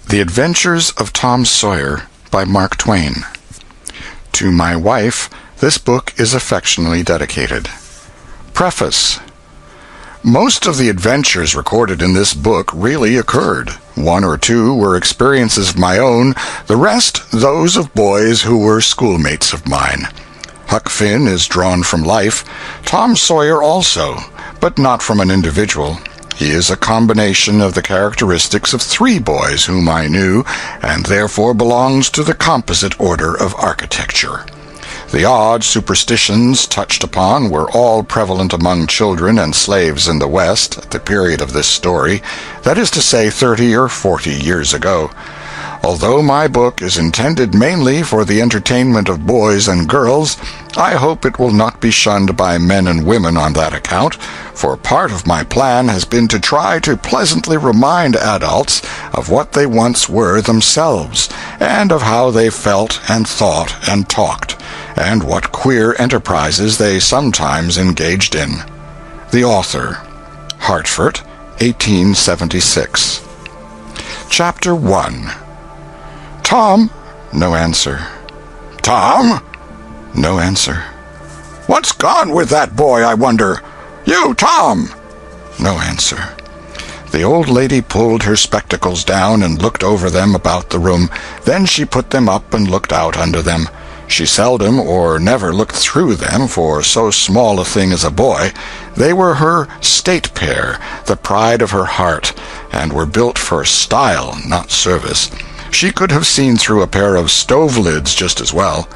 The Adventures of Tom Sawyer by Mark Twain. To my wife, this book is affectionately dedicated. Preface. Most of the adventures recorded in this book really occurred. One or two were experiences of my own, the rest those of boys who were schoolmates of mine. Huck Finn is drawn from life, Tom Sawyer also, but not from an individual. He is a combination of the characteristics of three boys whom I knew, and therefore belongs to the composite order of architecture. The odd superstitions touched upon were all prevalent among children and slaves in the West at the period of this story, that is to say 30 or 40 years ago. Although my book is intended mainly for the entertainment of boys and girls, I hope it will not be shunned by men and women on that account, for part of my plan has been to try to pleasantly remind adults of what they once were themselves, and of how they felt and thought and talked, and what queer enterprises they sometimes engaged in. The author, Hartford, 1876. Chapter 1. Tom? No answer. Tom? No answer. What's gone with that boy, I wonder? You, Tom! No answer. The old lady pulled her spectacles down and looked over them about the room. Then she put them up and looked out under them. She seldom or never looked through them for so small a thing as a boy. They were her state pair, the pride of her heart, and were built for style, not service. She could have seen through a pair of stove lids just as well.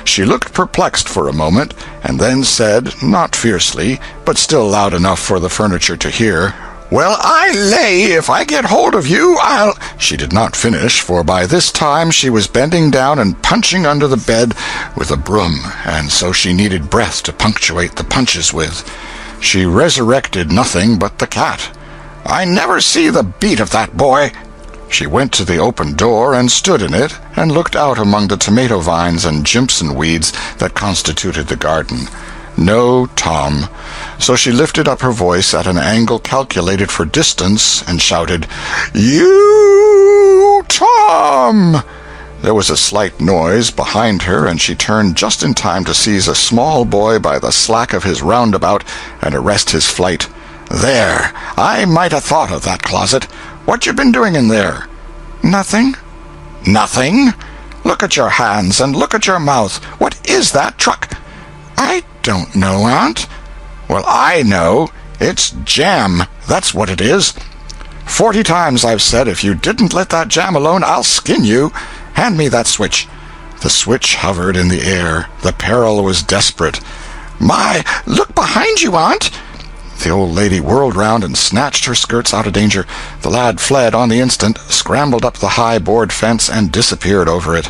She looked perplexed for a moment, and then said, not fiercely, but still loud enough for the furniture to hear, "Well, I lay if I get hold of you, I'll—" She did not finish, for by this time she was bending down and punching under the bed with a broom, and so she needed breath to punctuate the punches with. She resurrected nothing but the cat. "I never see the beat of that boy." She went to the open door and stood in it, and looked out among the tomato vines and jimpson weeds that constituted the garden. No Tom. So she lifted up her voice at an angle calculated for distance, and shouted, "You, Tom!" There was a slight noise behind her, and she turned just in time to seize a small boy by the slack of his roundabout and arrest his flight. "There! I might have thought of that closet. What you been doing in there?" "Nothing." "Nothing? Look at your hands, and look at your mouth. What is that truck?" "I don't know, Aunt." "Well, I know. It's jam. That's what it is. 40 times I've said if you didn't let that jam alone, I'll skin you. Hand me that switch." The switch hovered in the air. The peril was desperate. "My, look behind you, Aunt." The old lady whirled round and snatched her skirts out of danger. The lad fled on the instant, scrambled up the high board fence, and disappeared over it.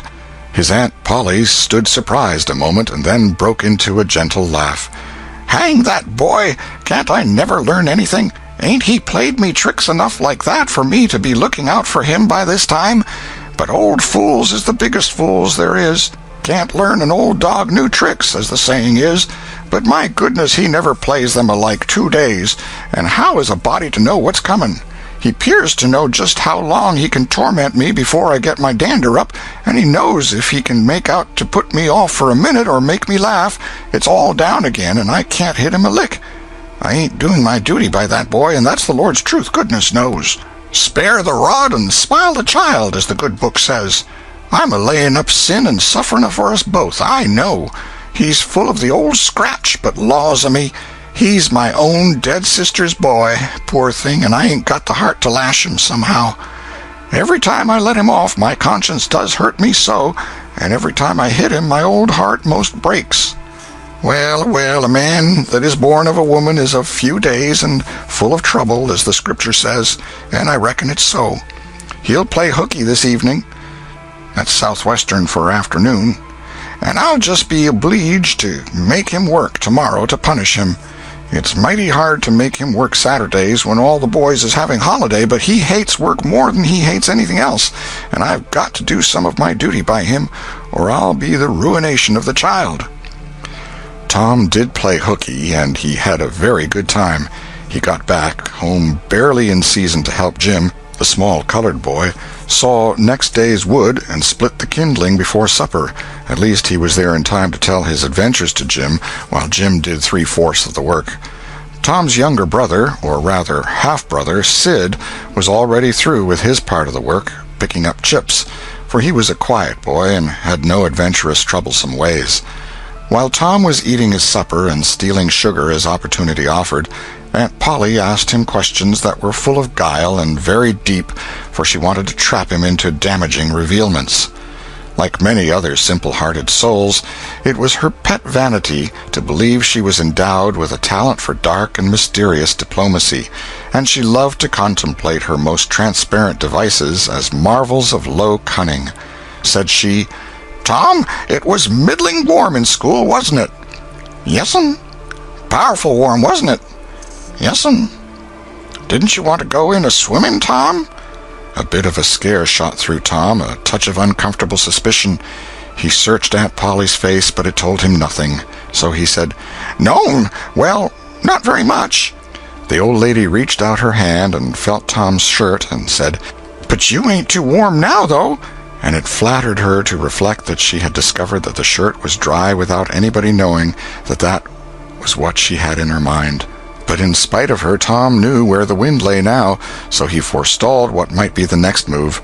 His Aunt Polly stood surprised a moment, and then broke into a gentle laugh. "Hang that boy! Can't I never learn anything? Ain't he played me tricks enough like that for me to be looking out for him by this time? But old fools is the biggest fools there is. Can't learn an old dog new tricks, as the saying is. But my goodness, he never plays them alike 2 days. And how is a body to know what's comin'? He 'pears to know just how long he can torment me before I get my dander up, and he knows if he can make out to put me off for a minute or make me laugh, it's all down again, and I can't hit him a lick. I ain't doing my duty by that boy, and that's the Lord's truth, goodness knows. Spare the rod and smile the child, as the good book says. I'm a-laying up sin and suffering for us both, I know. He's full of the old scratch, but laws o' me, he's my own dead sister's boy, poor thing, and I ain't got the heart to lash him somehow. Every time I let him off, my conscience does hurt me so, and every time I hit him, my old heart most breaks. Well, a man that is born of a woman is of few days and full of trouble, as the Scripture says, and I reckon it's so. He'll play hooky this evening. That's Southwestern for afternoon. And I'll just be obleeged to make him work tomorrow to punish him. It's mighty hard to make him work Saturdays when all the boys is having holiday, but he hates work more than he hates anything else, and I've got to do some of my duty by him, or I'll be the ruination of the child." Tom did play hooky, and he had a very good time. He got back home barely in season to help Jim, the small colored boy, saw next day's wood and split the kindling before supper. At least he was there in time to tell his adventures to Jim, while Jim did 3/4 of the work. Tom's younger brother, or rather half-brother, Sid, was already through with his part of the work, picking up chips, for he was a quiet boy and had no adventurous, troublesome ways. While Tom was eating his supper and stealing sugar as opportunity offered, Aunt Polly asked him questions that were full of guile and very deep, for she wanted to trap him into damaging revealments. Like many other simple-hearted souls, it was her pet vanity to believe she was endowed with a talent for dark and mysterious diplomacy, and she loved to contemplate her most transparent devices as marvels of low cunning. Said she, "Tom, it was middling warm in school, wasn't it?" "Yes'm." "Powerful warm, wasn't it?" "Yes'm." "Didn't you want to go in a-swimming, Tom?" A bit of a scare shot through Tom, a touch of uncomfortable suspicion. He searched Aunt Polly's face, but it told him nothing. So he said, "No, well, not very much." The old lady reached out her hand and felt Tom's shirt and said, "But you ain't too warm now, though." And it flattered her to reflect that she had discovered that the shirt was dry without anybody knowing that was what she had in her mind. But in spite of her, Tom knew where the wind lay now, so he forestalled what might be the next move.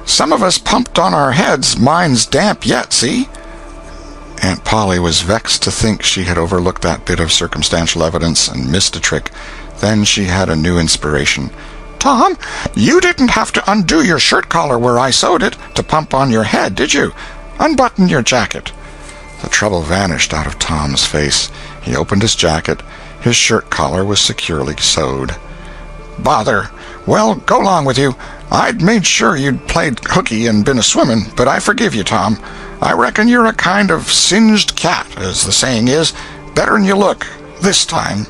"Some of us pumped on our heads. Mine's damp yet, see?" Aunt Polly was vexed to think she had overlooked that bit of circumstantial evidence and missed a trick. Then she had a new inspiration. "Tom, you didn't have to undo your shirt collar where I sewed it to pump on your head, did you? Unbutton your jacket." The trouble vanished out of Tom's face. He opened his jacket. His shirt collar was securely sewed. "Bother! Well, go along with you. I'd made sure you'd played hooky and been a-swimming, but I forgive you, Tom. I reckon you're a kind of singed cat, as the saying is. Better'n you look, this time."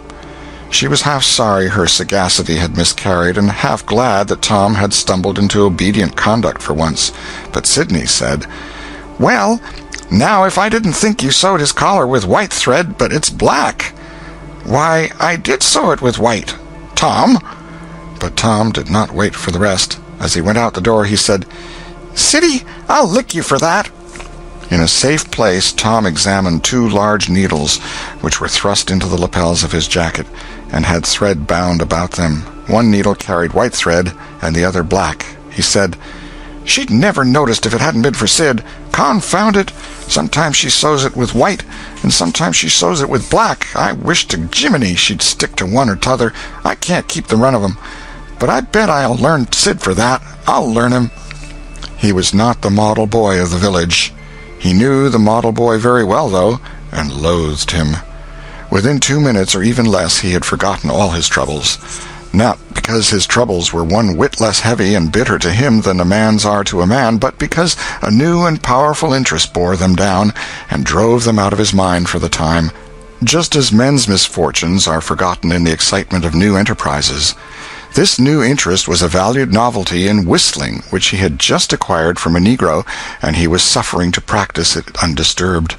She was half sorry her sagacity had miscarried, and half glad that Tom had stumbled into obedient conduct for once. But Sidney said, "Well, now if I didn't think you sewed his collar with white thread, but it's black." "Why, I did sew it with white, Tom." But Tom did not wait for the rest. As he went out the door, he said, "Siddy, I'll lick you for that." In a safe place, Tom examined 2 large needles, which were thrust into the lapels of his jacket, and had thread bound about them. One needle carried white thread, and the other black. He said, "She'd never noticed if it hadn't been for Sid. Confound it! Sometimes she sews it with white, and sometimes she sews it with black. I wish to Jiminy she'd stick to one or t'other. I can't keep the run of 'em. But I bet I'll learn Sid for that. I'll learn him." He was not the model boy of the village. He knew the model boy very well, though, and loathed him. Within 2 minutes, or even less, he had forgotten all his troubles. Not because his troubles were one whit less heavy and bitter to him than a man's are to a man, but because a new and powerful interest bore them down and drove them out of his mind for the time, just as men's misfortunes are forgotten in the excitement of new enterprises. This new interest was a valued novelty in whistling, which he had just acquired from a Negro, and he was suffering to practice it undisturbed.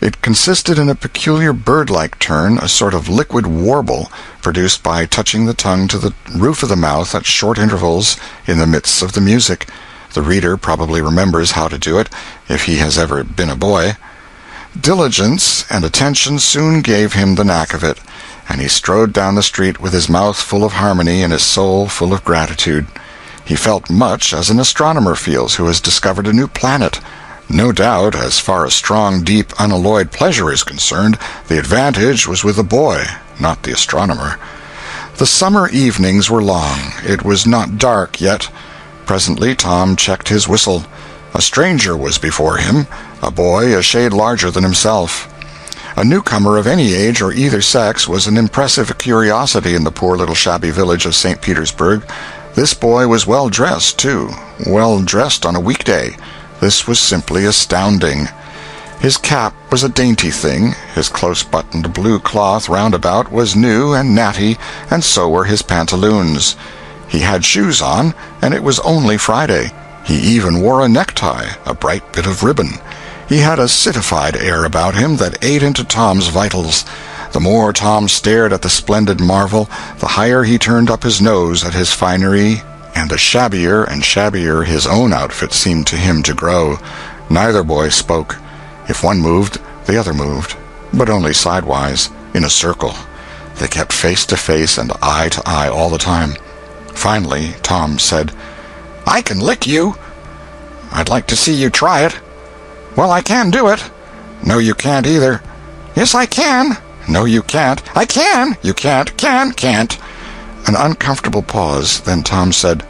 It consisted in a peculiar bird-like turn, a sort of liquid warble, produced by touching the tongue to the roof of the mouth at short intervals in the midst of the music. The reader probably remembers how to do it, if he has ever been a boy. Diligence and attention soon gave him the knack of it, and he strode down the street with his mouth full of harmony and his soul full of gratitude. He felt much as an astronomer feels who has discovered a new planet. No doubt, as far as strong, deep, unalloyed pleasure is concerned, the advantage was with the boy, not the astronomer. The summer evenings were long. It was not dark yet. Presently Tom checked his whistle. A stranger was before him, a boy a shade larger than himself. A newcomer of any age or either sex was an impressive curiosity in the poor little shabby village of St. Petersburg. This boy was well-dressed, too, well-dressed on a weekday. This was simply astounding. His cap was a dainty thing, his close-buttoned blue cloth roundabout was new and natty, and so were his pantaloons. He had shoes on, and it was only Friday. He even wore a necktie, a bright bit of ribbon. He had a citified air about him that ate into Tom's vitals. The more Tom stared at the splendid marvel, the higher he turned up his nose at his finery and the shabbier and shabbier his own outfit seemed to him to grow. Neither boy spoke. If one moved, the other moved, but only sidewise, in a circle. They kept face to face and eye to eye all the time. Finally, Tom said, "I can lick you." "I'd like to see you try it." "Well, I can do it." "No, you can't either." "Yes, I can." "No, you can't." "I can." "You can't." Can't. An uncomfortable pause. Then Tom said,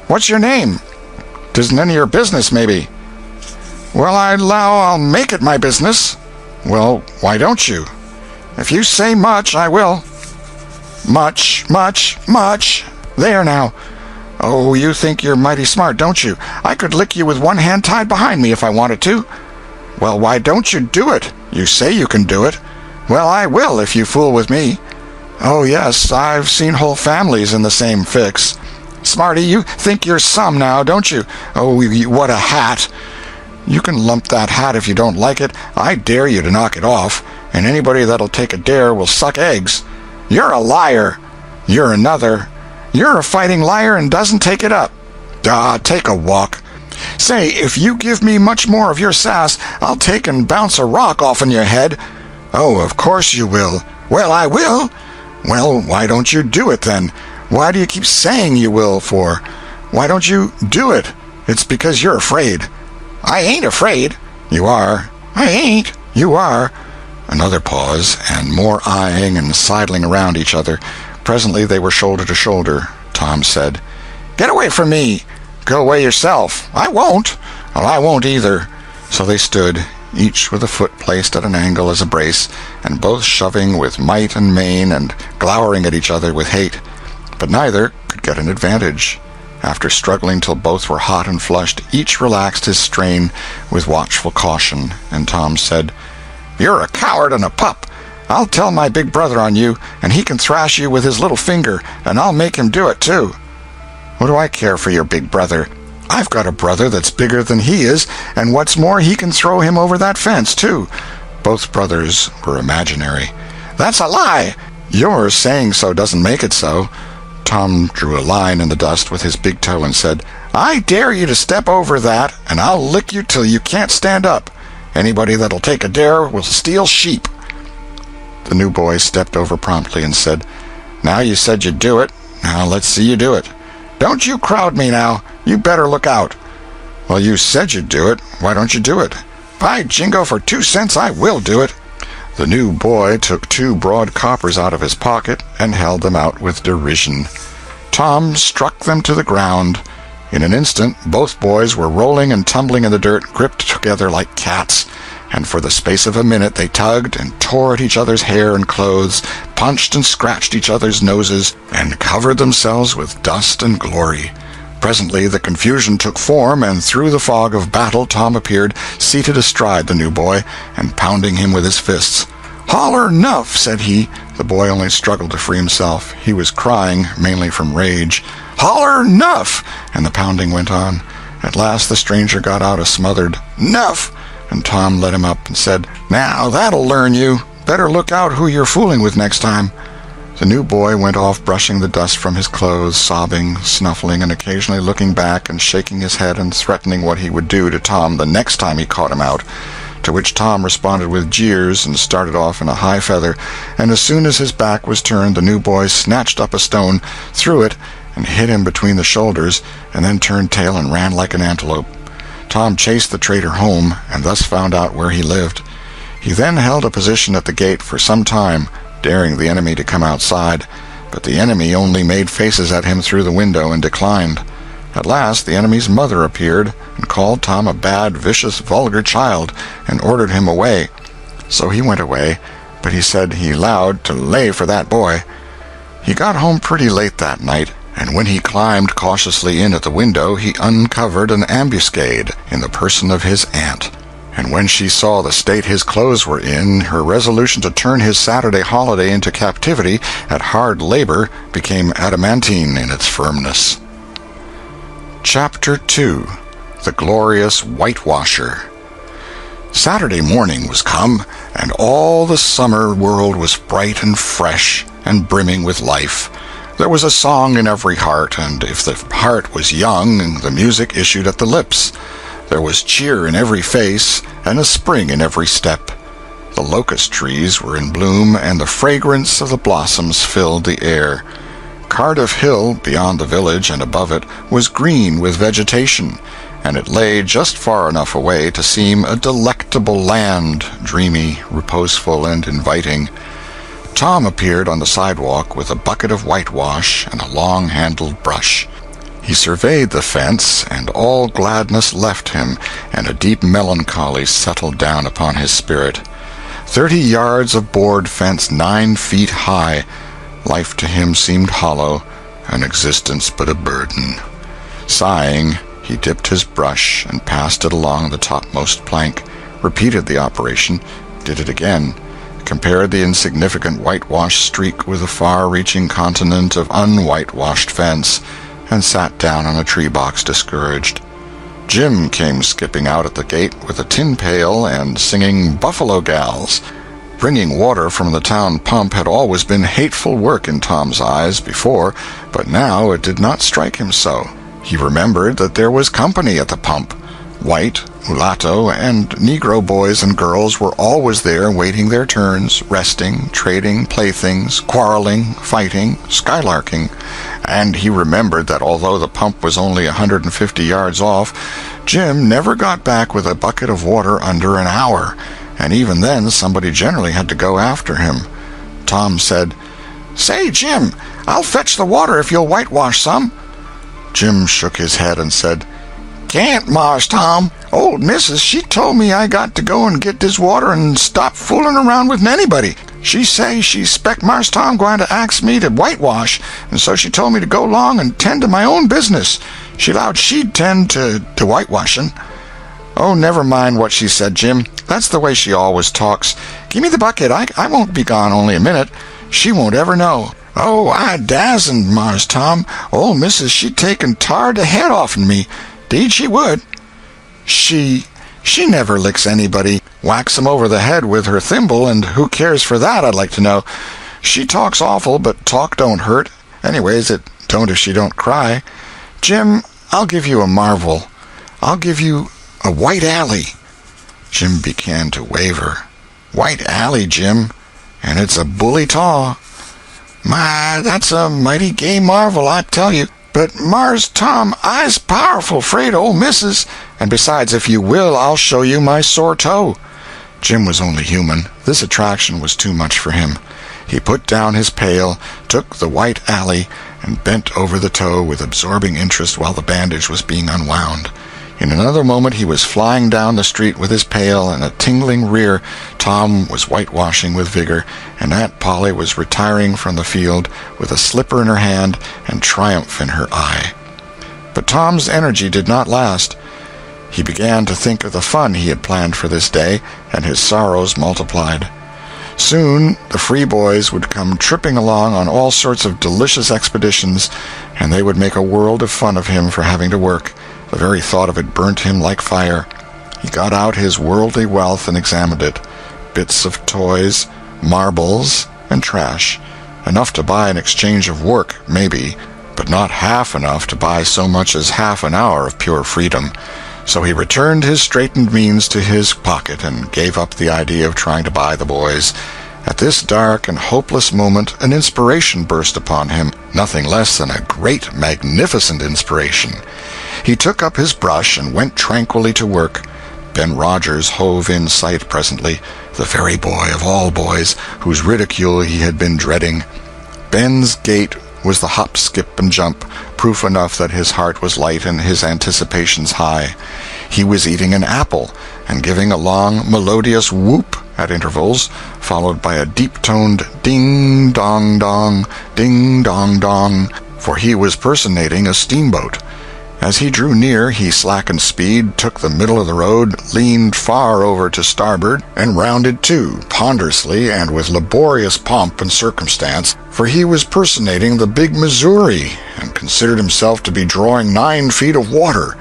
"What's your name?" "'Tisn't any of your business, maybe." "Well, I allow I'll make it my business." "Well, why don't you?" "If you say much, I will." Much. There now. "Oh, you think you're mighty smart, don't you? I could lick you with one hand tied behind me if I wanted to." "Well, why don't you do it? You say you can do it." "Well, I will if you fool with me." "Oh, yes, I've seen whole families in the same fix." "Smarty, you think you're some now, don't you?" "Oh, what a hat." "You can lump that hat if you don't like it. I dare you to knock it off, and anybody that'll take a dare will suck eggs." "You're a liar." "You're another." "You're a fighting liar and doesn't take it up." Take a walk." "Say, if you give me much more of your sass, I'll take and bounce a rock off on your head." "Oh, of course you will." "Well, I will." "Well, why don't you do it, then? Why do you keep saying you will for? Why don't you do it?" "It's because you're afraid." "I ain't afraid." "You are." "I ain't." "You are." Another pause, and more eyeing and sidling around each other. Presently they were shoulder to shoulder. Tom said, "Get away from me." "Go away yourself." "I won't." "Well, I won't either." So they stood, each with a foot placed at an angle as a brace, and both shoving with might and main and glowering at each other with hate. But neither could get an advantage. After struggling till both were hot and flushed, each relaxed his strain with watchful caution, and Tom said, "You're a coward and a pup. I'll tell my big brother on you, and he can thrash you with his little finger, and I'll make him do it, too." "What do I care for your big brother? I've got a brother that's bigger than he is, and what's more, he can throw him over that fence, too." Both brothers were imaginary. "That's a lie." "Your saying so doesn't make it so." Tom drew a line in the dust with his big toe and said, "I dare you to step over that, and I'll lick you till you can't stand up. Anybody that'll take a dare will steal sheep." The new boy stepped over promptly and said, "Now you said you'd do it. Now let's see you do it." "Don't you crowd me now. You better look out." "Well, you said you'd do it. Why don't you do it?" "By jingo, for 2 cents I will do it." The new boy took 2 broad coppers out of his pocket and held them out with derision. Tom struck them to the ground. In an instant both boys were rolling and tumbling in the dirt, gripped together like cats, and for the space of a minute they tugged and tore at each other's hair and clothes, punched and scratched each other's noses, and covered themselves with dust and glory. Presently the confusion took form, and through the fog of battle Tom appeared, seated astride the new boy, and pounding him with his fists. "Holler 'nuff," said he. The boy only struggled to free himself. He was crying, mainly from rage. "Holler 'nuff," and the pounding went on. At last the stranger got out a smothered "'nuff," and Tom let him up and said, "Now that'll learn you. Better look out who you're fooling with next time." The new boy went off brushing the dust from his clothes, sobbing, snuffling, and occasionally looking back and shaking his head and threatening what he would do to Tom the next time he caught him out, to which Tom responded with jeers and started off in a high feather, and as soon as his back was turned the new boy snatched up a stone, threw it, and hit him between the shoulders, and then turned tail and ran like an antelope. Tom chased the traitor home, and thus found out where he lived. He then held a position at the gate for some time, daring the enemy to come outside, but the enemy only made faces at him through the window and declined. At last the enemy's mother appeared, and called Tom a bad, vicious, vulgar child, and ordered him away. So he went away, but he said he allowed to lay for that boy. He got home pretty late that night, and when he climbed cautiously in at the window he uncovered an ambuscade in the person of his aunt. And when she saw the state his clothes were in, her resolution to turn his Saturday holiday into captivity at hard labor became adamantine in its firmness. Chapter 2. The Glorious Whitewasher. Saturday morning was come, and all the summer world was bright and fresh and brimming with life. There was a song in every heart, and if the heart was young, the music issued at the lips. There was cheer in every face, and a spring in every step. The locust trees were in bloom, and the fragrance of the blossoms filled the air. Cardiff Hill, beyond the village and above it, was green with vegetation, and it lay just far enough away to seem a delectable land, dreamy, reposeful, and inviting. Tom appeared on the sidewalk with a bucket of whitewash and a long-handled brush. He surveyed the fence, and all gladness left him, and a deep melancholy settled down upon his spirit. 30 yards of board fence 9 feet high. Life to him seemed hollow, and existence but a burden. Sighing, he dipped his brush and passed it along the topmost plank, repeated the operation, did it again, compared the insignificant whitewashed streak with the far-reaching continent of unwhitewashed fence, and sat down on a tree box discouraged. Jim came skipping out at the gate with a tin pail and singing "Buffalo Gals." Bringing water from the town pump had always been hateful work in Tom's eyes before, but now it did not strike him so. He remembered that there was company at the pump. White, mulatto, and Negro boys and girls were always there waiting their turns, resting, trading playthings, quarreling, fighting, skylarking. And he remembered that although the pump was only 150 yards off, Jim never got back with a bucket of water under an hour, and even then somebody generally had to go after him. Tom said, "Say, Jim, I'll fetch the water if you'll whitewash some." Jim shook his head and said, "Can't, Mars Tom. Old missus, she told me I got to go and get this water and stop fooling around with anybody. She say she 'spect Mars Tom going to ask me to whitewash, and so she told me to go along and tend to my own business. She 'lowed she'd tend to whitewashing." "Oh, never mind what she said, Jim. That's the way she always talks. Give me the bucket. I won't be gone only a minute. She won't ever know." "Oh, I dasn't, Mars Tom. Old missus, she'd take and tar the head off'n me. 'Deed she would." She never licks anybody. Whacks 'em over the head with her thimble, and who cares for that, I'd like to know. She talks awful, but talk don't hurt. Anyways, it don't if she don't cry. Jim, I'll give you a marvel. I'll give you a white alley." Jim began to waver. "White alley, Jim, and it's a bully taw." "My, that's a mighty gay marvel, I tell you. But, Mars Tom, I's powerful 'fraid of old missus, and besides, if you will, I'll show you my sore toe." Jim was only human. This attraction was too much for him. He put down his pail, took the white alley, and bent over the toe with absorbing interest while the bandage was being unwound. In another moment he was flying down the street with his pail and a tingling rear. Tom was whitewashing with vigor, and Aunt Polly was retiring from the field with a slipper in her hand and triumph in her eye. But Tom's energy did not last. He began to think of the fun he had planned for this day, and his sorrows multiplied. Soon the free boys would come tripping along on all sorts of delicious expeditions, and they would make a world of fun of him for having to work. The very thought of it burnt him like fire. He got out his worldly wealth and examined it. Bits of toys, marbles, and trash. Enough to buy an exchange of work, maybe, but not half enough to buy so much as half an hour of pure freedom. So he returned his straitened means to his pocket and gave up the idea of trying to buy the boys. At this dark and hopeless moment an inspiration burst upon him, nothing less than a great, magnificent inspiration. He took up his brush and went tranquilly to work. Ben Rogers hove in sight presently, the very boy of all boys, whose ridicule he had been dreading. Ben's gait was the hop, skip, and jump, proof enough that his heart was light and his anticipations high. He was eating an apple, and giving a long, melodious whoop at intervals, followed by a deep-toned ding-dong-dong, ding-dong-dong, for he was personating a steamboat. As he drew near, he slackened speed, took the middle of the road, leaned far over to starboard, and rounded to, ponderously and with laborious pomp and circumstance, for he was personating the big Missouri, and considered himself to be drawing 9 feet of water.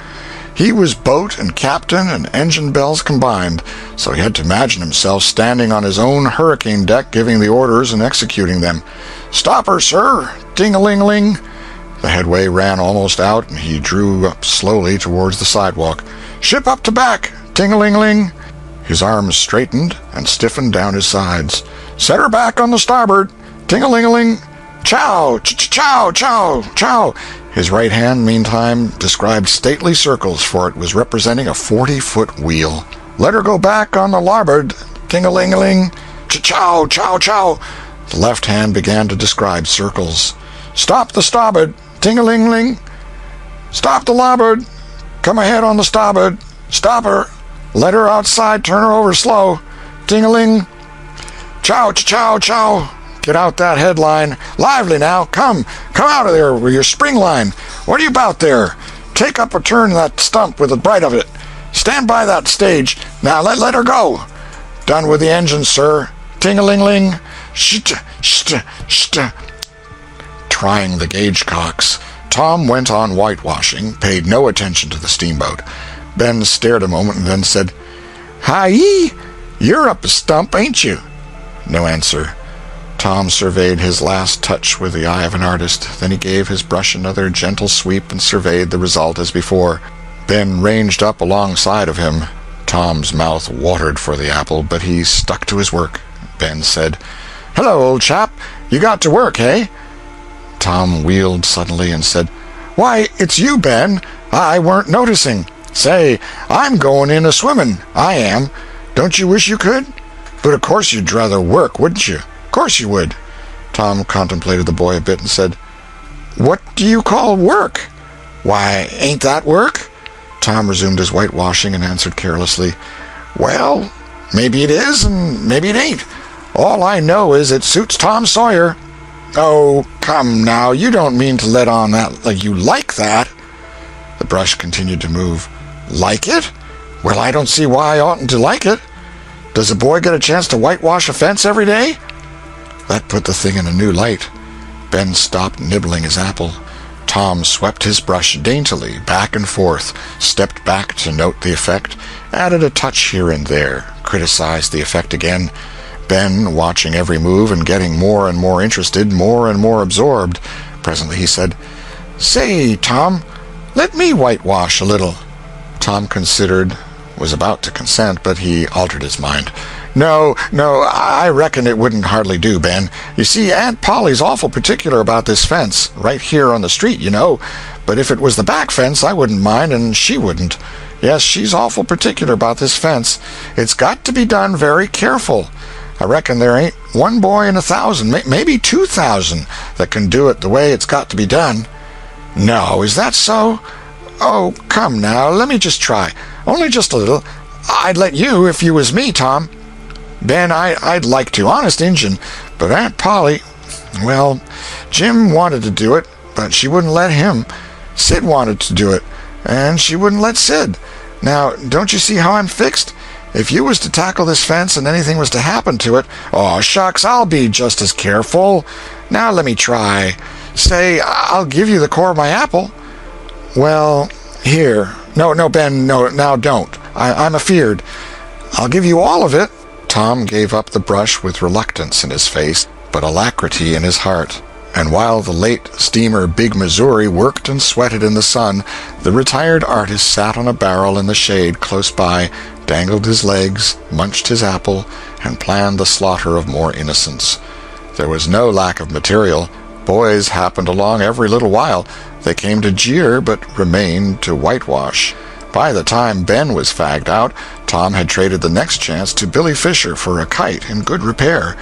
He was boat and captain and engine bells combined, so he had to imagine himself standing on his own hurricane deck giving the orders and executing them. "Stop her, sir! Ting-a-ling-a-ling!" The headway ran almost out, and he drew up slowly towards the sidewalk. "Ship up to back! Ting-a-ling-a-ling!" His arms straightened and stiffened down his sides. "Set her back on the starboard! Ting-a-ling-a-ling! Chow! Chow! Chow! Chow!" His right hand, meantime, described stately circles, for it was representing a 40-foot wheel. "Let her go back on the larboard! Ting-a-ling-a-ling! Chow! Chow! Chow!" The left hand began to describe circles. "Stop the starboard! Ting-a-ling-ling! Stop the larboard! Come ahead on the starboard! Stop her! Let her outside, turn her over slow! Ting-a-ling! Chow! Chow! Chow! Get out that headline! Lively now! Come out of there with your spring line! What are you about there? Take up a turn that stump with the bright of it! Stand by that stage! Now let her go! Done with the engine, sir! Ting-a-ling-ling! Sht! Sht! Sht!" Trying the gauge-cocks, Tom went on whitewashing, paid no attention to the steamboat. Ben stared a moment and then said, "Hi-yi! You're up a stump, ain't you?" No answer. Tom surveyed his last touch with the eye of an artist. Then he gave his brush another gentle sweep and surveyed the result as before. Ben ranged up alongside of him. Tom's mouth watered for the apple, but he stuck to his work. Ben said, "Hello, old chap. You got to work, eh?" Tom wheeled suddenly and said, "Why, it's you, Ben. I weren't noticing. Say, I'm going in a-swimming. I am. Don't you wish you could? But of course you'd rather work, wouldn't you? Of course you would." Tom contemplated the boy a bit and said, "What do you call work?" "Why, ain't that work?" Tom resumed his whitewashing and answered carelessly, "Well, maybe it is and maybe it ain't. All I know is it suits Tom Sawyer." "Oh, come now, you don't mean to let on that like you like that." The brush continued to move. "Like it? Well, I don't see why I oughtn't to like it. Does a boy get a chance to whitewash a fence every day?" That put the thing in a new light. Ben stopped nibbling his apple. Tom swept his brush daintily back and forth, stepped back to note the effect, added a touch here and there, criticized the effect again. Ben, watching every move and getting more and more interested, more and more absorbed. Presently he said, "Say, Tom, let me whitewash a little." Tom considered, was about to consent, but he altered his mind. No, I reckon it wouldn't hardly do, Ben. You see, Aunt Polly's awful particular about this fence, right here on the street, you know. But if it was the back fence, I wouldn't mind, and she wouldn't. Yes, she's awful particular about this fence. It's got to be done very careful. I reckon there ain't one boy in 1,000, maybe 2,000, that can do it the way it's got to be done. No, is that so? Oh, come now, let me just try. Only just a little. I'd let you if you was me, Tom. Ben, I'd like to, honest Injun, but Aunt Polly, well, Jim wanted to do it, but she wouldn't let him. Sid wanted to do it, and she wouldn't let Sid. Now, don't you see how I'm fixed? If you was to tackle this fence and anything was to happen to it, oh, shucks, I'll be just as careful. Now let me try. Say, I'll give you the core of my apple. Well, here. No, Ben, no, now don't. I'm afeard. I'll give you all of it. Tom gave up the brush with reluctance in his face, but alacrity in his heart. And while the late steamer Big Missouri worked and sweated in the sun, the retired artist sat on a barrel in the shade close by, dangled his legs, munched his apple, and planned the slaughter of more innocents. There was no lack of material. Boys happened along every little while. They came to jeer, but remained to whitewash. By the time Ben was fagged out, Tom had traded the next chance to Billy Fisher for a kite in good repair,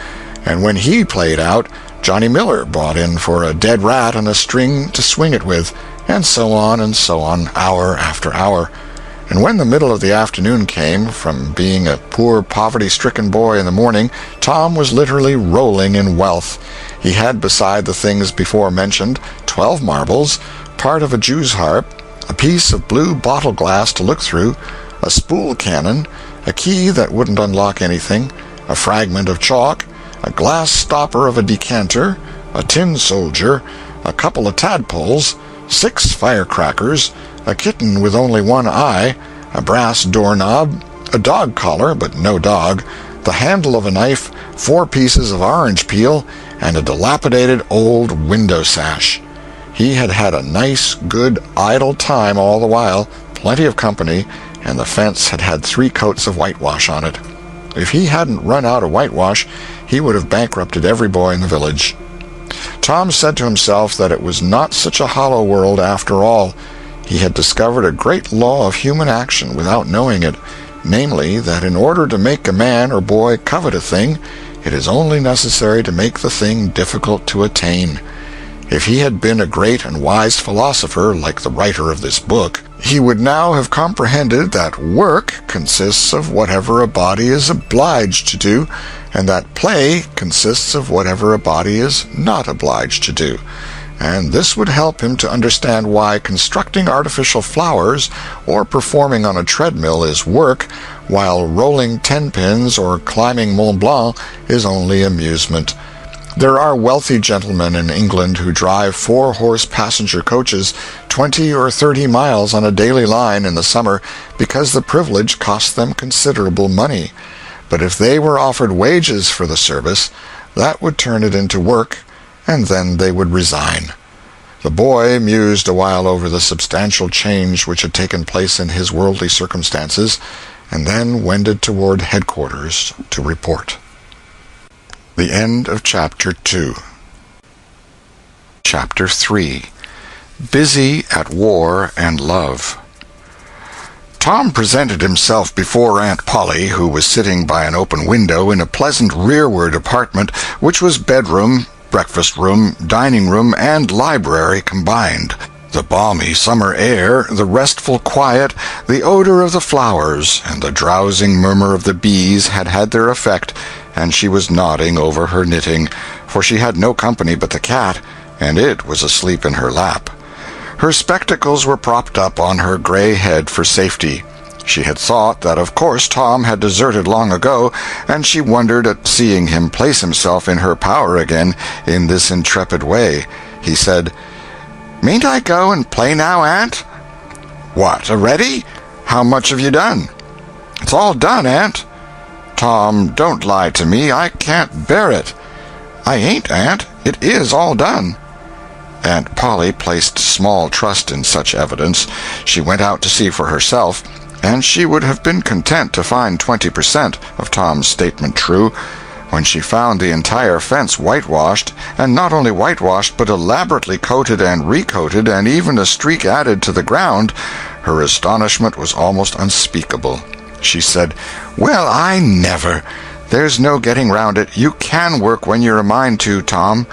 and when he played out, Johnny Miller brought in for a dead rat and a string to swing it with, and so on, hour after hour. And when the middle of the afternoon came, from being a poor poverty-stricken boy in the morning, Tom was literally rolling in wealth. He had, beside the things before mentioned, 12 marbles, part of a Jew's harp, a piece of blue bottle glass to look through, a spool cannon, a key that wouldn't unlock anything, a fragment of chalk, a glass stopper of a decanter, a tin soldier, a couple of tadpoles, 6 firecrackers, a kitten with only one eye, a brass doorknob, a dog collar but no dog, the handle of a knife, 4 pieces of orange peel, and a dilapidated old window sash. He had had a nice, good, idle time all the while, plenty of company, and the fence had had 3 coats of whitewash on it. If he hadn't run out of whitewash, he would have bankrupted every boy in the village. Tom said to himself that it was not such a hollow world after all. He had discovered a great law of human action without knowing it, namely, that in order to make a man or boy covet a thing, it is only necessary to make the thing difficult to attain. If he had been a great and wise philosopher, like the writer of this book, he would now have comprehended that work consists of whatever a body is obliged to do, and that play consists of whatever a body is not obliged to do. And this would help him to understand why constructing artificial flowers or performing on a treadmill is work, while rolling 10-pins or climbing Mont Blanc is only amusement. There are wealthy gentlemen in England who drive 4-horse passenger coaches 20 or 30 miles on a daily line in the summer because the privilege costs them considerable money. But if they were offered wages for the service, that would turn it into work, and then they would resign. The boy mused a while over the substantial change which had taken place in his worldly circumstances, and then wended toward headquarters to report. The end of Chapter 2. Chapter 3. Busy at War and Love. Tom presented himself before Aunt Polly, who was sitting by an open window in a pleasant rearward apartment which was bedroom, breakfast room, dining room, and library combined. The balmy summer air, the restful quiet, the odor of the flowers, and the drowsing murmur of the bees had had their effect, and she was nodding over her knitting, for she had no company but the cat, and it was asleep in her lap. Her spectacles were propped up on her gray head for safety. She had thought that of course Tom had deserted long ago, and she wondered at seeing him place himself in her power again in this intrepid way. He said, "Mayn't I go and play now, Aunt?" "What, already? How much have you done?" "It's all done, Aunt." "Tom, don't lie to me. I can't bear it." "I ain't, Aunt. It is all done." Aunt Polly placed small trust in such evidence. She went out to see for herself, and she would have been content to find 20% of Tom's statement true. When she found the entire fence whitewashed, and not only whitewashed but elaborately coated and recoated, and even a streak added to the ground, her astonishment was almost unspeakable. She said, "Well, I never! There's no getting round it. You can work when you're a mind to, Tom."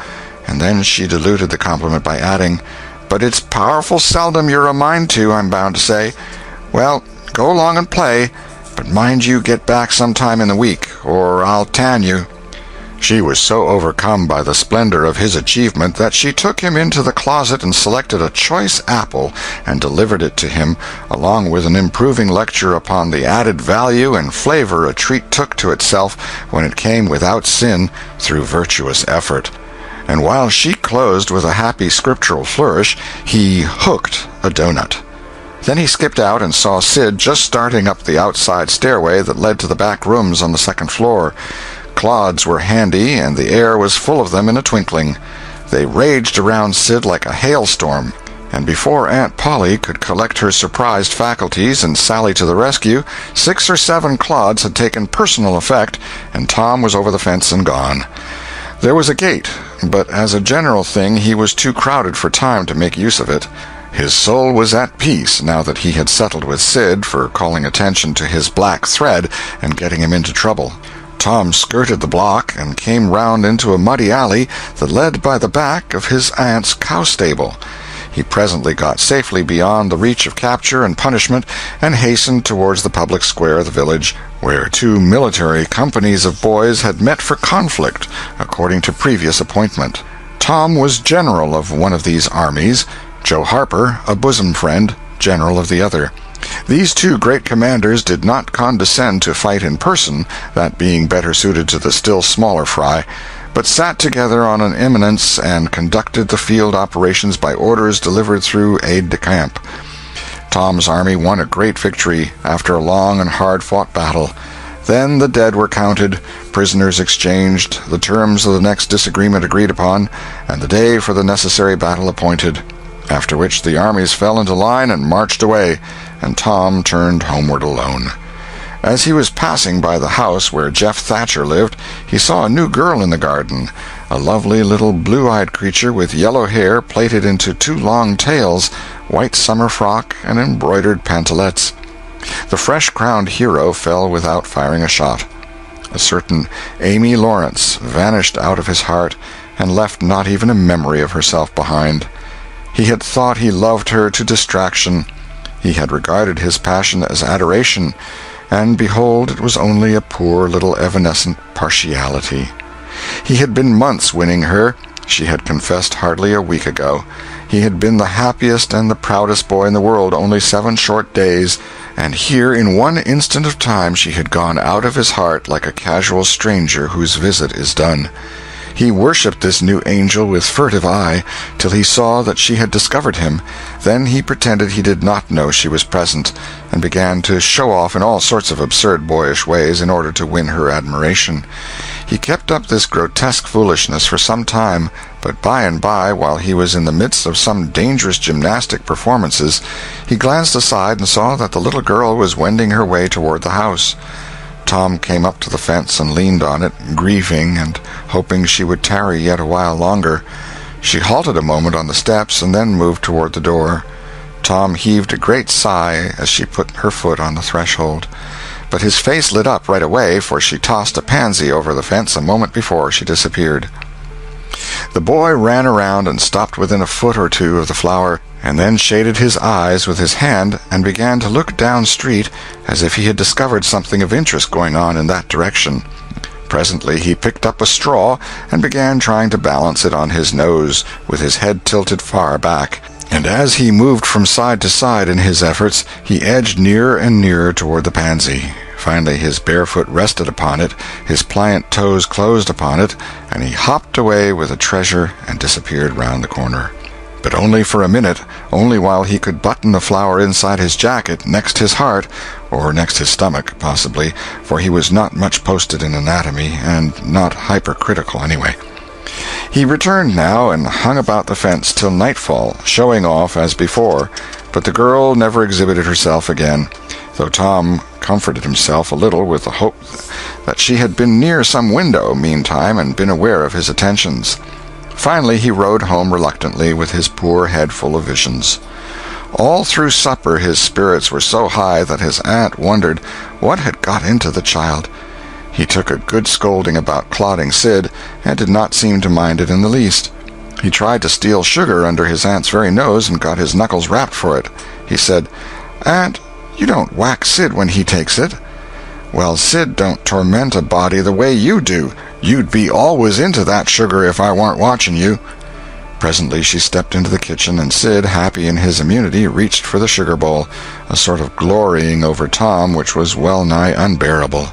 And then she diluted the compliment by adding, "But it's powerful seldom you're a mind to, I'm bound to say. Well, go along and play, but mind you get back sometime in the week, or I'll tan you." She was so overcome by the splendor of his achievement that she took him into the closet and selected a choice apple and delivered it to him, along with an improving lecture upon the added value and flavor a treat took to itself when it came without sin through virtuous effort. And while she closed with a happy scriptural flourish, he hooked a doughnut. Then he skipped out and saw Sid just starting up the outside stairway that led to the back rooms on the second floor. Clods were handy, and the air was full of them in a twinkling. They raged around Sid like a hailstorm, and before Aunt Polly could collect her surprised faculties and sally to the rescue, 6 or 7 clods had taken personal effect, and Tom was over the fence and gone. There was a gate, but as a general thing he was too crowded for time to make use of it. His soul was at peace now that he had settled with Sid for calling attention to his black thread and getting him into trouble. Tom skirted the block and came round into a muddy alley that led by the back of his aunt's cow stable. He presently got safely beyond the reach of capture and punishment and hastened towards the public square of the village, where 2 military companies of boys had met for conflict, according to previous appointment. Tom was general of one of these armies, Joe Harper, a bosom friend, general of the other. These 2 great commanders did not condescend to fight in person, that being better suited to the still smaller fry, but sat together on an eminence and conducted the field operations by orders delivered through aide-de-camp. Tom's army won a great victory after a long and hard-fought battle. Then the dead were counted, prisoners exchanged, the terms of the next disagreement agreed upon, and the day for the necessary battle appointed, after which the armies fell into line and marched away, and Tom turned homeward alone. As he was passing by the house where Jeff Thatcher lived, he saw a new girl in the garden, a lovely little blue-eyed creature with yellow hair plaited into 2 long tails, white summer frock, and embroidered pantalettes. The fresh-crowned hero fell without firing a shot. A certain Amy Lawrence vanished out of his heart and left not even a memory of herself behind. He had thought he loved her to distraction. He had regarded his passion as adoration, and behold, it was only a poor little evanescent partiality. He had been months winning her. She had confessed hardly a week ago. He had been the happiest and the proudest boy in the world only 7 short days, and here in one instant of time she had gone out of his heart like a casual stranger whose visit is done. He worshipped this new angel with furtive eye, till he saw that she had discovered him. Then he pretended he did not know she was present, and began to show off in all sorts of absurd boyish ways in order to win her admiration. He kept up this grotesque foolishness for some time, but by and by, while he was in the midst of some dangerous gymnastic performances, he glanced aside and saw that the little girl was wending her way toward the house. Tom came up to the fence and leaned on it, grieving and hoping she would tarry yet a while longer. She halted a moment on the steps and then moved toward the door. Tom heaved a great sigh as she put her foot on the threshold. But his face lit up right away, for she tossed a pansy over the fence a moment before she disappeared. The boy ran around and stopped within a foot or 2 of the flower, and then shaded his eyes with his hand and began to look down street as if he had discovered something of interest going on in that direction. Presently he picked up a straw and began trying to balance it on his nose, with his head tilted far back, and as he moved from side to side in his efforts, he edged nearer and nearer toward the pansy. Finally his bare foot rested upon it, his pliant toes closed upon it, and he hopped away with the treasure and disappeared round the corner. But only for a minute, only while he could button the flower inside his jacket, next his heart, or next his stomach, possibly, for he was not much posted in anatomy, and not hypercritical anyway. He returned now and hung about the fence till nightfall, showing off as before, but the girl never exhibited herself again, though Tom comforted himself a little with the hope that she had been near some window meantime and been aware of his attentions. Finally he rode home reluctantly, with his poor head full of visions. All through supper his spirits were so high that his aunt wondered what had got into the child. He took a good scolding about clodding Sid, and did not seem to mind it in the least. He tried to steal sugar under his aunt's very nose, and got his knuckles rapped for it. He said, "Aunt, you don't whack Sid when he takes it." "Well, Sid don't torment a body the way you do. You'd be always into that sugar if I warn't watching you." Presently she stepped into the kitchen, and Sid, happy in his immunity, reached for the sugar bowl, a sort of glorying over Tom which was well nigh unbearable.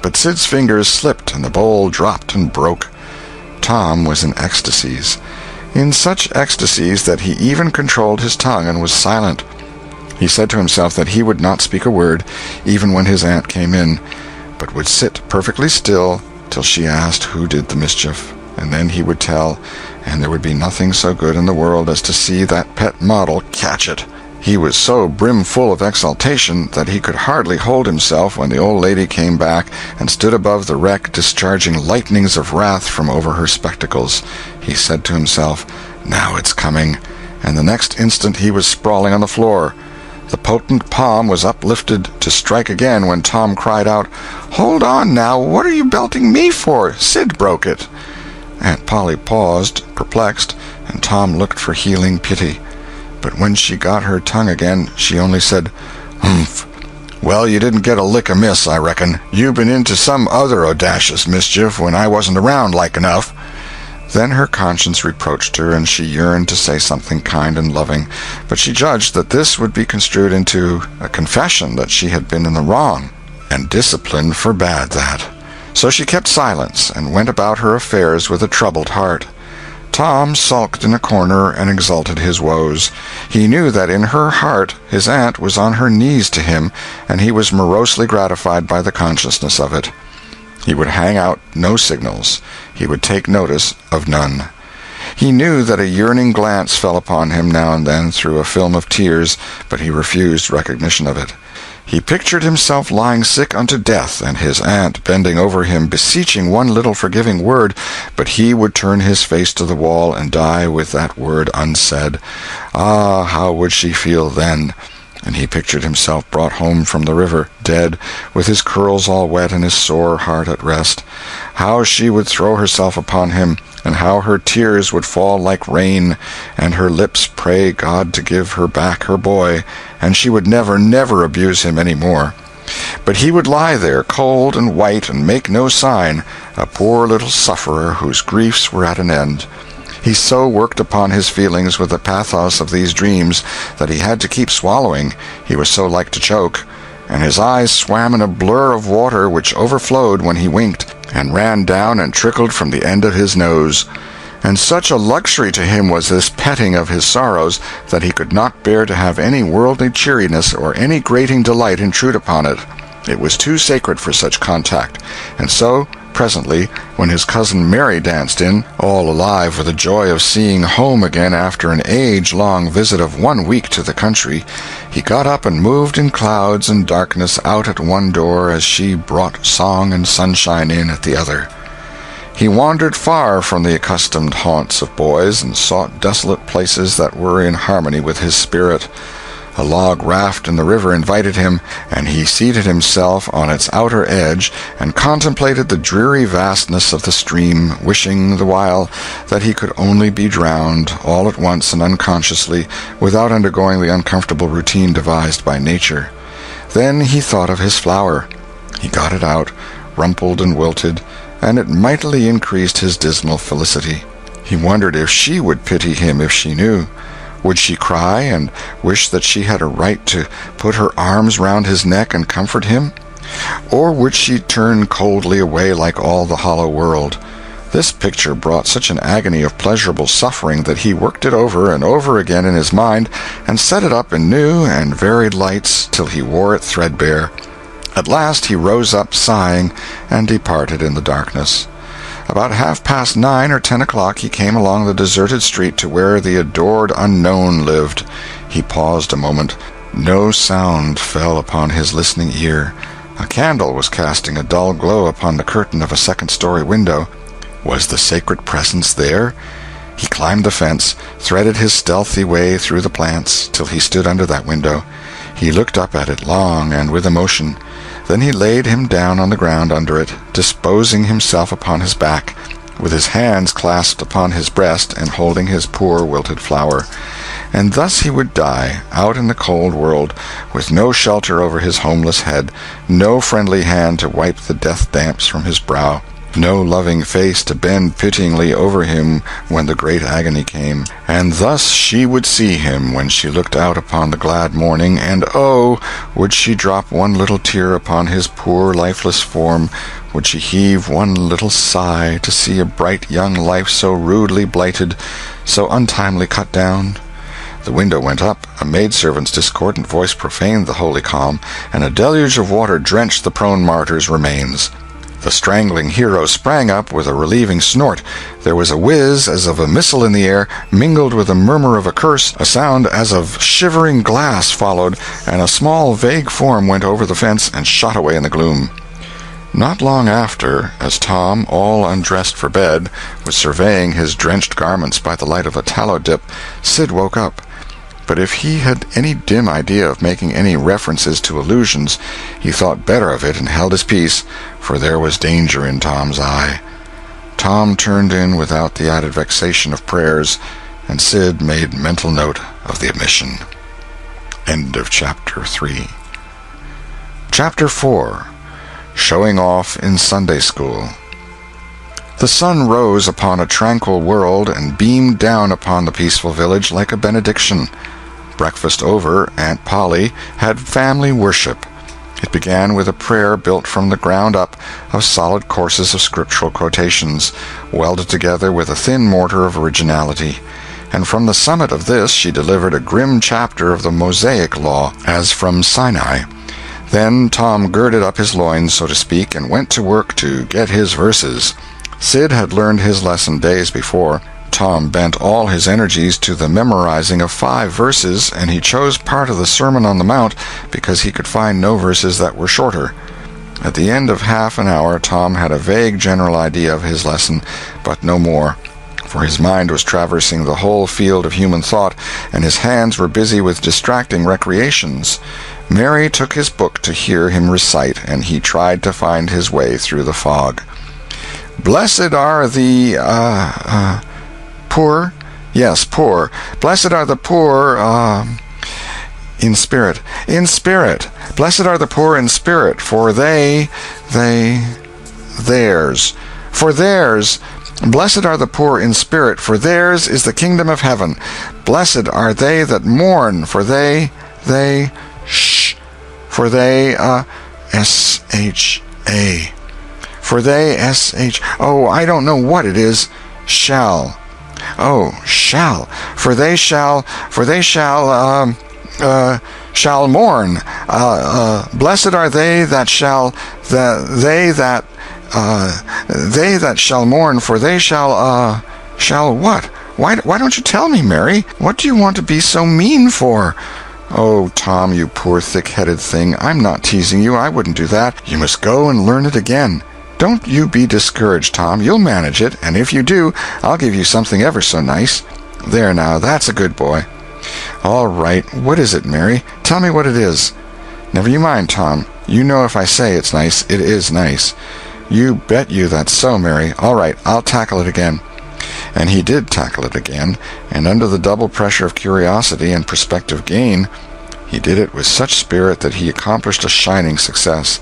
But Sid's fingers slipped, and the bowl dropped and broke. Tom was in ecstasies, in such ecstasies that he even controlled his tongue and was silent. He said to himself that he would not speak a word, even when his aunt came in, but would sit perfectly still till she asked who did the mischief, and then he would tell, and there would be nothing so good in the world as to see that pet model catch it. He was so brimful of exultation that he could hardly hold himself when the old lady came back and stood above the wreck, discharging lightnings of wrath from over her spectacles. He said to himself, "Now it's coming," and the next instant he was sprawling on the floor. The potent palm was uplifted to strike again when Tom cried out, "Hold on now, what are you belting me for? Sid broke it." Aunt Polly paused, perplexed, and Tom looked for healing pity. But when she got her tongue again, she only said, "Humph. Well, you didn't get a lick amiss, I reckon. You've been into some other audacious mischief when I wasn't around, like enough." Then her conscience reproached her, and she yearned to say something kind and loving, but she judged that this would be construed into a confession that she had been in the wrong, and discipline forbade that. So she kept silence, and went about her affairs with a troubled heart. Tom sulked in a corner and exulted his woes. He knew that in her heart his aunt was on her knees to him, and he was morosely gratified by the consciousness of it. He would hang out no signals. He would take notice of none. He knew that a yearning glance fell upon him now and then through a film of tears, but he refused recognition of it. He pictured himself lying sick unto death, and his aunt bending over him, beseeching one little forgiving word, but he would turn his face to the wall and die with that word unsaid. Ah, how would she feel then? And he pictured himself brought home from the river, dead, with his curls all wet and his sore heart at rest. How she would throw herself upon him, and how her tears would fall like rain, and her lips pray God to give her back her boy, and she would never, never abuse him any more. But he would lie there, cold and white, and make no sign, a poor little sufferer whose griefs were at an end. He so worked upon his feelings with the pathos of these dreams that he had to keep swallowing, he was so like to choke, and his eyes swam in a blur of water which overflowed when he winked, and ran down and trickled from the end of his nose. And such a luxury to him was this petting of his sorrows that he could not bear to have any worldly cheeriness or any grating delight intrude upon it. It was too sacred for such contact, and so, presently, when his cousin Mary danced in, all alive with the joy of seeing home again after an age-long visit of 1 week to the country, he got up and moved in clouds and darkness out at one door as she brought song and sunshine in at the other. He wandered far from the accustomed haunts of boys and sought desolate places that were in harmony with his spirit. A log raft in the river invited him, and he seated himself on its outer edge and contemplated the dreary vastness of the stream, wishing the while that he could only be drowned, all at once and unconsciously, without undergoing the uncomfortable routine devised by nature. Then he thought of his flower. He got it out, rumpled and wilted, and it mightily increased his dismal felicity. He wondered if she would pity him if she knew. Would she cry and wish that she had a right to put her arms round his neck and comfort him? Or would she turn coldly away like all the hollow world? This picture brought such an agony of pleasurable suffering that he worked it over and over again in his mind, and set it up in new and varied lights till he wore it threadbare. At last he rose up sighing, and departed in the darkness. About 9:30 or 10 o'clock he came along the deserted street to where the adored unknown lived. He paused a moment. No sound fell upon his listening ear. A candle was casting a dull glow upon the curtain of a second-story window. Was the sacred presence there? He climbed the fence, threaded his stealthy way through the plants, till he stood under that window. He looked up at it long and with emotion. Then he laid him down on the ground under it, disposing himself upon his back, with his hands clasped upon his breast and holding his poor wilted flower. And thus he would die, out in the cold world, with no shelter over his homeless head, no friendly hand to wipe the death damps from his brow, no loving face to bend pityingly over him when the great agony came. And thus she would see him when she looked out upon the glad morning, and oh, would she drop one little tear upon his poor lifeless form, would she heave one little sigh to see a bright young life so rudely blighted, so untimely cut down? The window went up, a maidservant's discordant voice profaned the holy calm, and a deluge of water drenched the prone martyr's remains. The strangling hero sprang up with a relieving snort. There was a whiz as of a missile in the air, mingled with a murmur of a curse. A sound as of shivering glass followed, and a small vague form went over the fence and shot away in the gloom. Not long after, as Tom, all undressed for bed, was surveying his drenched garments by the light of a tallow dip, Sid woke up. But if he had any dim idea of making any references to illusions, he thought better of it and held his peace, for there was danger in Tom's eye. Tom turned in without the added vexation of prayers, and Sid made mental note of the omission. End of Chapter 3. Chapter 4. Showing Off in Sunday School. The sun rose upon a tranquil world and beamed down upon the peaceful village like a benediction. Breakfast over, Aunt Polly had family worship. It began with a prayer built from the ground up of solid courses of scriptural quotations, welded together with a thin mortar of originality. And from the summit of this she delivered a grim chapter of the Mosaic law, as from Sinai. Then Tom girded up his loins, so to speak, and went to work to get his verses. Sid had learned his lesson days before. Tom bent all his energies to the memorizing of 5 verses, and he chose part of the Sermon on the Mount because he could find no verses that were shorter. At the end of half an hour Tom had a vague general idea of his lesson, but no more, for his mind was traversing the whole field of human thought, and his hands were busy with distracting recreations. Mary took his book to hear him recite, and he tried to find his way through the fog. "Blessed are the, poor? Yes, poor. Blessed are the poor, in spirit. In spirit. Blessed are the poor in spirit, for theirs. For theirs. Blessed are the poor in spirit, for theirs is the kingdom of heaven. Blessed are they that mourn, for they, for they, S-H-A. For they, S-H, oh, I don't know what it is, shall. Oh, shall. For they shall mourn. Blessed are they that shall, they that shall mourn, for they shall what? Why don't you tell me, Mary? What do you want to be so mean for? Oh, Tom, you poor thick-headed thing, I'm not teasing you. I wouldn't do that. You must go and learn it again. Don't you be discouraged, Tom. You'll manage it, and if you do, I'll give you something ever so nice. There now, that's a good boy. All right, what is it, Mary? Tell me what it is. Never you mind, Tom. You know if I say it's nice, it is nice. You bet you that's so, Mary. All right, I'll tackle it again. And he did tackle it again, and under the double pressure of curiosity and prospective gain, he did it with such spirit that he accomplished a shining success.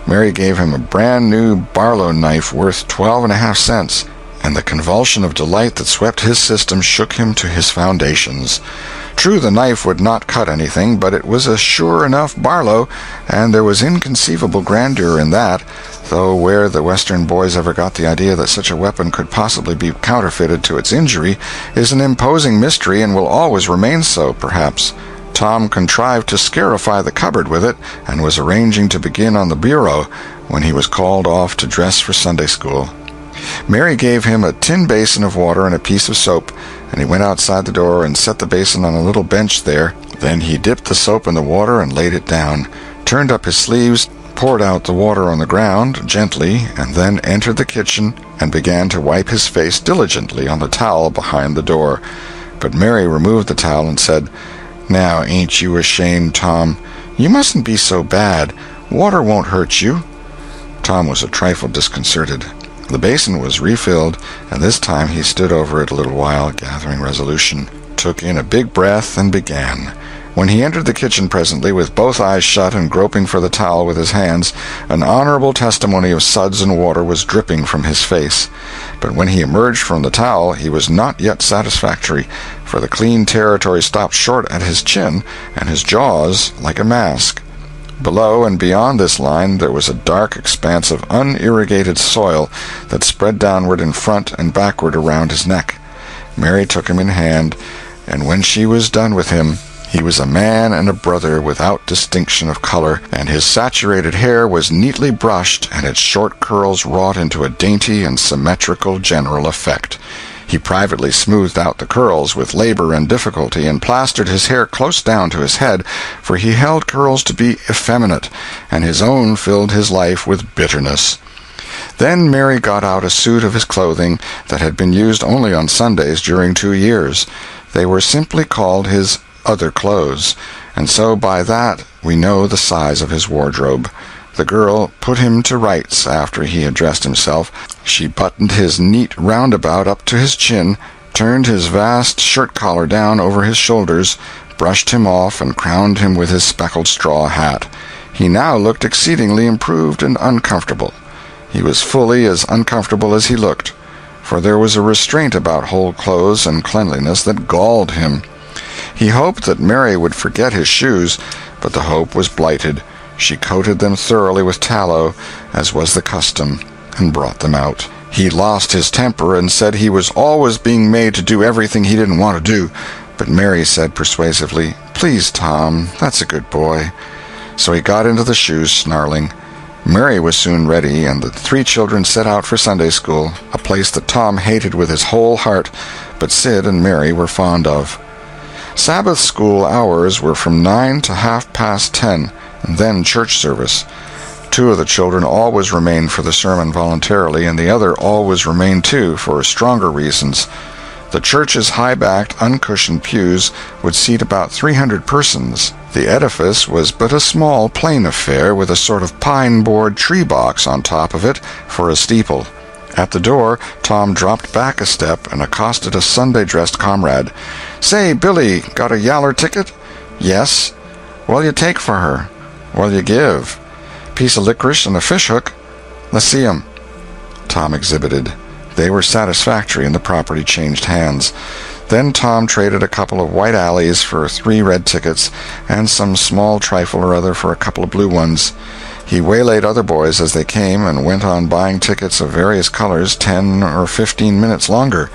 Mary gave him a brand-new Barlow knife worth 12.5 cents, and the convulsion of delight that swept his system shook him to his foundations. True, the knife would not cut anything, but it was a sure enough Barlow, and there was inconceivable grandeur in that, though where the Western boys ever got the idea that such a weapon could possibly be counterfeited to its injury is an imposing mystery and will always remain so, perhaps. Tom contrived to scarify the cupboard with it, and was arranging to begin on the bureau when he was called off to dress for Sunday school. Mary gave him a tin basin of water and a piece of soap, and he went outside the door and set the basin on a little bench there. Then he dipped the soap in the water and laid it down, turned up his sleeves, poured out the water on the ground gently, and then entered the kitchen and began to wipe his face diligently on the towel behind the door. But Mary removed the towel and said, "Now, ain't you ashamed, Tom? You mustn't be so bad. Water won't hurt you." Tom was a trifle disconcerted. The basin was refilled, and this time he stood over it a little while, gathering resolution, took in a big breath, and began. When he entered the kitchen presently, with both eyes shut and groping for the towel with his hands, an honorable testimony of suds and water was dripping from his face. But when he emerged from the towel, he was not yet satisfactory, for the clean territory stopped short at his chin, and his jaws like a mask. Below and beyond this line there was a dark expanse of unirrigated soil that spread downward in front and backward around his neck. Mary took him in hand, and when she was done with him, he was a man and a brother without distinction of color, and his saturated hair was neatly brushed, and its short curls wrought into a dainty and symmetrical general effect. He privately smoothed out the curls with labor and difficulty, and plastered his hair close down to his head, for he held curls to be effeminate, and his own filled his life with bitterness. Then Mary got out a suit of his clothing that had been used only on Sundays during 2 years. They were simply called his other clothes, and so by that we know the size of his wardrobe. The girl put him to rights after he had dressed himself. She buttoned his neat roundabout up to his chin, turned his vast shirt-collar down over his shoulders, brushed him off, and crowned him with his speckled straw hat. He now looked exceedingly improved and uncomfortable. He was fully as uncomfortable as he looked, for there was a restraint about whole clothes and cleanliness that galled him. He hoped that Mary would forget his shoes, but the hope was blighted. She coated them thoroughly with tallow, as was the custom, and brought them out. He lost his temper and said he was always being made to do everything he didn't want to do, but Mary said persuasively, "Please, Tom, that's a good boy." So he got into the shoes, snarling. Mary was soon ready, and the 3 children set out for Sunday school, a place that Tom hated with his whole heart, but Sid and Mary were fond of. Sabbath school hours were from 9 to 10:30, and then church service. 2 of the children always remained for the sermon voluntarily, and the other always remained too, for stronger reasons. The church's high-backed, uncushioned pews would seat about 300 persons. The edifice was but a small, plain affair, with a sort of pine-board tree box on top of it for a steeple. At the door, Tom dropped back a step and accosted a Sunday-dressed comrade. "Say, Billy, got a yaller ticket?" "Yes." "What'll you take for her?" "What'll you give?" "Piece of licorice and a fishhook." "Let's see 'em." Tom exhibited. They were satisfactory, and the property changed hands. Then Tom traded a couple of white alleys for 3 red tickets, and some small trifle or other for a couple of blue ones. He waylaid other boys as they came, and went on buying tickets of various colors 10 or 15 minutes longer.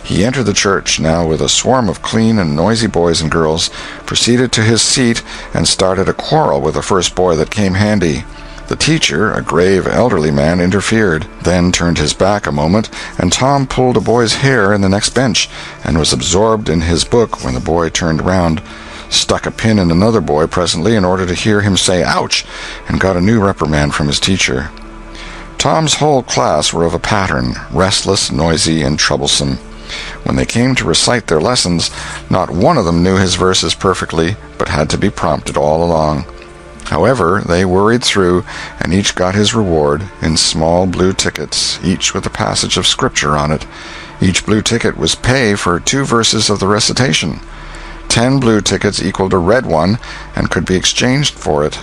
He entered the church, now with a swarm of clean and noisy boys and girls, proceeded to his seat, and started a quarrel with the first boy that came handy. The teacher, a grave elderly man, interfered, then turned his back a moment, and Tom pulled a boy's hair in the next bench, and was absorbed in his book when the boy turned round, stuck a pin in another boy presently in order to hear him say "ouch," and got a new reprimand from his teacher. Tom's whole class were of a pattern, restless, noisy, and troublesome. When they came to recite their lessons, not one of them knew his verses perfectly, but had to be prompted all along. However, they worried through, and each got his reward in small blue tickets, each with a passage of Scripture on it. Each blue ticket was pay for 2 verses of the recitation. 10 blue tickets equaled a red one, and could be exchanged for it.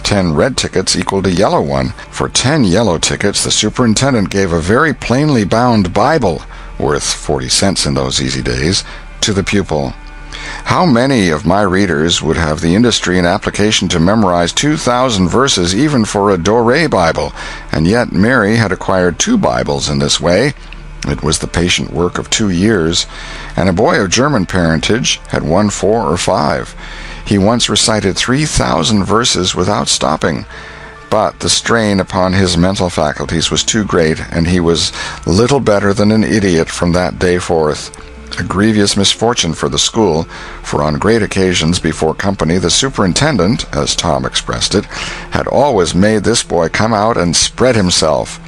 10 red tickets equaled a yellow one. For 10 yellow tickets, the superintendent gave a very plainly bound Bible, worth 40 cents in those easy days, to the pupil. How many of my readers would have the industry and application to memorize 2,000 verses even for a Doré Bible? And yet Mary had acquired 2 Bibles in this way. It was the patient work of 2 years, and a boy of German parentage had won 4 or 5. He once recited 3,000 verses without stopping, but the strain upon his mental faculties was too great, and he was little better than an idiot from that day forth. A grievous misfortune for the school, for on great occasions before company the superintendent, as Tom expressed it, had always made this boy come out and spread himself.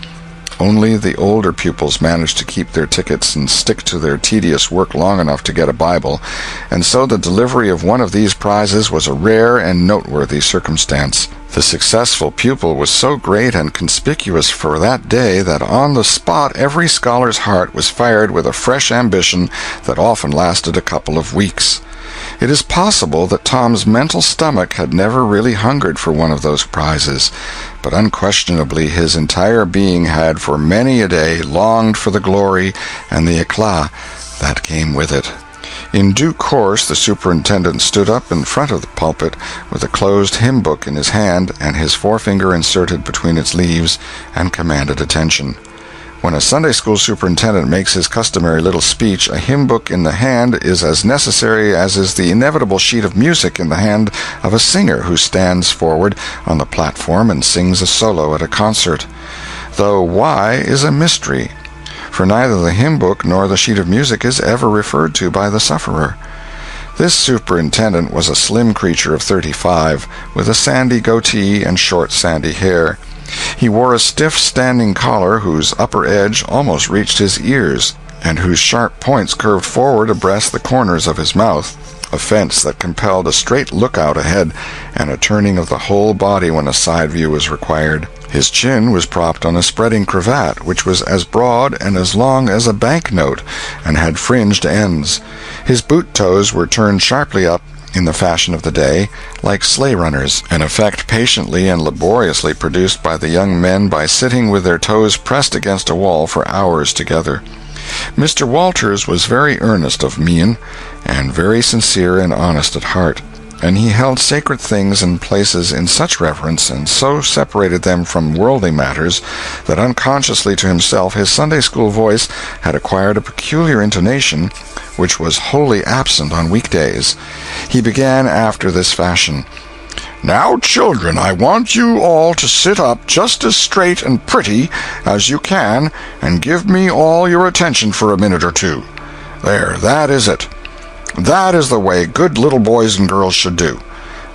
Only the older pupils managed to keep their tickets and stick to their tedious work long enough to get a Bible, and so the delivery of one of these prizes was a rare and noteworthy circumstance. The successful pupil was so great and conspicuous for that day that on the spot every scholar's heart was fired with a fresh ambition that often lasted a couple of weeks. It is possible that Tom's mental stomach had never really hungered for one of those prizes, but unquestionably his entire being had for many a day longed for the glory and the éclat that came with it. In due course the superintendent stood up in front of the pulpit with a closed hymn book in his hand and his forefinger inserted between its leaves, and commanded attention. When a Sunday school superintendent makes his customary little speech, a hymn book in the hand is as necessary as is the inevitable sheet of music in the hand of a singer who stands forward on the platform and sings a solo at a concert. Though why is a mystery, for neither the hymn book nor the sheet of music is ever referred to by the sufferer. This superintendent was a slim creature of 35, with a sandy goatee and short sandy hair. He wore a stiff standing collar whose upper edge almost reached his ears, and whose sharp points curved forward abreast the corners of his mouth, a fence that compelled a straight lookout ahead and a turning of the whole body when a side view was required. His chin was propped on a spreading cravat, which was as broad and as long as a banknote, and had fringed ends. His boot toes were turned sharply up, in the fashion of the day, like sleigh runners, an effect patiently and laboriously produced by the young men by sitting with their toes pressed against a wall for hours together. Mr. Walters was very earnest of mien, and very sincere and honest at heart. and he held sacred things and places in such reverence, and so separated them from worldly matters, that unconsciously to himself his Sunday school voice had acquired a peculiar intonation which was wholly absent on weekdays. He began after this fashion: "Now, children, I want you all to sit up just as straight and pretty as you can, and give me all your attention for a minute or two. There, that is it. That is the way good little boys and girls should do.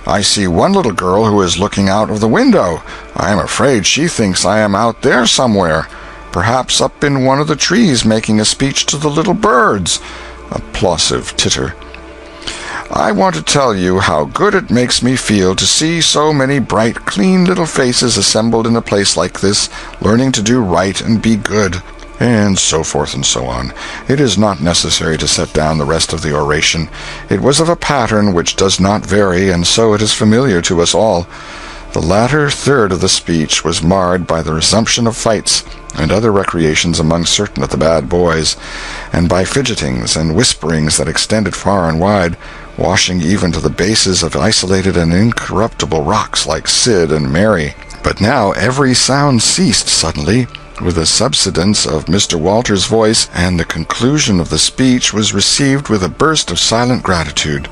I see one little girl who is looking out of the window. I am afraid she thinks I am out there somewhere, perhaps up in one of the trees making a speech to the little birds." Applausive titter. "I want to tell you how good it makes me feel to see so many bright, clean little faces assembled in a place like this, learning to do right and be good," and so forth and so on. It is not necessary to set down the rest of the oration. It was of a pattern which does not vary, and so it is familiar to us all. The latter third of the speech was marred by the resumption of fights and other recreations among certain of the bad boys, and by fidgetings and whisperings that extended far and wide, washing even to the bases of isolated and incorruptible rocks like Sid and Mary. But now every sound ceased suddenly, with the subsidence of Mr. Walter's voice, and the conclusion of the speech was received with a burst of silent gratitude.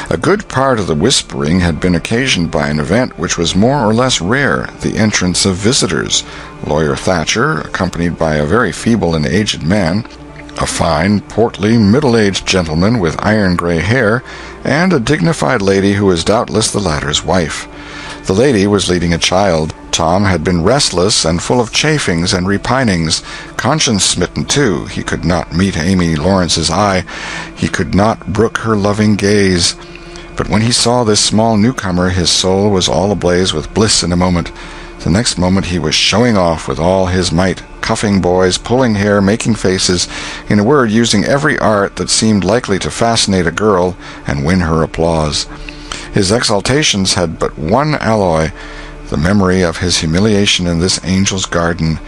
A good part of the whispering had been occasioned by an event which was more or less rare, the entrance of visitors. Lawyer Thatcher, accompanied by a very feeble and aged man, a fine, portly, middle-aged gentleman with iron-gray hair, and a dignified lady who was doubtless the latter's wife. The lady was leading a child. Tom had been restless and full of chafings and repinings, conscience-smitten too. He could not meet Amy Lawrence's eye. He could not brook her loving gaze. But when he saw this small newcomer, his soul was all ablaze with bliss in a moment. The next moment he was showing off with all his might, cuffing boys, pulling hair, making faces, in a word, using every art that seemed likely to fascinate a girl and win her applause. His exaltations had but one alloy, the memory of his humiliation in this angel's garden,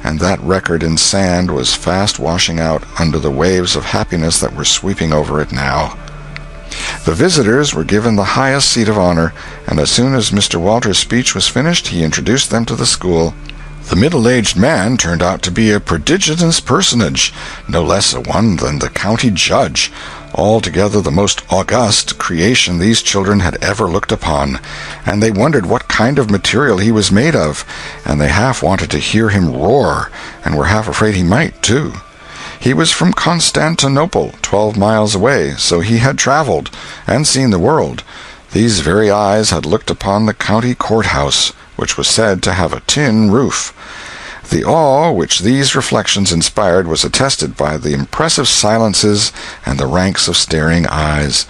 and that record in sand was fast washing out under the waves of happiness that were sweeping over it now. The visitors were given the highest seat of honor, and as soon as Mr. Walter's speech was finished, he introduced them to the school. The middle-aged man turned out to be a prodigious personage, no less a one than the county judge, altogether the most august creation these children had ever looked upon, and they wondered what kind of material he was made of, and they half wanted to hear him roar, and were half afraid he might, too. He was from Constantinople, 12 miles away, so he had traveled, and seen the world. These very eyes had looked upon the county courthouse, which was said to have a tin roof. The awe which these reflections inspired was attested by the impressive silences and the ranks of staring eyes.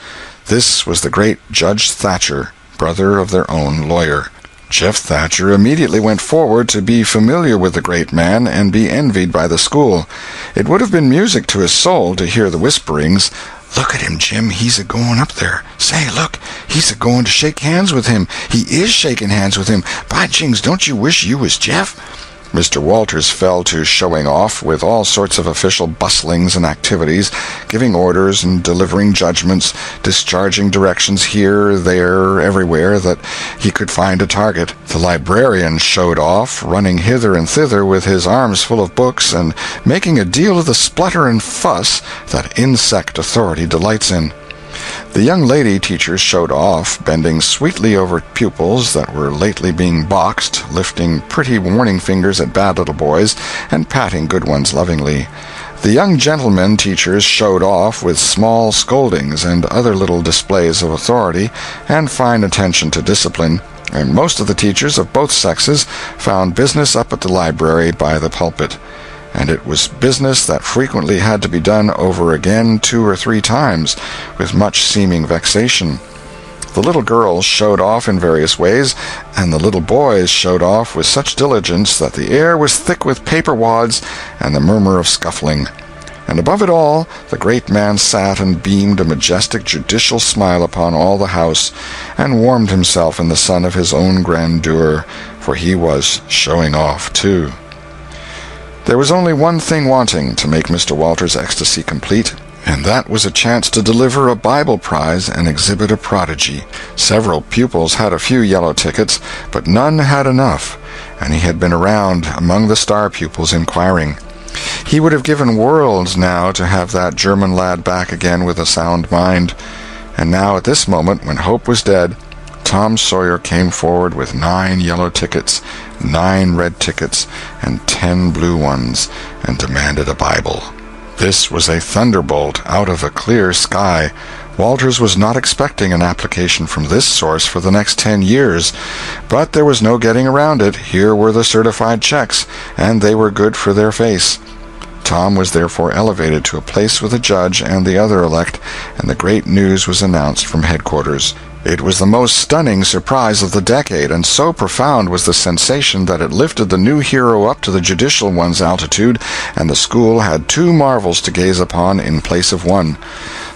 This was the great Judge Thatcher, brother of their own lawyer. Jeff Thatcher immediately went forward to be familiar with the great man and be envied by the school. It would have been music to his soul to hear the whisperings, "Look at him, Jim, he's a-going up there. Say, look, he's a-going to shake hands with him. He is shaking hands with him. By jings, don't you wish you was Jeff?" Mr. Walters fell to showing off with all sorts of official bustlings and activities, giving orders and delivering judgments, discharging directions here, there, everywhere that he could find a target. The librarian showed off, running hither and thither with his arms full of books, and making a deal of the splutter and fuss that insect authority delights in. The young lady teachers showed off, bending sweetly over pupils that were lately being boxed, lifting pretty warning fingers at bad little boys, and patting good ones lovingly. The young gentlemen teachers showed off with small scoldings and other little displays of authority and fine attention to discipline, and most of the teachers of both sexes found business up at the library by the pulpit. And it was business that frequently had to be done over again 2 or 3 times, with much seeming vexation. The little girls showed off in various ways, and the little boys showed off with such diligence that the air was thick with paper wads and the murmur of scuffling. And above it all, the great man sat and beamed a majestic judicial smile upon all the house, and warmed himself in the sun of his own grandeur, for he was showing off too. There was only one thing wanting to make Mr. Walter's ecstasy complete, and that was a chance to deliver a Bible prize and exhibit a prodigy. Several pupils had a few yellow tickets, but none had enough, and he had been around among the star pupils inquiring. He would have given worlds now to have that German lad back again with a sound mind. And now at this moment, when hope was dead, Tom Sawyer came forward with 9 yellow tickets, 9 red tickets, and 10 blue ones, and demanded a Bible. This was a thunderbolt out of a clear sky. Walters was not expecting an application from this source for the next 10 years, but there was no getting around it. Here were the certified checks, and they were good for their face. Tom was therefore elevated to a place with the judge and the other elect, and the great news was announced from headquarters. It was the most stunning surprise of the decade, and so profound was the sensation that it lifted the new hero up to the judicial one's altitude, and the school had 2 marvels to gaze upon in place of 1.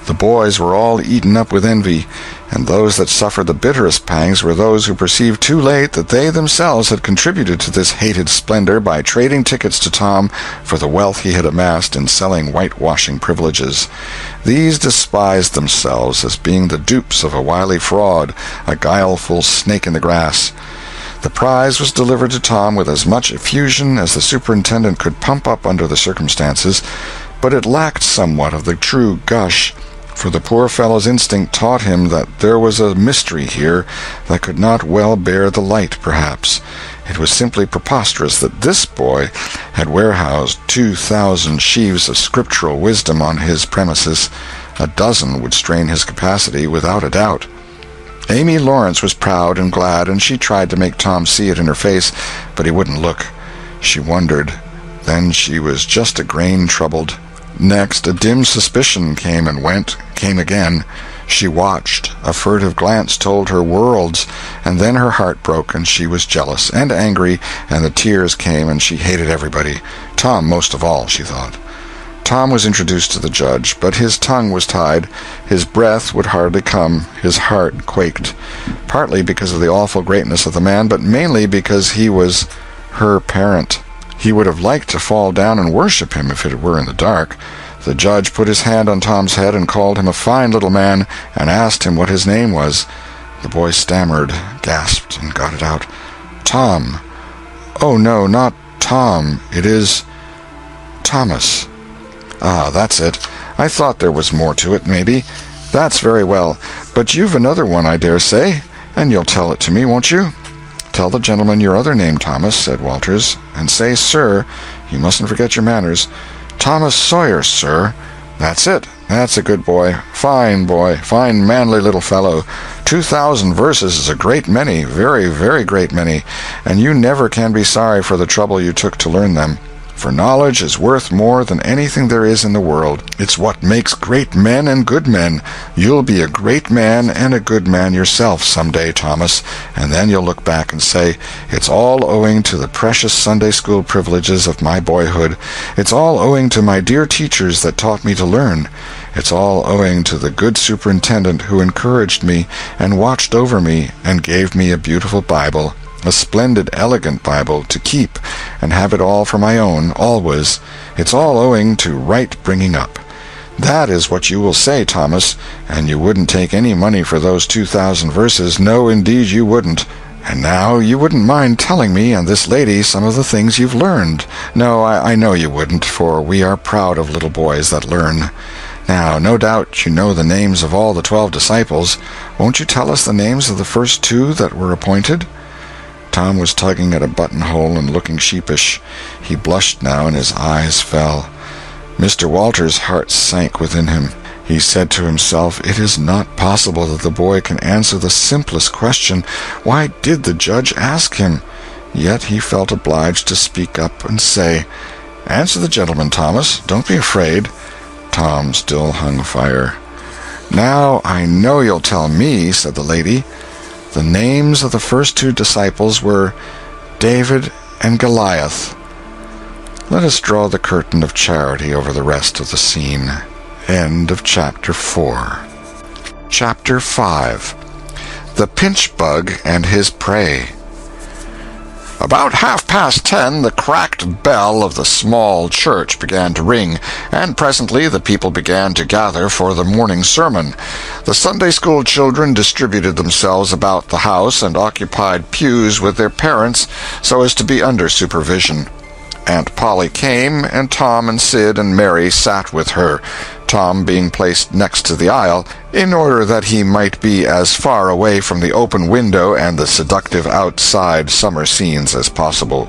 The boys were all eaten up with envy, and those that suffered the bitterest pangs were those who perceived too late that they themselves had contributed to this hated splendor by trading tickets to Tom for the wealth he had amassed in selling whitewashing privileges. These despised themselves as being the dupes of a wily fraud, a guileful snake in the grass. The prize was delivered to Tom with as much effusion as the superintendent could pump up under the circumstances, but it lacked somewhat of the true gush, for the poor fellow's instinct taught him that there was a mystery here that could not well bear the light, perhaps. It was simply preposterous that this boy had warehoused 2,000 sheaves of scriptural wisdom on his premises. A dozen would strain his capacity, without a doubt. Amy Lawrence was proud and glad, and she tried to make Tom see it in her face, but he wouldn't look. She wondered. Then she was just a grain troubled. Next, a dim suspicion came and went, came again. She watched. A furtive glance told her worlds, and then her heart broke, and she was jealous and angry, and the tears came, and she hated everybody. Tom most of all, she thought. Tom was introduced to the judge, but his tongue was tied, his breath would hardly come, his heart quaked, partly because of the awful greatness of the man, but mainly because he was her parent. He would have liked to fall down and worship him if it were in the dark. The judge put his hand on Tom's head and called him a fine little man, and asked him what his name was. The boy stammered, gasped, and got it out. "Tom." "Oh, no, not Tom. It is Thomas." "Ah, that's it. I thought there was more to it, maybe. That's very well. But you've another one, I dare say, and you'll tell it to me, won't you?" "Tell the gentleman your other name, Thomas," said Walters, "and say, sir. You mustn't forget your manners." "Thomas Sawyer, sir." "That's it. That's a good boy. Fine manly little fellow. 2,000 verses is a great many, very, very great many, and you never can be sorry for the trouble you took to learn them. For knowledge is worth more than anything there is in the world. It's what makes great men and good men. You'll be a great man and a good man yourself some day, Thomas, and then you'll look back and say, it's all owing to the precious Sunday school privileges of my boyhood. It's all owing to my dear teachers that taught me to learn. It's all owing to the good superintendent who encouraged me and watched over me and gave me a beautiful Bible. A splendid, elegant Bible to keep and have it all for my own, always. It's all owing to right bringing up. That is what you will say, Thomas, and you wouldn't take any money for those 2,000 verses. No, indeed you wouldn't. And now you wouldn't mind telling me and this lady some of the things you've learned. No, I know you wouldn't, for we are proud of little boys that learn. Now, no doubt you know the names of all the 12 disciples. Won't you tell us the names of the first 2 that were appointed?" Tom was tugging at a buttonhole and looking sheepish. He blushed now, and his eyes fell. Mr. Walters' heart sank within him. He said to himself, it is not possible that the boy can answer the simplest question. Why did the judge ask him? Yet he felt obliged to speak up and say, "Answer the gentleman, Thomas. Don't be afraid." Tom still hung fire. "Now I know you'll tell me," said the lady. The names of the first 2 disciples were David and Goliath. Let us draw the curtain of charity over the rest of the scene. End of Chapter 4. Chapter 5. The Pinch Bug and His Prey. About 10:30, the cracked bell of the small church began to ring, and presently the people began to gather for the morning sermon. The Sunday school children distributed themselves about the house and occupied pews with their parents so as to be under supervision. Aunt Polly came, and Tom and Sid and Mary sat with her, Tom being placed next to the aisle, in order that he might be as far away from the open window and the seductive outside summer scenes as possible.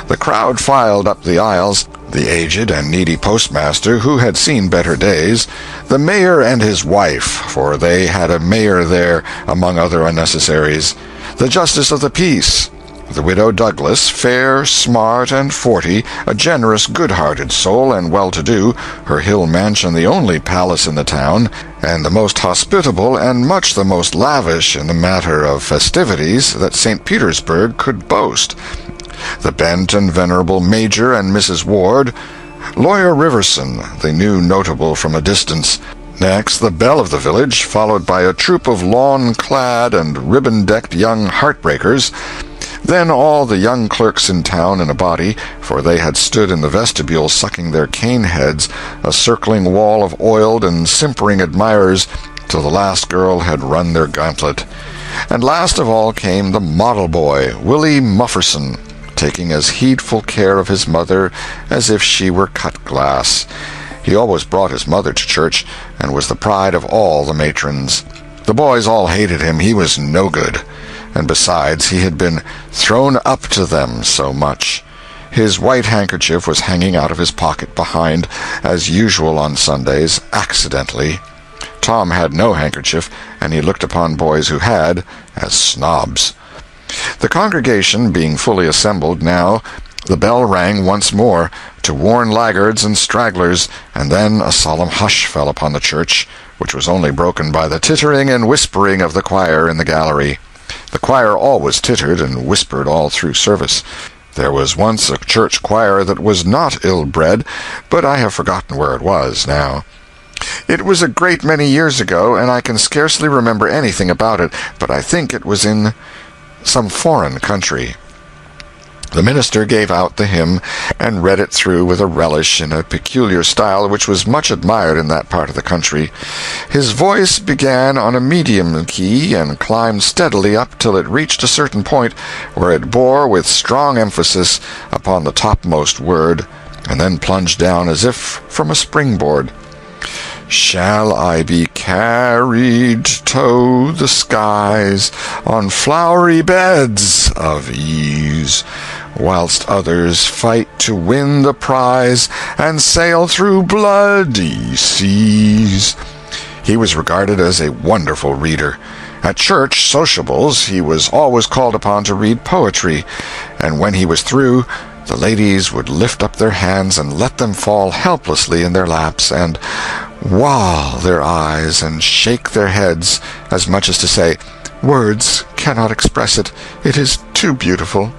The crowd filed up the aisles, the aged and needy postmaster, who had seen better days, the mayor and his wife, for they had a mayor there among other unnecessaries, the justice of the peace, the widow Douglas, fair, smart, and 40, a generous, good-hearted soul and well-to-do, her hill mansion the only palace in the town, and the most hospitable and much the most lavish in the matter of festivities that St. Petersburg could boast, the bent and venerable Major and Mrs. Ward, Lawyer Riverson, the new notable from a distance. Next, the belle of the village, followed by a troop of lawn-clad and ribbon-decked young heartbreakers. Then all the young clerks in town in a body, for they had stood in the vestibule sucking their cane heads, a circling wall of oiled and simpering admirers, till the last girl had run their gauntlet. And last of all came the model boy, Willie Mufferson, taking as heedful care of his mother as if she were cut glass. He always brought his mother to church, and was the pride of all the matrons. The boys all hated him. He was no good. And besides, he had been thrown up to them so much. His white handkerchief was hanging out of his pocket behind, as usual on Sundays, accidentally. Tom had no handkerchief, and he looked upon boys who had as snobs. The congregation being fully assembled now, the bell rang once more, to warn laggards and stragglers, and then a solemn hush fell upon the church, which was only broken by the tittering and whispering of the choir in the gallery. The choir always tittered and whispered all through service. There was once a church choir that was not ill-bred, but I have forgotten where it was now. It was a great many years ago, and I can scarcely remember anything about it, but I think it was in some foreign country. The minister gave out the hymn and read it through with a relish in a peculiar style which was much admired in that part of the country. His voice began on a medium key and climbed steadily up till it reached a certain point where it bore with strong emphasis upon the topmost word, and then plunged down as if from a springboard. Shall I be carried to the skies on flowery beds of ease, whilst others fight to win the prize and sail through bloody seas? He was regarded as a wonderful reader. At church sociables he was always called upon to read poetry, and when he was through, the ladies would lift up their hands and let them fall helplessly in their laps, and wall their eyes and shake their heads, as much as to say, "Words cannot express it. It is too beautiful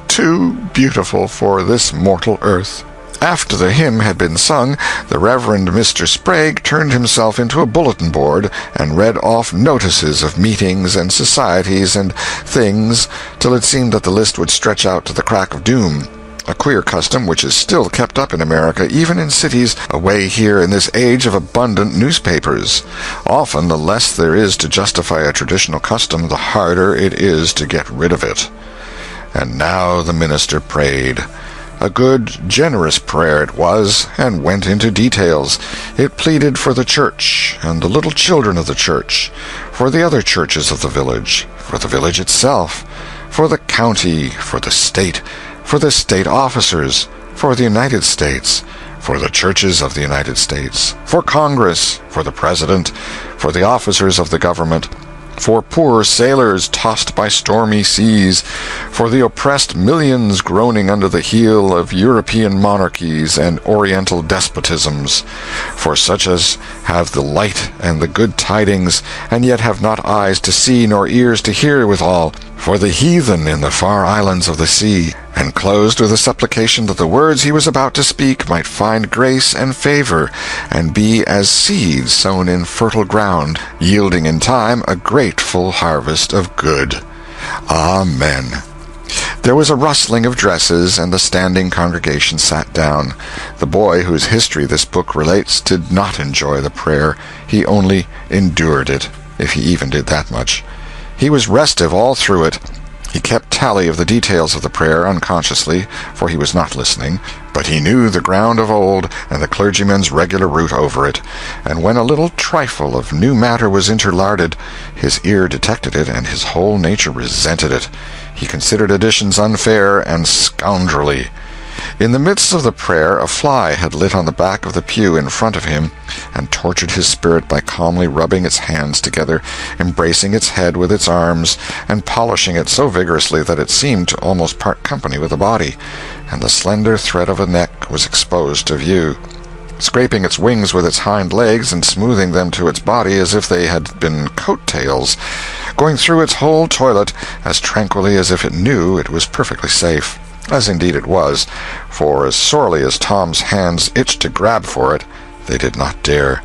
for this mortal earth." After the hymn had been sung, the Reverend Mr. Sprague turned himself into a bulletin board and read off notices of meetings and societies and things till it seemed that the list would stretch out to the crack of doom. A queer custom which is still kept up in America, even in cities away here in this age of abundant newspapers. Often the less there is to justify a traditional custom, the harder it is to get rid of it. And now the minister prayed. A good, generous prayer it was, and went into details. It pleaded for the church, and the little children of the church, for the other churches of the village, for the village itself, for the county, for the state officers, for the United States, for the churches of the United States, for Congress, for the President, for the officers of the government, for poor sailors tossed by stormy seas, for the oppressed millions groaning under the heel of European monarchies and Oriental despotisms, for such as have the light and the good tidings, and yet have not eyes to see nor ears to hear withal, for the heathen in the far islands of the sea, and closed with a supplication that the words he was about to speak might find grace and favor, and be as seeds sown in fertile ground, yielding in time a grateful harvest of good. Amen. There was a rustling of dresses, and the standing congregation sat down. The boy whose history this book relates did not enjoy the prayer. He only endured it, if he even did that much. He was restive all through it. He kept tally of the details of the prayer unconsciously, for he was not listening, but he knew the ground of old and the clergyman's regular route over it, and when a little trifle of new matter was interlarded, his ear detected it and his whole nature resented it. He considered additions unfair and scoundrelly. In the midst of the prayer a fly had lit on the back of the pew in front of him, and tortured his spirit by calmly rubbing its hands together, embracing its head with its arms, and polishing it so vigorously that it seemed to almost part company with the body, and the slender thread of a neck was exposed to view. Scraping its wings with its hind legs and smoothing them to its body as if they had been coat-tails, going through its whole toilet as tranquilly as if it knew it was perfectly safe. As indeed it was, for as sorely as Tom's hands itched to grab for it, they did not dare.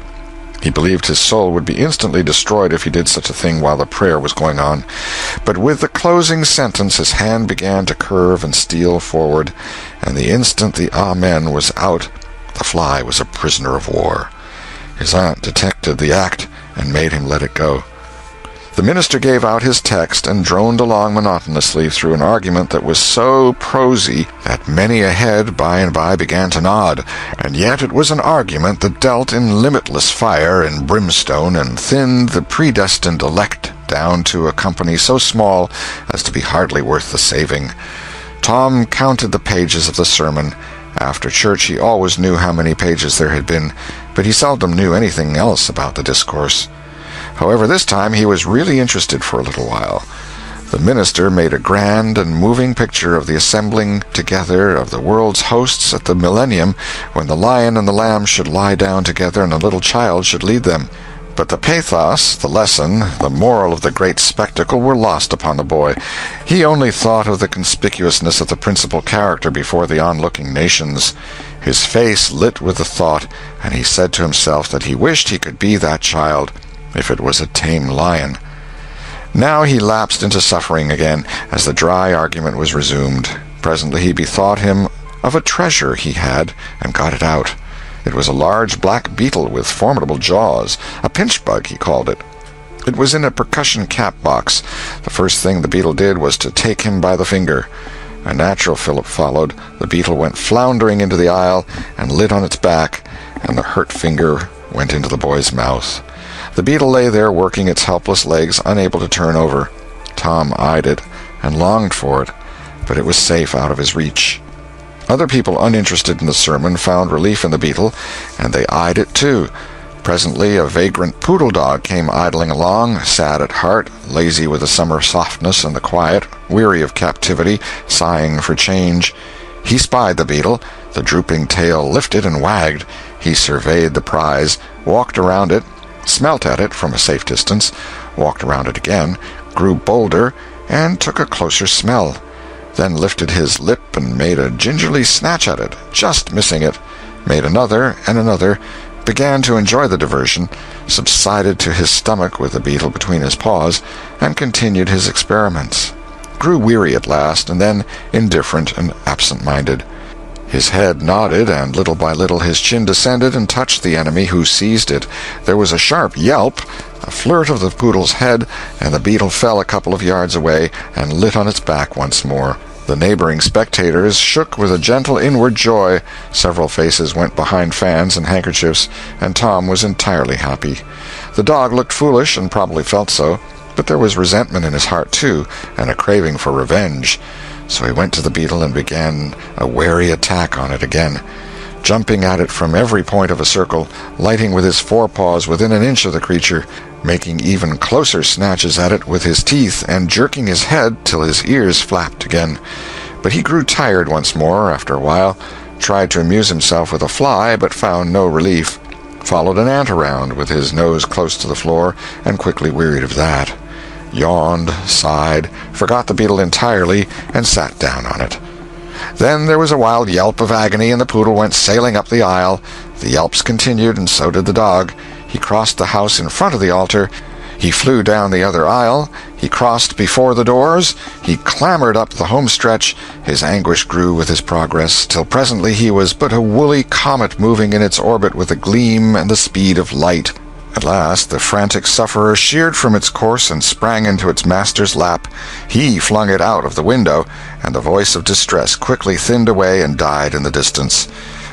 He believed his soul would be instantly destroyed if he did such a thing while the prayer was going on. But with the closing sentence his hand began to curve and steal forward, and the instant the Amen was out, the fly was a prisoner of war. His aunt detected the act and made him let it go. The minister gave out his text and droned along monotonously through an argument that was so prosy that many a head by and by began to nod, and yet it was an argument that dealt in limitless fire and brimstone and thinned the predestined elect down to a company so small as to be hardly worth the saving. Tom counted the pages of the sermon. After church he always knew how many pages there had been, but he seldom knew anything else about the discourse. However, this time he was really interested for a little while. The minister made a grand and moving picture of the assembling together of the world's hosts at the millennium, when the lion and the lamb should lie down together and a little child should lead them. But the pathos, the lesson, the moral of the great spectacle were lost upon the boy. He only thought of the conspicuousness of the principal character before the onlooking nations. His face lit with the thought, and he said to himself that he wished he could be that child, if it was a tame lion. Now he lapsed into suffering again, as the dry argument was resumed. Presently he bethought him of a treasure he had, and got it out. It was a large black beetle with formidable jaws, a pinch-bug he called it. It was in a percussion cap box. The first thing the beetle did was to take him by the finger. A natural fillip followed. The beetle went floundering into the aisle, and lit on its back, and the hurt finger went into the boy's mouth. The beetle lay there working its helpless legs, unable to turn over. Tom eyed it, and longed for it, but it was safe out of his reach. Other people uninterested in the sermon found relief in the beetle, and they eyed it too. Presently a vagrant poodle dog came idling along, sad at heart, lazy with the summer softness and the quiet, weary of captivity, sighing for change. He spied the beetle. The drooping tail lifted and wagged. He surveyed the prize, walked around it, smelt at it from a safe distance, walked around it again, grew bolder, and took a closer smell, then lifted his lip and made a gingerly snatch at it, just missing it, made another and another, began to enjoy the diversion, subsided to his stomach with the beetle between his paws, and continued his experiments. Grew weary at last, and then indifferent and absent-minded. His head nodded, and little by little his chin descended and touched the enemy, who seized it. There was a sharp yelp, a flirt of the poodle's head, and the beetle fell a couple of yards away and lit on its back once more. The neighboring spectators shook with a gentle inward joy. Several faces went behind fans and handkerchiefs, and Tom was entirely happy. The dog looked foolish, and probably felt so, but there was resentment in his heart too, and a craving for revenge. So he went to the beetle and began a wary attack on it again, jumping at it from every point of a circle, lighting with his forepaws within an inch of the creature, making even closer snatches at it with his teeth, and jerking his head till his ears flapped again. But he grew tired once more after a while, tried to amuse himself with a fly, but found no relief, followed an ant around with his nose close to the floor, and quickly wearied of that, yawned, sighed, forgot the beetle entirely, and sat down on it. Then there was a wild yelp of agony, and the poodle went sailing up the aisle. The yelps continued, and so did the dog. He crossed the house in front of the altar. He flew down the other aisle. He crossed before the doors. He clambered up the home stretch. His anguish grew with his progress, till presently he was but a woolly comet moving in its orbit with the gleam and the speed of light. At last the frantic sufferer sheered from its course and sprang into its master's lap. He flung it out of the window, and the voice of distress quickly thinned away and died in the distance.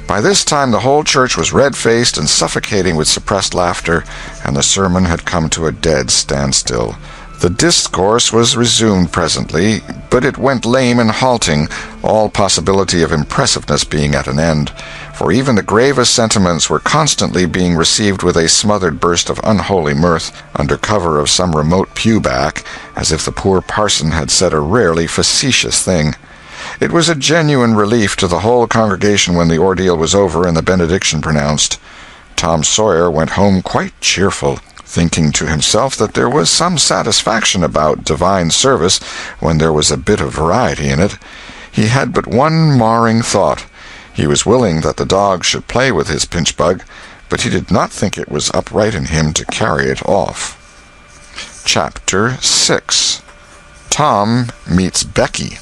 By this time the whole church was red-faced and suffocating with suppressed laughter, and the sermon had come to a dead standstill. The discourse was resumed presently, but it went lame and halting, all possibility of impressiveness being at an end, for even the gravest sentiments were constantly being received with a smothered burst of unholy mirth, under cover of some remote pew-back, as if the poor parson had said a rarely facetious thing. It was a genuine relief to the whole congregation when the ordeal was over and the benediction pronounced. Tom Sawyer went home quite cheerful, thinking to himself that there was some satisfaction about divine service when there was a bit of variety in it. He had but one marring thought. He was willing that the dog should play with his pinch-bug, but he did not think it was upright in him to carry it off. Chapter 6. Tom Meets Becky.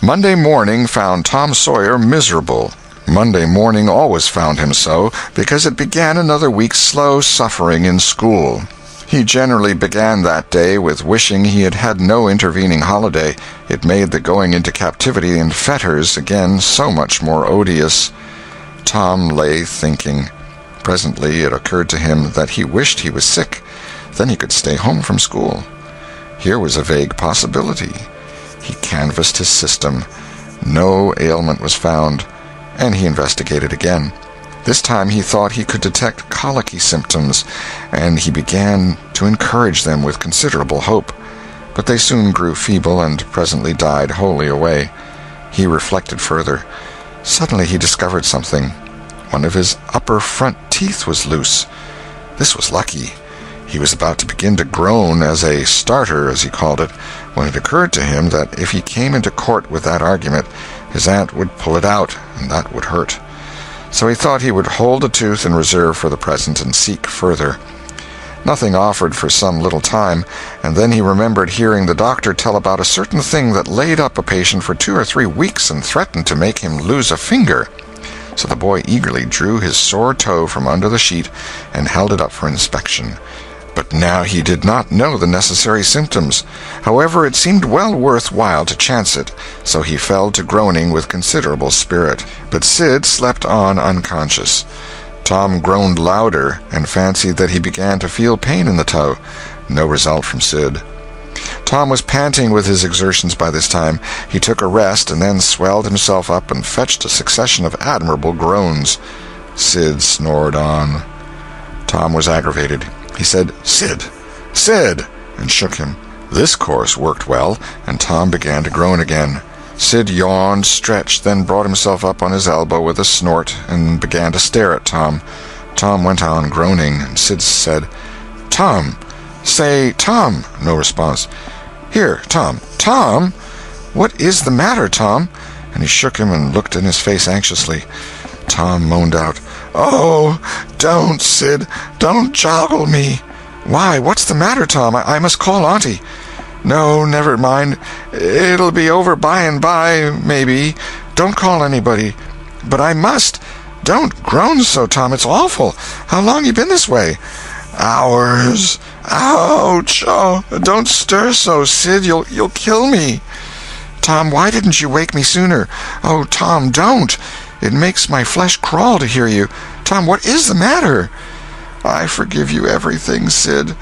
Monday morning found Tom Sawyer miserable. Monday morning always found him so, because it began another week's slow suffering in school. He generally began that day with wishing he had had no intervening holiday. It made the going into captivity and fetters again so much more odious. Tom lay thinking. Presently it occurred to him that he wished he was sick. Then he could stay home from school. Here was a vague possibility. He canvassed his system. No ailment was found, and he investigated again. This time he thought he could detect colicky symptoms, and he began to encourage them with considerable hope. But they soon grew feeble and presently died wholly away. He reflected further. Suddenly he discovered something. One of his upper front teeth was loose. This was lucky. He was about to begin to groan as a starter, as he called it, when it occurred to him that if he came into court with that argument, his aunt would pull it out, and that would hurt. So he thought he would hold the tooth in reserve for the present and seek further. Nothing offered for some little time, and then he remembered hearing the doctor tell about a certain thing that laid up a patient for 2 or 3 weeks and threatened to make him lose a finger. So the boy eagerly drew his sore toe from under the sheet and held it up for inspection. But now he did not know the necessary symptoms. However, it seemed well worth while to chance it, so he fell to groaning with considerable spirit. But Sid slept on unconscious. Tom groaned louder and fancied that he began to feel pain in the toe. No result from Sid. Tom was panting with his exertions by this time. He took a rest and then swelled himself up and fetched a succession of admirable groans. Sid snored on. Tom was aggravated. He said, "Sid! Sid!" and shook him. This course worked well, and Tom began to groan again. Sid yawned, stretched, then brought himself up on his elbow with a snort and began to stare at Tom. Tom went on groaning, and Sid said, "Tom! Say, Tom!" No response. "Here, Tom! Tom! What is the matter, Tom?" And he shook him and looked in his face anxiously. Tom moaned out, "Oh, don't, Sid. Don't joggle me." "Why, what's the matter, Tom? I must call Auntie." "No, never mind. It'll be over by and by, maybe. Don't call anybody." "But I must. Don't groan so, Tom. It's awful. How long you been this way?" "Hours. Ouch. Oh, don't stir so, Sid. You'll kill me." "Tom, why didn't you wake me sooner?" "Oh, Tom, don't. It makes my flesh crawl to hear you. Tom, what is the matter?" "I forgive you everything, Sid.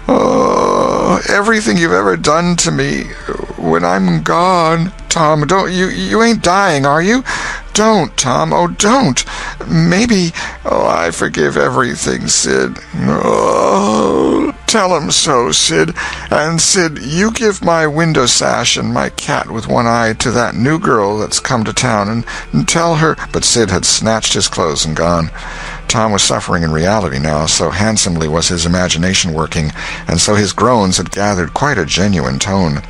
Oh, everything you've ever done to me. When I'm gone." "Tom, don't you ain't dying, are you?" "Don't, Tom. Oh, don't. Maybe—" "Oh, I forgive everything, Sid." "Oh, tell him so, Sid. And, Sid, you give my window sash and my cat with one eye to that new girl that's come to town, and tell her—" But Sid had snatched his clothes and gone. Tom was suffering in reality now, so handsomely was his imagination working, and so his groans had gathered quite a genuine tone.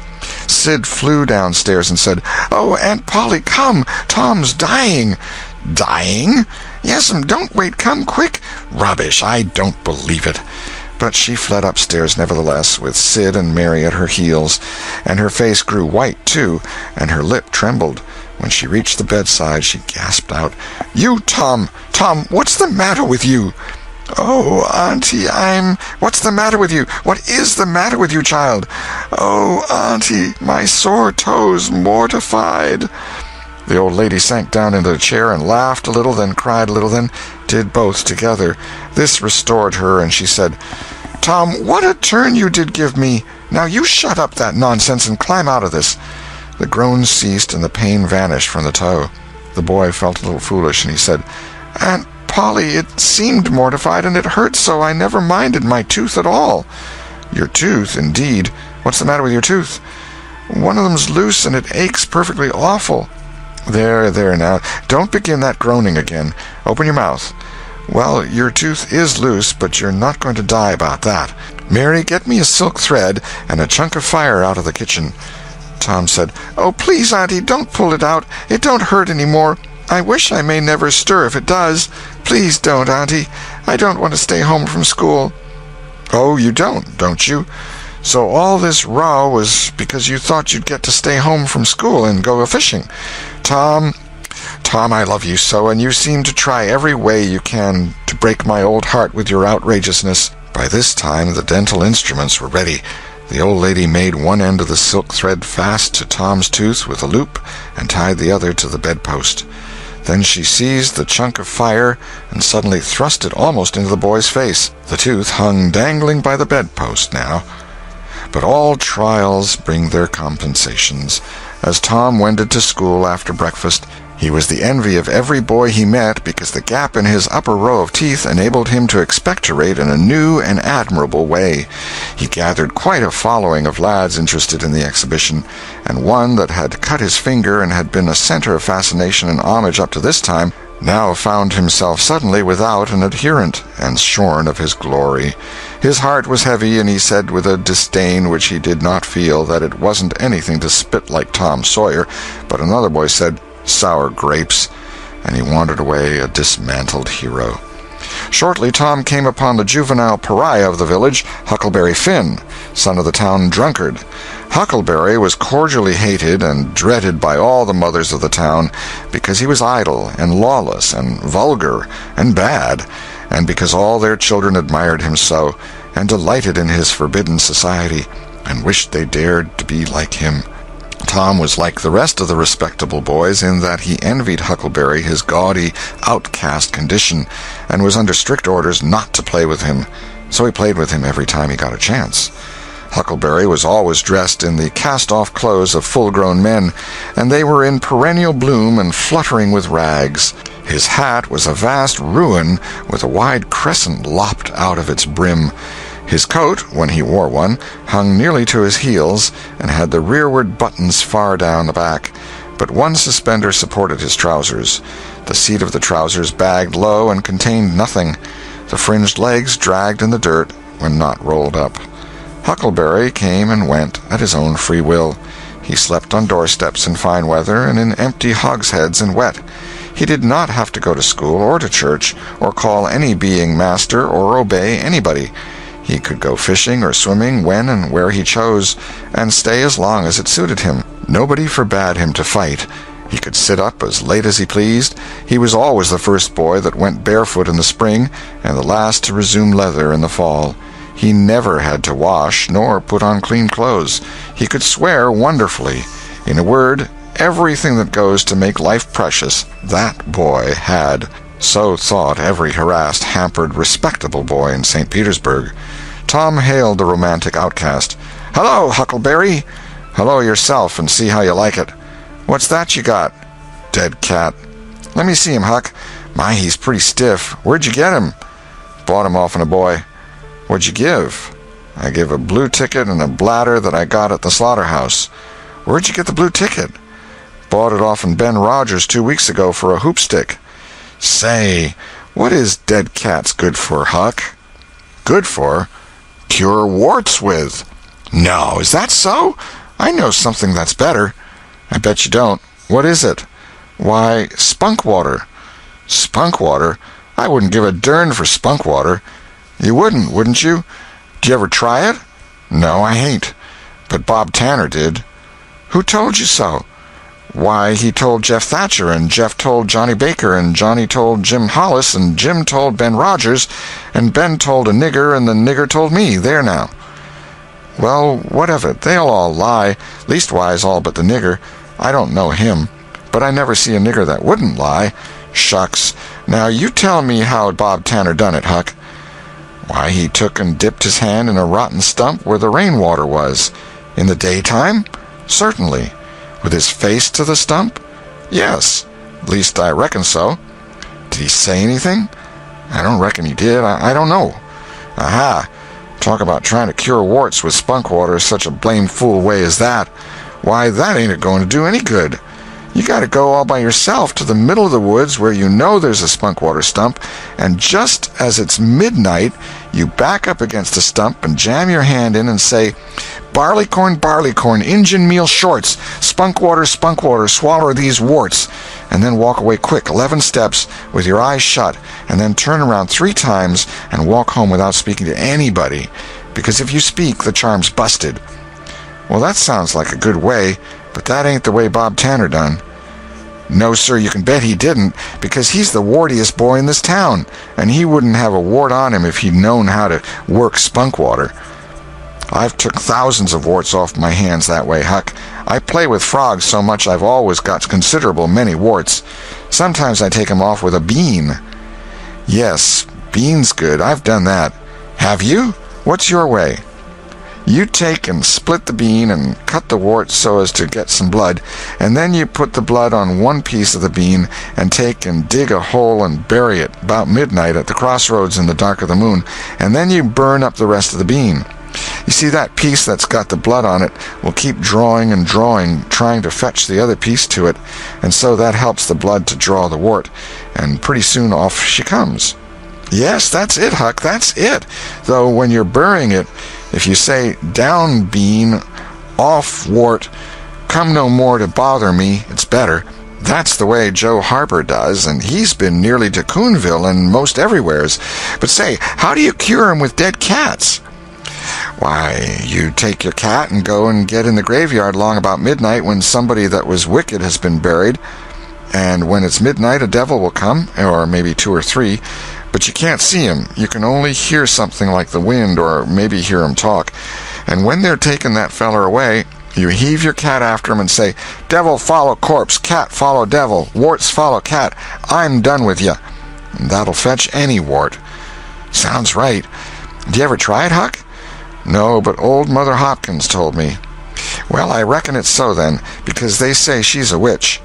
Sid flew downstairs and said, "Oh, Aunt Polly, come! Tom's dying." "Dying?" "Yes'm, don't wait. Come quick." "Rubbish! I don't believe it." But she fled upstairs nevertheless, with Sid and Mary at her heels, and her face grew white, too, and her lip trembled. When she reached the bedside, she gasped out, "You, Tom! Tom, what's the matter with you?" "Oh, Auntie, What's the matter with you? What is the matter with you, child?" "Oh, Auntie, my sore toes mortified." The old lady sank down into a chair and laughed a little, then cried a little, then did both together. This restored her, and she said, "Tom, what a turn you did give me! Now you shut up that nonsense and climb out of this." The groans ceased, and the pain vanished from the toe. The boy felt a little foolish, and he said, "Aunt Polly, it seemed mortified, and it hurt so I never minded my tooth at all." "Your tooth, indeed? What's the matter with your tooth?" "One of them's loose, and it aches perfectly awful." There, now, don't begin that groaning again. Open your mouth." "Well, your tooth is loose, but you're not going to die about that. Mary, get me a silk thread and a chunk of fire out of the kitchen." Tom said, "Oh, please, Auntie, don't pull it out. It don't hurt any more. I wish I may never stir if it does. Please don't, Auntie. I don't want to stay home from school." "Oh, you don't you? So all this row was because you thought you'd get to stay home from school and go a-fishing. Tom, I love you so, and you seem to try every way you can to break my old heart with your outrageousness." By this time the dental instruments were ready. The old lady made one end of the silk thread fast to Tom's tooth with a loop and tied the other to the bedpost. Then she seized the chunk of fire and suddenly thrust it almost into the boy's face. The tooth hung dangling by the bedpost now. But all trials bring their compensations. As Tom wended to school after breakfast, he was the envy of every boy he met because the gap in his upper row of teeth enabled him to expectorate in a new and admirable way. He gathered quite a following of lads interested in the exhibition, and one that had cut his finger and had been a center of fascination and homage up to this time now found himself suddenly without an adherent and shorn of his glory. His heart was heavy, and he said with a disdain which he did not feel that it wasn't anything to spit like Tom Sawyer, but another boy said, "Sour grapes," and he wandered away a dismantled hero. Shortly Tom came upon the juvenile pariah of the village, Huckleberry Finn, son of the town drunkard. Huckleberry was cordially hated and dreaded by all the mothers of the town because he was idle and lawless and vulgar and bad, and because all their children admired him so, and delighted in his forbidden society, and wished they dared to be like him. Tom was like the rest of the respectable boys in that he envied Huckleberry his gaudy, outcast condition, and was under strict orders not to play with him, so he played with him every time he got a chance. Huckleberry was always dressed in the cast-off clothes of full-grown men, and they were in perennial bloom and fluttering with rags. His hat was a vast ruin with a wide crescent lopped out of its brim. His coat, when he wore one, hung nearly to his heels and had the rearward buttons far down the back, but one suspender supported his trousers. The seat of the trousers bagged low and contained nothing. The fringed legs dragged in the dirt when not rolled up. Huckleberry came and went at his own free will. He slept on doorsteps in fine weather and in empty hogsheads in wet. He did not have to go to school or to church, or call any being master, or obey anybody. He could go fishing or swimming when and where he chose, and stay as long as it suited him. Nobody forbade him to fight. He could sit up as late as he pleased. He was always the first boy that went barefoot in the spring, and the last to resume leather in the fall. He never had to wash, nor put on clean clothes. He could swear wonderfully. In a word, everything that goes to make life precious, that boy had. So thought every harassed, hampered, respectable boy in St. Petersburg. Tom hailed the romantic outcast. "Hello, Huckleberry." "Hello yourself, and see how you like it." "What's that you got?" "Dead cat." "Let me see him, Huck." "My, he's pretty stiff. Where'd you get him?" "Bought him off a boy." "What'd you give?" "I give a blue ticket and a bladder that I got at the slaughterhouse." "Where'd you get the blue ticket?" "Bought it off Ben Rogers 2 weeks ago for a hoopstick." "Say, what is dead cats good for, Huck?" "Good for? Cure warts with." "No, is that so? I know something that's better." "I bet you don't. What is it?" "Why, spunk water." "Spunk water? I wouldn't give a dern for spunk water." "You wouldn't you?" Do you ever try it? No, I hain't. But Bob Tanner did. Who told you so? Why, he told Jeff Thatcher, and Jeff told Johnny Baker, and Johnny told Jim Hollis, and Jim told Ben Rogers, and Ben told a nigger, and the nigger told me. There now. Well, what of it? They'll all lie, leastwise all but the nigger. I don't know him, but I never see a nigger that wouldn't lie. Shucks. Now you tell me how Bob Tanner done it, Huck. Why, he took and dipped his hand in a rotten stump where the rainwater was. In the daytime? Certainly. With his face to the stump? Yes. At least I reckon so. Did he say anything? I don't reckon he did. I don't know. Aha. Talk about trying to cure warts with spunk water such a blame fool way as that. Why, that ain't going to do any good. You got to go all by yourself to the middle of the woods where you know there's a spunk water stump, and just as it's midnight, you back up against the stump and jam your hand in and say, barleycorn, Injun meal shorts, spunk water, swallow these warts, and then walk away quick 11 steps with your eyes shut, and then turn around 3 times and walk home without speaking to anybody, because if you speak, the charm's busted. Well, that sounds like a good way, but that ain't the way Bob Tanner done. No, sir, you can bet he didn't, because he's the wartiest boy in this town, and he wouldn't have a wart on him if he'd known how to work spunk water. I've took thousands of warts off my hands that way, Huck. I play with frogs so much I've always got considerable many warts. Sometimes I take 'em off with a bean. Yes, bean's good. I've done that. Have you? What's your way? You take and split the bean and cut the wart so as to get some blood, and then you put the blood on one piece of the bean and take and dig a hole and bury it about midnight at the crossroads in the dark of the moon, and then you burn up the rest of the bean. You see, that piece that's got the blood on it will keep drawing and drawing, trying to fetch the other piece to it, and so that helps the blood to draw the wart, and pretty soon off she comes. Yes, that's it, Huck, that's it. Though when you're burying it, if you say, down bean, off wart, come no more to bother me, it's better. That's the way Joe Harper does, and he's been nearly to Coonville and most everywheres. But say, how do you cure 'em with dead cats? Why, you take your cat and go and get in the graveyard long about midnight when somebody that was wicked has been buried, and when it's midnight a devil will come, or maybe 2 or 3, but you can't see him. You can only hear something like the wind, or maybe hear him talk. And when they're taking that feller away, you heave your cat after him and say, devil follow corpse, cat follow devil, warts follow cat, I'm done with you. And that'll fetch any wart. Sounds right. Do you ever try it, Huck? No, but old Mother Hopkins told me. Well, I reckon it's so then, because they say she's a witch.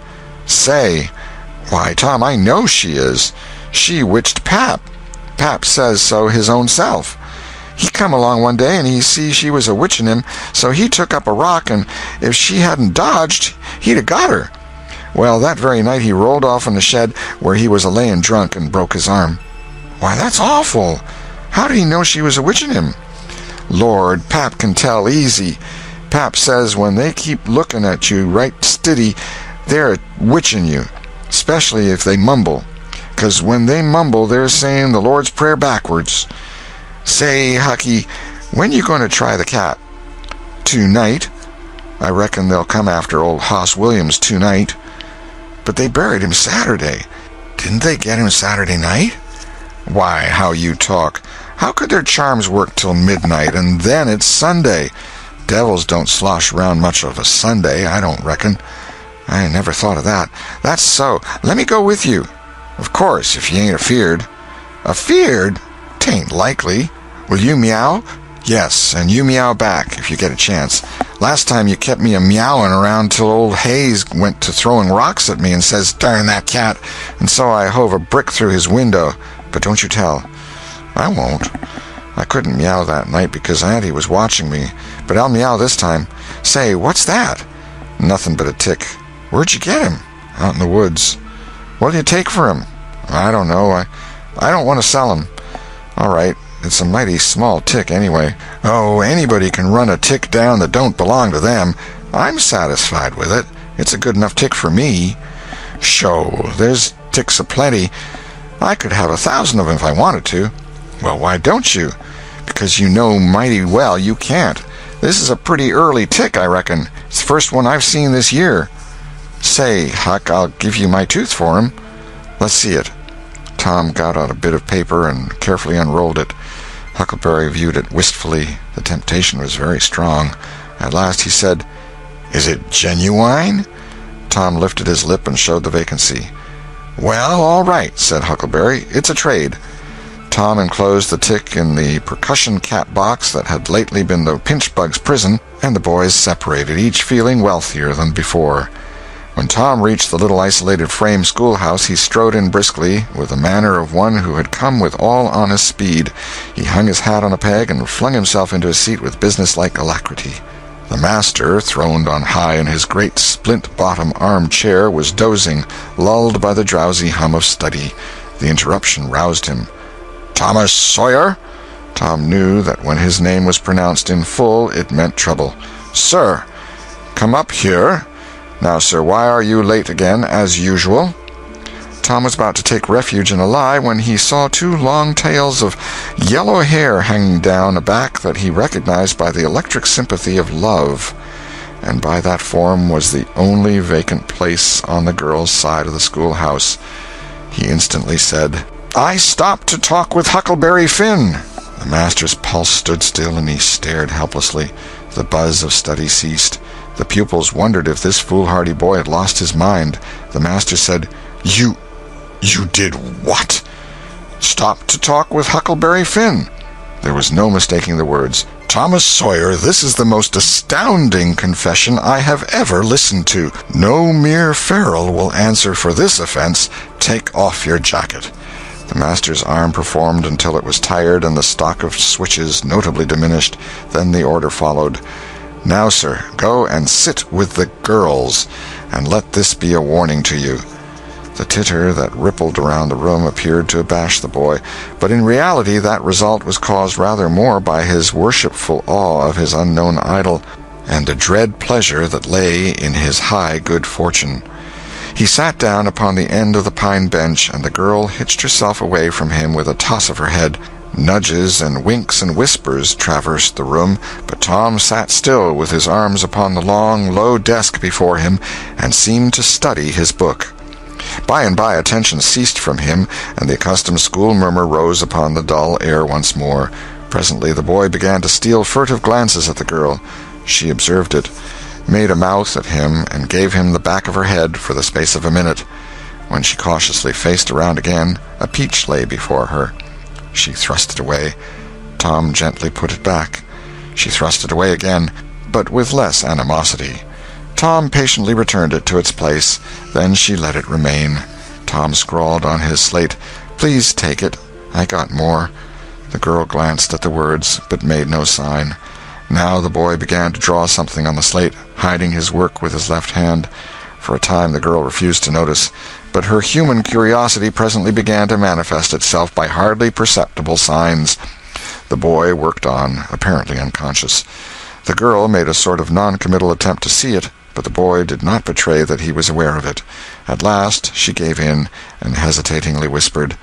Say? Why, Tom, I know she is. She witched Pap. Pap says so his own self. He come along one day and he see she was a-witching him, so he took up a rock, and if she hadn't dodged, he'd a got her. Well, that very night he rolled off in the shed where he was a-layin' drunk and broke his arm. Why, that's awful. How did he know she was a-witching him? Lord, Pap can tell easy. Pap says when they keep looking at you right stiddy, they're witching you, especially if they mumble. 'Cause when they mumble, they're saying the Lord's Prayer backwards. Say, Hucky, when you going to try the cat? Tonight. I reckon they'll come after old Hoss Williams tonight. But they buried him Saturday. Didn't they get him Saturday night? Why, how you talk. How could their charms work till midnight, and then it's Sunday? Devils don't slosh around much of a Sunday, I don't reckon. I never thought of that. That's so. Let me go with you. Of course, if you ain't afeard. Afeard? 'Tain't likely. Will you meow? Yes, and you meow back, if you get a chance. Last time you kept me a-meowing around till old Hayes went to throwing rocks at me and says, darn that cat, and so I hove a brick through his window. But don't you tell. I won't. I couldn't meow that night because Auntie was watching me, but I'll meow this time. Say, what's that? Nothing but a tick. Where'd you get him? Out in the woods. What'll you take for him? I don't know. I don't want to sell him. All right. It's a mighty small tick anyway. Oh, anybody can run a tick down that don't belong to them. I'm satisfied with it. It's a good enough tick for me. Sho, there's ticks aplenty. I could have 1,000 of them if I wanted to. Well, why don't you? because you know mighty well you can't. This is a pretty early tick, I reckon. It's the first one I've seen this year. Say, Huck, I'll give you my tooth for him. Let's see it. Tom got out a bit of paper and carefully unrolled it. Huckleberry viewed it wistfully. The temptation was very strong. At last he said, "Is it genuine?" Tom lifted his lip and showed the vacancy. "Well, all right," said Huckleberry. "It's a trade." Tom enclosed the tick in the percussion cap box that had lately been the pinchbug's prison, and the boys separated, each feeling wealthier than before. When Tom reached the little isolated frame schoolhouse, he strode in briskly, with the manner of one who had come with all honest speed. He hung his hat on a peg and flung himself into his seat with businesslike alacrity. The master, throned on high in his great splint-bottom arm-chair, was dozing, lulled by the drowsy hum of study. The interruption roused him. "Thomas Sawyer?" Tom knew that when his name was pronounced in full, it meant trouble. "Sir." "Come up here. Now, sir, why are you late again, as usual?" Tom was about to take refuge in a lie when he saw two long tails of yellow hair hanging down a back that he recognized by the electric sympathy of love. And by that form was the only vacant place on the girl's side of the schoolhouse. He instantly said, "I stopped to talk with Huckleberry Finn." The master's pulse stood still, and he stared helplessly. The buzz of study ceased. The pupils wondered if this foolhardy boy had lost his mind. The master said, You did what?" "Stopped to talk with Huckleberry Finn." There was no mistaking the words. "Thomas Sawyer, this is the most astounding confession I have ever listened to. No mere ferule will answer for this offense. Take off your jacket." The master's arm performed until it was tired and the stock of switches notably diminished. Then the order followed. "Now, sir, go and sit with the girls, and let this be a warning to you." The titter that rippled around the room appeared to abash the boy, but in reality that result was caused rather more by his worshipful awe of his unknown idol, and the dread pleasure that lay in his high good fortune. He sat down upon the end of the pine bench, and the girl hitched herself away from him with a toss of her head. Nudges and winks and whispers traversed the room, but Tom sat still with his arms upon the long, low desk before him, and seemed to study his book. By and by attention ceased from him, and the accustomed school murmur rose upon the dull air once more. Presently the boy began to steal furtive glances at the girl. She observed it, made a mouth at him, and gave him the back of her head for the space of a minute. When she cautiously faced around again, a peach lay before her. She thrust it away. Tom gently put it back. She thrust it away again, but with less animosity. Tom patiently returned it to its place. Then she let it remain. Tom scrawled on his slate, "Please take it. I got more." The girl glanced at the words, but made no sign. Now the boy began to draw something on the slate, hiding his work with his left hand. For a time the girl refused to notice, but her human curiosity presently began to manifest itself by hardly perceptible signs. The boy worked on, apparently unconscious. The girl made a sort of non-committal attempt to see it, but the boy did not betray that he was aware of it. At last she gave in, and hesitatingly whispered,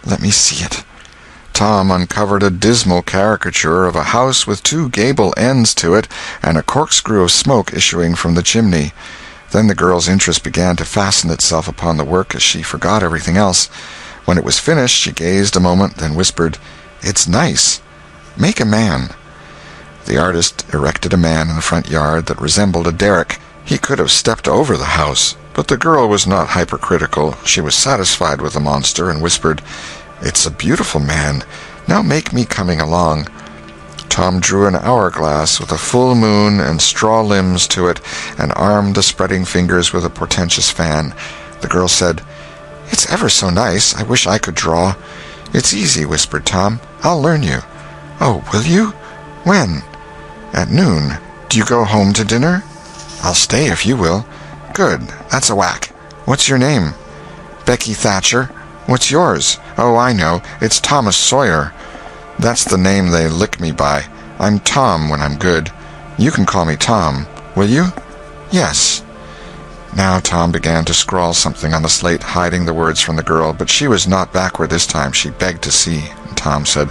"Let me see it." Tom uncovered a dismal caricature of a house with two gable ends to it, and a corkscrew of smoke issuing from the chimney. Then the girl's interest began to fasten itself upon the work as she forgot everything else. When it was finished, she gazed a moment, then whispered, "It's nice. Make a man." The artist erected a man in the front yard that resembled a derrick. He could have stepped over the house, but the girl was not hypercritical. She was satisfied with the monster, and whispered, "It's a beautiful man. Now make me coming along." Tom drew an hourglass with a full moon and straw limbs to it, and armed the spreading fingers with a portentous fan. The girl said, "It's ever so nice. I wish I could draw." "It's easy," whispered Tom. "I'll learn you." "Oh, will you? When?" "At noon. Do you go home to dinner?" "I'll stay if you will." "Good. That's a whack. What's your name?" "Becky Thatcher." "What's yours?" "Oh, I know. It's Thomas Sawyer." "That's the name they lick me by. I'm Tom when I'm good. You can call me Tom. Will you?" "Yes." Now Tom began to scrawl something on the slate, hiding the words from the girl, but she was not backward this time. She begged to see. And Tom said,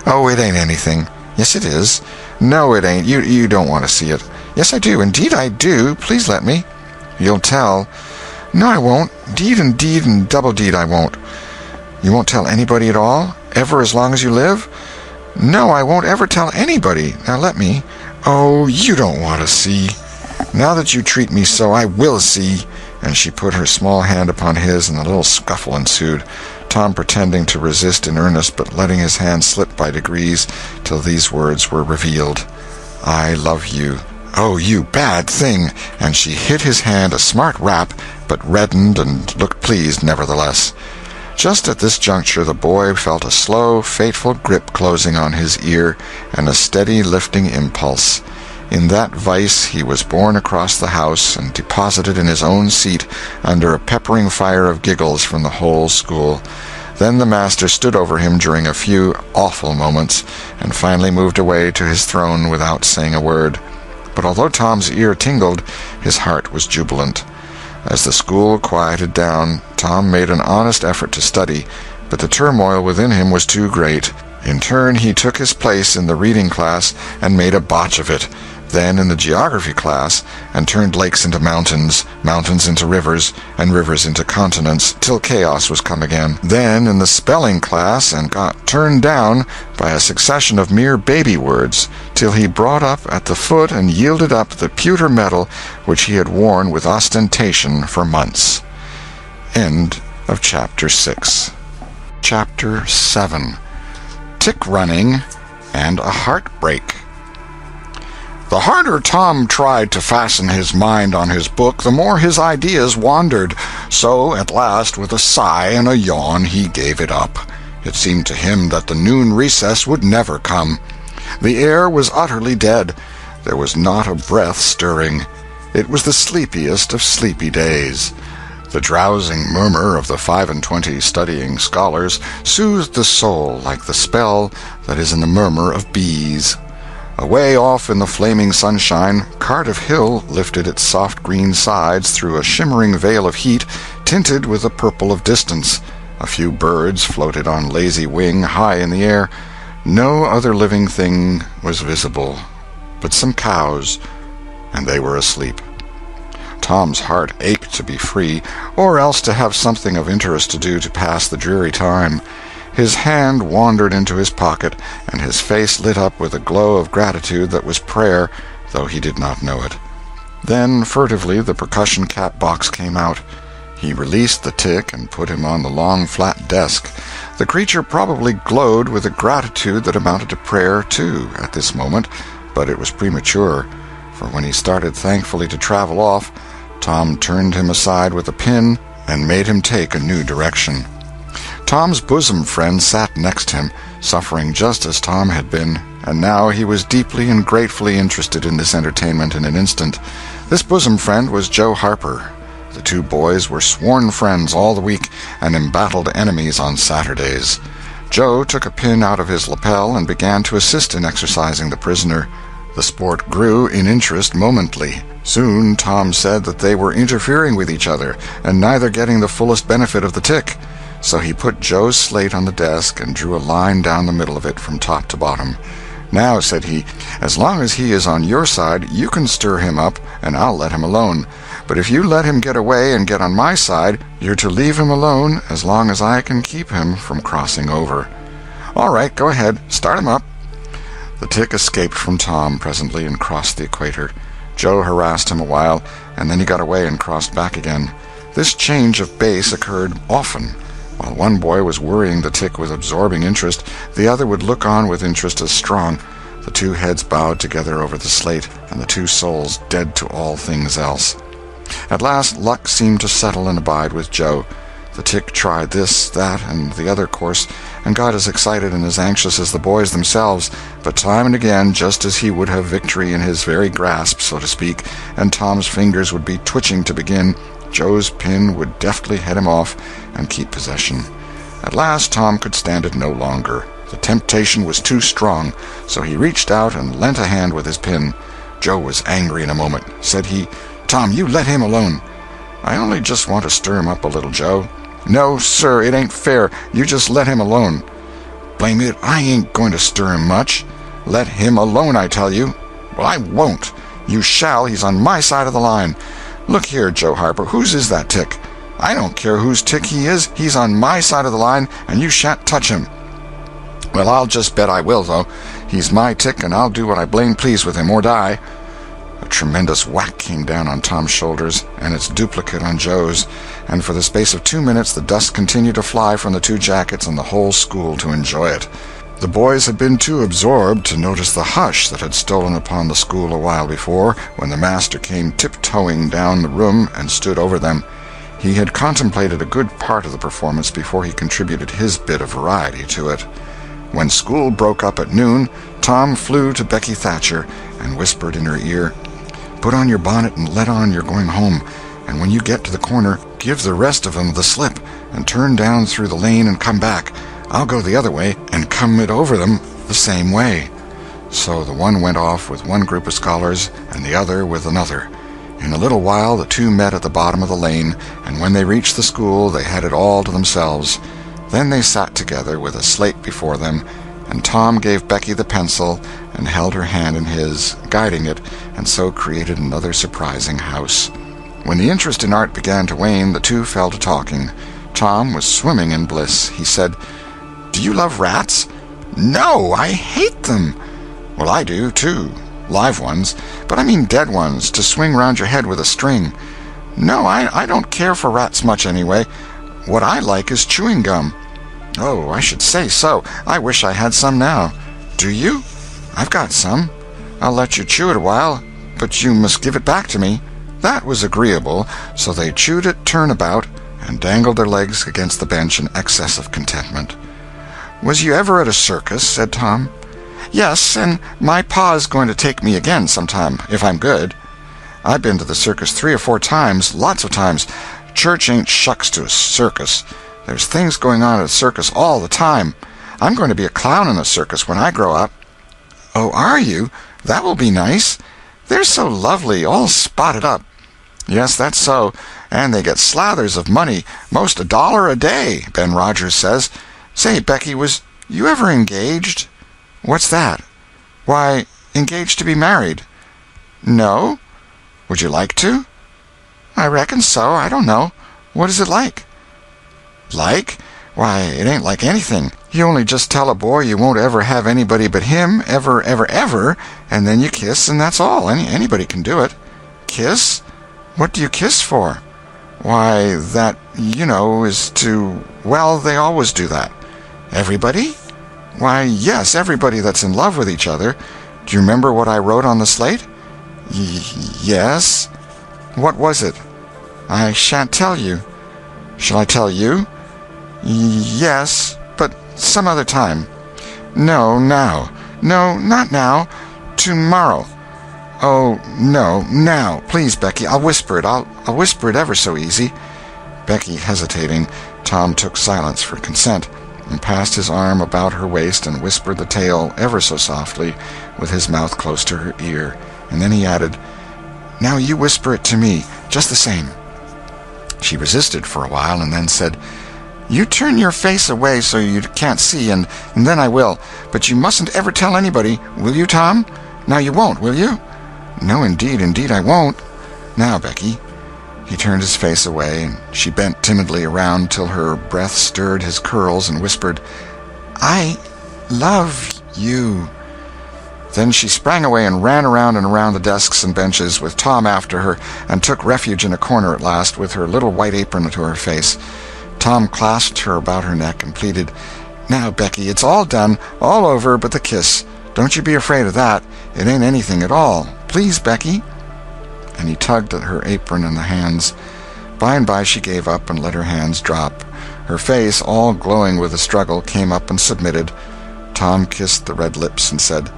"Oh, it ain't anything." "Yes, it is." "No, it ain't. You don't want to see it." "Yes, I do. Indeed, I do. Please let me." "You'll tell." "No, I won't. Deed and double deed I won't." "You won't tell anybody at all? Ever as long as you live?" "No, I won't ever tell anybody. Now let me." "Oh, you don't want to see." "Now that you treat me so, I will see." And she put her small hand upon his, and a little scuffle ensued, Tom pretending to resist in earnest, but letting his hand slip by degrees till these words were revealed: "I love you." "Oh, you bad thing!" And she hit his hand a smart rap, but reddened and looked pleased nevertheless. Just at this juncture the boy felt a slow, fateful grip closing on his ear, and a steady lifting impulse. In that vice he was borne across the house and deposited in his own seat under a peppering fire of giggles from the whole school. Then the master stood over him during a few awful moments, and finally moved away to his throne without saying a word. But although Tom's ear tingled, his heart was jubilant. As the school quieted down, Tom made an honest effort to study, but the turmoil within him was too great. In turn he took his place in the reading class and made a botch of it, then in the geography class, and turned lakes into mountains, mountains into rivers, and rivers into continents, till chaos was come again. Then in the spelling class, and got turned down by a succession of mere baby words, till he brought up at the foot and yielded up the pewter medal which he had worn with ostentation for months. End of Chapter 6. Chapter 7. Tick-running and a Heartbreak. The harder Tom tried to fasten his mind on his book, the more his ideas wandered. So, at last, with a sigh and a yawn, he gave it up. It seemed to him that the noon recess would never come. The air was utterly dead. There was not a breath stirring. It was the sleepiest of sleepy days. The drowsing murmur of the 25 studying scholars soothed the soul like the spell that is in the murmur of bees. Away off in the flaming sunshine, Cardiff Hill lifted its soft green sides through a shimmering veil of heat, tinted with the purple of distance. A few birds floated on lazy wing high in the air. No other living thing was visible but some cows, and they were asleep. Tom's heart ached to be free, or else to have something of interest to do to pass the dreary time. His hand wandered into his pocket, and his face lit up with a glow of gratitude that was prayer, though he did not know it. Then, furtively, the percussion cap box came out. He released the tick and put him on the long, flat desk. The creature probably glowed with a gratitude that amounted to prayer, too, at this moment, but it was premature, for when he started thankfully to travel off, Tom turned him aside with a pin and made him take a new direction. Tom's bosom friend sat next him, suffering just as Tom had been, and now he was deeply and gratefully interested in this entertainment in an instant. This bosom friend was Joe Harper. The two boys were sworn friends all the week and embattled enemies on Saturdays. Joe took a pin out of his lapel and began to assist in exercising the prisoner. The sport grew in interest momently. Soon Tom said that they were interfering with each other, and neither getting the fullest benefit of the tick. So he put Joe's slate on the desk and drew a line down the middle of it from top to bottom. "Now," said he, "as long as he is on your side, you can stir him up, and I'll let him alone. But if you let him get away and get on my side, you're to leave him alone as long as I can keep him from crossing over." "All right, go ahead. Start him up." The tick escaped from Tom presently and crossed the equator. Joe harassed him a while, and then he got away and crossed back again. This change of base occurred often. While one boy was worrying the tick with absorbing interest, the other would look on with interest as strong. The two heads bowed together over the slate, and the two souls dead to all things else. At last luck seemed to settle and abide with Joe. The tick tried this, that, and the other course, and got as excited and as anxious as the boys themselves, but time and again, just as he would have victory in his very grasp, so to speak, and Tom's fingers would be twitching to begin, Joe's pin would deftly head him off and keep possession. At last Tom could stand it no longer. The temptation was too strong, so he reached out and lent a hand with his pin. Joe was angry in a moment. Said he, "Tom, you let him alone." "I only just want to stir him up a little, Joe." "No, sir, it ain't fair. You just let him alone." Blame it, I ain't going to stir him much. Let him alone, I tell you. Well, I won't. You shall. He's on my side of the line. Look here, Joe Harper, whose is that tick? I don't care whose tick he is. He's on my side of the line, and you shan't touch him. Well, I'll just bet I will, though. He's my tick, and I'll do what I blame please with him, or die. A tremendous whack came down on Tom's shoulders, and its duplicate on Joe's, and for the space of 2 minutes the dust continued to fly from the two jackets and the whole school to enjoy it. The boys had been too absorbed to notice the hush that had stolen upon the school a while before, when the master came tiptoeing down the room and stood over them. He had contemplated a good part of the performance before he contributed his bit of variety to it. When school broke up at noon, Tom flew to Becky Thatcher and whispered in her ear, "Put on your bonnet and let on you're going home, and when you get to the corner, give the rest of them the slip, and turn down through the lane and come back. I'll go the other way, and come it over them the same way." So the one went off with one group of scholars, and the other with another. In a little while the two met at the bottom of the lane, and when they reached the school they had it all to themselves. Then they sat together with a slate before them, and Tom gave Becky the pencil and held her hand in his, guiding it, and so created another surprising house. When the interest in art began to wane, the two fell to talking. Tom was swimming in bliss. He said, "Do you love rats?" "No, I hate them." "Well, I do, too. Live ones. But I mean dead ones, to swing round your head with a string." "No, I don't care for rats much anyway. What I like is chewing gum." "Oh, I should say so. I wish I had some now." "Do you?" "I've got some. I'll let you chew it a while, but you must give it back to me." That was agreeable, so they chewed it turn-about and dangled their legs against the bench in excess of contentment. "Was you ever at a circus?" said Tom. "Yes, and my pa's going to take me again sometime, if I'm good." "I've been to the circus 3 or 4 times, lots of times. Church ain't shucks to a circus. There's things going on at a circus all the time. I'm going to be a clown in a circus when I grow up." "Oh, are you? That will be nice. They're so lovely, all spotted up." "Yes, that's so, and they get slathers of money, most $1 a day, Ben Rogers says. Say, Becky, was you ever engaged?" "What's that?" "Why, engaged to be married." "No? Would you like to?" "I reckon so. I don't know. What is it like?" "Like? Why, it ain't like anything. You only just tell a boy you won't ever have anybody but him, ever, and then you kiss, and that's all. Anybody can do it." "Kiss? What do you kiss for?" "Why, that, is to... Well, they always do that." "Everybody?" "Why, yes, everybody that's in love with each other. Do you remember what I wrote on the slate?" Yes." "What was it?" "I shan't tell you." "Shall I tell you?" "Yes, but some other time." "No, now." "No, not now. Tomorrow." "Oh, no, now. Please, Becky, I'll whisper it. I'll whisper it ever so easy." Becky hesitating, Tom took silence for consent, and passed his arm about her waist and whispered the tale ever so softly, with his mouth close to her ear, and then he added, "Now you whisper it to me, just the same." She resisted for a while, and then said, "You turn your face away so you can't see, and then I will. But you mustn't ever tell anybody, will you, Tom? Now you won't, will you?" "No, indeed I won't." "Now, Becky." He turned his face away, and she bent timidly around till her breath stirred his curls, and whispered, "I love you." Then she sprang away and ran around and around the desks and benches, with Tom after her, and took refuge in a corner at last, with her little white apron to her face. Tom clasped her about her neck and pleaded, "Now, Becky, it's all done, all over but the kiss. Don't you be afraid of that. It ain't anything at all. Please, Becky." And he tugged at her apron and the hands. By and by she gave up and let her hands drop. Her face, all glowing with the struggle, came up and submitted. Tom kissed the red lips and said,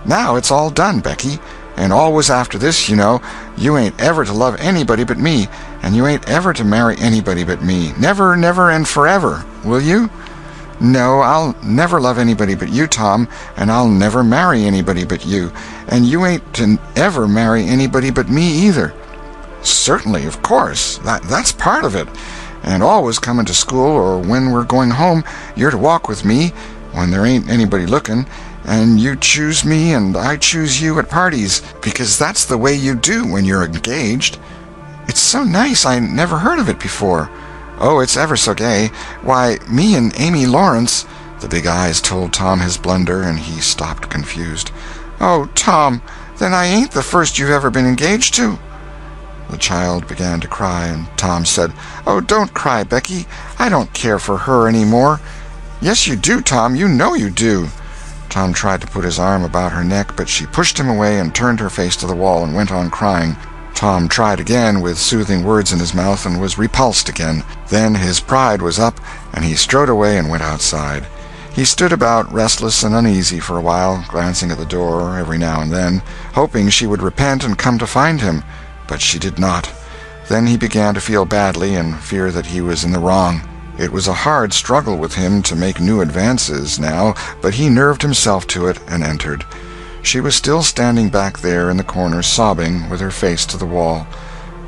"Now it's all done, Becky, and always after this, you ain't ever to love anybody but me, and you ain't ever to marry anybody but me. Never, never, and forever. Will you?" "No, I'll never love anybody but you, Tom, and I'll never marry anybody but you, and you ain't to ever marry anybody but me either." "Certainly, of course. That's part of it. And always coming to school, or when we're going home, you're to walk with me, when there ain't anybody looking, and you choose me and I choose you at parties, because that's the way you do when you're engaged. It's so nice, I never heard of it before. Oh, it's ever so gay. Why, me and Amy Lawrence—" The big eyes told Tom his blunder, and he stopped confused. "Oh, Tom, then I ain't the first you've ever been engaged to." The child began to cry, and Tom said, "Oh, don't cry, Becky. I don't care for her any more." "Yes, you do, Tom. You know you do." Tom tried to put his arm about her neck, but she pushed him away and turned her face to the wall and went on crying. Tom tried again with soothing words in his mouth and was repulsed again. Then his pride was up, and he strode away and went outside. He stood about, restless and uneasy for a while, glancing at the door every now and then, hoping she would repent and come to find him. But she did not. Then he began to feel badly and fear that he was in the wrong. It was a hard struggle with him to make new advances now, but he nerved himself to it and entered. She was still standing back there in the corner, sobbing, with her face to the wall.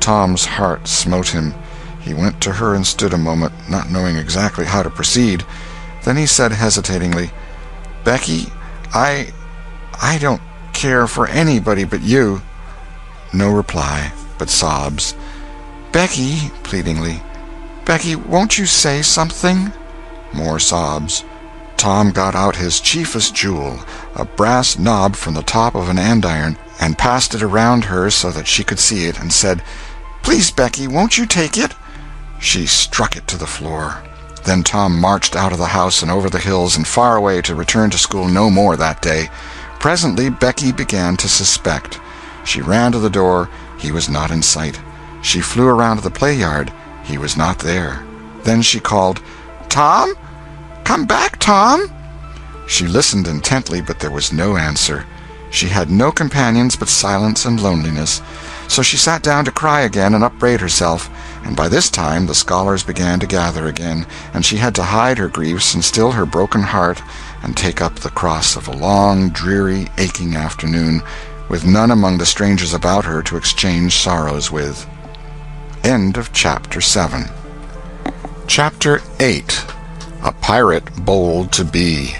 Tom's heart smote him. He went to her and stood a moment, not knowing exactly how to proceed. Then he said hesitatingly, "Becky, I don't care for anybody but you." No reply, but sobs. "Becky," pleadingly, "Becky, won't you say something?" More sobs. Tom got out his chiefest jewel, a brass knob from the top of an andiron, and passed it around her so that she could see it, and said, "Please, Becky, won't you take it?" She struck it to the floor. Then Tom marched out of the house and over the hills and far away to return to school no more that day. Presently Becky began to suspect. She ran to the door. He was not in sight. She flew around to the play yard. He was not there. Then she called, "Tom? Come back, Tom!" She listened intently, but there was no answer. She had no companions but silence and loneliness. So she sat down to cry again and upbraid herself, and by this time the scholars began to gather again, and she had to hide her griefs and still her broken heart and take up the cross of a long, dreary, aching afternoon, with none among the strangers about her to exchange sorrows with. End of Chapter 7. Chapter 8. A Pirate Bold to Be.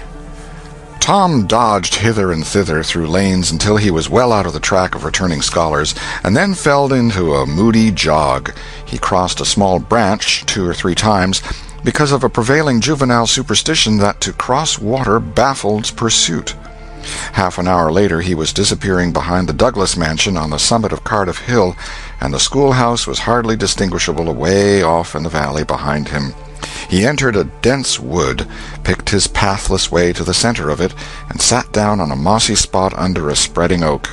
Tom dodged hither and thither through lanes until he was well out of the track of returning scholars, and then fell into a moody jog. He crossed a small branch 2 or 3 times, because of a prevailing juvenile superstition that to cross water baffled pursuit. Half an hour later he was disappearing behind the Douglas mansion on the summit of Cardiff Hill, and the schoolhouse was hardly distinguishable away off in the valley behind him. He entered a dense wood, picked his pathless way to the center of it, and sat down on a mossy spot under a spreading oak.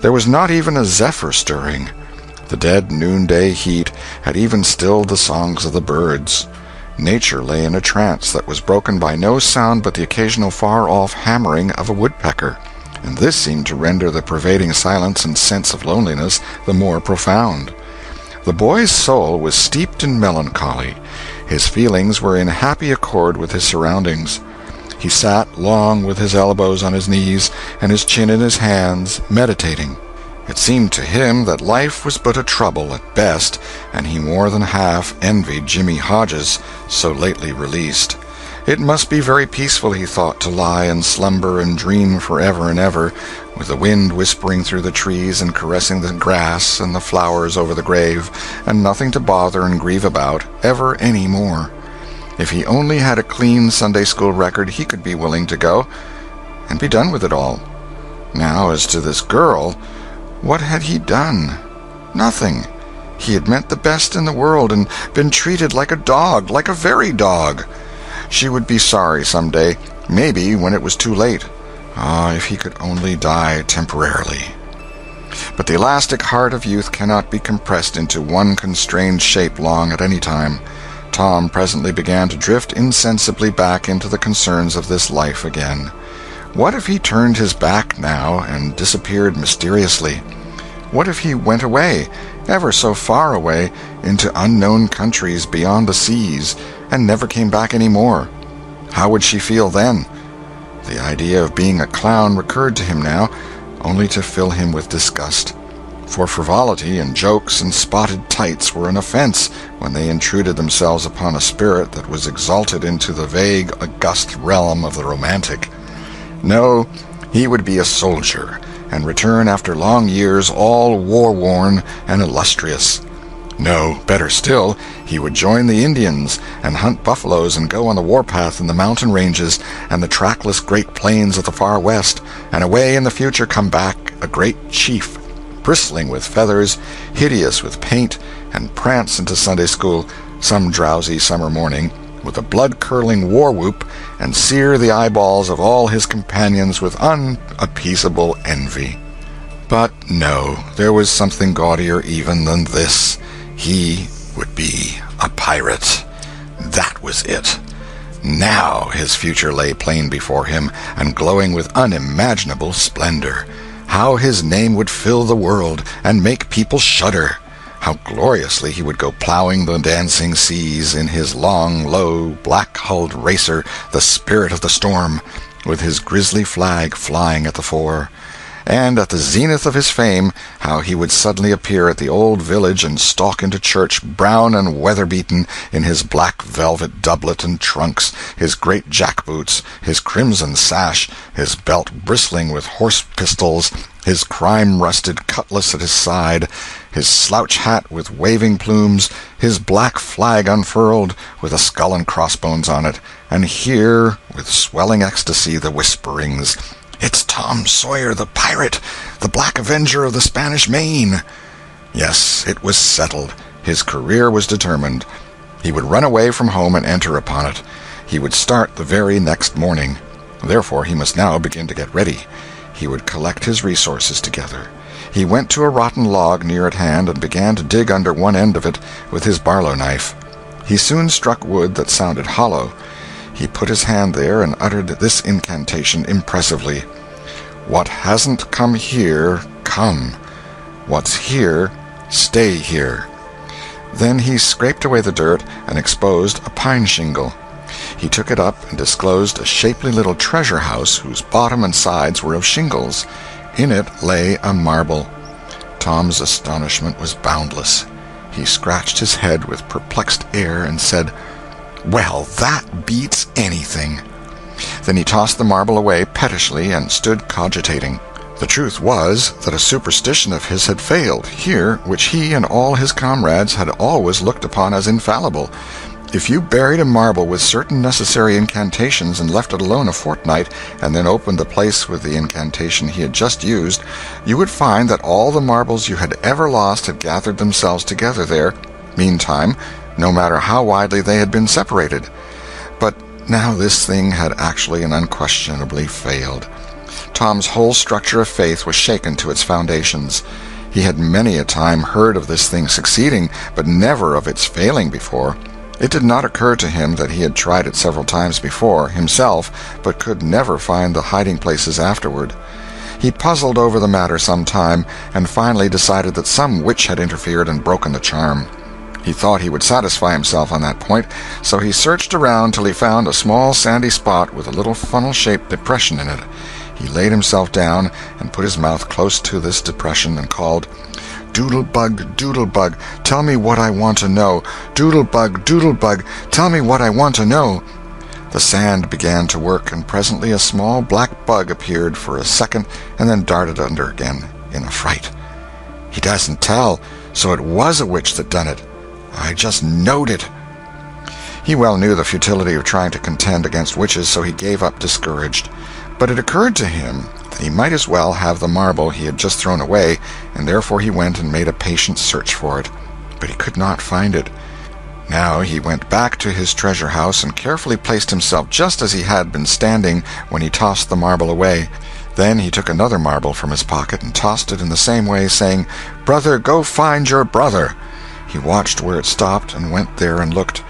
There was not even a zephyr stirring. The dead noonday heat had even stilled the songs of the birds. Nature lay in a trance that was broken by no sound but the occasional far-off hammering of a woodpecker, and this seemed to render the pervading silence and sense of loneliness the more profound. The boy's soul was steeped in melancholy. His feelings were in happy accord with his surroundings. He sat long with his elbows on his knees and his chin in his hands, meditating. It seemed to him that life was but a trouble at best, and he more than half envied Jimmy Hodges, so lately released. It must be very peaceful, he thought, to lie and slumber and dream forever and ever, with the wind whispering through the trees and caressing the grass and the flowers over the grave, and nothing to bother and grieve about, ever any more. If he only had a clean Sunday-school record, he could be willing to go, and be done with it all. Now, as to this girl, what had he done? Nothing. He had meant the best in the world, and been treated like a dog, like a very dog. She would be sorry some day, maybe when it was too late. Ah, if he could only die temporarily. But the elastic heart of youth cannot be compressed into one constrained shape long at any time. Tom presently began to drift insensibly back into the concerns of this life again. What if he turned his back now and disappeared mysteriously? What if he went away, ever so far away, into unknown countries beyond the seas, and never came back any more? How would she feel then? The idea of being a clown recurred to him now, only to fill him with disgust. for frivolity and jokes and spotted tights were an offense when they intruded themselves upon a spirit that was exalted into the vague, august realm of the romantic. No, he would be a soldier, and return after long years all war-worn and illustrious. No, better still, he would join the Indians and hunt buffaloes and go on the warpath in the mountain ranges and the trackless great plains of the far west, and away in the future come back a great chief, bristling with feathers, hideous with paint, and prance into Sunday school some drowsy summer morning with a blood-curdling war-whoop and sear the eyeballs of all his companions with unappeasable envy. But no, there was something gaudier even than this. He would be a pirate. That was it. Now his future lay plain before him, and glowing with unimaginable splendor. How his name would fill the world, and make people shudder. How gloriously he would go plowing the dancing seas in his long, low, black-hulled racer, the Spirit of the Storm, with his grisly flag flying at the fore. And at the zenith of his fame, how he would suddenly appear at the old village and stalk into church, brown and weather-beaten, in his black velvet doublet and trunks, his great jack-boots, his crimson sash, his belt bristling with horse-pistols, his crime-rusted cutlass at his side, his slouch hat with waving plumes, his black flag unfurled, with a skull and crossbones on it, and hear, with swelling ecstasy, the whisperings, "It's Tom Sawyer the pirate, the Black Avenger of the Spanish Main." Yes, it was settled. His career was determined. He would run away from home and enter upon it. He would start the very next morning. Therefore he must now begin to get ready. He would collect his resources together. He went to a rotten log near at hand and began to dig under one end of it with his barlow knife. He soon struck wood that sounded hollow. He put his hand there and uttered this incantation impressively: "What hasn't come here, come. What's here, stay here." Then he scraped away the dirt and exposed a pine shingle. He took it up and disclosed a shapely little treasure house whose bottom and sides were of shingles. In it lay a marble. Tom's astonishment was boundless. He scratched his head with perplexed air and said, "Well, that beats anything." Then he tossed the marble away pettishly and stood cogitating. The truth was that a superstition of his had failed here, which he and all his comrades had always looked upon as infallible. If you buried a marble with certain necessary incantations and left it alone a fortnight, and then opened the place with the incantation he had just used, you would find that all the marbles you had ever lost had gathered themselves together there, meantime, no matter how widely they had been separated. But now this thing had actually and unquestionably failed. Tom's whole structure of faith was shaken to its foundations. He had many a time heard of this thing succeeding, but never of its failing before. It did not occur to him that he had tried it several times before, himself, but could never find the hiding-places afterward. He puzzled over the matter some time, and finally decided that some witch had interfered and broken the charm. He thought he would satisfy himself on that point, so he searched around till he found a small sandy spot with a little funnel-shaped depression in it. He laid himself down and put his mouth close to this depression and called, "Doodle-bug, doodle-bug, tell me what I want to know. Doodle-bug, doodle-bug, tell me what I want to know." The sand began to work, and presently a small black bug appeared for a second and then darted under again in a fright. "He doesn't tell, so it was a witch that done it. I just knowed it." He well knew the futility of trying to contend against witches, so he gave up discouraged. But it occurred to him that he might as well have the marble he had just thrown away, and therefore he went and made a patient search for it. But he could not find it. Now he went back to his treasure house and carefully placed himself just as he had been standing when he tossed the marble away. Then he took another marble from his pocket and tossed it in the same way, saying, "Brother, go find your brother." He watched where it stopped and went there and looked,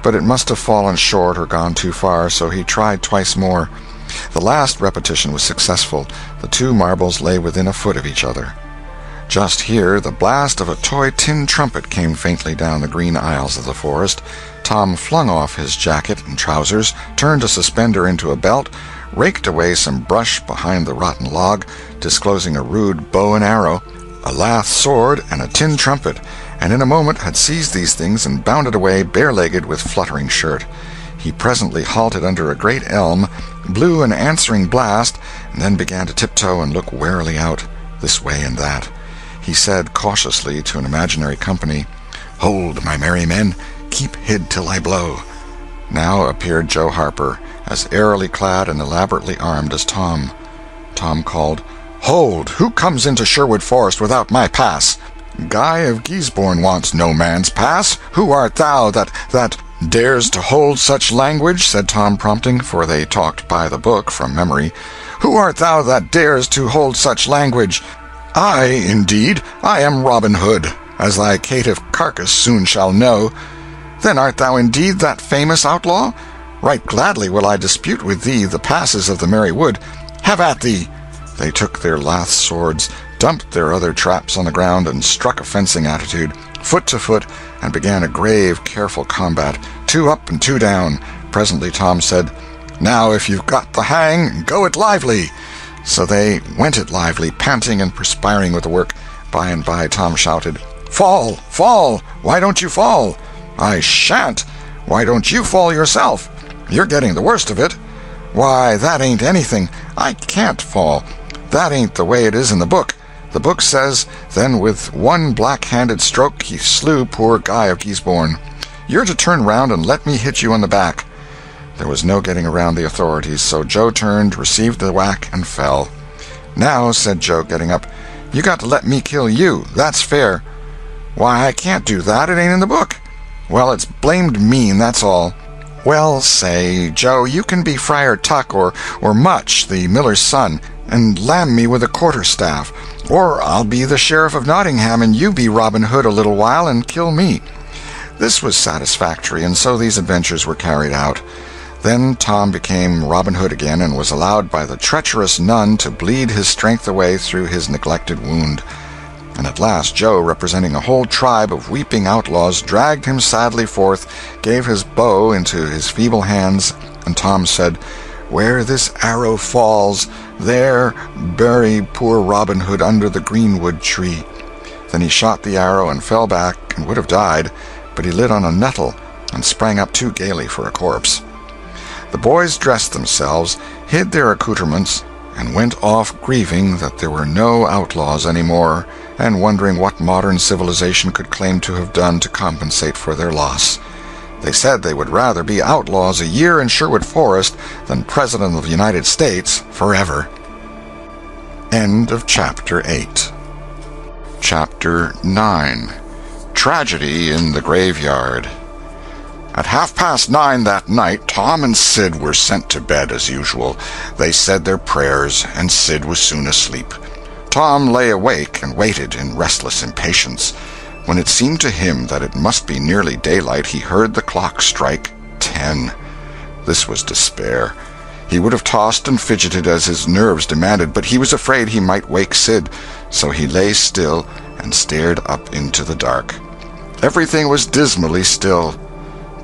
but it must have fallen short or gone too far, so he tried twice more. The last repetition was successful. The two marbles lay within a foot of each other. Just here the blast of a toy tin trumpet came faintly down the green aisles of the forest. Tom flung off his jacket and trousers, turned a suspender into a belt, raked away some brush behind the rotten log, disclosing a rude bow and arrow, a lath sword, and a tin trumpet, and in a moment had seized these things and bounded away bare-legged with fluttering shirt. He presently halted under a great elm, blew an answering blast, and then began to tiptoe and look warily out, this way and that. He said cautiously to an imaginary company, "Hold, my merry men, keep hid till I blow." Now appeared Joe Harper, as airily clad and elaborately armed as Tom. Tom called, "Hold! Who comes into Sherwood Forest without my pass?" "Guy of Gisborne wants no man's pass. Who art thou that dares to hold such language?" said Tom, prompting, for they talked by the book from memory. "Who art thou that dares to hold such language?" "I, indeed. I am Robin Hood, as thy caitiff carcass soon shall know." "Then art thou indeed that famous outlaw? Right gladly will I dispute with thee the passes of the merry wood. Have at thee!" They took their lath swords, dumped their other traps on the ground, and struck a fencing attitude, foot to foot, and began a grave, careful combat, 2 up and 2 down. Presently Tom said, "Now if you've got the hang, go it lively." So they went it lively, panting and perspiring with the work. By and by Tom shouted, "Fall! Fall! Why don't you fall?" "I shan't. Why don't you fall yourself? You're getting the worst of it." "Why, that ain't anything. I can't fall. That ain't the way it is in the book. The book says, then with one black-handed stroke he slew poor Guy of Gisborne. You're to turn round and let me hit you on the back." There was no getting around the authorities, so Joe turned, received the whack, and fell. "Now," said Joe, getting up, "you got to let me kill you. That's fair." "Why, I can't do that. It ain't in the book." "Well, it's blamed mean, that's all." "Well, say, Joe, you can be Friar Tuck or Much, the miller's son, and lam me with a quarter-staff. Or I'll be the Sheriff of Nottingham, and you be Robin Hood a little while and kill me." This was satisfactory, and so these adventures were carried out. Then Tom became Robin Hood again, and was allowed by the treacherous nun to bleed his strength away through his neglected wound. And at last Joe, representing a whole tribe of weeping outlaws, dragged him sadly forth, gave his bow into his feeble hands, and Tom said, "Where this arrow falls, there bury poor Robin Hood under the greenwood tree." Then he shot the arrow and fell back and would have died, but he lit on a nettle and sprang up too gaily for a corpse. The boys dressed themselves, hid their accoutrements, and went off grieving that there were no outlaws any more, and wondering what modern civilization could claim to have done to compensate for their loss. They said they would rather be outlaws a year in Sherwood Forest than President of the United States forever. End of Chapter 8. Chapter 9. Tragedy in the Graveyard. At 9:30 that night, Tom and Sid were sent to bed as usual. They said their prayers, and Sid was soon asleep. Tom lay awake and waited in restless impatience. When it seemed to him that it must be nearly daylight, he heard the clock strike 10. This was despair. He would have tossed and fidgeted as his nerves demanded, but he was afraid he might wake Sid, so he lay still and stared up into the dark. Everything was dismally still.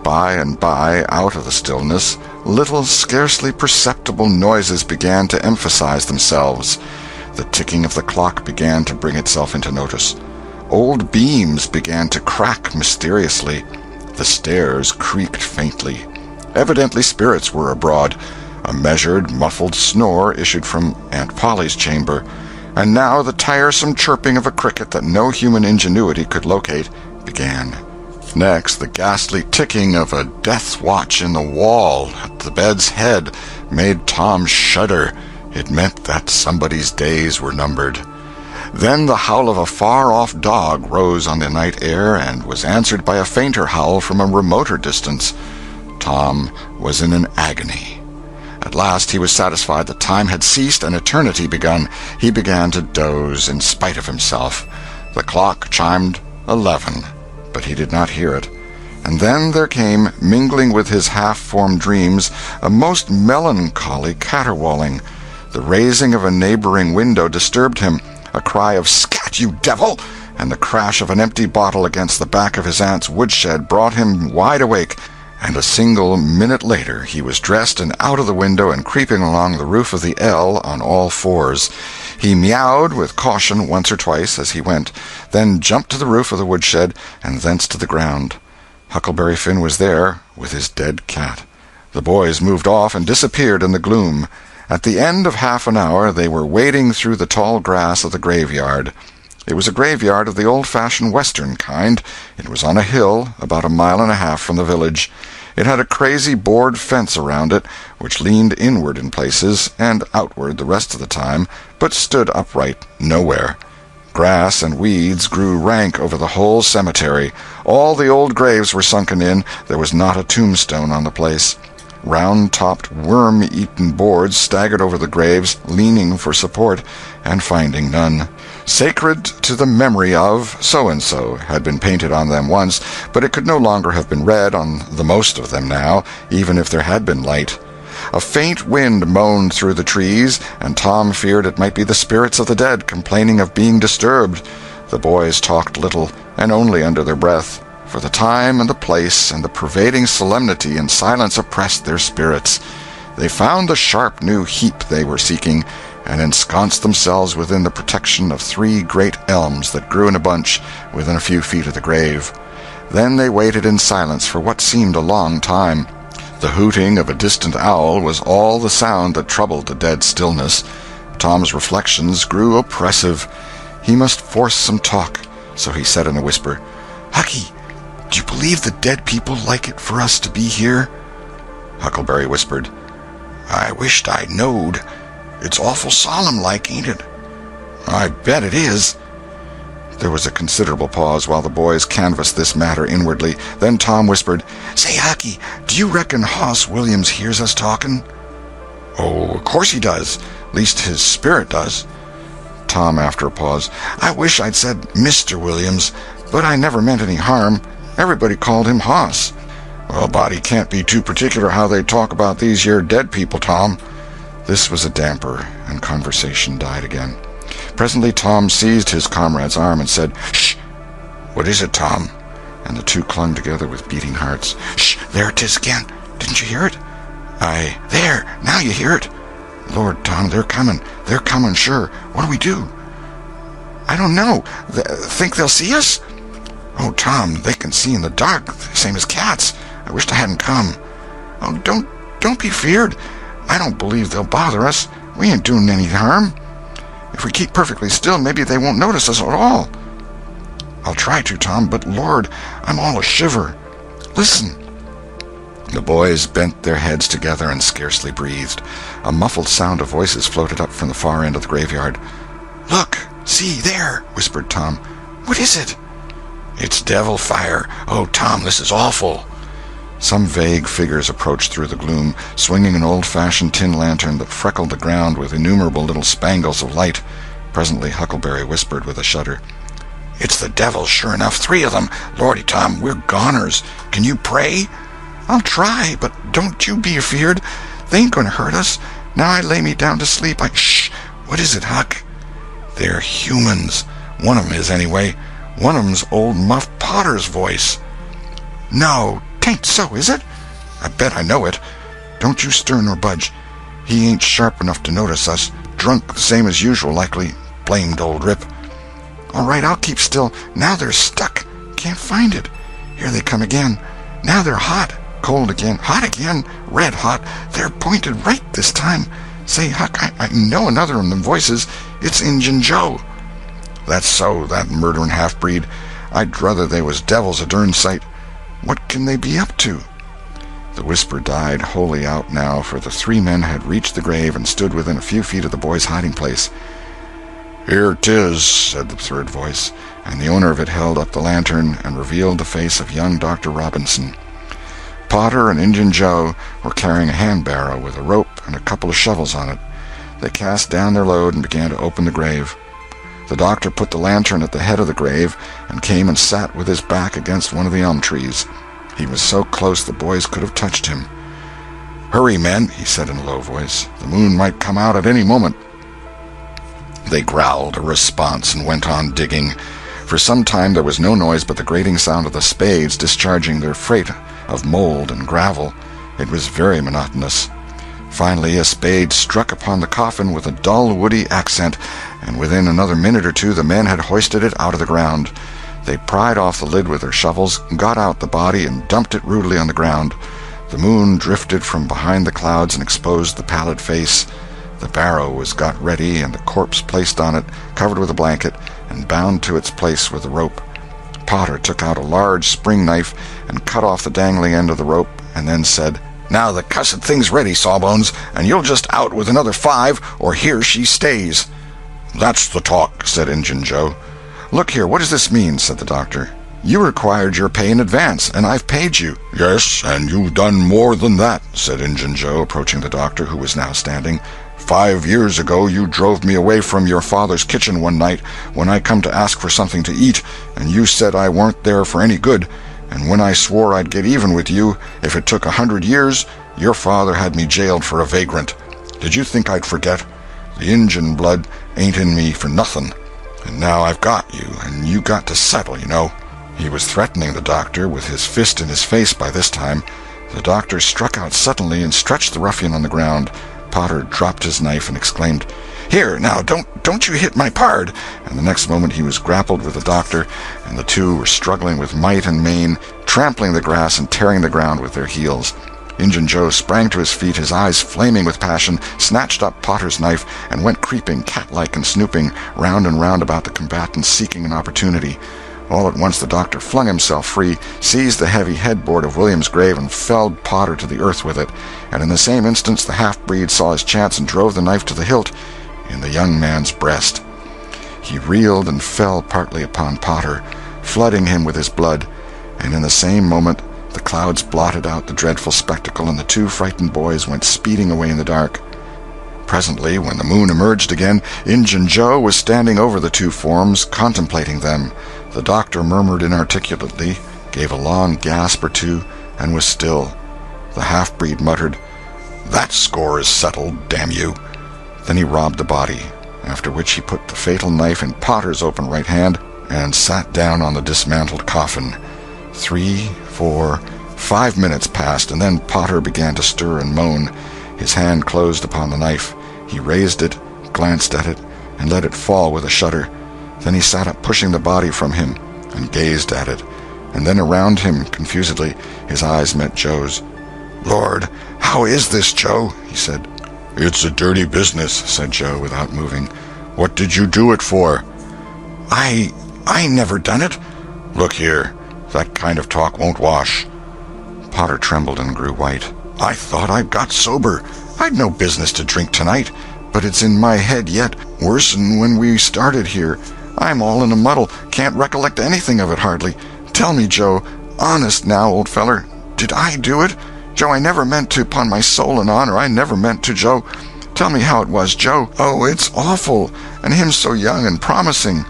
By and by, out of the stillness, little, scarcely perceptible noises began to emphasize themselves. The ticking of the clock began to bring itself into notice. Old beams began to crack mysteriously. The stairs creaked faintly. Evidently spirits were abroad. A measured, muffled snore issued from Aunt Polly's chamber, and now the tiresome chirping of a cricket that no human ingenuity could locate began. Next, the ghastly ticking of a death watch in the wall at the bed's head made Tom shudder. It meant that somebody's days were numbered. Then the howl of a far-off dog rose on the night air and was answered by a fainter howl from a remoter distance. Tom was in an agony. At last he was satisfied that time had ceased and eternity begun. He began to doze in spite of himself. The clock chimed 11, but he did not hear it. And then there came, mingling with his half-formed dreams, a most melancholy caterwauling. The raising of a neighboring window disturbed him. A cry of "Scat, you devil!" and the crash of an empty bottle against the back of his aunt's woodshed brought him wide awake, and a single minute later he was dressed and out of the window and creeping along the roof of the L on all fours. He meowed with caution once or twice as he went, then jumped to the roof of the woodshed and thence to the ground. Huckleberry Finn was there with his dead cat. The boys moved off and disappeared in the gloom. At the end of half an hour they were wading through the tall grass of the graveyard. It was a graveyard of the old-fashioned western kind. It was on a hill, about 1.5 miles from the village. It had a crazy board fence around it, which leaned inward in places and outward the rest of the time, but stood upright nowhere. Grass and weeds grew rank over the whole cemetery. All the old graves were sunken in. There was not a tombstone on the place. Round-topped, worm-eaten boards staggered over the graves, leaning for support, and finding none. "Sacred to the memory of so-and-so" had been painted on them once, but it could no longer have been read on the most of them now, even if there had been light. A faint wind moaned through the trees, and Tom feared it might be the spirits of the dead complaining of being disturbed. The boys talked little, and only under their breath, for the time and the place and the pervading solemnity and silence oppressed their spirits. They found the sharp new heap they were seeking, and ensconced themselves within the protection of 3 great elms that grew in a bunch within a few feet of the grave. Then they waited in silence for what seemed a long time. The hooting of a distant owl was all the sound that troubled the dead stillness. Tom's reflections grew oppressive. He must force some talk, so he said in a whisper, "Hucky, do you believe the dead people like it for us to be here?" Huckleberry whispered, "I wished I knowed. It's awful solemn-like, ain't it?" "I bet it is." There was a considerable pause while the boys canvassed this matter inwardly. Then Tom whispered, "Say, Hucky, do you reckon Hoss Williams hears us talking?" "Oh, of course he does. Least his spirit does." Tom, after a pause, "I wish I'd said Mr. Williams, but I never meant any harm. Everybody called him Hoss." "Well, body can't be too particular how they talk about these here dead people, Tom." This was a damper, and conversation died again. Presently Tom seized his comrade's arm and said, "Shh!" "What is it, Tom?" And the two clung together with beating hearts. "Shh! There it is again. Didn't you hear it?" "There! Now you hear it." "Lord, Tom, they're coming. They're coming, sure. What do we do?" "I don't know. Think they'll see us?" "Oh, Tom, they can see in the dark, same as cats. I wished I hadn't come." "Oh, don't be feared. I don't believe they'll bother us. We ain't doing any harm. If we keep perfectly still, maybe they won't notice us at all." "I'll try to, Tom, but Lord, I'm all a shiver. Listen." The boys bent their heads together and scarcely breathed. A muffled sound of voices floated up from the far end of the graveyard. "Look! See, there!" whispered Tom. "What is it?" "It's devil fire. Oh, Tom, this is awful." Some vague figures approached through the gloom, swinging an old-fashioned tin lantern that freckled the ground with innumerable little spangles of light. Presently Huckleberry whispered with a shudder, "It's the devil, sure enough. 3 of them. Lordy, Tom, we're goners. Can you pray?" "I'll try, but don't you be afeard. They ain't going to hurt us. Now I lay me down to sleep. Shh! What is it, Huck?" "They're humans. One of 'em is, anyway. One of 'em's old Muff Potter's voice." "No, 'tain't so, is it?" "I bet I know it. Don't you stir nor budge. He ain't sharp enough to notice us. Drunk the same as usual, likely. Blamed old Rip." "All right, I'll keep still. Now they're stuck. Can't find it. Here they come again. Now they're hot. Cold again. Hot again. Red hot. They're pointed right this time. Say, Huck, I know another of them voices. It's Injun Joe." "That's so, that murderin' half-breed. I'd druther they was devils a dern sight. What can they be up to?" The whisper died wholly out now, for the 3 men had reached the grave and stood within a few feet of the boy's hiding-place. "Here 'tis," said the third voice, and the owner of it held up the lantern and revealed the face of young Dr. Robinson. Potter and Injun Joe were carrying a hand-barrow with a rope and a couple of shovels on it. They cast down their load and began to open the grave. The doctor put the lantern at the head of the grave and came and sat with his back against one of the elm trees. He was so close the boys could have touched him. "Hurry, men," he said in a low voice. "The moon might come out at any moment." They growled a response and went on digging. For some time there was no noise but the grating sound of the spades discharging their freight of mold and gravel. It was very monotonous. Finally, a spade struck upon the coffin with a dull, woody accent, and within another minute or two the men had hoisted it out of the ground. They pried off the lid with their shovels, got out the body, and dumped it rudely on the ground. The moon drifted from behind the clouds and exposed the pallid face. The barrow was got ready, and the corpse placed on it, covered with a blanket, and bound to its place with a rope. Potter took out a large spring knife and cut off the dangling end of the rope, and then said, "Now the cussed thing's ready, Sawbones, and you'll just out with another 5, or here she stays." "That's the talk," said Injun Joe. "Look here, what does this mean?" said the doctor. "You required your pay in advance, and I've paid you." "Yes, and you've done more than that," said Injun Joe, approaching the doctor, who was now standing. 5 years ago you drove me away from your father's kitchen one night when I come to ask for something to eat, and you said I weren't there for any good, and when I swore I'd get even with you if it took 100 years, your father had me jailed for a vagrant. Did you think I'd forget? The Injun blood ain't in me for nothing, and now I've got you, and you got to settle, you know." He was threatening the doctor with his fist in his face by this time. The doctor struck out suddenly and stretched the ruffian on the ground. Potter dropped his knife and exclaimed, "Here, now, don't you hit my pard!" And the next moment he was grappled with the doctor, and the two were struggling with might and main, trampling the grass and tearing the ground with their heels. Injun Joe sprang to his feet, his eyes flaming with passion, snatched up Potter's knife, and went creeping, cat-like and snooping, round and round about the combatants, seeking an opportunity. All at once the doctor flung himself free, seized the heavy headboard of William's grave, and felled Potter to the earth with it, and in the same instant the half-breed saw his chance and drove the knife to the hilt in the young man's breast. He reeled and fell partly upon Potter, flooding him with his blood, and in the same moment the clouds blotted out the dreadful spectacle, and the two frightened boys went speeding away in the dark. Presently, when the moon emerged again, Injun Joe was standing over the two forms, contemplating them. The doctor murmured inarticulately, gave a long gasp or two, and was still. The half-breed muttered, "That score is settled, damn you." Then he robbed the body, after which he put the fatal knife in Potter's open right hand and sat down on the dismantled coffin. 3, 4, 5 minutes passed, and then Potter began to stir and moan. His hand closed upon the knife. He raised it, glanced at it, and let it fall with a shudder. Then he sat up, pushing the body from him, and gazed at it. And then around him, confusedly, his eyes met Joe's. "Lord, how is this, Joe?" he said. "It's a dirty business," said Joe, without moving. "What did you do it for?" I never done it." "Look here, that kind of talk won't wash." Potter trembled and grew white. "I thought I'd got sober. I'd no business to drink tonight, but it's in my head yet, worse'n when we started here. I'm all in a muddle, can't recollect anything of it hardly. Tell me, Joe, honest now, old feller, did I do it? Joe, I never meant to, 'pon my soul and honor, I never meant to, Joe. Tell me how it was, Joe. Oh, it's awful, and him so young and promising."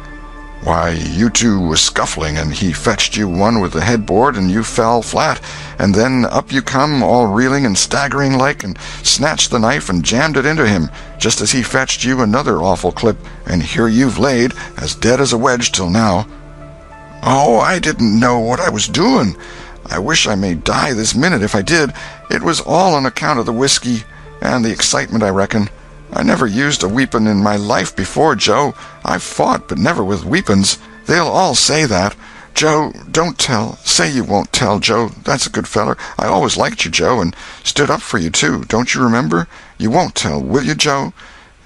"Why, you two was scuffling, and he fetched you one with the headboard, and you fell flat, and then up you come, all reeling and staggering like, and snatched the knife and jammed it into him, just as he fetched you another awful clip, and here you've laid, as dead as a wedge till now." "Oh, I didn't know what I was doing. I wish I may die this minute if I did. It was all on account of the whiskey, and the excitement, I reckon. I never used a weepon in my life before, Joe. I've fought, but never with weapons. They'll all say that. Joe, don't tell. Say you won't tell, Joe. That's a good feller. I always liked you, Joe, and stood up for you, too. Don't you remember? You won't tell, will you, Joe?"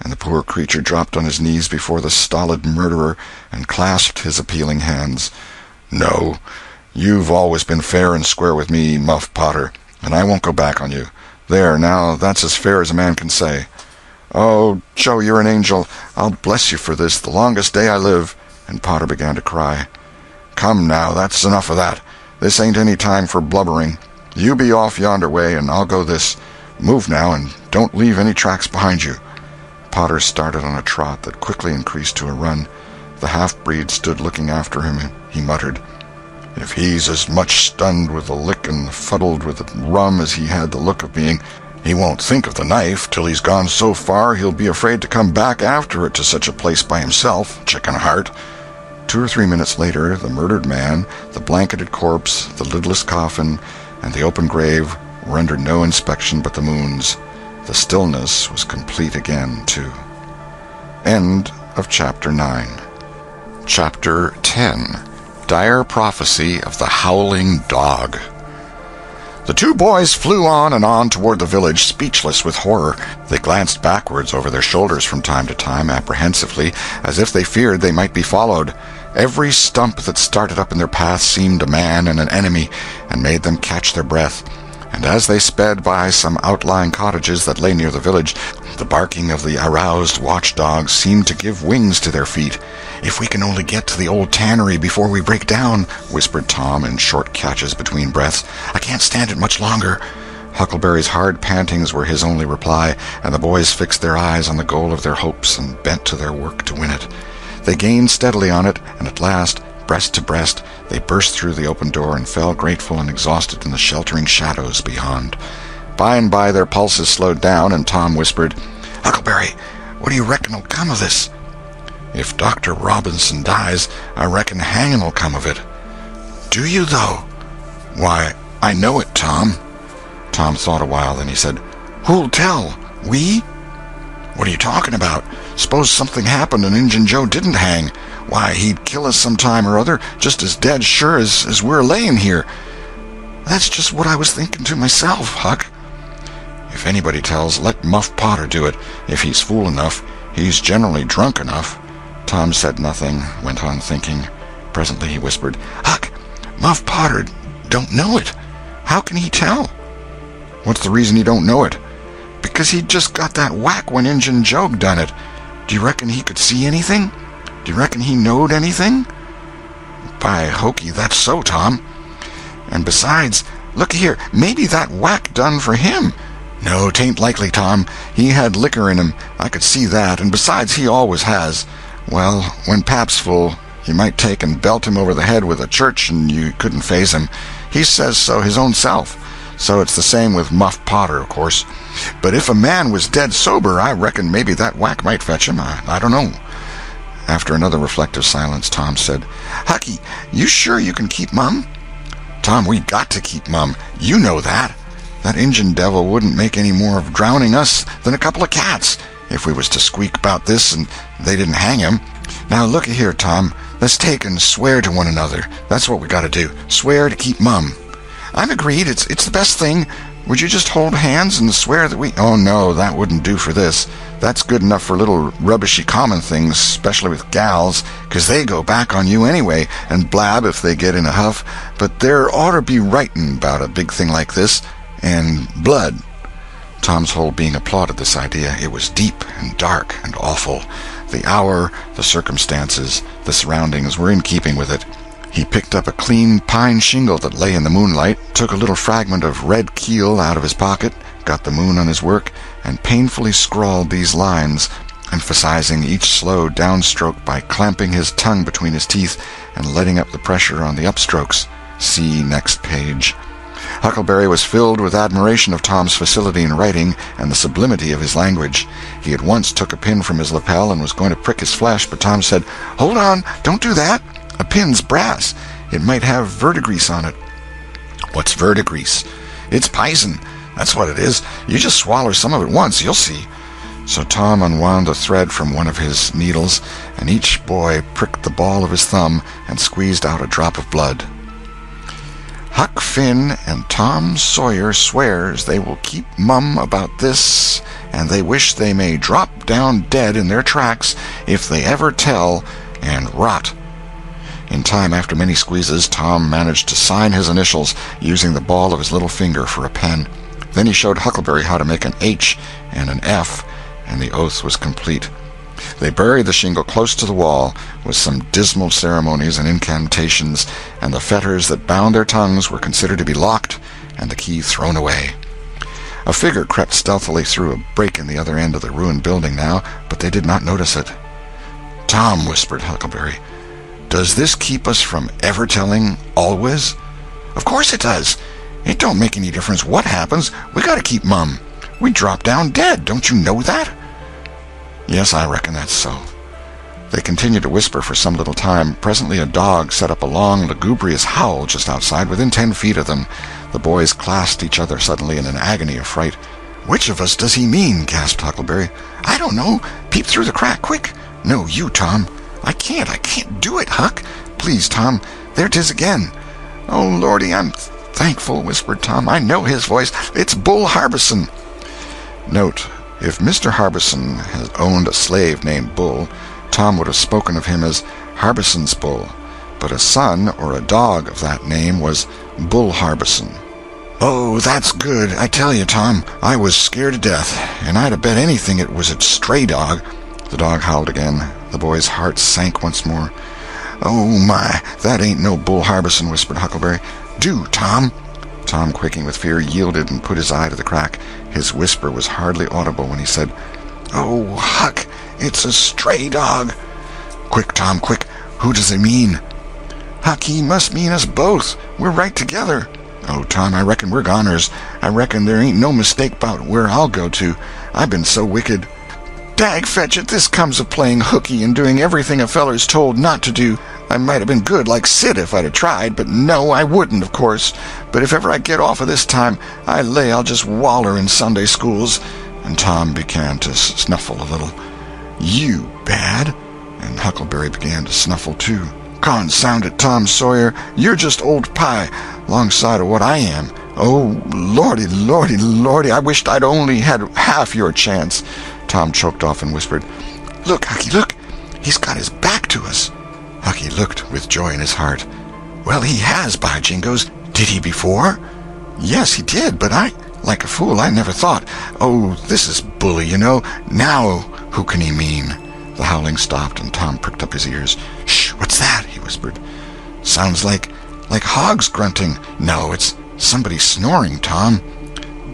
And the poor creature dropped on his knees before the stolid murderer and clasped his appealing hands. "No, you've always been fair and square with me, Muff Potter, and I won't go back on you. There, now, that's as fair as a man can say." "Oh, Joe, you're an angel. I'll bless you for this the longest day I live." And Potter began to cry. "Come now, that's enough of that. This ain't any time for blubbering. You be off yonder way, and I'll go this. Move now, and don't leave any tracks behind you." Potter started on a trot that quickly increased to a run. The half-breed stood looking after him, and he muttered, "If he's as much stunned with the lick and fuddled with the rum as he had the look of being, he won't think of the knife till he's gone so far he'll be afraid to come back after it to such a place by himself, chicken heart." 2 or 3 minutes later, the murdered man, the blanketed corpse, the lidless coffin, and the open grave were under no inspection but the moon's. The stillness was complete again, too. End of Chapter 9. Chapter 10. Dire Prophecy of the Howling Dog. The two boys flew on and on toward the village, speechless with horror. They glanced backwards over their shoulders from time to time, apprehensively, as if they feared they might be followed. Every stump that started up in their path seemed a man and an enemy, and made them catch their breath. And as they sped by some outlying cottages that lay near the village, the barking of the aroused watchdogs seemed to give wings to their feet. "If we can only get to the old tannery before we break down," whispered Tom in short catches between breaths. "I can't stand it much longer." Huckleberry's hard pantings were his only reply, and the boys fixed their eyes on the goal of their hopes and bent to their work to win it. They gained steadily on it, and at last, breast to breast, they burst through the open door and fell grateful and exhausted in the sheltering shadows beyond. By and by their pulses slowed down, and Tom whispered, "Huckleberry, what do you reckon'll come of this?" "If Dr. Robinson dies, I reckon hanging'll come of it." "Do you, though?" "Why, I know it, Tom." Tom thought a while, then he said, "Who'll tell? We?" "What are you talking about? Suppose something happened and Injun Joe didn't hang. Why, he'd kill us some time or other, just as dead sure as we're laying here." "That's just what I was thinking to myself, Huck." "If anybody tells, let Muff Potter do it, if he's fool enough. He's generally drunk enough." Tom said nothing, went on thinking. Presently he whispered, "Huck, Muff Potter don't know it. How can he tell?" "What's the reason he don't know it?" "Because he just got that whack when Injun Joe done it. Do you reckon he could see anything? Do you reckon he knowed anything?" "By hokey, that's so, Tom." "And besides, look here, maybe that whack done for him." "No, 'tain't likely, Tom. He had liquor in him, I could see that, and besides he always has. Well, when Pap's full, you might take and belt him over the head with a church and you couldn't faze him. He says so his own self. So it's the same with Muff Potter, of course. But if a man was dead sober, I reckon maybe that whack might fetch him. I don't know." After another reflective silence, Tom said, "Hucky, you sure you can keep Mum?" "Tom, we got to keep Mum. You know that. That Injun devil wouldn't make any more of drowning us than a couple of cats, if we was to squeak about this and they didn't hang him. Now, looky here, Tom. Let's take and swear to one another. That's what we got to do. Swear to keep Mum." "I'm agreed. It's the best thing. Would you just hold hands and swear that we—" "Oh, no, that wouldn't do for this. That's good enough for little rubbishy common things, especially with gals, 'cause they go back on you anyway, and blab if they get in a huff. But there ought to be writing about a big thing like this, and blood." Tom's whole being applauded this idea. It was deep and dark and awful. The hour, the circumstances, the surroundings were in keeping with it. He picked up a clean pine shingle that lay in the moonlight, took a little fragment of red keel out of his pocket, got the moon on his work, and painfully scrawled these lines, emphasizing each slow downstroke by clamping his tongue between his teeth and letting up the pressure on the upstrokes. See next page. Huckleberry was filled with admiration of Tom's facility in writing and the sublimity of his language. He at once took a pin from his lapel and was going to prick his flesh, but Tom said, "Hold on, don't do that. A pin's brass. It might have verdigrease on it." "What's verdigrease?" "It's pison. That's what it is. You just swaller some of it once, you'll see." So Tom unwound a thread from one of his needles, and each boy pricked the ball of his thumb and squeezed out a drop of blood. "Huck Finn and Tom Sawyer swears they will keep mum about this, and they wish they may drop down dead in their tracks if they ever tell, and rot." In time, after many squeezes, Tom managed to sign his initials, using the ball of his little finger for a pen. Then he showed Huckleberry how to make an H and an F, and the oath was complete. They buried the shingle close to the wall, with some dismal ceremonies and incantations, and the fetters that bound their tongues were considered to be locked, and the key thrown away. A figure crept stealthily through a break in the other end of the ruined building now, but they did not notice it. "Tom," whispered Huckleberry, "does this keep us from ever telling always?" "Of course it does. It don't make any difference what happens. We got to keep Mum. We drop down dead. Don't you know that?" "Yes, I reckon that's so." They continued to whisper for some little time. Presently a dog set up a long, lugubrious howl just outside, within 10 feet of them. The boys clasped each other suddenly in an agony of fright. "Which of us does he mean?" gasped Huckleberry. "I don't know. Peep through the crack, quick." "No, you, Tom." I can't do it, Huck." "Please, Tom, there 'tis again." "Oh, Lordy, I'm thankful," whispered Tom. "I know his voice. It's Bull Harbison." Note: if Mr. Harbison had owned a slave named Bull, Tom would have spoken of him as Harbison's Bull, but a son or a dog of that name was Bull Harbison. "Oh, that's good. I tell you, Tom, I was scared to death, and I'd have bet anything it was a stray dog." The dog howled again. The boy's heart sank once more. "Oh, my, that ain't no Bull Harbison," whispered Huckleberry. "Do, Tom." Tom, quaking with fear, yielded and put his eye to the crack. His whisper was hardly audible when he said, "Oh, Huck, it's a stray dog." "Quick, Tom, quick. Who does he mean?" "Huck, he must mean us both. We're right together." "Oh, Tom, I reckon we're goners. I reckon there ain't no mistake about where I'll go to. I've been so wicked." "Dag fetch it, this comes of playing hooky and doing everything a feller's told not to do. I might have been good like Sid if I'd have tried, but no, I wouldn't, of course. But if ever I get off of this time, I lay I'll just waller in Sunday schools." And Tom began to snuffle a little. "You bad?" And Huckleberry began to snuffle too. "Consound it, Tom Sawyer, you're just old pie, 'longside of what I am. Oh, Lordy, Lordy, Lordy, I wished I'd only had half your chance." Tom choked off and whispered, "Look, Hucky, look. He's got his back to us." Hucky looked with joy in his heart. "Well, he has, by jingoes. Did he before?" "Yes, he did, but like a fool, I never thought. Oh, this is bully, you know. Now, who can he mean?" The howling stopped, and Tom pricked up his ears. "Shh, what's that?" he whispered. "Sounds like hogs grunting. No, it's somebody snoring, Tom."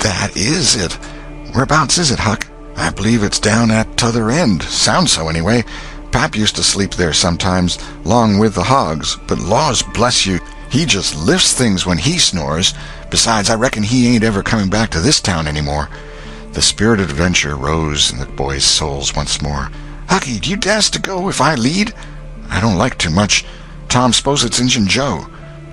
"That is it. Whereabouts is it, Huck?" "I believe it's down at t'other end. Sounds so, anyway. Pap used to sleep there sometimes, 'long with the hogs, but laws bless you, he just lifts things when he snores. Besides, I reckon he ain't ever coming back to this town any more." The spirit of adventure rose in the boys' souls once more. "Hucky, do you dast to go if I lead?" "I don't like too much. Tom, suppose it's Injun Joe."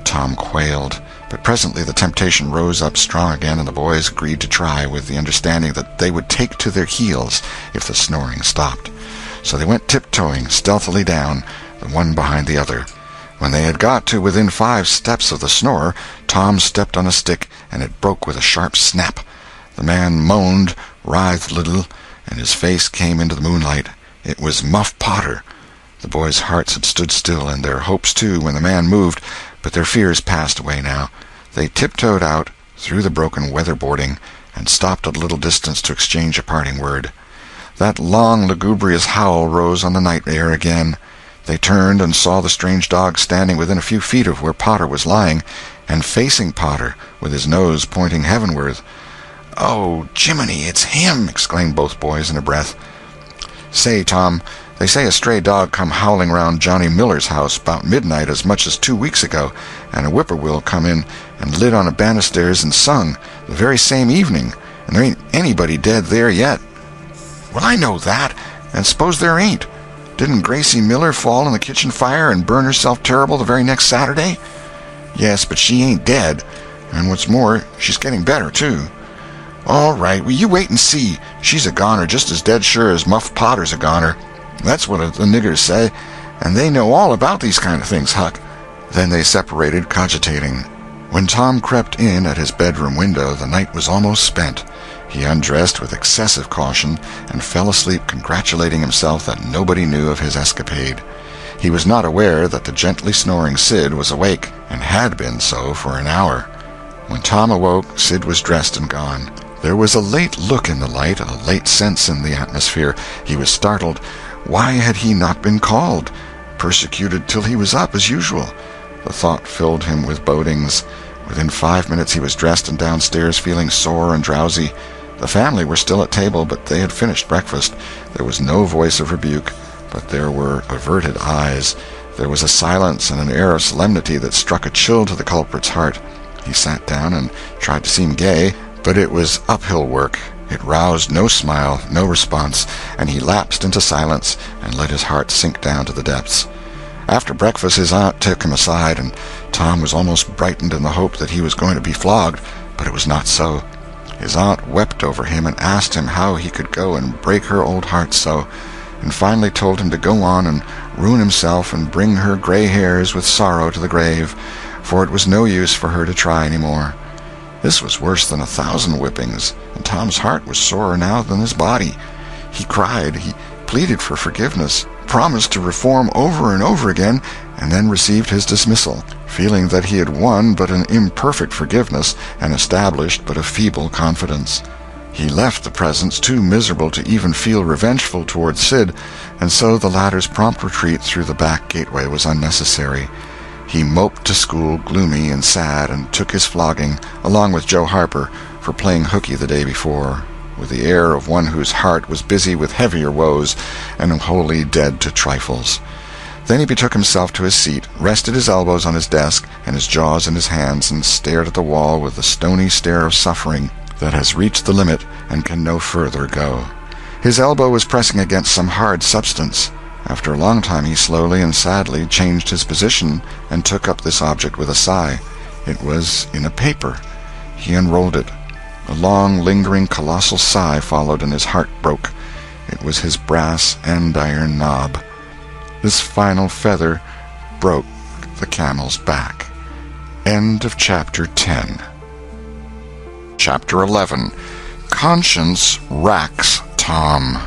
Tom quailed, but presently the temptation rose up strong again, and the boys agreed to try, with the understanding that they would take to their heels if the snoring stopped. So they went tiptoeing stealthily down, the one behind the other. When they had got to within 5 steps of the snorer, Tom stepped on a stick, and it broke with a sharp snap. The man moaned, writhed a little, and his face came into the moonlight. It was Muff Potter. The boys' hearts had stood still, and their hopes too, when the man moved, but their fears passed away now. They tiptoed out, through the broken weatherboarding, and stopped at a little distance to exchange a parting word. That long, lugubrious howl rose on the night air again. They turned and saw the strange dog standing within a few feet of where Potter was lying, and facing Potter, with his nose pointing heavenward. "Oh, Jiminy, it's him!" exclaimed both boys in a breath. "Say, Tom, they say a stray dog come howling round Johnny Miller's house about midnight as much as 2 weeks ago, and a whippoorwill come in and lit on a banisters and sung, the very same evening, and there ain't anybody dead there yet." "Well, I know that, and suppose there ain't. Didn't Gracie Miller fall in the kitchen fire and burn herself terrible the very next Saturday?" "Yes, but she ain't dead, and what's more, she's getting better, too." "All right, well, you wait and see. She's a goner just as dead sure as Muff Potter's a goner. That's what the niggers say, and they know all about these kind of things, Huck." Then they separated, cogitating. When Tom crept in at his bedroom window, the night was almost spent. He undressed with excessive caution and fell asleep congratulating himself that nobody knew of his escapade. He was not aware that the gently snoring Sid was awake, and had been so for an hour. When Tom awoke, Sid was dressed and gone. There was a late look in the light, a late sense in the atmosphere. He was startled. Why had he not been called? Persecuted till he was up, as usual. The thought filled him with bodings. Within 5 minutes he was dressed and downstairs, feeling sore and drowsy. The family were still at table, but they had finished breakfast. There was no voice of rebuke, but there were averted eyes. There was a silence and an air of solemnity that struck a chill to the culprit's heart. He sat down and tried to seem gay, but it was uphill work. It roused no smile, no response, and he lapsed into silence and let his heart sink down to the depths. After breakfast his aunt took him aside and Tom was almost brightened in the hope that he was going to be flogged, but it was not so. His aunt wept over him and asked him how he could go and break her old heart so, and finally told him to go on and ruin himself and bring her gray hairs with sorrow to the grave, for it was no use for her to try any more. This was worse than 1,000 whippings, and Tom's heart was sorer now than his body. He cried, he pleaded for forgiveness, promised to reform over and over again, and then received his dismissal, feeling that he had won but an imperfect forgiveness and established but a feeble confidence. He left the presence too miserable to even feel revengeful toward Sid, and so the latter's prompt retreat through the back gateway was unnecessary. He moped to school gloomy and sad, and took his flogging, along with Joe Harper, for playing hooky the day before, with the air of one whose heart was busy with heavier woes and wholly dead to trifles. Then he betook himself to his seat, rested his elbows on his desk and his jaws in his hands, and stared at the wall with the stony stare of suffering that has reached the limit and can no further go. His elbow was pressing against some hard substance. After a long time he slowly and sadly changed his position and took up this object with a sigh. It was in a paper. He unrolled it. A long, lingering, colossal sigh followed, and his heart broke. It was his brass andiron knob. This final feather broke the camel's back. End of Chapter 10. Chapter 11. Conscience Racks Tom.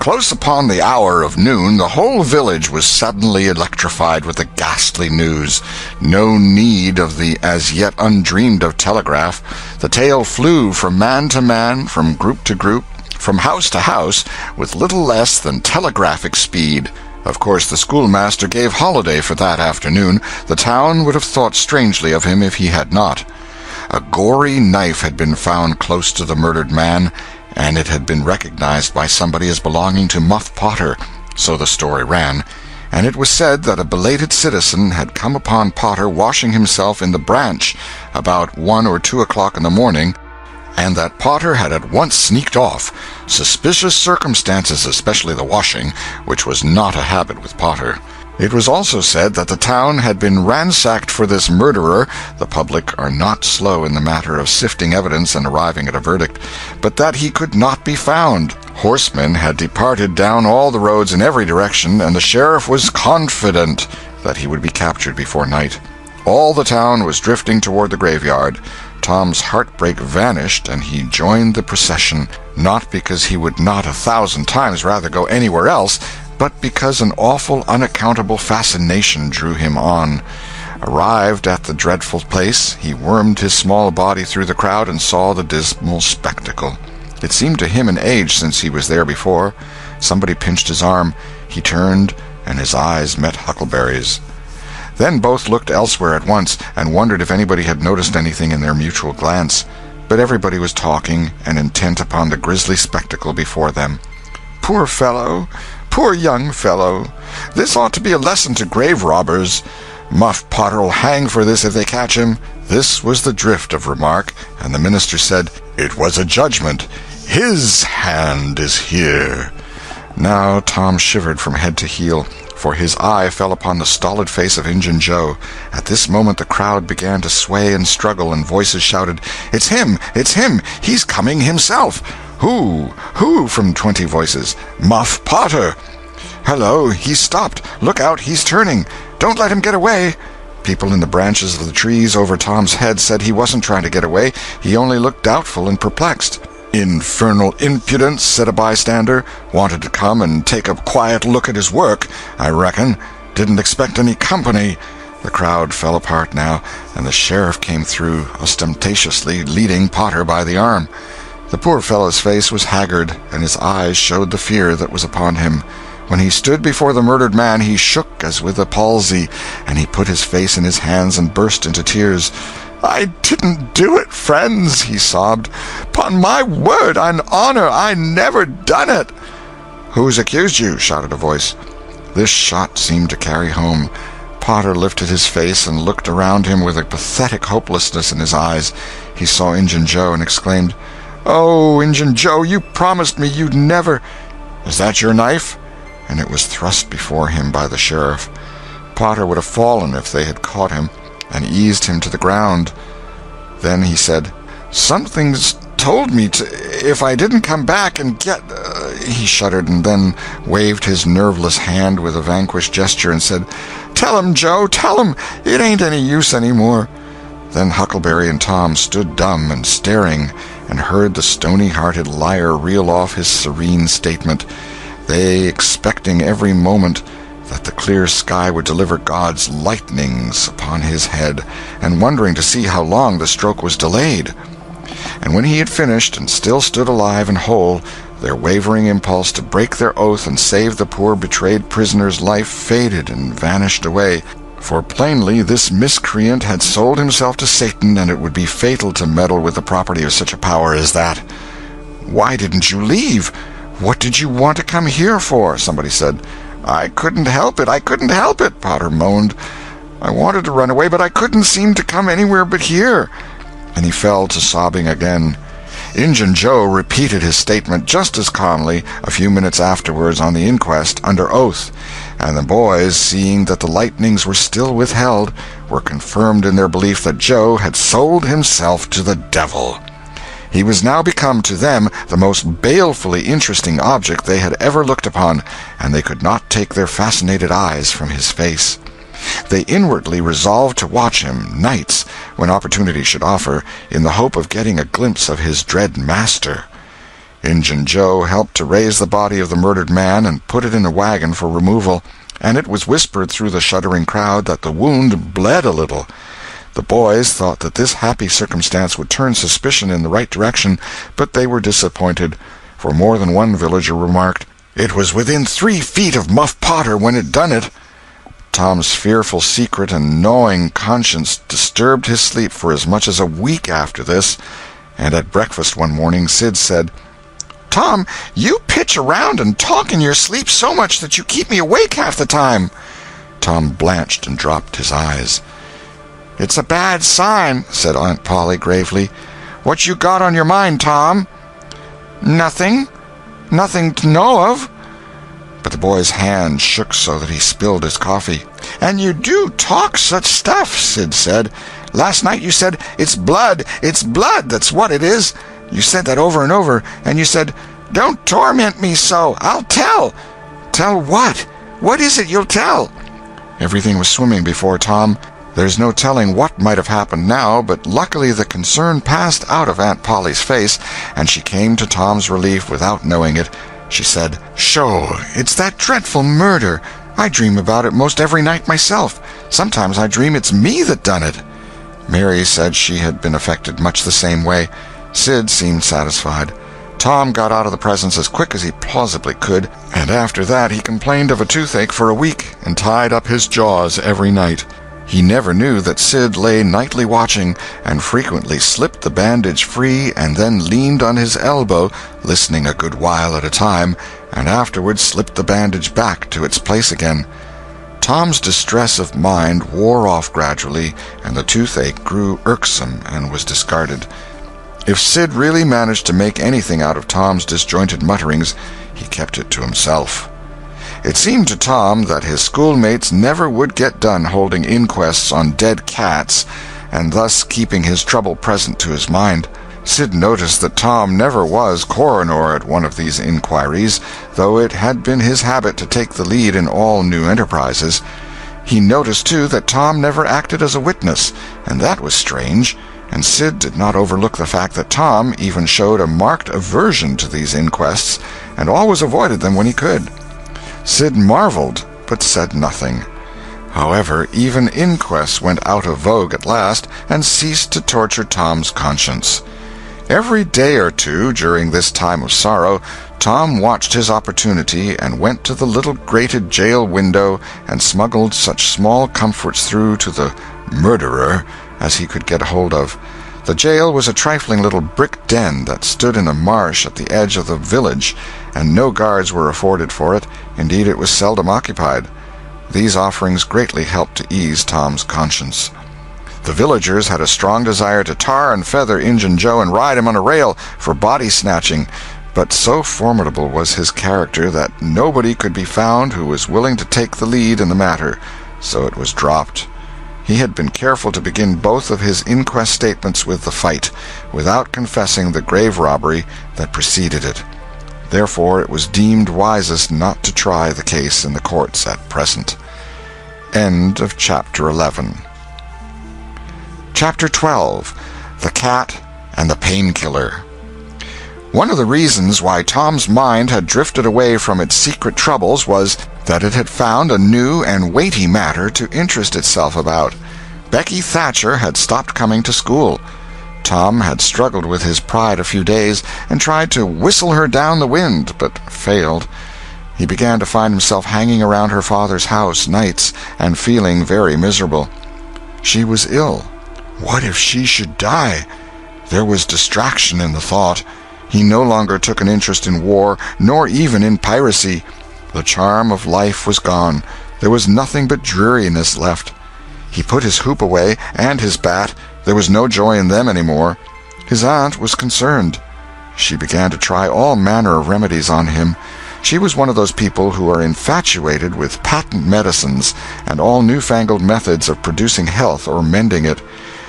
Close upon the hour of noon, the whole village was suddenly electrified with the ghastly news. No need of the as yet undreamed-of telegraph. The tale flew from man to man, from group to group, from house to house, with little less than telegraphic speed. Of course the schoolmaster gave holiday for that afternoon. The town would have thought strangely of him if he had not. A gory knife had been found close to the murdered man, and it had been recognized by somebody as belonging to Muff Potter, so the story ran, and it was said that a belated citizen had come upon Potter washing himself in the branch about 1 or 2 o'clock in the morning, and that Potter had at once sneaked off. Suspicious circumstances, especially the washing, which was not a habit with Potter. It was also said that the town had been ransacked for this murderer. The public are not slow in the matter of sifting evidence and arriving at a verdict, but that he could not be found. Horsemen had departed down all the roads in every direction, and the sheriff was confident that he would be captured before night. All the town was drifting toward the graveyard. Tom's heartbreak vanished, and he joined the procession, not because he would not 1,000 times rather go anywhere else, but because an awful, unaccountable fascination drew him on. Arrived at the dreadful place, he wormed his small body through the crowd and saw the dismal spectacle. It seemed to him an age since he was there before. Somebody pinched his arm. He turned, and his eyes met Huckleberry's. Then both looked elsewhere at once, and wondered if anybody had noticed anything in their mutual glance. But everybody was talking, and intent upon the grisly spectacle before them. "Poor fellow! Poor young fellow! This ought to be a lesson to grave robbers. Muff Potter'll hang for this if they catch him." This was the drift of remark, and the minister said, "It was a judgment. His hand is here." Now Tom shivered from head to heel, for his eye fell upon the stolid face of Injun Joe. At this moment the crowd began to sway and struggle, and voices shouted, "It's him! It's him! He's coming himself!" "Who? Who?" from 20 voices. "Muff Potter!" "Hello! He's stopped! Look out! He's turning! Don't let him get away!" People in the branches of the trees over Tom's head said he wasn't trying to get away. He only looked doubtful and perplexed. "Infernal impudence," said a bystander. "Wanted to come and take a quiet look at his work, I reckon. Didn't expect any company." The crowd fell apart now, and the sheriff came through, ostentatiously leading Potter by the arm. The poor fellow's face was haggard, and his eyes showed the fear that was upon him. When he stood before the murdered man, he shook as with a palsy, and he put his face in his hands and burst into tears. "I didn't do it, friends," he sobbed. "'Pon my word and honor, I never done it." "Who's accused you?" shouted a voice. This shot seemed to carry home. Potter lifted his face and looked around him with a pathetic hopelessness in his eyes. He saw Injun Joe and exclaimed, "Oh, Injun Joe, you promised me you'd never—" "Is that your knife?" And it was thrust before him by the sheriff. Potter would have fallen if they had caught him and eased him to the ground. Then he said, "Something's told me if I didn't come back and get—" He shuddered and then waved his nerveless hand with a vanquished gesture and said, "Tell him, Joe, tell him. It ain't any use any more." Then Huckleberry and Tom stood dumb and staring, and heard the stony-hearted liar reel off his serene statement, they expecting every moment that the clear sky would deliver God's lightnings upon his head, and wondering to see how long the stroke was delayed. And when he had finished, and still stood alive and whole, their wavering impulse to break their oath and save the poor betrayed prisoner's life faded and vanished away, for plainly this miscreant had sold himself to Satan, and it would be fatal to meddle with the property of such a power as that. "Why didn't you leave? What did you want to come here for?" somebody said. "I couldn't help it, I couldn't help it," Potter moaned. "I wanted to run away, but I couldn't seem to come anywhere but here." And he fell to sobbing again. Injun Joe repeated his statement just as calmly a few minutes afterwards on the inquest, under oath, and the boys, seeing that the lightnings were still withheld, were confirmed in their belief that Joe had sold himself to the devil. He was now become to them the most balefully interesting object they had ever looked upon, and they could not take their fascinated eyes from his face. They inwardly resolved to watch him, nights, when opportunity should offer, in the hope of getting a glimpse of his dread master. Injun Joe helped to raise the body of the murdered man and put it in a wagon for removal, and it was whispered through the shuddering crowd that the wound bled a little. The boys thought that this happy circumstance would turn suspicion in the right direction, but they were disappointed, for more than one villager remarked, "It was within 3 feet of Muff Potter when it done it." Tom's fearful secret and gnawing conscience disturbed his sleep for as much as a week after this, and at breakfast one morning Sid said, "Tom, you pitch around and talk in your sleep so much that you keep me awake half the time." Tom blanched and dropped his eyes. "It's a bad sign," said Aunt Polly gravely. "What you got on your mind, Tom?" "Nothing. Nothing to know of." But the boy's hand shook so that he spilled his coffee. "And you do talk such stuff," Sid said. "Last night you said, 'It's blood, it's blood, that's what it is.' You said that over and over, and you said, 'Don't torment me so, I'll tell.' Tell what? What is it you'll tell?" Everything was swimming before Tom. There's no telling what might have happened now, but luckily the concern passed out of Aunt Polly's face, and she came to Tom's relief without knowing it. She said, "Sho, it's that dreadful murder. I dream about it most every night myself. Sometimes I dream it's me that done it." Mary said she had been affected much the same way. Sid seemed satisfied. Tom got out of the presence as quick as he plausibly could, and after that he complained of a toothache for a week and tied up his jaws every night. He never knew that Sid lay nightly watching, and frequently slipped the bandage free and then leaned on his elbow, listening a good while at a time, and afterwards slipped the bandage back to its place again. Tom's distress of mind wore off gradually, and the toothache grew irksome and was discarded. If Sid really managed to make anything out of Tom's disjointed mutterings, he kept it to himself. It seemed to Tom that his schoolmates never would get done holding inquests on dead cats, and thus keeping his trouble present to his mind. Sid noticed that Tom never was coroner at one of these inquiries, though it had been his habit to take the lead in all new enterprises. He noticed, too, that Tom never acted as a witness, and that was strange, and Sid did not overlook the fact that Tom even showed a marked aversion to these inquests, and always avoided them when he could. Sid marveled, but said nothing. However, even inquests went out of vogue at last, and ceased to torture Tom's conscience. Every day or two during this time of sorrow, Tom watched his opportunity and went to the little grated jail window and smuggled such small comforts through to the murderer as he could get hold of. The jail was a trifling little brick den that stood in a marsh at the edge of the village, and no guards were afforded for it. Indeed, it was seldom occupied. These offerings greatly helped to ease Tom's conscience. The villagers had a strong desire to tar and feather Injun Joe and ride him on a rail for body-snatching, but so formidable was his character that nobody could be found who was willing to take the lead in the matter. so it was dropped. He had been careful to begin both of his inquest statements with the fight, without confessing the grave robbery that preceded it. Therefore, it was deemed wisest not to try the case in the courts at present. End of Chapter 11. Chapter 12. The Cat and the Painkiller. One of the reasons why Tom's mind had drifted away from its secret troubles was that it had found a new and weighty matter to interest itself about. Becky Thatcher had stopped coming to school. Tom had struggled with his pride a few days and tried to whistle her down the wind, but failed. He began to find himself hanging around her father's house nights and feeling very miserable. She was ill. What if she should die? There was distraction in the thought. He no longer took an interest in war, nor even in piracy. The charm of life was gone. There was nothing but dreariness left. He put his hoop away and his bat. There was no joy in them any more. His aunt was concerned. She began to try all manner of remedies on him. She was one of those people who are infatuated with patent medicines and all newfangled methods of producing health or mending it.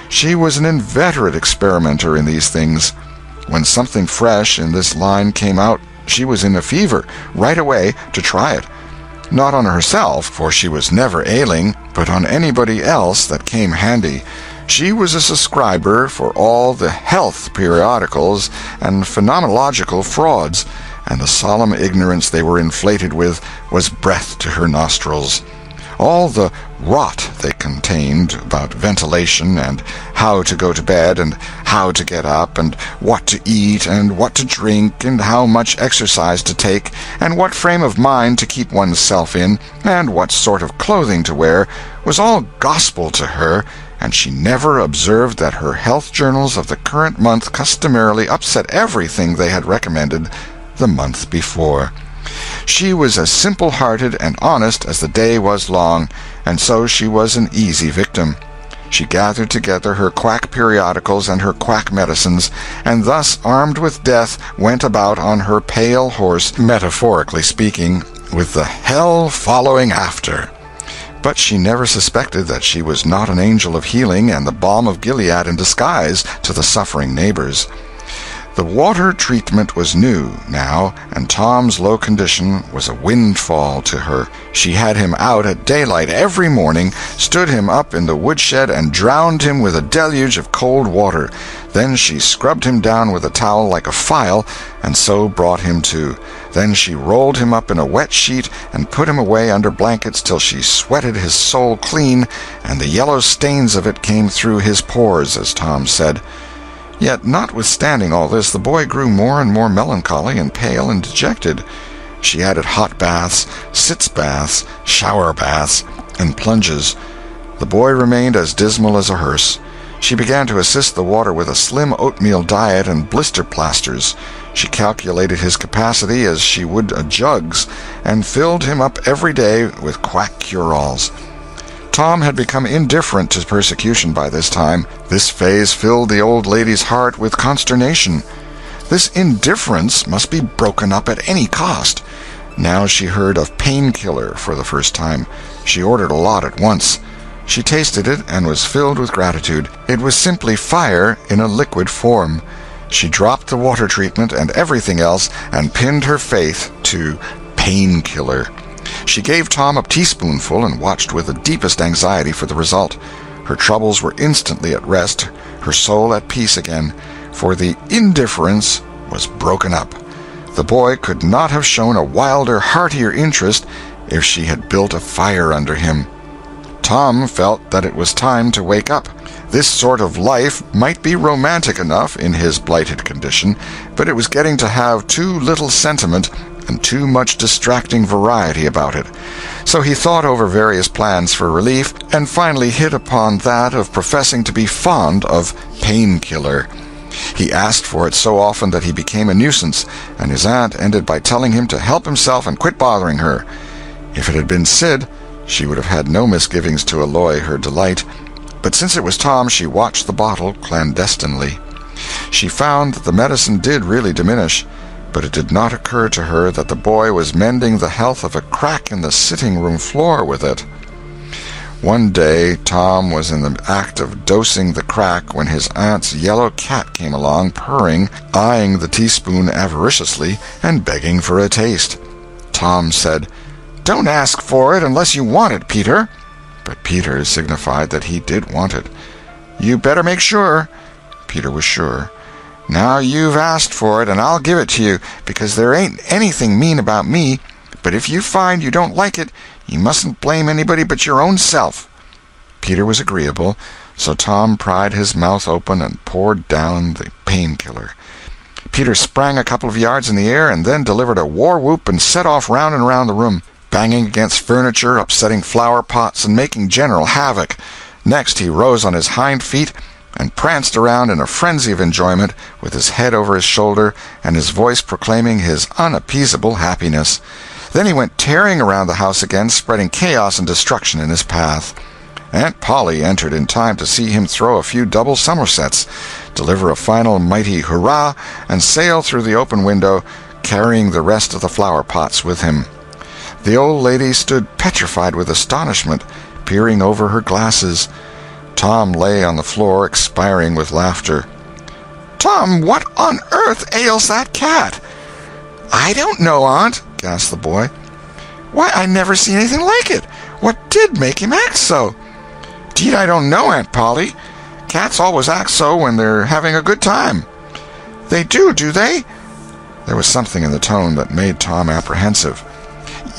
She was an inveterate experimenter in these things. When something fresh in this line came out, she was in a fever, right away, to try it. Not on herself, for she was never ailing, but on anybody else that came handy. She was a subscriber for all the health periodicals and phenomenological frauds, and the solemn ignorance they were inflated with was breath to her nostrils. All the rot they contained about ventilation and how to go to bed and how to get up and what to eat and what to drink and how much exercise to take and what frame of mind to keep one's self in and what sort of clothing to wear was all gospel to her, and she never observed that her health journals of the current month customarily upset everything they had recommended the month before. She was as simple-hearted and honest as the day was long, and so she was an easy victim. She gathered together her quack periodicals and her quack medicines, and thus, armed with death, went about on her pale horse, metaphorically speaking, with the hell following after. But she never suspected that she was not an angel of healing and the balm of Gilead in disguise to the suffering neighbors. The water treatment was new, now, and Tom's low condition was a windfall to her. She had him out at daylight every morning, stood him up in the woodshed, and drowned him with a deluge of cold water. Then she scrubbed him down with a towel like a file, and so brought him to. Then she rolled him up in a wet sheet and put him away under blankets till she sweated his soul clean, and the yellow stains of it came through his pores, as Tom said. Yet, notwithstanding all this, the boy grew more and more melancholy and pale and dejected. She added hot baths, sitz baths, shower baths, and plunges. The boy remained as dismal as a hearse. She began to assist the water with a slim oatmeal diet and blister plasters. She calculated his capacity as she would a jug's, and filled him up every day with quack cure-alls. Tom had become indifferent to persecution by this time. This phase filled the old lady's heart with consternation. This indifference must be broken up at any cost. Now she heard of painkiller for the first time. She ordered a lot at once. She tasted it and was filled with gratitude. It was simply fire in a liquid form. She dropped the water treatment and everything else and pinned her faith to painkiller. She gave Tom a teaspoonful and watched with the deepest anxiety for the result. Her troubles were instantly at rest, her soul at peace again, for the indifference was broken up. The boy could not have shown a wilder, heartier interest if she had built a fire under him. Tom felt that it was time to wake up. This sort of life might be romantic enough in his blighted condition, but it was getting to have too little sentiment and too much distracting variety about it. So he thought over various plans for relief, and finally hit upon that of professing to be fond of painkiller. He asked for it so often that he became a nuisance, and his aunt ended by telling him to help himself and quit bothering her. If it had been Sid, she would have had no misgivings to alloy her delight, but since it was Tom, she watched the bottle clandestinely. She found that the medicine did really diminish, but it did not occur to her that the boy was mending the health of a crack in the sitting-room floor with it. One day Tom was in the act of dosing the crack when his aunt's yellow cat came along, purring, eyeing the teaspoon avariciously, and begging for a taste. Tom said, "Don't ask for it unless you want it, Peter." But Peter signified that he did want it. "You better make sure." Peter was sure. "Now you've asked for it, and I'll give it to you, because there ain't anything mean about me. But if you find you don't like it, you mustn't blame anybody but your own self." Peter was agreeable, so Tom pried his mouth open and poured down the painkiller. Peter sprang a couple of yards in the air and then delivered a war whoop and set off round and round the room, banging against furniture, upsetting flower pots, and making general havoc. Next he rose on his hind feet and pranced around in a frenzy of enjoyment, with his head over his shoulder and his voice proclaiming his unappeasable happiness. Then he went tearing around the house again, spreading chaos and destruction in his path. Aunt Polly entered in time to see him throw a few double somersets, deliver a final mighty hurrah, and sail through the open window, carrying the rest of the flower pots with him. The old lady stood petrified with astonishment, peering over her glasses. Tom lay on the floor, expiring with laughter. "Tom, what on earth ails that cat?" "I don't know, Aunt," gasped the boy. "Why, I never seen anything like it. What did make him act so?" "'Deed, I don't know, Aunt Polly. Cats always act so when they're having a good time." "They do they?" There was something in the tone that made Tom apprehensive.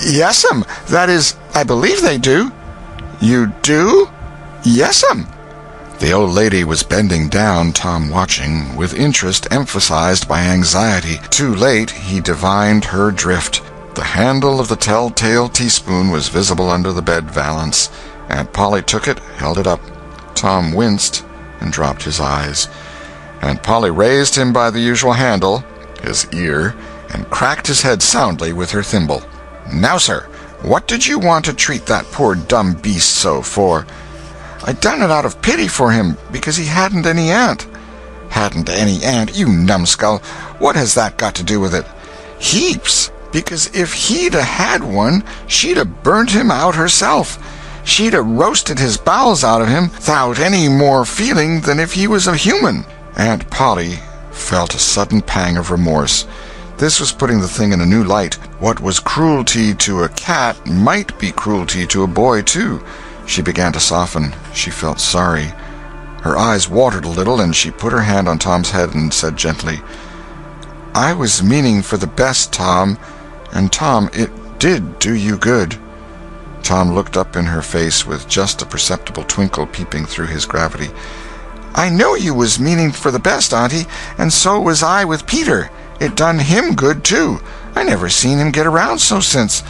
"Yes'm, that is, I believe they do." "You do?" "Yes'm." The old lady was bending down, Tom watching, with interest emphasized by anxiety. Too late he divined her drift. The handle of the telltale teaspoon was visible under the bed valance. Aunt Polly took it, held it up. Tom winced and dropped his eyes. Aunt Polly raised him by the usual handle, his ear, and cracked his head soundly with her thimble. "Now, sir, what did you want to treat that poor dumb beast so for?" "I done it out of pity for him, because he hadn't any aunt." "Hadn't any aunt, you numbskull! What has that got to do with it?" "Heaps! Because if he'd a had one, she'd a burnt him out herself. She'd a roasted his bowels out of him, 'thout any more feeling than if he was a human." Aunt Polly felt a sudden pang of remorse. This was putting the thing in a new light. What was cruelty to a cat might be cruelty to a boy, too. She began to soften. She felt sorry. Her eyes watered a little, and she put her hand on Tom's head and said gently, "I was meaning for the best, Tom, and Tom, it did do you good." Tom looked up in her face with just a perceptible twinkle peeping through his gravity. "I know you was meaning for the best, Auntie, and so was I with Peter. It done him good, too. I never seen him get around so since—"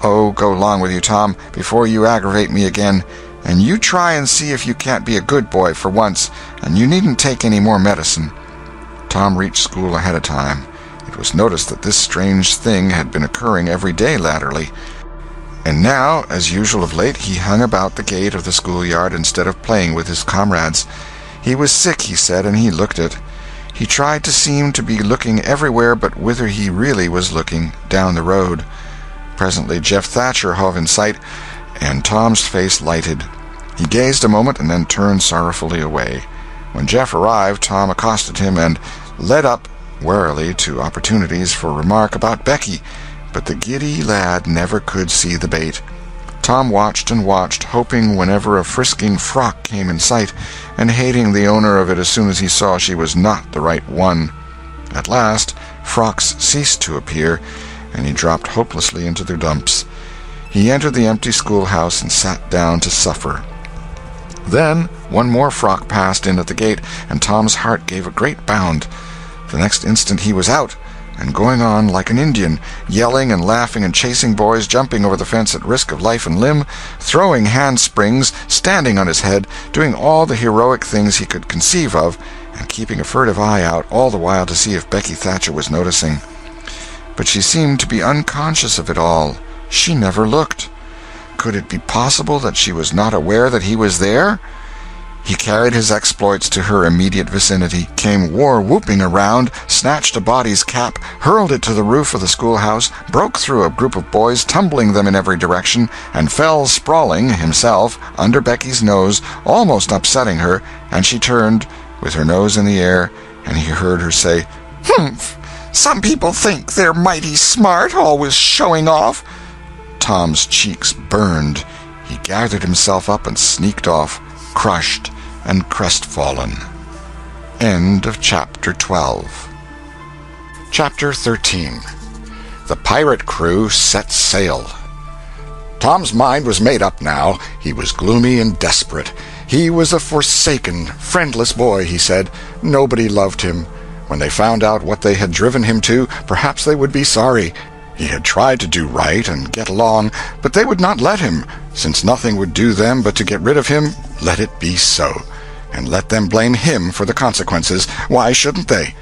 "Oh, go along with you, Tom, before you aggravate me again. And you try and see if you can't be a good boy for once, and you needn't take any more medicine." Tom reached school ahead of time. It was noticed that this strange thing had been occurring every day latterly. And now, as usual of late, he hung about the gate of the schoolyard instead of playing with his comrades. He was sick, he said, and he looked it. He tried to seem to be looking everywhere but whither he really was looking, down the road. Presently Jeff Thatcher hove in sight, and Tom's face lighted. He gazed a moment and then turned sorrowfully away. When Jeff arrived, Tom accosted him and led up warily to opportunities for remark about Becky, but the giddy lad never could see the bait. Tom watched and watched, hoping whenever a frisking frock came in sight, and hating the owner of it as soon as he saw she was not the right one. At last frocks ceased to appear, and he dropped hopelessly into their dumps. He entered the empty schoolhouse and sat down to suffer. Then one more frock passed in at the gate, and Tom's heart gave a great bound. The next instant he was out, and going on like an Indian, yelling and laughing and chasing boys, jumping over the fence at risk of life and limb, throwing handsprings, standing on his head, doing all the heroic things he could conceive of, and keeping a furtive eye out all the while to see if Becky Thatcher was noticing. But she seemed to be unconscious of it all. She never looked. Could it be possible that she was not aware that he was there? He carried his exploits to her immediate vicinity, came war-whooping around, snatched a body's cap, hurled it to the roof of the schoolhouse, broke through a group of boys, tumbling them in every direction, and fell sprawling, himself, under Becky's nose, almost upsetting her, and she turned, with her nose in the air, and he heard her say, "Humph! Some people think they're mighty smart, always showing off." Tom's cheeks burned. He gathered himself up and sneaked off, crushed and crestfallen. End of Chapter 12. Chapter 13. The pirate crew set sail. Tom's mind was made up now. He was gloomy and desperate. He was a forsaken, friendless boy, he said. Nobody loved him. When they found out what they had driven him to, perhaps they would be sorry. He had tried to do right and get along, but they would not let him. Since nothing would do them but to get rid of him, let it be so. And let them blame him for the consequences. Why shouldn't they?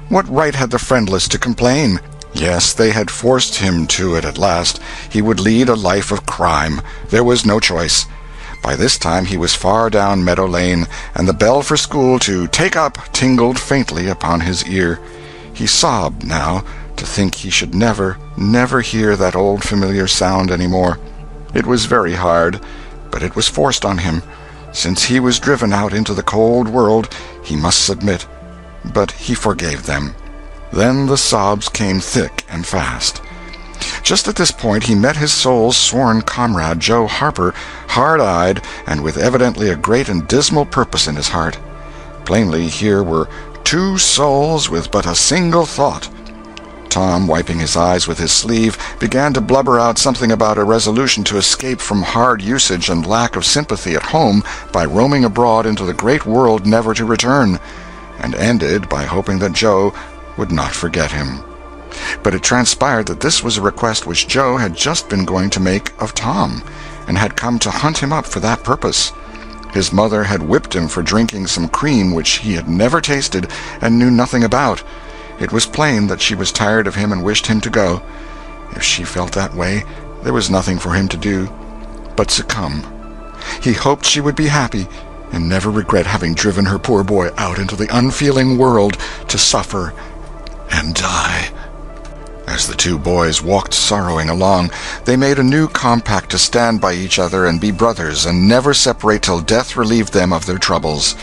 What right had the friendless to complain? Yes, they had forced him to it at last. He would lead a life of crime. There was no choice. By this time he was far down Meadow Lane, and the bell for school to "take up" tingled faintly upon his ear. He sobbed now, to think he should never, never hear that old familiar sound any more. It was very hard, but it was forced on him. Since he was driven out into the cold world, he must submit. But he forgave them. Then the sobs came thick and fast. Just at this point he met his soul's sworn comrade, Joe Harper, hard-eyed and with evidently a great and dismal purpose in his heart. Plainly here were two souls with but a single thought. Tom, wiping his eyes with his sleeve, began to blubber out something about a resolution to escape from hard usage and lack of sympathy at home by roaming abroad into the great world never to return, and ended by hoping that Joe would not forget him. But it transpired that this was a request which Joe had just been going to make of Tom, and had come to hunt him up for that purpose. His mother had whipped him for drinking some cream which he had never tasted and knew nothing about. It was plain that she was tired of him and wished him to go. If she felt that way, there was nothing for him to do but succumb. He hoped she would be happy, and never regret having driven her poor boy out into the unfeeling world to suffer and die. As the two boys walked sorrowing along, they made a new compact to stand by each other and be brothers and never separate till death relieved them of their troubles.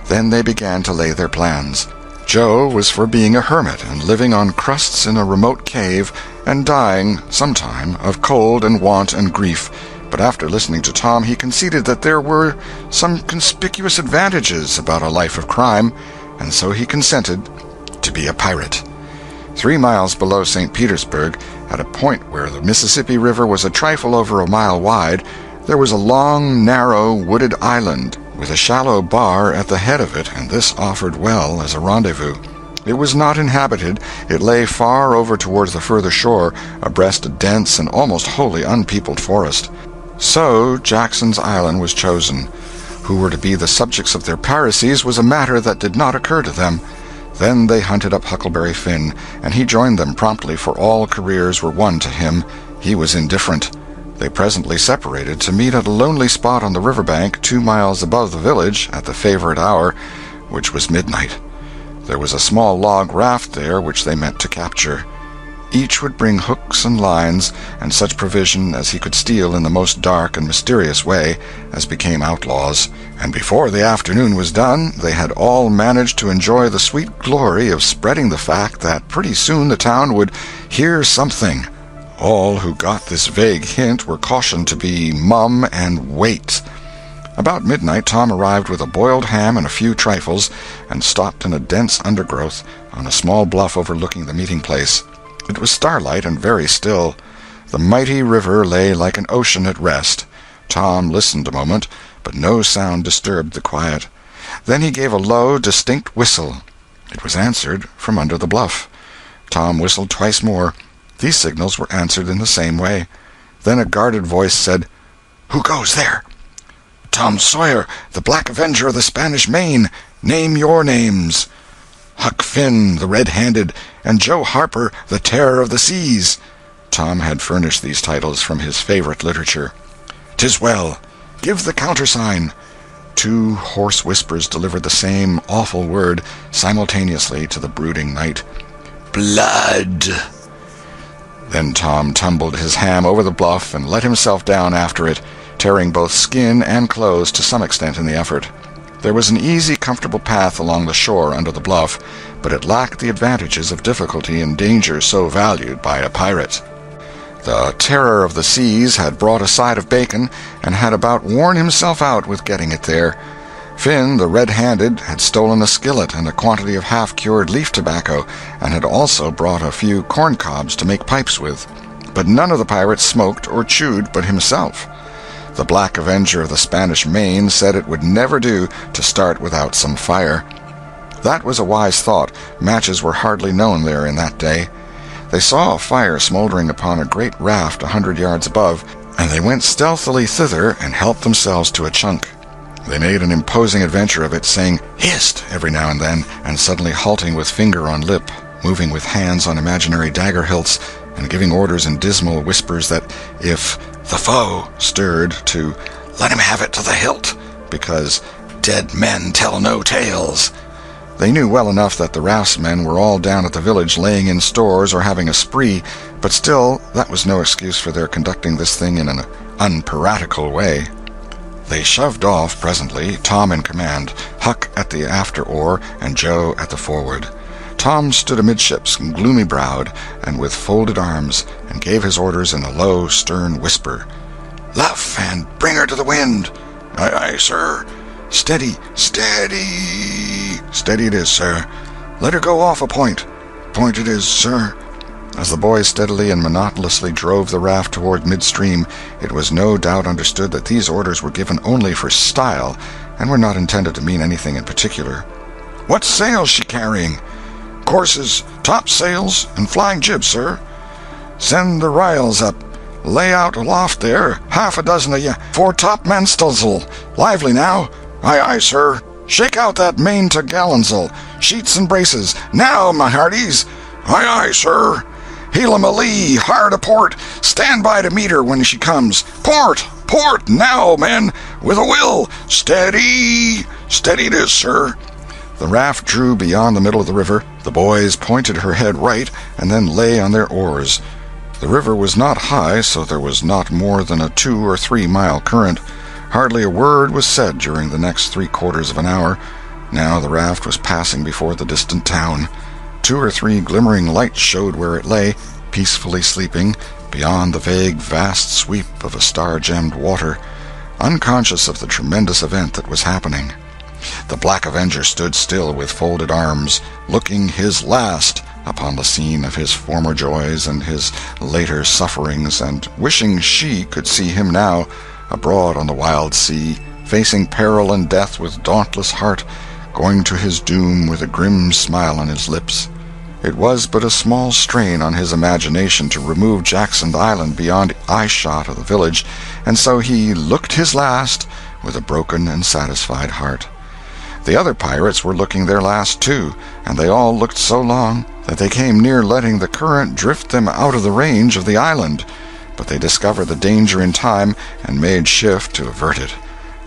Then they began to lay their plans. Joe was for being a hermit and living on crusts in a remote cave and dying, sometime, of cold and want and grief. But after listening to Tom, he conceded that there were some conspicuous advantages about a life of crime, and so he consented to be a pirate. 3 miles below St. Petersburg, at a point where the Mississippi River was a trifle over a mile wide, there was a long, narrow, wooded island, with a shallow bar at the head of it, and this offered well as a rendezvous. It was not inhabited. It lay far over towards the further shore, abreast a dense and almost wholly unpeopled forest. So Jackson's Island was chosen. Who were to be the subjects of their piracies was a matter that did not occur to them. Then they hunted up Huckleberry Finn, and he joined them promptly, for all careers were one to him. He was indifferent. They presently separated to meet at a lonely spot on the riverbank 2 miles above the village at the favorite hour, which was midnight. There was a small log raft there which they meant to capture. Each would bring hooks and lines and such provision as he could steal in the most dark and mysterious way, as became outlaws, and before the afternoon was done they had all managed to enjoy the sweet glory of spreading the fact that pretty soon the town would hear something. All who got this vague hint were cautioned to be mum and wait. About midnight Tom arrived with a boiled ham and a few trifles, and stopped in a dense undergrowth on a small bluff overlooking the meeting place. It was starlight and very still. The mighty river lay like an ocean at rest. Tom listened a moment, but no sound disturbed the quiet. Then he gave a low, distinct whistle. It was answered from under the bluff. Tom whistled twice more. These signals were answered in the same way. Then a guarded voice said, "Who goes there?" "Tom Sawyer, the Black Avenger of the Spanish Main. Name your names." "Huck Finn, the Red-Handed, and Joe Harper, the Terror of the Seas." Tom had furnished these titles from his favorite literature. "'Tis well. Give the countersign." 2 hoarse whispers delivered the same awful word simultaneously to the brooding night. "Blood!" Then Tom tumbled his ham over the bluff and let himself down after it, tearing both skin and clothes to some extent in the effort. There was an easy, comfortable path along the shore under the bluff, but it lacked the advantages of difficulty and danger so valued by a pirate. The terror of the seas had brought a side of bacon, and had about worn himself out with getting it there. Finn, the red-handed, had stolen a skillet and a quantity of half-cured leaf tobacco, and had also brought a few corn-cobs to make pipes with. But none of the pirates smoked or chewed but himself. The Black Avenger of the Spanish Main said it would never do to start without some fire. That was a wise thought. Matches were hardly known there in that day. They saw a fire smoldering upon a great raft 100 yards above, and they went stealthily thither and helped themselves to a chunk. They made an imposing adventure of it, saying "hist" every now and then, and suddenly halting with finger on lip, moving with hands on imaginary dagger hilts, and giving orders in dismal whispers that if the foe stirred, to let him have it to the hilt, because dead men tell no tales. They knew well enough that the raftsmen were all down at the village laying in stores or having a spree, but still that was no excuse for their conducting this thing in an unpiratical way. They shoved off presently, Tom in command, Huck at the after oar, and Joe at the forward. Tom stood amidships, gloomy-browed, and with folded arms, and gave his orders in a low, stern whisper. "Luff, and bring her to the wind." "Aye, aye, sir." "Steady, steady." "Steady it is, sir." "Let her go off a point." "Point it is, sir." As the boys steadily and monotonously drove the raft toward midstream, it was no doubt understood that these orders were given only for style, and were not intended to mean anything in particular. "What sail's she carrying?" "Courses, topsails, and flying jib, sir." "Send the riles up. Lay out aloft there, 6 of ye, fore-topmaststuns'l. Lively now." "Aye, aye, sir." "Shake out that main topgallantsail. Sheets and braces. Now, my hearties." "Aye, aye, sir." "Heel 'em a lee, hard a port. Stand by to meet her when she comes. Port! Port! Now, men, with a will. Steady! Steady it is, sir." The raft drew beyond the middle of the river. The boys pointed her head right, and then lay on their oars. The river was not high, so there was not more than a 2 or 3 mile current. Hardly a word was said during the next 3/4 of an hour. Now the raft was passing before the distant town. 2 or 3 glimmering lights showed where it lay, peacefully sleeping, beyond the vague vast sweep of a star-gemmed water, unconscious of the tremendous event that was happening. The Black Avenger stood still with folded arms, looking his last upon the scene of his former joys and his later sufferings, and wishing she could see him now, abroad on the wild sea, facing peril and death with dauntless heart, going to his doom with a grim smile on his lips. It was but a small strain on his imagination to remove Jackson Island beyond eye-shot of the village, and so he looked his last with a broken and satisfied heart. The other pirates were looking their last, too, and they all looked so long that they came near letting the current drift them out of the range of the island. But they discovered the danger in time, and made shift to avert it.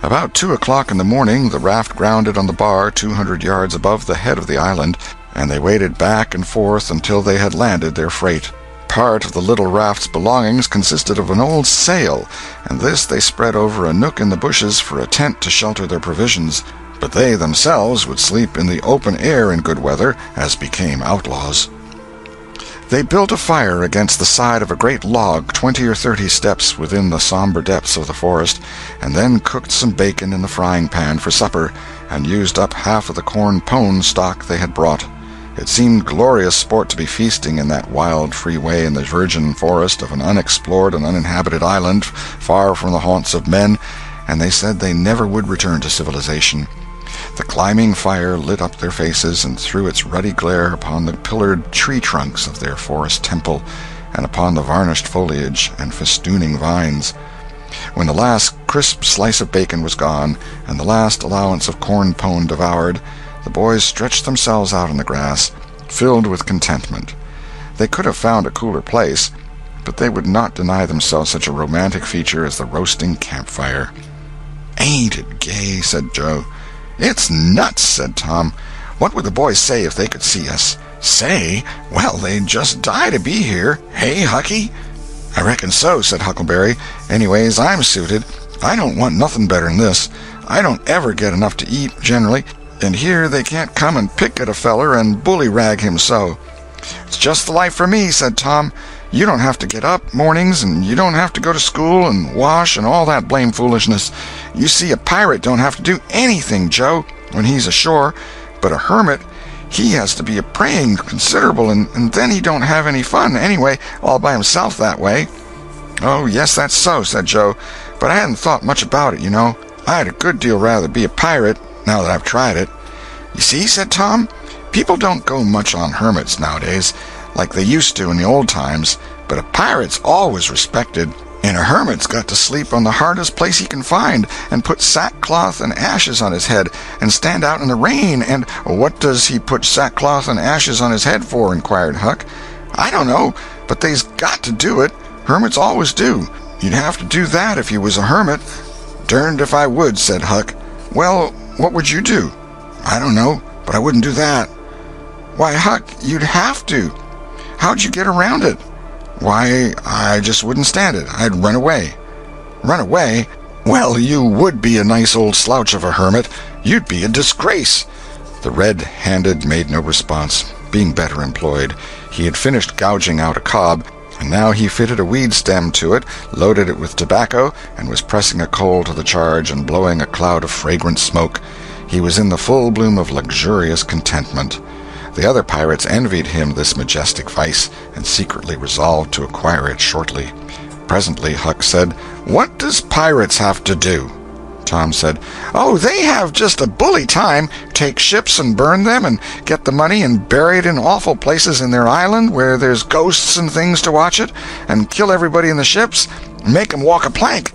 About 2 o'clock in the morning the raft grounded on the bar 200 yards above the head of the island, and they waded back and forth until they had landed their freight. Part of the little raft's belongings consisted of an old sail, and this they spread over a nook in the bushes for a tent to shelter their provisions. But they themselves would sleep in the open air in good weather, as became outlaws. They built a fire against the side of a great log 20 or 30 steps within the somber depths of the forest, and then cooked some bacon in the frying-pan for supper, and used up half of the corn pone stock they had brought. It seemed glorious sport to be feasting in that wild free way in the virgin forest of an unexplored and uninhabited island, far from the haunts of men, and they said they never would return to civilization. The climbing fire lit up their faces and threw its ruddy glare upon the pillared tree trunks of their forest temple, and upon the varnished foliage and festooning vines. When the last crisp slice of bacon was gone, and the last allowance of corn pone devoured, the boys stretched themselves out on the grass, filled with contentment. They could have found a cooler place, but they would not deny themselves such a romantic feature as the roasting campfire. "Ain't it gay?" said Joe. "It's nuts," said Tom. "What would the boys say if they could see us?" "Say? Well, they'd just die to be here. Hey, Hucky?" "I reckon so," said Huckleberry. "Anyways, I'm suited. I don't want nothing better than this. I don't ever get enough to eat, generally, and here they can't come and pick at a feller and bully-rag him so." "It's just the life for me," said Tom. "You don't have to get up mornings, and you don't have to go to school and wash and all that blame foolishness. You see, a pirate don't have to do anything, Joe, when he's ashore, but a hermit, he has to be a-praying considerable, and then he don't have any fun, anyway, all by himself that way." "Oh, yes, that's so," said Joe, "but I hadn't thought much about it, you know. I'd a good deal rather be a pirate, now that I've tried it." "You see," said Tom, "people don't go much on hermits nowadays, like they used to in the old times, but a pirate's always respected, and a hermit's got to sleep on the hardest place he can find, and put sackcloth and ashes on his head, and stand out in the rain, and—" "What does he put sackcloth and ashes on his head for?" inquired Huck. "I don't know, but they's got to do it. Hermits always do. You'd have to do that if you was a hermit." "Derned if I would," said Huck. "Well, what would you do?" "I don't know, but I wouldn't do that." "Why, Huck, you'd have to. How'd you get around it?" "Why, I just wouldn't stand it. I'd run away." "Run away? Well, you would be a nice old slouch of a hermit. You'd be a disgrace." The red-handed made no response, being better employed. He had finished gouging out a cob, and now he fitted a weed stem to it, loaded it with tobacco, and was pressing a coal to the charge and blowing a cloud of fragrant smoke. He was in the full bloom of luxurious contentment. The other pirates envied him this majestic vice, and secretly resolved to acquire it shortly. Presently Huck said, "What does pirates have to do?" Tom said, "Oh, they have just a bully time. Take ships and burn them, and get the money and bury it in awful places in their island where there's ghosts and things to watch it, and kill everybody in the ships, and make 'em walk a plank."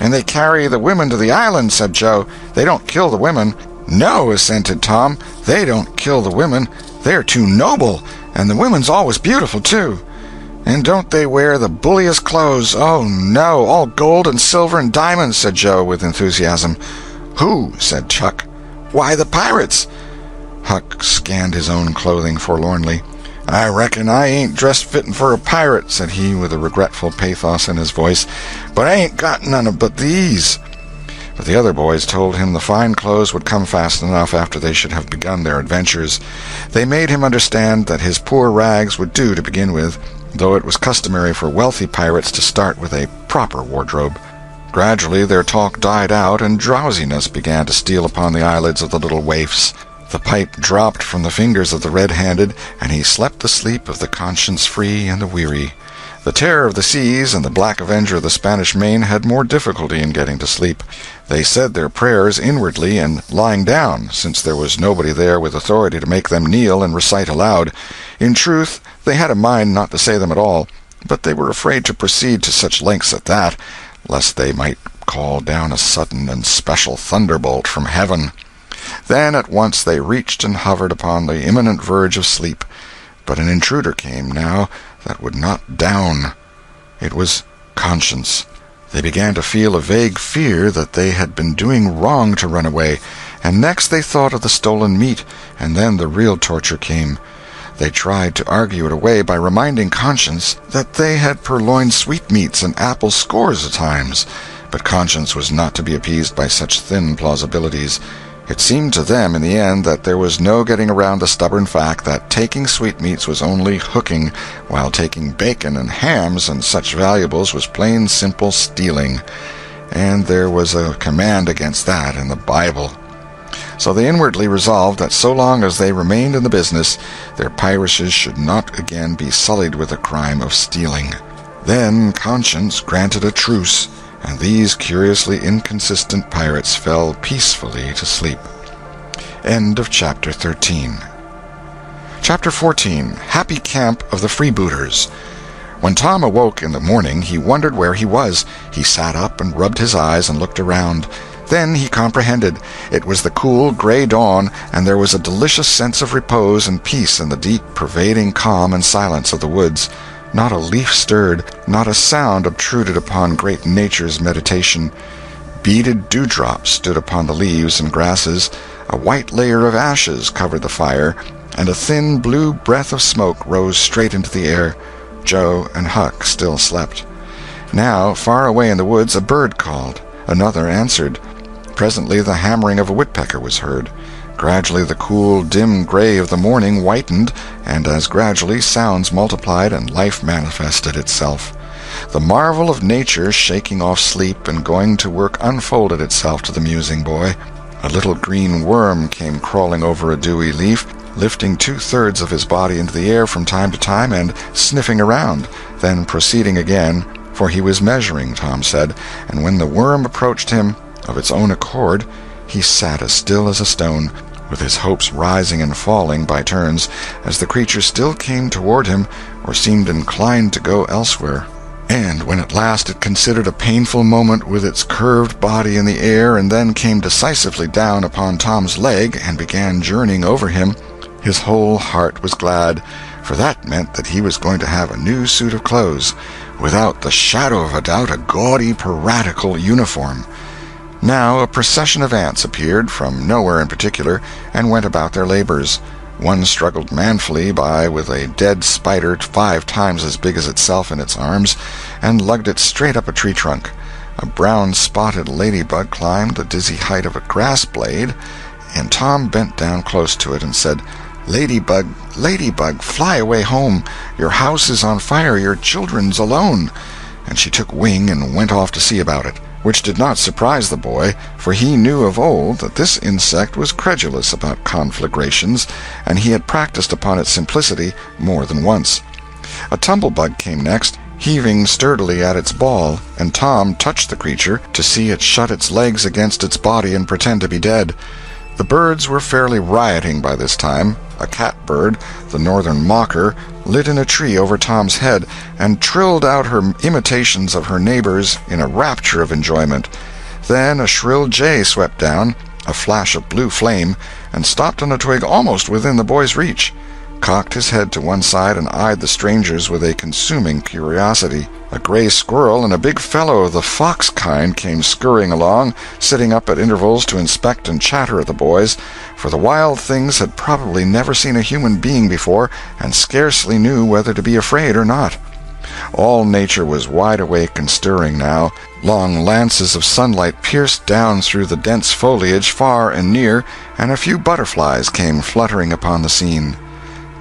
"And they carry the women to the island," said Joe. "They don't kill the women." "No," assented Tom, "they don't kill the women. They're too noble, and the women's always beautiful, too." "And don't they wear the bulliest clothes? Oh, no, all gold and silver and diamonds," said Joe with enthusiasm. "Who?" said Huck. "Why, the pirates." Huck scanned his own clothing forlornly. "I reckon I ain't dressed fittin' for a pirate," said he with a regretful pathos in his voice, "but I ain't got none but these." But the other boys told him the fine clothes would come fast enough after they should have begun their adventures. They made him understand that his poor rags would do to begin with, though it was customary for wealthy pirates to start with a proper wardrobe. Gradually their talk died out, and drowsiness began to steal upon the eyelids of the little waifs. The pipe dropped from the fingers of the red-handed, and he slept the sleep of the conscience-free and the weary. The Terror of the Seas and the Black Avenger of the Spanish Main had more difficulty in getting to sleep. They said their prayers inwardly and lying down, since there was nobody there with authority to make them kneel and recite aloud. In truth, they had a mind not to say them at all, but they were afraid to proceed to such lengths at that, lest they might call down a sudden and special thunderbolt from heaven. Then at once they reached and hovered upon the imminent verge of sleep. But an intruder came now that would not down. It was conscience. They began to feel a vague fear that they had been doing wrong to run away, and next they thought of the stolen meat, and then the real torture came. They tried to argue it away by reminding conscience that they had purloined sweetmeats and apples scores of times, but conscience was not to be appeased by such thin plausibilities. It seemed to them in the end that there was no getting around the stubborn fact that taking sweetmeats was only hooking, while taking bacon and hams and such valuables was plain simple stealing. And there was a command against that in the Bible. So they inwardly resolved that so long as they remained in the business, their piracies should not again be sullied with the crime of stealing. Then conscience granted a truce, and these curiously inconsistent pirates fell peacefully to sleep. End of Chapter 13. Chapter 14. Happy Camp of the Freebooters. When Tom awoke in the morning, he wondered where he was. He sat up and rubbed his eyes and looked around. Then he comprehended. It was the cool, gray dawn, and there was a delicious sense of repose and peace in the deep, pervading calm and silence of the woods. Not a leaf stirred, not a sound obtruded upon great nature's meditation. Beaded dewdrops stood upon the leaves and grasses, a white layer of ashes covered the fire, and a thin blue breath of smoke rose straight into the air. Joe and Huck still slept. Now, far away in the woods, a bird called. Another answered. Presently the hammering of a woodpecker was heard. Gradually the cool, dim gray of the morning whitened, and as gradually sounds multiplied and life manifested itself. The marvel of nature shaking off sleep and going to work unfolded itself to the musing boy. A little green worm came crawling over a dewy leaf, lifting 2/3 of his body into the air from time to time and sniffing around, then proceeding again, for he was measuring, Tom said, and when the worm approached him of its own accord, he sat as still as a stone, with his hopes rising and falling by turns, as the creature still came toward him or seemed inclined to go elsewhere. And when at last it considered a painful moment with its curved body in the air and then came decisively down upon Tom's leg and began journeying over him, his whole heart was glad, for that meant that he was going to have a new suit of clothes, without the shadow of a doubt a gaudy piratical uniform. Now a procession of ants appeared, from nowhere in particular, and went about their labors. One struggled manfully by with a dead spider 5 times as big as itself in its arms, and lugged it straight up a tree trunk. A brown-spotted ladybug climbed the dizzy height of a grass blade, and Tom bent down close to it and said, "Ladybug, ladybug, fly away home. Your house is on fire, your children's alone." And she took wing and went off to see about it, which did not surprise the boy, for he knew of old that this insect was credulous about conflagrations, and he had practiced upon its simplicity more than once. A tumblebug came next, heaving sturdily at its ball, and Tom touched the creature to see it shut its legs against its body and pretend to be dead. The birds were fairly rioting by this time. A catbird, the northern mocker, lit in a tree over Tom's head, and trilled out her imitations of her neighbors in a rapture of enjoyment. Then a shrill jay swept down, a flash of blue flame, and stopped on a twig almost within the boy's reach, cocked his head to one side and eyed the strangers with a consuming curiosity. A gray squirrel and a big fellow of the fox kind came scurrying along, sitting up at intervals to inspect and chatter at the boys, for the wild things had probably never seen a human being before and scarcely knew whether to be afraid or not. All nature was wide awake and stirring now. Long lances of sunlight pierced down through the dense foliage far and near, and a few butterflies came fluttering upon the scene.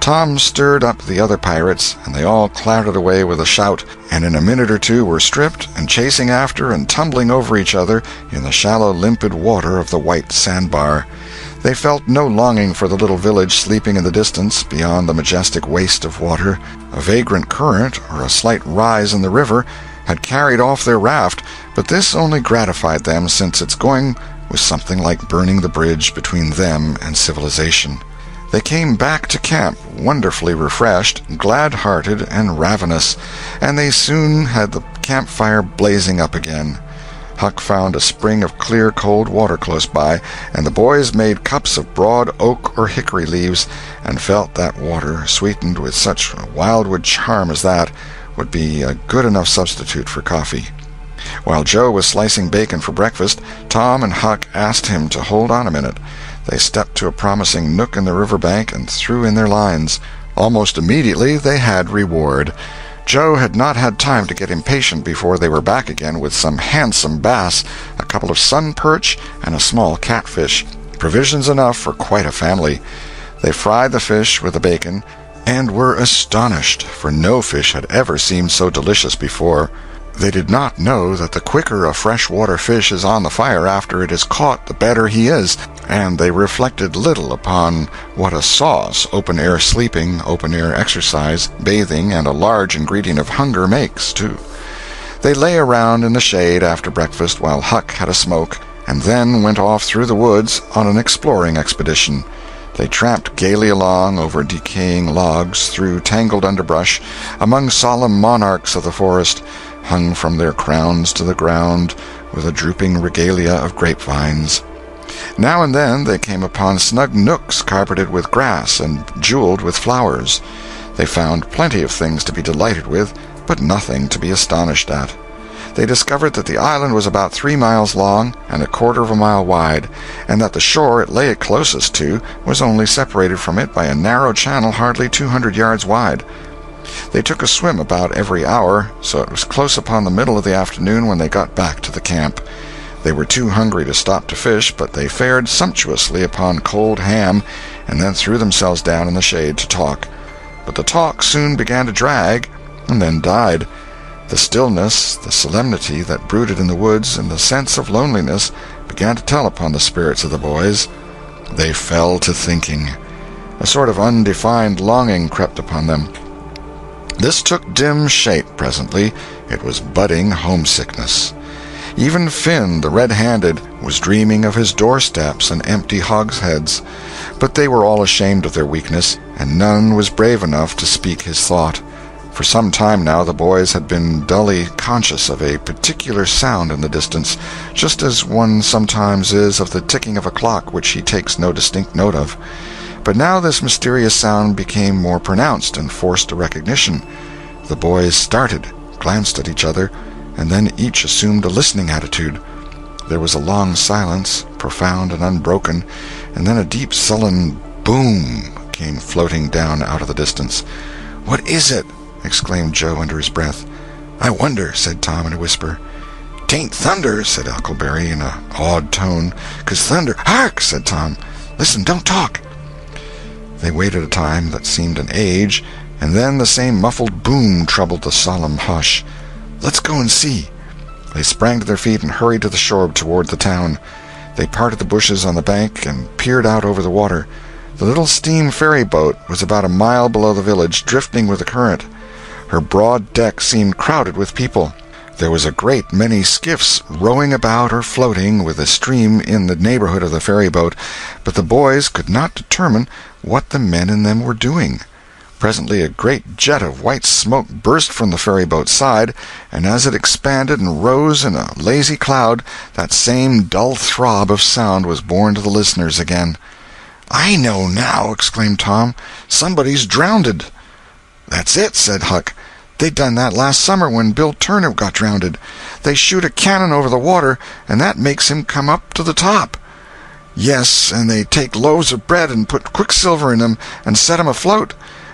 Tom stirred up the other pirates, and they all clattered away with a shout, and in a minute or two were stripped and chasing after and tumbling over each other in the shallow limpid water of the white sandbar. They felt no longing for the little village sleeping in the distance beyond the majestic waste of water. A vagrant current, or a slight rise in the river, had carried off their raft, but this only gratified them, since its going was something like burning the bridge between them and civilization. They came back to camp, wonderfully refreshed, glad-hearted, and ravenous, and they soon had the campfire blazing up again. Huck found a spring of clear, cold water close by, and the boys made cups of broad oak or hickory leaves, and felt that water, sweetened with such wildwood charm as that, would be a good enough substitute for coffee. While Joe was slicing bacon for breakfast, Tom and Huck asked him to hold on a minute. They stepped to a promising nook in the river bank and threw in their lines. Almost immediately they had reward. Joe had not had time to get impatient before they were back again with some handsome bass, a couple of sun perch, and a small catfish, provisions enough for quite a family. They fried the fish with the bacon, and were astonished, for no fish had ever seemed so delicious before. They did not know that the quicker a fresh-water fish is on the fire after it is caught, the better he is, and they reflected little upon what a sauce open-air sleeping, open-air exercise, bathing, and a large ingredient of hunger makes, too. They lay around in the shade after breakfast while Huck had a smoke, and then went off through the woods on an exploring expedition. They tramped gaily along over decaying logs, through tangled underbrush, among solemn monarchs of the forest, hung from their crowns to the ground with a drooping regalia of grapevines. Now and then they came upon snug nooks carpeted with grass and jeweled with flowers. They found plenty of things to be delighted with, but nothing to be astonished at. they discovered that the island was about 3 miles long and a quarter of a mile wide, and that the shore it lay closest to was only separated from it by a narrow channel hardly 200 yards wide. They took a swim about every hour, so it was close upon the middle of the afternoon when they got back to the camp. They were too hungry to stop to fish, but they fared sumptuously upon cold ham, and then threw themselves down in the shade to talk. But the talk soon began to drag, and then died. The stillness, the solemnity that brooded in the woods, and the sense of loneliness began to tell upon the spirits of the boys. They fell to thinking. A sort of undefined longing crept upon them. This took dim shape presently. It was budding homesickness. Even Finn, the red-handed, was dreaming of his doorsteps and empty hogsheads. But they were all ashamed of their weakness, and none was brave enough to speak his thought. For some time now the boys had been dully conscious of a particular sound in the distance, just as one sometimes is of the ticking of a clock which he takes no distinct note of. But now this mysterious sound became more pronounced and forced a recognition. The boys started, glanced at each other, and then each assumed a listening attitude. There was a long silence, profound and unbroken, and then a deep sullen boom came floating down out of the distance. "What is it?" exclaimed Joe under his breath. "I wonder," said Tom in a whisper. "'Tain't thunder," said Huckleberry in an awed tone. "'Cause thunder—" "Hark!" said Tom. "Listen, don't talk." They waited a time that seemed an age, and then the same muffled boom troubled the solemn hush. "Let's go and see." They sprang to their feet and hurried to the shore toward the town. They parted the bushes on the bank and peered out over the water. The little steam ferry boat was about a mile below the village, drifting with the current. Her broad deck seemed crowded with people. There was a great many skiffs rowing about or floating with the stream in the neighborhood of the ferry boat, but the boys could not determine what the men in them were doing. Presently a great jet of white smoke burst from the ferry-boat's side, and as it expanded and rose in a lazy cloud, that same dull throb of sound was borne to the listeners again. "I know now," exclaimed Tom. "Somebody's drownded." "That's it," said Huck. "They done that last summer when Bill Turner got drownded. They shoot a cannon over the water, and that makes him come up to the top." "Yes, and they take loaves of bread and put quicksilver in them and set 'em afloat.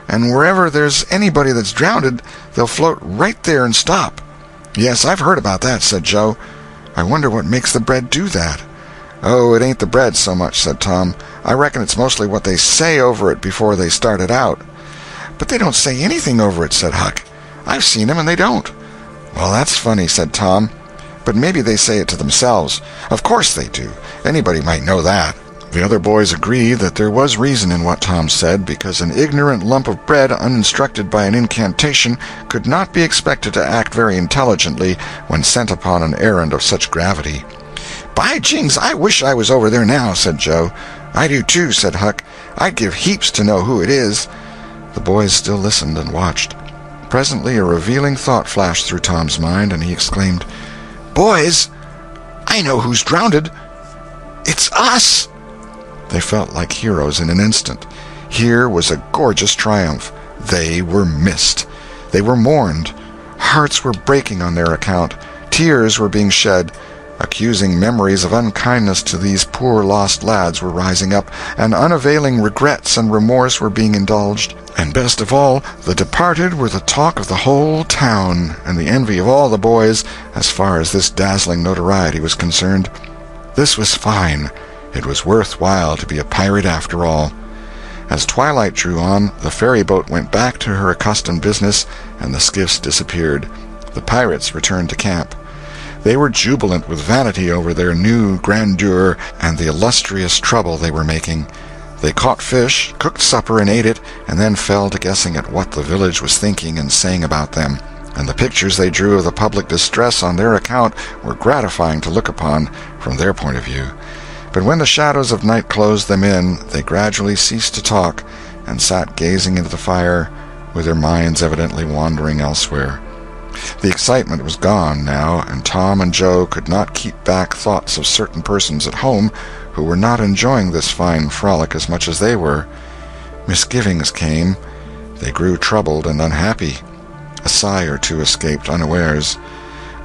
And wherever there's anybody that's drownded, they'll float right there and stop." "Yes, I've heard about that," said Joe. "I wonder what makes the bread do that." "Oh, it ain't the bread so much," said Tom. "I reckon it's mostly what they say over it before they start it out." "But they don't say anything over it," said Huck. "I've seen 'em and they don't." "Well, that's funny," said Tom. "But maybe they say it to themselves." "Of course they do. Anybody might know that." The other boys agreed that there was reason in what Tom said, because an ignorant lump of bread uninstructed by an incantation could not be expected to act very intelligently when sent upon an errand of such gravity. "By jings, I wish I was over there now," said Joe. "I do too," said Huck. "I'd give heaps to know who it is." The boys still listened and watched. Presently a revealing thought flashed through Tom's mind, and he exclaimed, "Boys, I know who's drownded. It's us!" They felt like heroes in an instant. Here was a gorgeous triumph. They were missed. They were mourned. Hearts were breaking on their account. Tears were being shed. Accusing memories of unkindness to these poor lost lads were rising up, and unavailing regrets and remorse were being indulged. And best of all, the departed were the talk of the whole town, and the envy of all the boys, as far as this dazzling notoriety was concerned. This was fine. It was worth while to be a pirate after all. As twilight drew on, the ferry-boat went back to her accustomed business, and the skiffs disappeared. The pirates returned to camp. They were jubilant with vanity over their new grandeur and the illustrious trouble they were making. They caught fish, cooked supper, and ate it, and then fell to guessing at what the village was thinking and saying about them. And the pictures they drew of the public distress on their account were gratifying to look upon from their point of view. But when the shadows of night closed them in, they gradually ceased to talk, and sat gazing into the fire, with their minds evidently wandering elsewhere. The excitement was gone now, and Tom and Joe could not keep back thoughts of certain persons at home who were not enjoying this fine frolic as much as they were. Misgivings came. They grew troubled and unhappy. A sigh or two escaped unawares.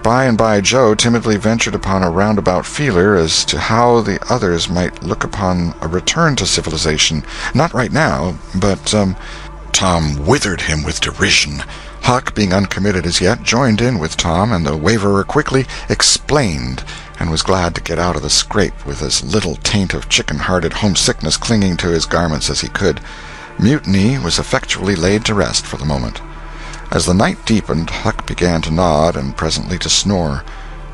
by and by Joe timidly ventured upon a roundabout feeler as to how the others might look upon a return to civilization. Not right now, but, Tom withered him with derision. Huck, being uncommitted as yet, joined in with Tom, and the waverer quickly explained, and was glad to get out of the scrape with as little taint of chicken-hearted homesickness clinging to his garments as he could. Mutiny was effectually laid to rest for the moment. As the night deepened, Huck began to nod, and presently to snore.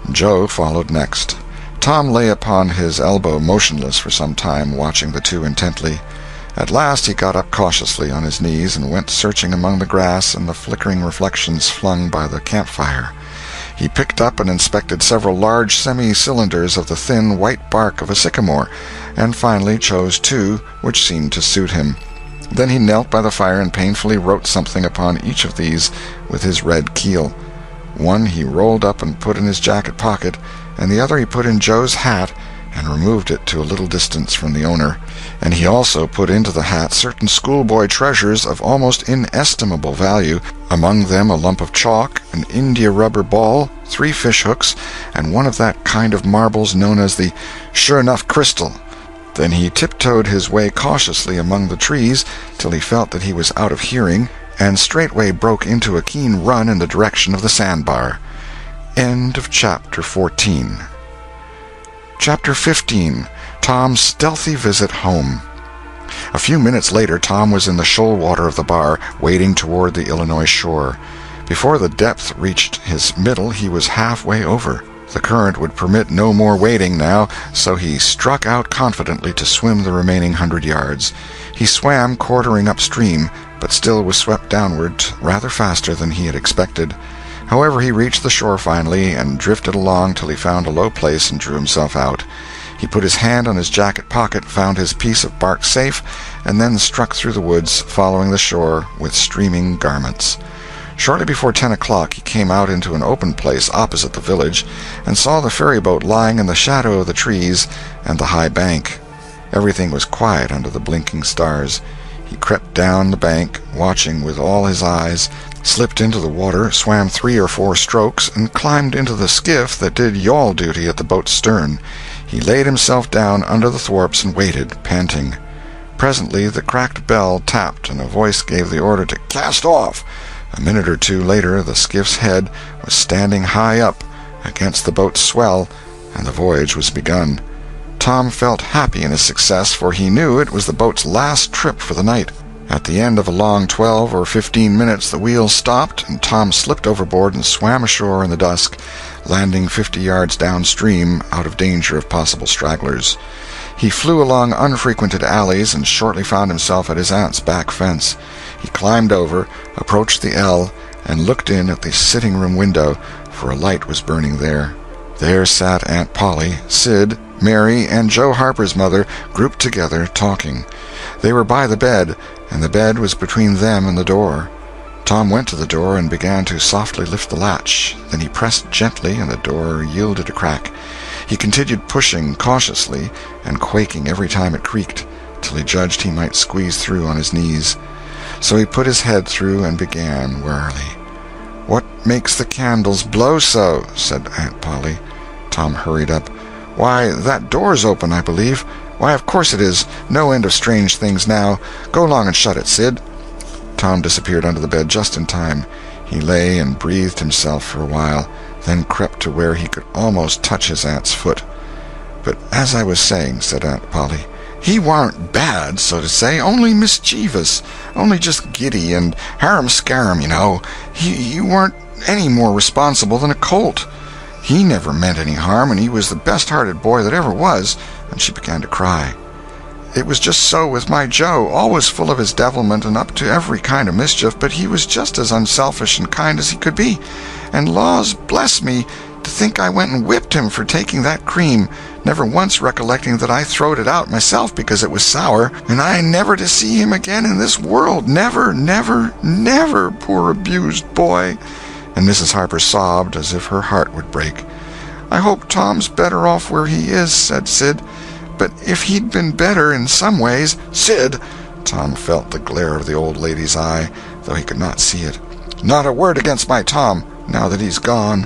Joe followed next. Tom lay upon his elbow motionless for some time, watching the two intently. At last he got up cautiously on his knees and went searching among the grass and the flickering reflections flung by the campfire. He picked up and inspected several large semi-cylinders of the thin white bark of a sycamore, and finally chose two which seemed to suit him. Then he knelt by the fire and painfully wrote something upon each of these with his red keel. One he rolled up and put in his jacket pocket, and the other he put in Joe's hat and removed it to a little distance from the owner. And he also put into the hat certain schoolboy treasures of almost inestimable value, among them a lump of chalk, an india-rubber ball, 3 fish-hooks, and one of that kind of marbles known as the sure-enough crystal. Then he tiptoed his way cautiously among the trees till he felt that he was out of hearing, and straightway broke into a keen run in the direction of the sandbar. End of Chapter 14. Chapter 15. Tom's Stealthy Visit Home. A few minutes later Tom was in the shoal water of the bar, wading toward the Illinois shore. Before the depth reached his middle he was halfway over. The current would permit no more wading now, so he struck out confidently to swim the remaining 100 yards. He swam quartering upstream, but still was swept downward rather faster than he had expected. However, he reached the shore finally, and drifted along till he found a low place and drew himself out. He put his hand on his jacket pocket, found his piece of bark safe, and then struck through the woods, following the shore with streaming garments. Shortly before 10 o'clock he came out into an open place opposite the village, and saw the ferryboat lying in the shadow of the trees and the high bank. Everything was quiet under the blinking stars. He crept down the bank, watching with all his eyes, slipped into the water, swam 3 or 4 strokes, and climbed into the skiff that did yawl duty at the boat's stern. He laid himself down under the thwarts and waited, panting. Presently the cracked bell tapped, and a voice gave the order to cast off. A minute or two later the skiff's head was standing high up against the boat's swell, and the voyage was begun. Tom felt happy in his success, for he knew it was the boat's last trip for the night. At the end of a long 12 or 15 minutes the wheel stopped, and Tom slipped overboard and swam ashore in the dusk, landing 50 yards downstream, out of danger of possible stragglers. He flew along unfrequented alleys, and shortly found himself at his aunt's back fence. He climbed over, approached the L, and looked in at the sitting-room window, for a light was burning there. There sat Aunt Polly, Sid, Mary, and Joe Harper's mother, grouped together, talking. They were by the bed, and the bed was between them and the door. Tom went to the door and began to softly lift the latch. Then he pressed gently, and the door yielded a crack. He continued pushing cautiously, and quaking every time it creaked, till he judged he might squeeze through on his knees. So he put his head through and began warily. "What makes the candles blow so?" said Aunt Polly. Tom hurried up. "Why, that door's open, I believe. Why, of course it is. No end of strange things now. Go along and shut it, Sid." Tom disappeared under the bed just in time. He lay and breathed himself for a while, then crept to where he could almost touch his aunt's foot. "But as I was saying," said Aunt Polly, "he warn't bad, so to say, only mischievous, only just giddy and harum-scarum, you know. He warn't any more responsible than a colt. He never meant any harm, and he was the best-hearted boy that ever was," and she began to cry. "It was just so with my Joe, always full of his devilment and up to every kind of mischief, but he was just as unselfish and kind as he could be. And laws bless me, to think I went and whipped him for taking that cream, never once recollecting that I throwed it out myself because it was sour, and I never to see him again in this world, never, never, never, poor abused boy." And Mrs. Harper sobbed as if her heart would break. "I hope Tom's better off where he is," said Sid. "But if he'd been better in some ways—" "Sid!" Tom felt the glare of the old lady's eye, though he could not see it. "Not a word against my Tom, now that he's gone."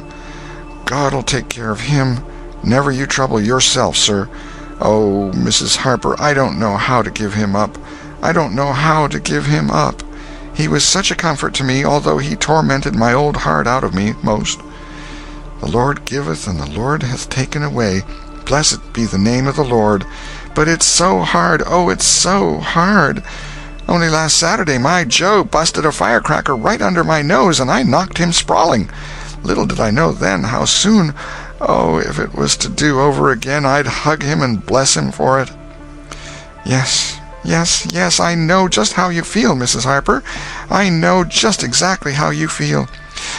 God'll take care of him. Never you trouble yourself, sir. Oh, Mrs. Harper, I don't know how to give him up. I don't know how to give him up. He was such a comfort to me, although he tormented my old heart out of me most. The Lord giveth, and the Lord hath taken away. Blessed be the name of the Lord. But it's so hard, oh, it's so hard. Only last Saturday my Joe busted a firecracker right under my nose, and I knocked him sprawling. Little did I know then how soon. Oh, if it was to do over again, I'd hug him and bless him for it. Yes, I know just how you feel, Mrs. Harper. I know just exactly how you feel.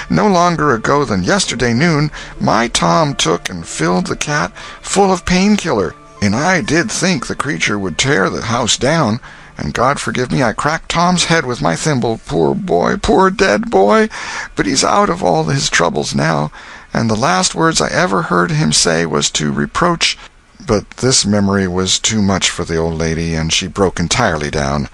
No longer ago than yesterday noon, my Tom took and filled the cat full of painkiller, and I did think the creature would tear the house down, and God forgive me, I cracked Tom's head with my thimble. Poor boy, poor dead boy, but he's out of all his troubles now, and the last words I ever heard him say was to reproach. But this memory was too much for the old lady, and she broke entirely down.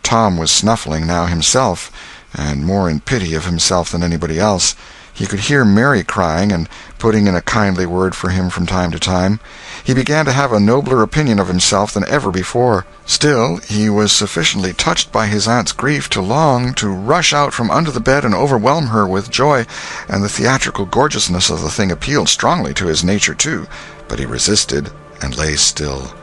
Tom was snuffling now himself, and more in pity of himself than anybody else. He could hear Mary crying and putting in a kindly word for him from time to time. He began to have a nobler opinion of himself than ever before. Still, he was sufficiently touched by his aunt's grief to long to rush out from under the bed and overwhelm her with joy, and the theatrical gorgeousness of the thing appealed strongly to his nature too, but he resisted and lay still.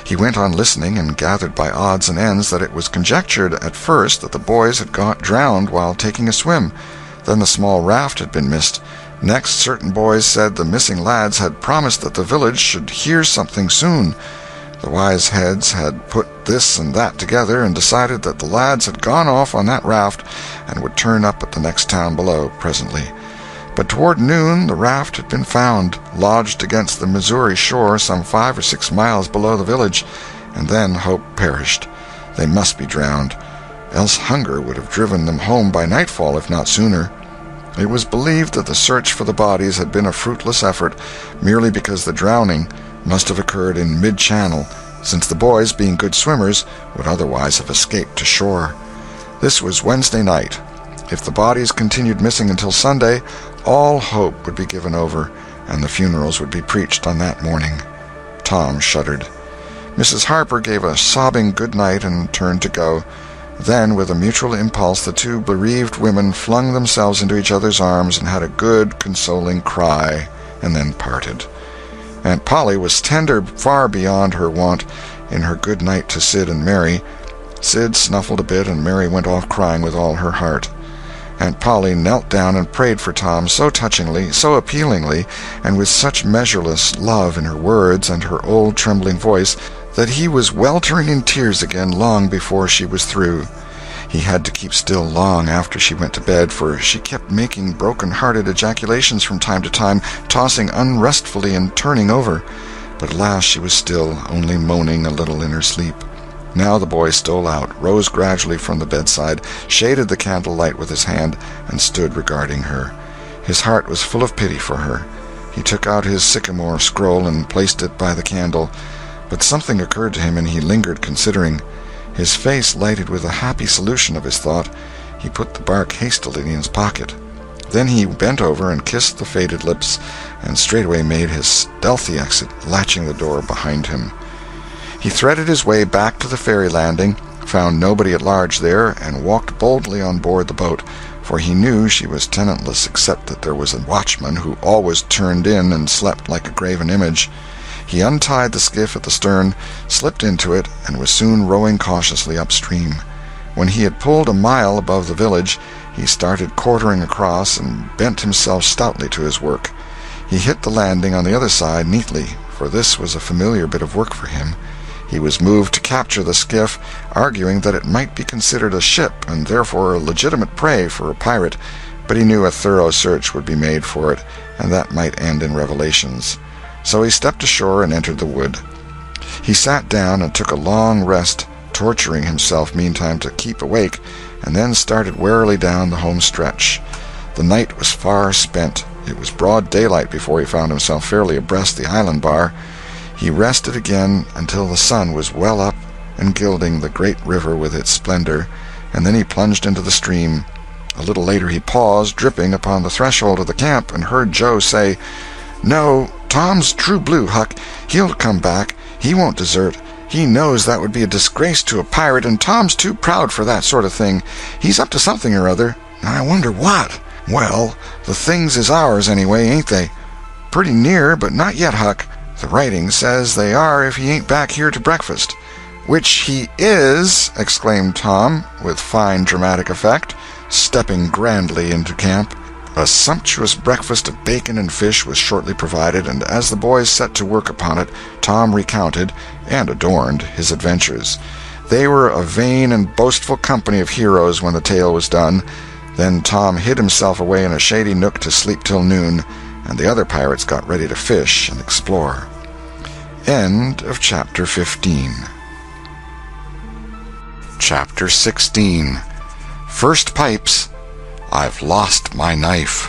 He went on listening, and gathered by odds and ends that it was conjectured at first that the boys had got drowned while taking a swim. Then the small raft had been missed. Next, certain boys said the missing lads had promised that the village should hear something soon. The wise heads had put this and that together and decided that the lads had gone off on that raft and would turn up at the next town below presently. But toward noon the raft had been found, lodged against the Missouri shore some 5 or 6 miles below the village, and then hope perished. They must be drowned, else hunger would have driven them home by nightfall, if not sooner. It was believed that the search for the bodies had been a fruitless effort, merely because the drowning must have occurred in mid-channel, since the boys, being good swimmers, would otherwise have escaped to shore. This was Wednesday night. If the bodies continued missing until Sunday, all hope would be given over, and the funerals would be preached on that morning. Tom shuddered. Mrs. Harper gave a sobbing good night and turned to go. Then, with a mutual impulse, the two bereaved women flung themselves into each other's arms and had a good, consoling cry, and then parted. Aunt Polly was tender far beyond her wont in her good night to Sid and Mary. Sid snuffled a bit, and Mary went off crying with all her heart. Aunt Polly knelt down and prayed for Tom so touchingly, so appealingly, and with such measureless love in her words and her old trembling voice, that he was weltering in tears again long before she was through. He had to keep still long after she went to bed, for she kept making broken-hearted ejaculations from time to time, tossing unrestfully and turning over. But at last she was still, only moaning a little in her sleep. Now the boy stole out, rose gradually from the bedside, shaded the candle-light with his hand, and stood regarding her. His heart was full of pity for her. He took out his sycamore scroll and placed it by the candle, but something occurred to him, and he lingered considering. His face lighted with a happy solution of his thought. He put the bark hastily in his pocket. Then he bent over and kissed the faded lips, and straightway made his stealthy exit, latching the door behind him. He threaded his way back to the ferry landing, found nobody at large there, and walked boldly on board the boat, for he knew she was tenantless except that there was a watchman who always turned in and slept like a graven image. He untied the skiff at the stern, slipped into it, and was soon rowing cautiously upstream. When he had pulled a mile above the village, he started quartering across and bent himself stoutly to his work. He hit the landing on the other side neatly, for this was a familiar bit of work for him. He was moved to capture the skiff, arguing that it might be considered a ship and therefore a legitimate prey for a pirate, but he knew a thorough search would be made for it, and that might end in revelations. So he stepped ashore and entered the wood. He sat down and took a long rest, torturing himself meantime to keep awake, and then started warily down the home stretch. The night was far spent. It was broad daylight before he found himself fairly abreast the island bar. He rested again until the sun was well up and gilding the great river with its splendor, and then he plunged into the stream. A little later he paused, dripping, upon the threshold of the camp, and heard Joe say, "No, Tom's true blue, Huck. He'll come back. He won't desert. He knows that would be a disgrace to a pirate, and Tom's too proud for that sort of thing. He's up to something or other. I wonder what." "Well, the things is ours anyway, ain't they?" "Pretty near, but not yet, Huck. The writing says they are if he ain't back here to breakfast." "Which he is!" exclaimed Tom, with fine dramatic effect, stepping grandly into camp. A sumptuous breakfast of bacon and fish was shortly provided, and as the boys set to work upon it, Tom recounted, and adorned, his adventures. They were a vain and boastful company of heroes when the tale was done. Then Tom hid himself away in a shady nook to sleep till noon, and the other pirates got ready to fish and explore. End of Chapter 15. Chapter 16. First Pipes. I've Lost My Knife.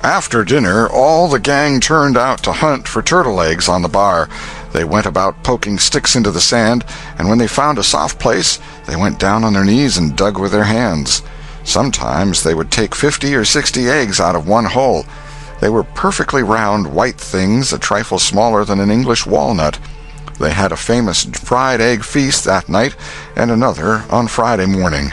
After dinner, all the gang turned out to hunt for turtle eggs on the bar. They went about poking sticks into the sand, and when they found a soft place, they went down on their knees and dug with their hands. Sometimes they would take 50 or 60 eggs out of one hole. They were perfectly round, white things, a trifle smaller than an English walnut. They had a famous fried egg feast that night, and another on Friday morning.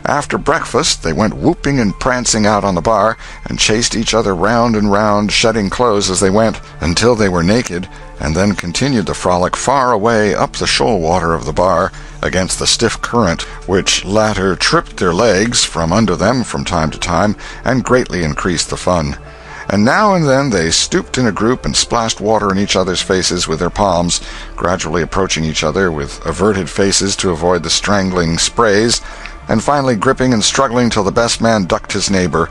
After breakfast, they went whooping and prancing out on the bar, and chased each other round and round, shedding clothes as they went, until they were naked, and then continued the frolic far away up the shoal water of the bar, against the stiff current, which latter tripped their legs from under them from time to time, and greatly increased the fun. And now and then they stooped in a group and splashed water in each other's faces with their palms, gradually approaching each other with averted faces to avoid the strangling sprays, and finally gripping and struggling till the best man ducked his neighbor,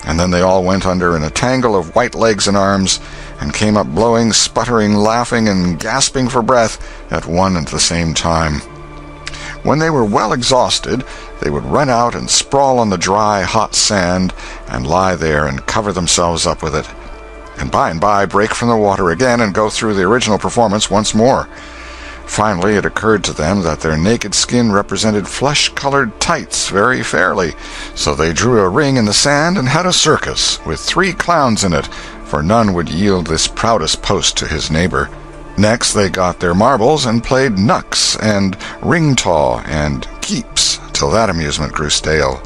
and then they all went under in a tangle of white legs and arms, and came up blowing, sputtering, laughing, and gasping for breath at one and the same time. When they were well exhausted, they would run out and sprawl on the dry, hot sand, and lie there and cover themselves up with it, and by break from the water again and go through the original performance once more. Finally, it occurred to them that their naked skin represented flesh-colored tights very fairly, so they drew a ring in the sand and had a circus, with 3 clowns in it, for none would yield this proudest post to his neighbor. Next they got their marbles and played knucks and ring-taw and keeps, till that amusement grew stale.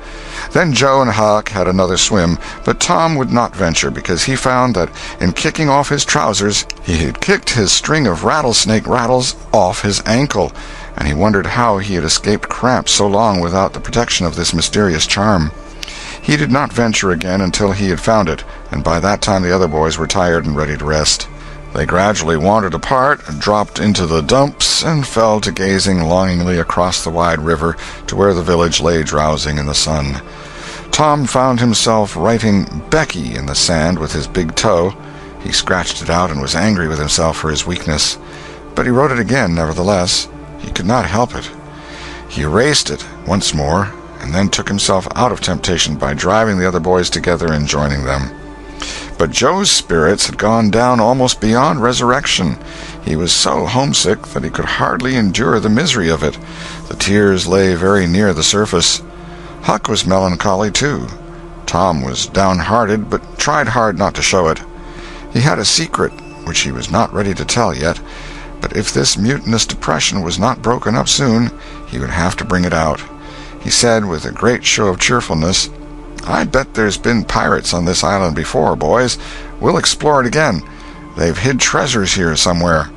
Then Joe and Huck had another swim, but Tom would not venture, because he found that in kicking off his trousers he had kicked his string of rattlesnake rattles off his ankle, and he wondered how he had escaped cramp so long without the protection of this mysterious charm. He did not venture again until he had found it, and by that time the other boys were tired and ready to rest. They gradually wandered apart, dropped into the dumps, and fell to gazing longingly across the wide river to where the village lay drowsing in the sun. Tom found himself writing Becky in the sand with his big toe. He scratched it out and was angry with himself for his weakness. But he wrote it again, nevertheless. He could not help it. He erased it once more, and then took himself out of temptation by driving the other boys together and joining them. But Joe's spirits had gone down almost beyond resurrection. He was so homesick that he could hardly endure the misery of it. The tears lay very near the surface. Huck was melancholy, too. Tom was downhearted, but tried hard not to show it. He had a secret, which he was not ready to tell yet, but if this mutinous depression was not broken up soon, he would have to bring it out. He said, with a great show of cheerfulness, "I bet there's been pirates on this island before, boys. We'll explore it again. They've hid treasures here somewhere.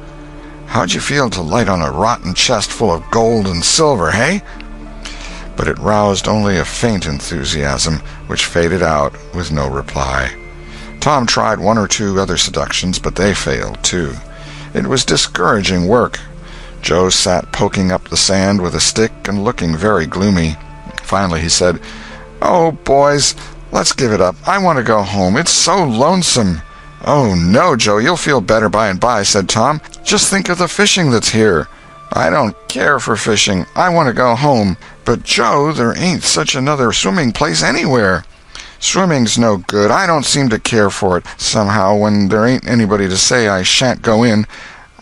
How'd you feel to light on a rotten chest full of gold and silver, hey?" But it roused only a faint enthusiasm, which faded out with no reply. Tom tried 1 or 2 other seductions, but they failed, too. It was discouraging work. Joe sat poking up the sand with a stick and looking very gloomy. Finally he said, "Oh, boys, let's give it up. I want to go home. It's so lonesome." "Oh, no, Joe, you'll feel better by and by," said Tom. "Just think of the fishing that's here." "I don't care for fishing. I want to go home." "But, Joe, there ain't such another swimming place anywhere." "Swimming's no good. I don't seem to care for it, somehow, when there ain't anybody to say I shan't go in.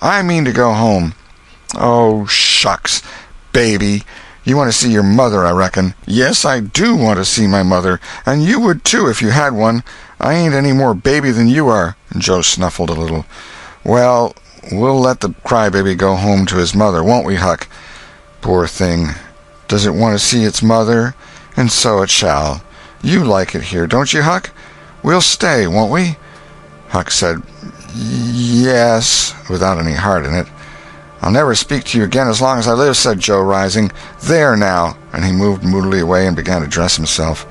I mean to go home." "Oh, shucks, baby, You want to see your mother, I reckon." "Yes, I do want to see my mother, and you would too if you had one. I ain't any more baby than you are." Joe snuffled a little. "Well, we'll let the crybaby go home to his mother, won't we, Huck? Poor thing. Does it want to see its mother? And so it shall. You like it here, don't you, Huck? We'll stay, won't we?" Huck said, "Yes," without any heart in it. "I'll never speak to you again as long as I live," said Joe, rising. "There, now," and he moved moodily away and began to dress himself.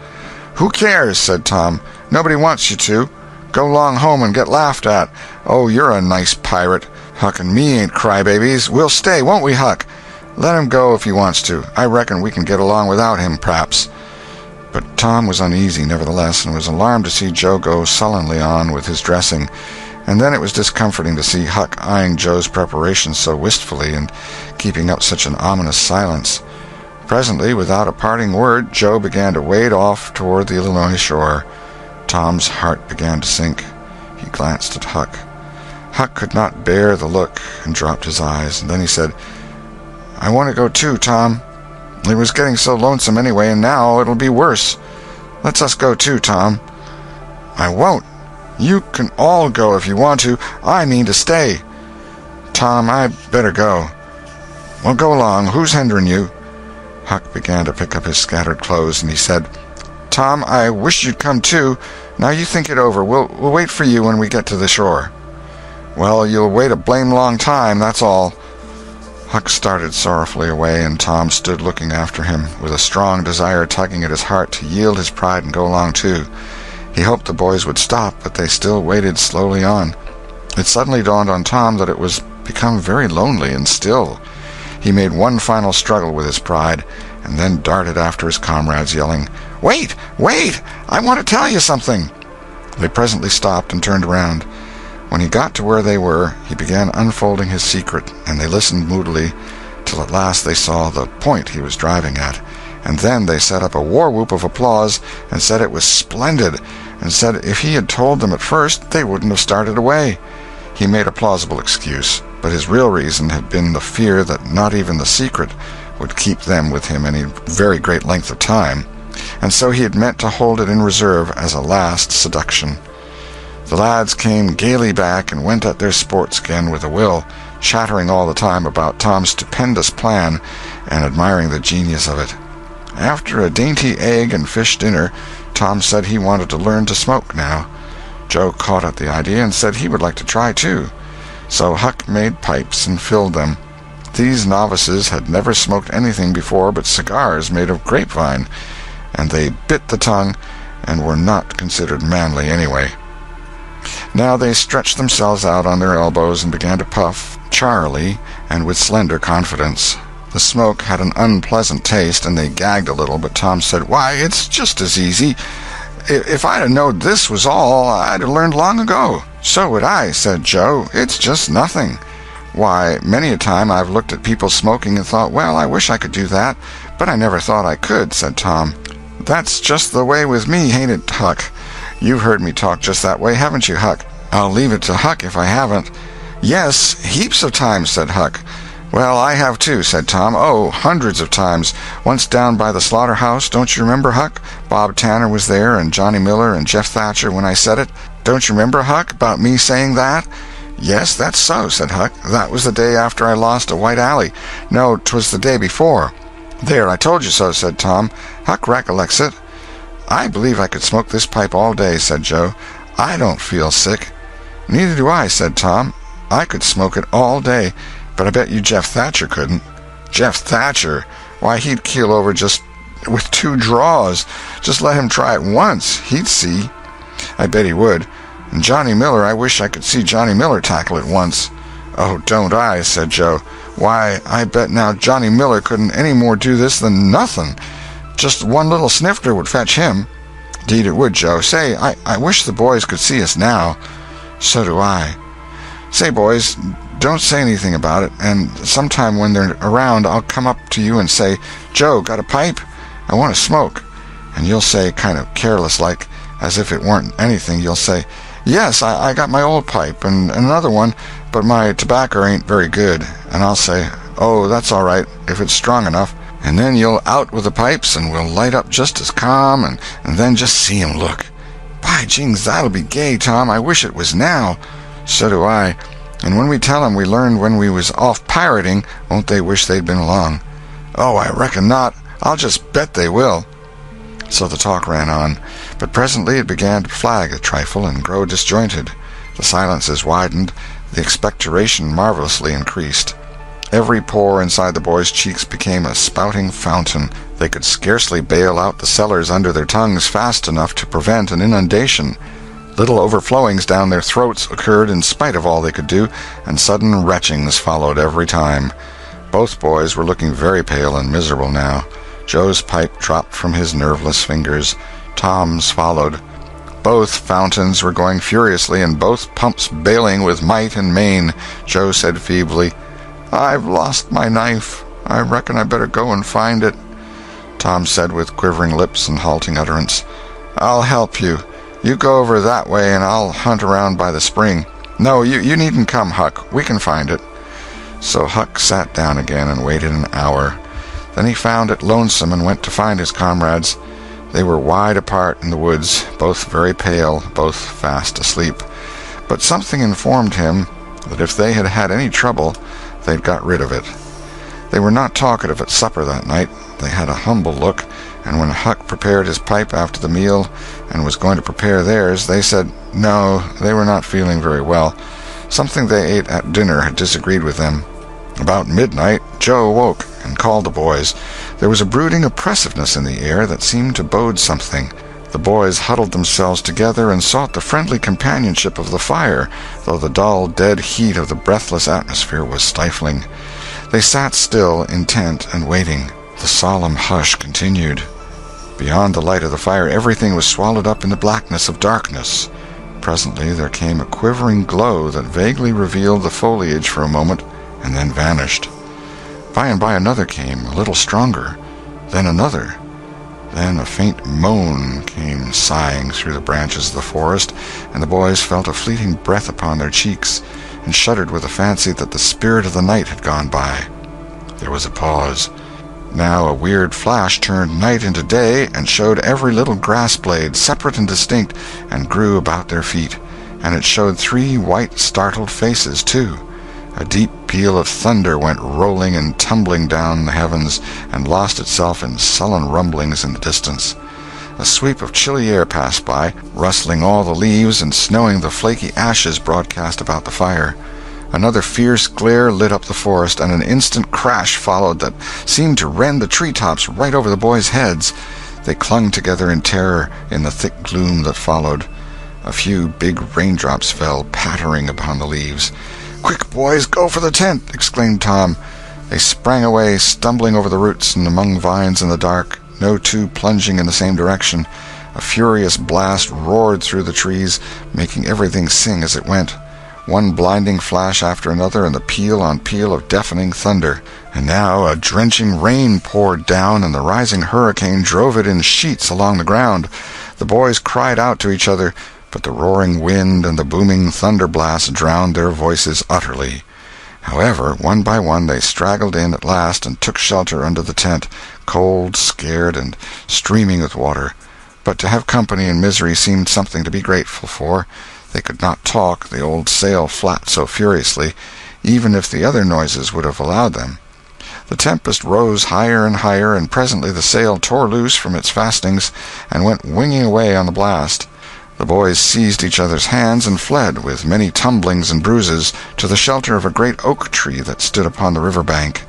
"Who cares?" said Tom. "Nobody wants you to. Go long home and get laughed at. Oh, you're a nice pirate. Huck and me ain't crybabies. We'll stay, won't we, Huck? Let him go if he wants to. I reckon we can get along without him, p'raps." But Tom was uneasy, nevertheless, and was alarmed to see Joe go sullenly on with his dressing. And then it was discomforting to see Huck eyeing Joe's preparations so wistfully and keeping up such an ominous silence. Presently, without a parting word, Joe began to wade off toward the Illinois shore. Tom's heart began to sink. He glanced at Huck. Huck could not bear the look and dropped his eyes, and then he said, "I want to go too, Tom. It was getting so lonesome anyway, and now it'll be worse. Let's us go too, Tom." "I won't. You can all go if you want to. I mean to stay." "Tom, I better go." "Well, go along. Who's hindering you?" Huck began to pick up his scattered clothes, and he said, "Tom, I wish you'd come too. Now you think it over. We'll wait for you when we get to the shore." "Well, you'll wait a blame long time, that's all." Huck started sorrowfully away, and Tom stood looking after him, with a strong desire tugging at his heart to yield his pride and go along too. He hoped the boys would stop, but they still waded slowly on. It suddenly dawned on Tom that it was become very lonely and still. He made one final struggle with his pride, and then darted after his comrades, yelling, "Wait! Wait! I want to tell you something!" They presently stopped and turned around. When he got to where they were, he began unfolding his secret, and they listened moodily, till at last they saw the point he was driving at. And then they set up a war-whoop of applause, and said it was splendid, and said if he had told them at first, they wouldn't have started away. He made a plausible excuse, but his real reason had been the fear that not even the secret would keep them with him any very great length of time, and so he had meant to hold it in reserve as a last seduction. The lads came gaily back and went at their sports again with a will, chattering all the time about Tom's stupendous plan and admiring the genius of it. After a dainty egg and fish dinner, Tom said he wanted to learn to smoke now. Joe caught at the idea and said he would like to try too. So Huck made pipes and filled them. These novices had never smoked anything before but cigars made of grapevine, and they bit the tongue and were not considered manly anyway. Now they stretched themselves out on their elbows and began to puff, charily, and with slender confidence. The smoke had an unpleasant taste, and they gagged a little, but Tom said, "Why, it's just as easy. If I'd have knowed this was all, I'd have learned long ago." "So would I," said Joe. "It's just nothing. Why, many a time I've looked at people smoking and thought, well, I wish I could do that, but I never thought I could," said Tom. "That's just the way with me, ain't it, Huck? You've heard me talk just that way, haven't you, Huck?" "I'll leave it to Huck if I haven't." "Yes, heaps of times," said Huck. "Well, I have too," said Tom. "Oh, hundreds of times. Once down by the slaughterhouse, don't you remember, Huck? Bob Tanner was there, and Johnny Miller, and Jeff Thatcher when I said it. Don't you remember, Huck, about me saying that?" "Yes, that's so," said Huck. "That was the day after I lost a White Alley. No, 'twas the day before." "There, I told you so," said Tom. "Huck recollects it." "I believe I could smoke this pipe all day," said Joe. "I don't feel sick." "Neither do I," said Tom. "I could smoke it all day, but I bet you Jeff Thatcher couldn't." "Jeff Thatcher? Why, he'd keel over just with 2 draws. Just let him try it once. He'd see." "I bet he would. And Johnny Miller, I wish I could see Johnny Miller tackle it once." "Oh, don't I," said Joe. "Why, I bet now Johnny Miller couldn't any more do this than nothing. Just one little snifter would fetch him." "'Deed it would, Joe. Say, I wish the boys could see us now." "So do I. Say, boys, don't say anything about it, and sometime when they're around I'll come up to you and say, 'Joe, got a pipe? I want to smoke.' And you'll say, kind of careless-like, as if it weren't anything, you'll say, 'Yes, I got my old pipe, and another one, but my tobacco ain't very good.' And I'll say, 'Oh, that's all right, if it's strong enough.' and then you'll out with the pipes, and we'll light up just as calm, and then just see 'em look. By jings, that'll be gay, Tom. I wish it was now." "So do I. And when we tell 'em we learned when we was off pirating, won't they wish they'd been along?" "Oh, I reckon not. I'll just bet they will." So the talk ran on, but presently it began to flag a trifle and grow disjointed. The silences widened, the expectoration marvelously increased. Every pore inside the boys' cheeks became a spouting fountain. They could scarcely bail out the cellars under their tongues fast enough to prevent an inundation. Little overflowings down their throats occurred in spite of all they could do, and sudden retchings followed every time. Both boys were looking very pale and miserable now. Joe's pipe dropped from his nerveless fingers. Tom's followed. Both fountains were going furiously, and both pumps bailing with might and main. Joe said feebly, "I've lost my knife. I reckon I better go and find it." Tom said with quivering lips and halting utterance, "I'll help you. You go over that way, and I'll hunt around by the spring. No, you needn't come, Huck. We can find it." So Huck sat down again and waited an hour. Then he found it lonesome and went to find his comrades. They were wide apart in the woods, both very pale, both fast asleep. But something informed him that if they had had any trouble, they'd got rid of it. They were not talkative at supper that night. They had a humble look, and when Huck prepared his pipe after the meal and was going to prepare theirs, they said no, they were not feeling very well. Something they ate at dinner had disagreed with them. About midnight, Joe awoke and called the boys. There was a brooding oppressiveness in the air that seemed to bode something. The boys huddled themselves together and sought the friendly companionship of the fire, though the dull, dead heat of the breathless atmosphere was stifling. They sat still, intent and waiting. The solemn hush continued. Beyond the light of the fire, everything was swallowed up in the blackness of darkness. Presently there came a quivering glow that vaguely revealed the foliage for a moment, and then vanished. By and by another came, a little stronger, then another. Then a faint moan came sighing through the branches of the forest, and the boys felt a fleeting breath upon their cheeks, and shuddered with the fancy that the spirit of the night had gone by. There was a pause. Now a weird flash turned night into day, and showed every little grass blade, separate and distinct, and grew about their feet. And it showed 3 white, startled faces, too. A deep peal of thunder went rolling and tumbling down the heavens, and lost itself in sullen rumblings in the distance. A sweep of chilly air passed by, rustling all the leaves and snowing the flaky ashes broadcast about the fire. Another fierce glare lit up the forest, and an instant crash followed that seemed to rend the tree-tops right over the boys' heads. They clung together in terror in the thick gloom that followed. A few big raindrops fell pattering upon the leaves. "Quick, boys, go for the tent!" exclaimed Tom. They sprang away, stumbling over the roots and among vines in the dark, no two plunging in the same direction. A furious blast roared through the trees, making everything sing as it went. One blinding flash after another, and the peal on peal of deafening thunder. And now a drenching rain poured down, and the rising hurricane drove it in sheets along the ground. The boys cried out to each other, but the roaring wind and the booming thunder blasts drowned their voices utterly. However, one by one they straggled in at last and took shelter under the tent, cold, scared, and streaming with water. But to have company in misery seemed something to be grateful for. They could not talk, the old sail flapped so furiously, even if the other noises would have allowed them. The tempest rose higher and higher, and presently the sail tore loose from its fastenings and went winging away on the blast. The boys seized each other's hands and fled, with many tumblings and bruises, to the shelter of a great oak tree that stood upon the river bank.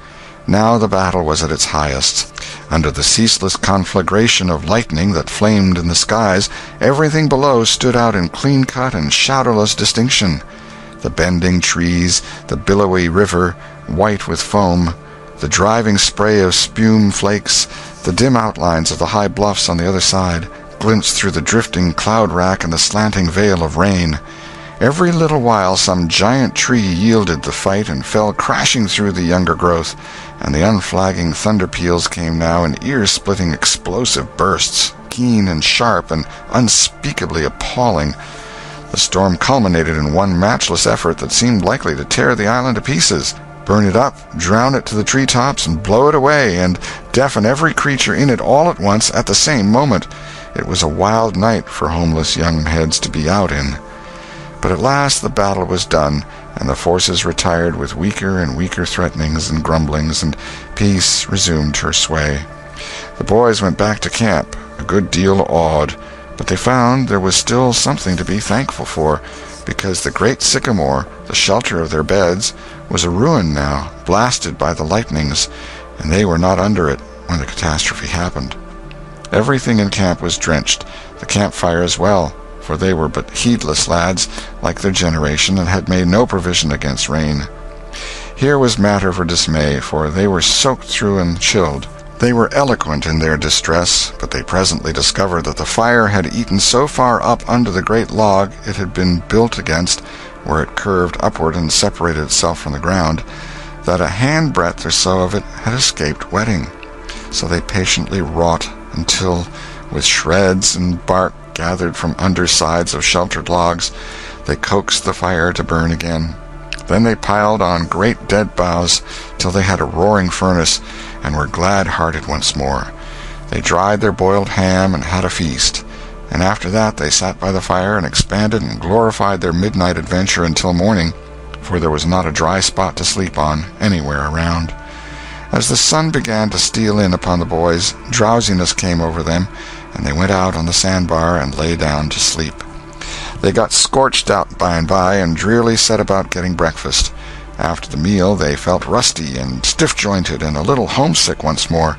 Now the battle was at its highest. Under the ceaseless conflagration of lightning that flamed in the skies, everything below stood out in clean-cut and shadowless distinction. The bending trees, the billowy river, white with foam, the driving spray of spume flakes, the dim outlines of the high bluffs on the other side, glimpsed through the drifting cloud-rack and the slanting veil of rain. Every little while some giant tree yielded the fight and fell crashing through the younger growth, and the unflagging thunder peals came now in ear-splitting explosive bursts, keen and sharp and unspeakably appalling. The storm culminated in one matchless effort that seemed likely to tear the island to pieces. burn it up, drown it to the treetops, and blow it away, and deafen every creature in it all at once at the same moment. It was a wild night for homeless young heads to be out in. But at last the battle was done, and the forces retired with weaker and weaker threatenings and grumblings, and peace resumed her sway. The boys went back to camp, a good deal awed, but they found there was still something to be thankful for, because the great sycamore, the shelter of their beds, was a ruin now, blasted by the lightnings, and they were not under it when the catastrophe happened. Everything in camp was drenched, the campfire as well, for they were but heedless lads, like their generation, and had made no provision against rain. Here was matter for dismay, for they were soaked through and chilled. They were eloquent in their distress, but they presently discovered that the fire had eaten so far up under the great log it had been built against, where it curved upward and separated itself from the ground, that a handbreadth or so of it had escaped wetting. So they patiently wrought until, with shreds and bark gathered from undersides of sheltered logs, they coaxed the fire to burn again. Then they piled on great dead boughs till they had a roaring furnace, and were glad-hearted once more. They dried their boiled ham and had a feast, and after that they sat by the fire and expanded and glorified their midnight adventure until morning, for there was not a dry spot to sleep on anywhere around. As the sun began to steal in upon the boys, drowsiness came over them, and they went out on the sandbar and lay down to sleep. They got scorched out by and by, and drearily set about getting breakfast. After the meal they felt rusty and stiff-jointed and a little homesick once more.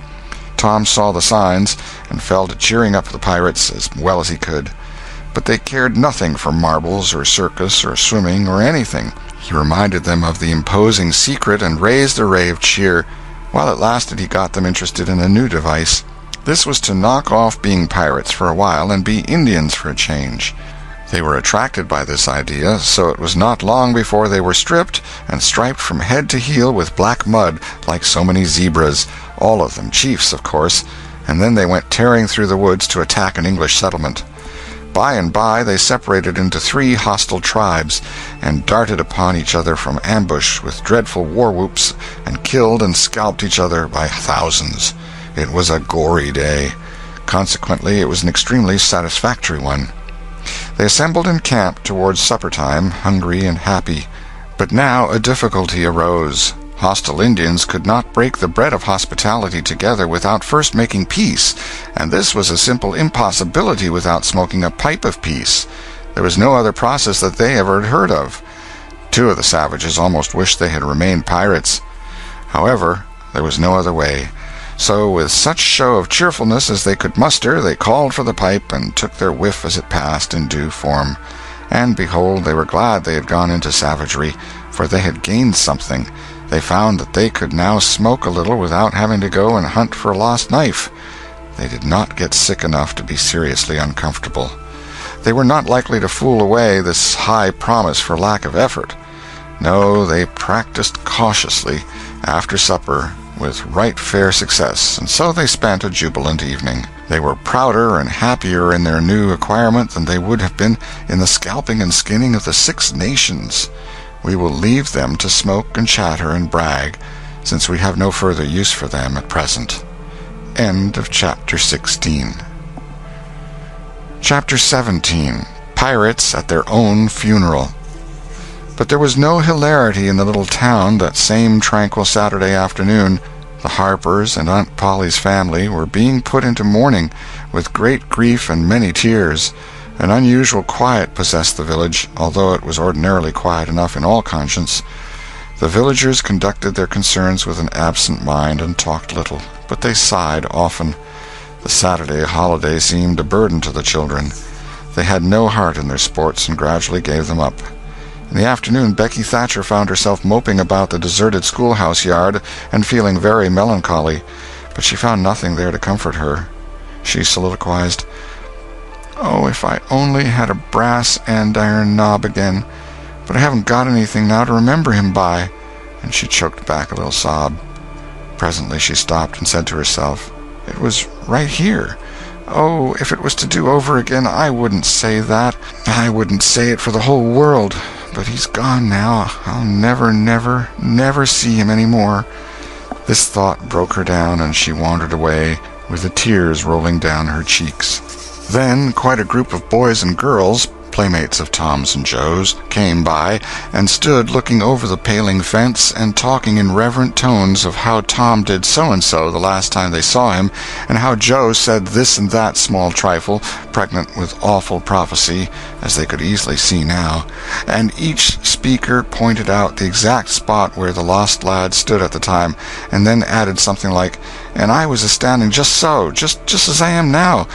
Tom saw the signs, and fell to cheering up the pirates as well as he could. But they cared nothing for marbles or circus or swimming or anything. He reminded them of the imposing secret and raised a ray of cheer. While it lasted he got them interested in a new device. This was to knock off being pirates for a while and be Indians for a change. They were attracted by this idea, so it was not long before they were stripped and striped from head to heel with black mud like so many zebras, all of them chiefs, of course, and then they went tearing through the woods to attack an English settlement. By and by they separated into 3 hostile tribes, and darted upon each other from ambush with dreadful war-whoops, and killed and scalped each other by thousands. It was a gory day. Consequently it was an extremely satisfactory one. They assembled in camp towards supper-time, hungry and happy. But now a difficulty arose. Hostile Indians could not break the bread of hospitality together without first making peace, and this was a simple impossibility without smoking a pipe of peace. There was no other process that they ever had heard of. 2 of the savages almost wished they had remained pirates. However, there was no other way. So, with such show of cheerfulness as they could muster, they called for the pipe and took their whiff as it passed in due form. And behold, they were glad they had gone into savagery, for they had gained something. They found that they could now smoke a little without having to go and hunt for a lost knife. They did not get sick enough to be seriously uncomfortable. They were not likely to fool away this high promise for lack of effort. No, they practiced cautiously after supper with right fair success, and so they spent a jubilant evening. They were prouder and happier in their new acquirement than they would have been in the scalping and skinning of the 6 nations. We will leave them to smoke and chatter and brag, since we have no further use for them at present. End of Chapter 16. Chapter 17. Pirates at Their Own Funeral. But there was no hilarity in the little town that same tranquil Saturday afternoon. The Harpers and Aunt Polly's family were being put into mourning, with great grief and many tears. An unusual quiet possessed the village, although it was ordinarily quiet enough in all conscience. The villagers conducted their concerns with an absent mind and talked little, but they sighed often. The Saturday holiday seemed a burden to the children. They had no heart in their sports and gradually gave them up. In the afternoon Becky Thatcher found herself moping about the deserted schoolhouse yard and feeling very melancholy, but she found nothing there to comfort her. She soliloquized, "Oh, if I only had a brass andiron knob again, but I haven't got anything now to remember him by," and she choked back a little sob. Presently she stopped and said to herself, "It was right here. Oh, if it was to do over again, I wouldn't say that. I wouldn't say it for the whole world. but he's gone now. I'll never, never, never see him any more." This thought broke her down, and she wandered away, with the tears rolling down her cheeks. Then quite a group of boys and girls, playmates of Tom's and Joe's, came by and stood looking over the paling fence and talking in reverent tones of how Tom did so-and-so the last time they saw him, and how Joe said this and that small trifle, pregnant with awful prophecy, as they could easily see now, and each speaker pointed out the exact spot where the lost lad stood at the time, and then added something like, "And I was a-standing just so, just as I am now,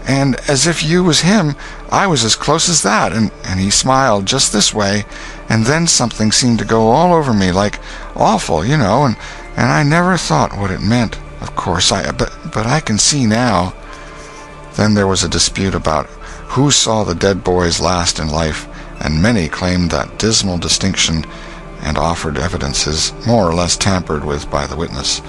and as if you was him, I was as close as that, and he smiled just this way, and then something seemed to go all over me, like awful, you know, and I never thought what it meant, of course, but I can see now." Then there was a dispute about who saw the dead boys last in life, and many claimed that dismal distinction, and offered evidences more or less tampered with by the witness.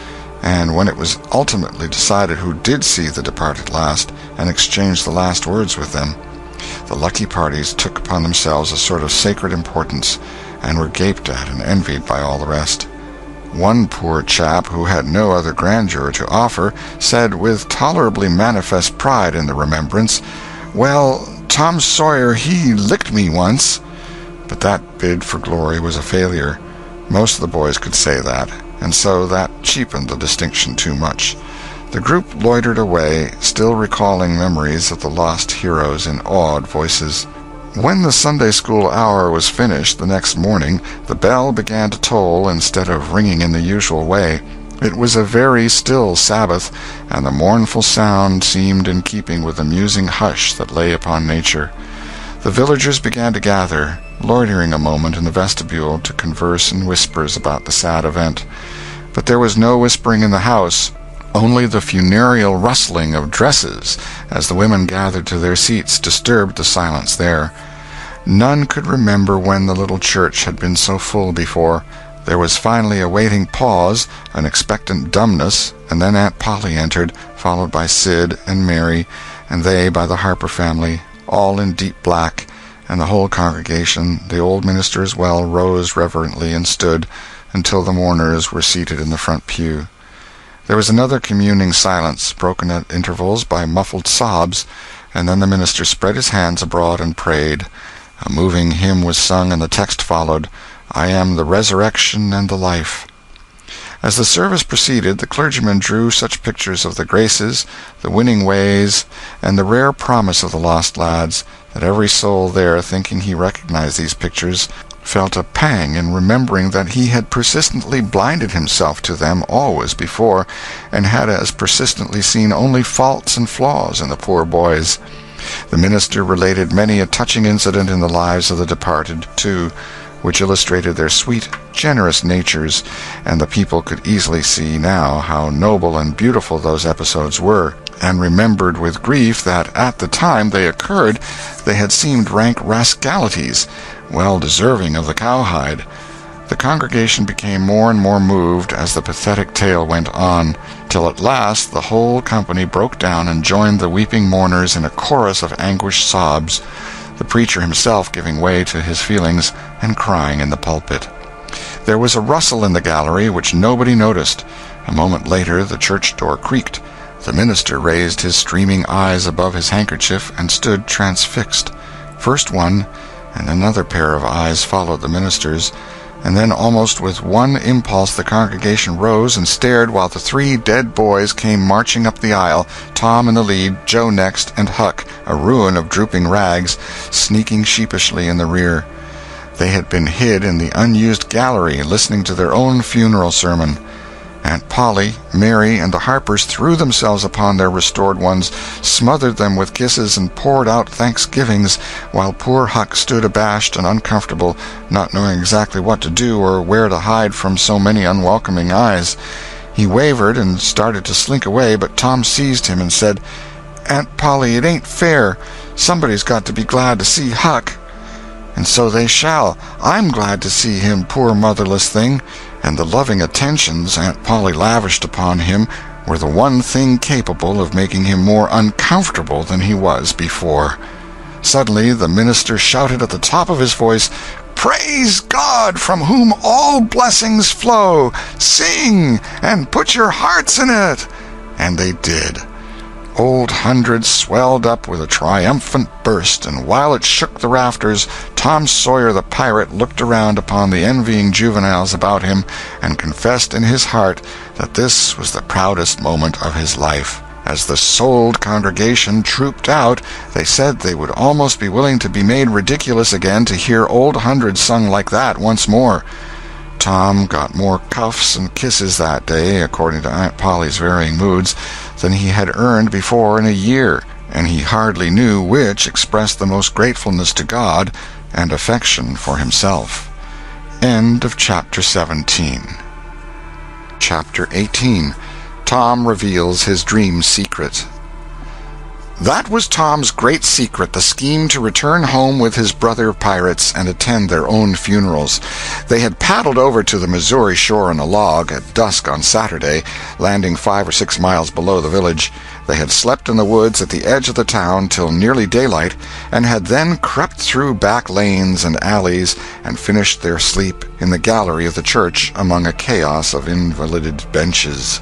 And when it was ultimately decided who did see the departed last, and exchanged the last words with them, the lucky parties took upon themselves a sort of sacred importance, and were gaped at and envied by all the rest. One poor chap, who had no other grandeur to offer, said with tolerably manifest pride in the remembrance, "Well, Tom Sawyer, he licked me once." But that bid for glory was a failure. Most of the boys could say that, and so that cheapened the distinction too much. The group loitered away, still recalling memories of the lost heroes in awed voices. When the Sunday school hour was finished the next morning, the bell began to toll instead of ringing in the usual way. It was a very still Sabbath, and the mournful sound seemed in keeping with the musing hush that lay upon nature. The villagers began to gather, loitering a moment in the vestibule to converse in whispers about the sad event. But there was no whispering in the house, only the funereal rustling of dresses as the women gathered to their seats disturbed the silence there. None could remember when the little church had been so full before. There was finally a waiting pause, an expectant dumbness, and then Aunt Polly entered, followed by Sid and Mary, and they by the Harper family, all in deep black, and the whole congregation, the old minister as well, rose reverently and stood until the mourners were seated in the front pew. There was another communing silence, broken at intervals by muffled sobs, and then the minister spread his hands abroad and prayed. A moving hymn was sung, and the text followed, "I am the resurrection and the life." As the service proceeded, the clergyman drew such pictures of the graces, the winning ways, and the rare promise of the lost lads, that every soul there, thinking he recognized these pictures, felt a pang in remembering that he had persistently blinded himself to them always before, and had as persistently seen only faults and flaws in the poor boys. The minister related many a touching incident in the lives of the departed, too, which illustrated their sweet, generous natures, and the people could easily see now how noble and beautiful those episodes were, and remembered with grief that at the time they occurred they had seemed rank rascalities, well deserving of the cowhide. The congregation became more and more moved as the pathetic tale went on, till at last the whole company broke down and joined the weeping mourners in a chorus of anguished sobs, the preacher himself giving way to his feelings and crying in the pulpit. There was a rustle in the gallery which nobody noticed. A moment later the church door creaked. The minister raised his streaming eyes above his handkerchief and stood transfixed. First one, and another pair of eyes followed the minister's, and then almost with one impulse the congregation rose and stared while the three dead boys came marching up the aisle, Tom in the lead, Joe next, and Huck, a ruin of drooping rags, sneaking sheepishly in the rear. They had been hid in the unused gallery, listening to their own funeral sermon. Aunt Polly, Mary, and the Harpers threw themselves upon their restored ones, smothered them with kisses, and poured out thanksgivings, while poor Huck stood abashed and uncomfortable, not knowing exactly what to do or where to hide from so many unwelcoming eyes. He wavered and started to slink away, but Tom seized him and said, "Aunt Polly, it ain't fair. Somebody's got to be glad to see Huck." "And so they shall. I'm glad to see him, poor motherless thing." And the loving attentions Aunt Polly lavished upon him were the one thing capable of making him more uncomfortable than he was before. Suddenly the minister shouted at the top of his voice, Praise God, from whom all blessings flow. Sing, and put your hearts in it. And they did. Old Hundred swelled up with a triumphant burst, and while it shook the rafters, Tom Sawyer the pirate looked around upon the envying juveniles about him and confessed in his heart that this was the proudest moment of his life. As the souled congregation trooped out, they said they would almost be willing to be made ridiculous again to hear Old Hundred sung like that once more. Tom got more cuffs and kisses that day, according to Aunt Polly's varying moods, than he had earned before in a year, and he hardly knew which expressed the most gratefulness to God and affection for himself. End of Chapter 17. Chapter 18. Tom reveals his dream secret. That was Tom's great secret, the scheme to return home with his brother pirates and attend their own funerals. They had paddled over to the Missouri shore on a log at dusk on Saturday, landing 5 or 6 miles below the village. They had slept in the woods at the edge of the town till nearly daylight, and had then crept through back lanes and alleys and finished their sleep in the gallery of the church among a chaos of invalided benches.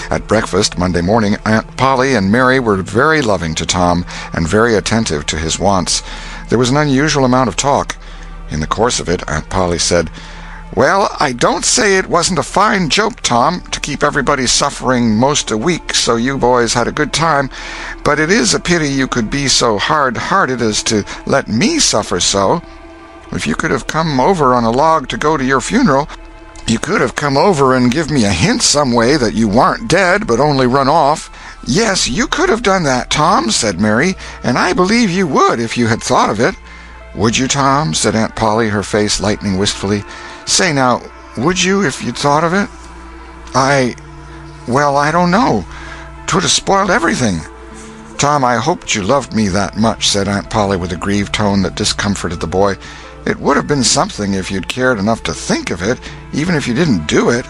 At breakfast Monday morning, Aunt Polly and Mary were very loving to Tom and very attentive to his wants. There was an unusual amount of talk. In the course of it, Aunt Polly said, "Well, I don't say it wasn't a fine joke, Tom, to keep everybody suffering most a week so you boys had a good time, but it is a pity you could be so hard-hearted as to let me suffer so. If you could have come over on a log to go to your funeral, you could have come over and give me a hint some way that you warn't dead but only run off." "Yes, you could have done that, Tom," said Mary, "and I believe you would if you had thought of it." "Would you, Tom?" said Aunt Polly, her face lightening wistfully. "Say now, would you if you'd thought of it?" Well, I don't know. 'Twould have spoiled everything." "Tom, I hoped you loved me that much," said Aunt Polly with a grieved tone that discomforted the boy. "It would have been something if you'd cared enough to think of it, even if you didn't do it."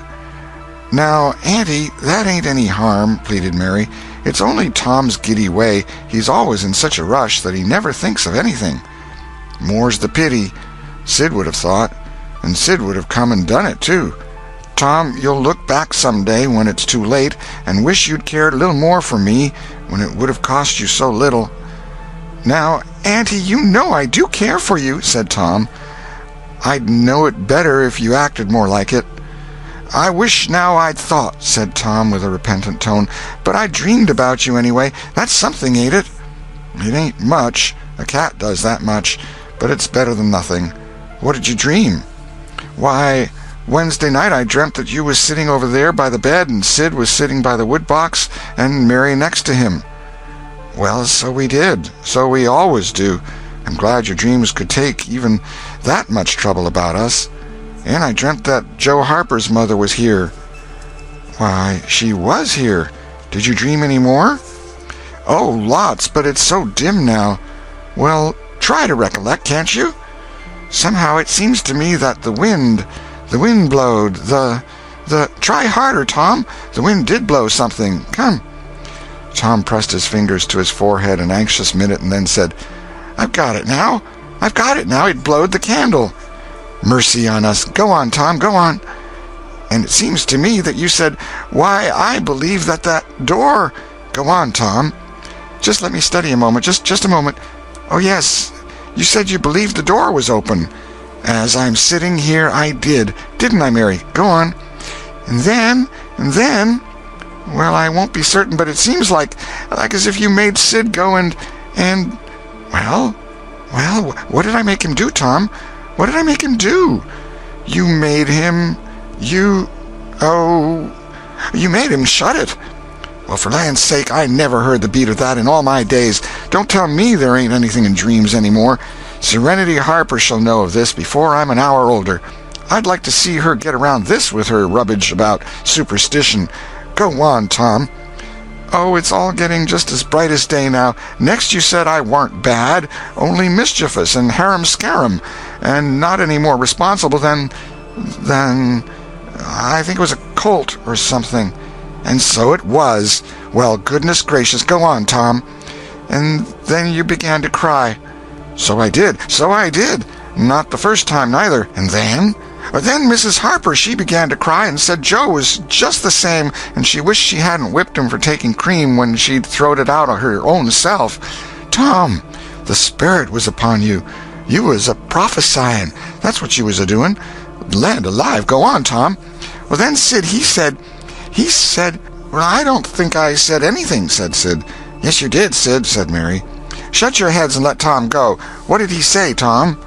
"Now, Auntie, that ain't any harm," pleaded Mary. "It's only Tom's giddy way. He's always in such a rush that he never thinks of anything." "More's the pity. Sid would have thought, and Sid would have come and done it, too. Tom, you'll look back some day when it's too late, and wish you'd cared a little more for me when it would have cost you so little." "Now, Auntie, you know I do care for you," said Tom. "I'd know it better if you acted more like it." "I wish now I'd thought," said Tom with a repentant tone. "But I dreamed about you anyway. That's something, ain't it?" "It ain't much. A cat does that much. But it's better than nothing." "What did you dream?" "Why, Wednesday night I dreamt that you was sitting over there by the bed, and Sid was sitting by the woodbox, and Mary next to him." "Well, so we did. So we always do. I'm glad your dreams could take even that much trouble about us. And I dreamt that Joe Harper's mother was here." "Why, she was here. Did you dream any more?" "Oh, lots, but it's so dim now." "Well, try to recollect, can't you?" "Somehow it seems to me that the wind blowed, Try harder, Tom. The wind did blow something. Come." Tom pressed his fingers to his forehead an anxious minute and then said, I've got it now. It blowed the candle." "Mercy on us. Go on, Tom, go on." "And it seems to me that you said, 'Why, I believe that door—'" "Go on, Tom." "Just let me study a moment. Just a moment. Oh, yes. You said you believed the door was open." "As I'm sitting here, I did. Didn't I, Mary? Go on." And then, well, I won't be certain, but it seems like as if you made Sid go and, well, what did I make him do, Tom? What did I make him do?" "You made him, you made him shut it." "Well, for land's sake, I never heard the beat of that in all my days. Don't tell me there ain't anything in dreams any more. Serenity Harper shall know of this before I'm an hour older. I'd like to see her get around this with her rubbish about superstition. Go on, Tom." "Oh, it's all getting just as bright as day now. Next you said I warn't bad, only mischievous and harum-scarum, and not any more responsible than I think it was a colt or something." "And so it was. Well, goodness gracious, go on, Tom." "And then you began to cry." So I did. Not the first time, neither. And then? Then Mrs. Harper, she began to cry and said Joe was just the same, and she wished she hadn't whipped him for taking cream when she'd throwed it out of her own self. Tom, the Spirit was upon you. You was a-prophesying. That's what you was a-doing. Land alive, go on, Tom. Well, then Sid, he said, well, I don't think I said anything, said Sid. Yes, you did, Sid, said Mary. Shut your heads and let Tom go. What did he say, Tom?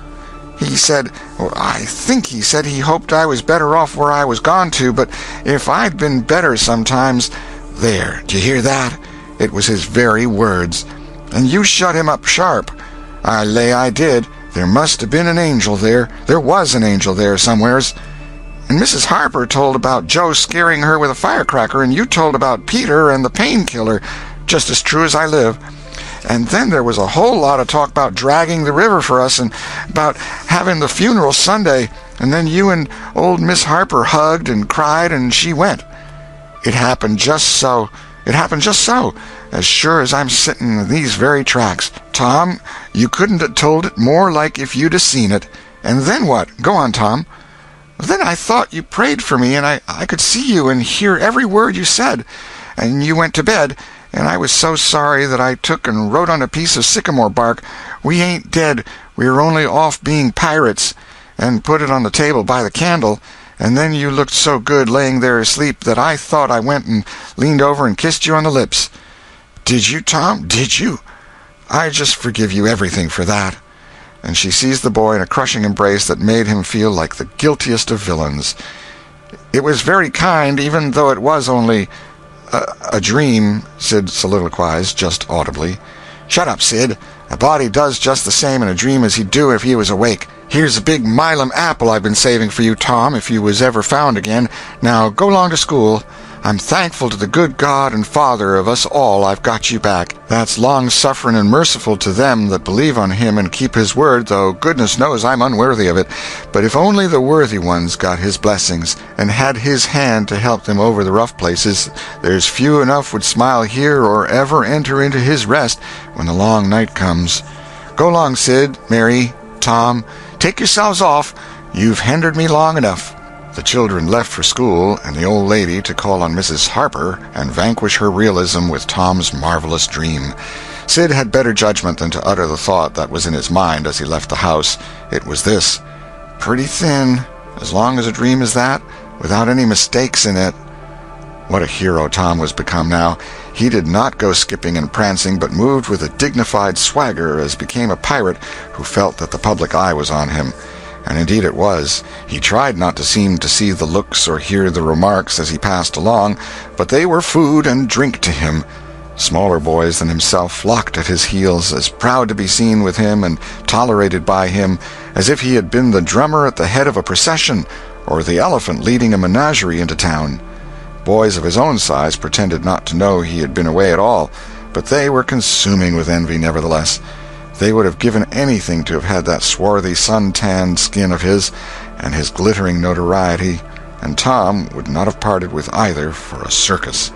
He said, well, I think he said he hoped I was better off where I was gone to, but if I'd been better sometimes... There, do you hear that? It was his very words. And you shut him up sharp. I lay I did. There must have been an angel there. There was an angel there somewheres. And Mrs. Harper told about Joe scaring her with a firecracker, and you told about Peter and the painkiller, just as true as I live. And then there was a whole lot of talk about dragging the river for us and about having the funeral Sunday, and then you and old Miss Harper hugged and cried, and she went. It happened just so. It happened just so, as sure as I'm sitting in these very tracks. Tom, you couldn't have told it more like if you'd have seen it. And then what? Go on, Tom. Then I thought you prayed for me, and I could see you and hear every word you said. And you went to bed, and I was so sorry that I took and wrote on a piece of sycamore bark, "We ain't dead, we are only off being pirates," and put it on the table by the candle. And then you looked so good laying there asleep that I thought I went and leaned over and kissed you on the lips. Did you, Tom? Did you? I just forgive you everything for that. And she seized the boy in a crushing embrace that made him feel like the guiltiest of villains. It was very kind, even though it was only a dream, Sid soliloquized, just audibly. Shut up, Sid. A body does just the same in a dream as he'd do if he was awake. Here's a big Milam apple I've been saving for you, Tom, if you was ever found again. Now go along to school. I'm thankful to the good God and Father of us all I've got you back. That's long-suffering and merciful to them that believe on him and keep his word, though goodness knows I'm unworthy of it. But if only the worthy ones got his blessings, and had his hand to help them over the rough places, there's few enough would smile here or ever enter into his rest when the long night comes. Go along, Sid, Mary, Tom. Take yourselves off. You've hindered me long enough. The children left for school, and the old lady to call on Mrs. Harper and vanquish her realism with Tom's marvelous dream. Sid had better judgment than to utter the thought that was in his mind as he left the house. It was this: pretty thin, as long as a dream is that, without any mistakes in it. What a hero Tom was become now. He did not go skipping and prancing, but moved with a dignified swagger as became a pirate who felt that the public eye was on him. And indeed it was. He tried not to seem to see the looks or hear the remarks as he passed along, but they were food and drink to him. Smaller boys than himself flocked at his heels, as proud to be seen with him and tolerated by him, as if he had been the drummer at the head of a procession, or the elephant leading a menagerie into town. Boys of his own size pretended not to know he had been away at all, but they were consuming with envy nevertheless. They would have given anything to have had that swarthy, sun-tanned skin of his, and his glittering notoriety, and Tom would not have parted with either for a circus.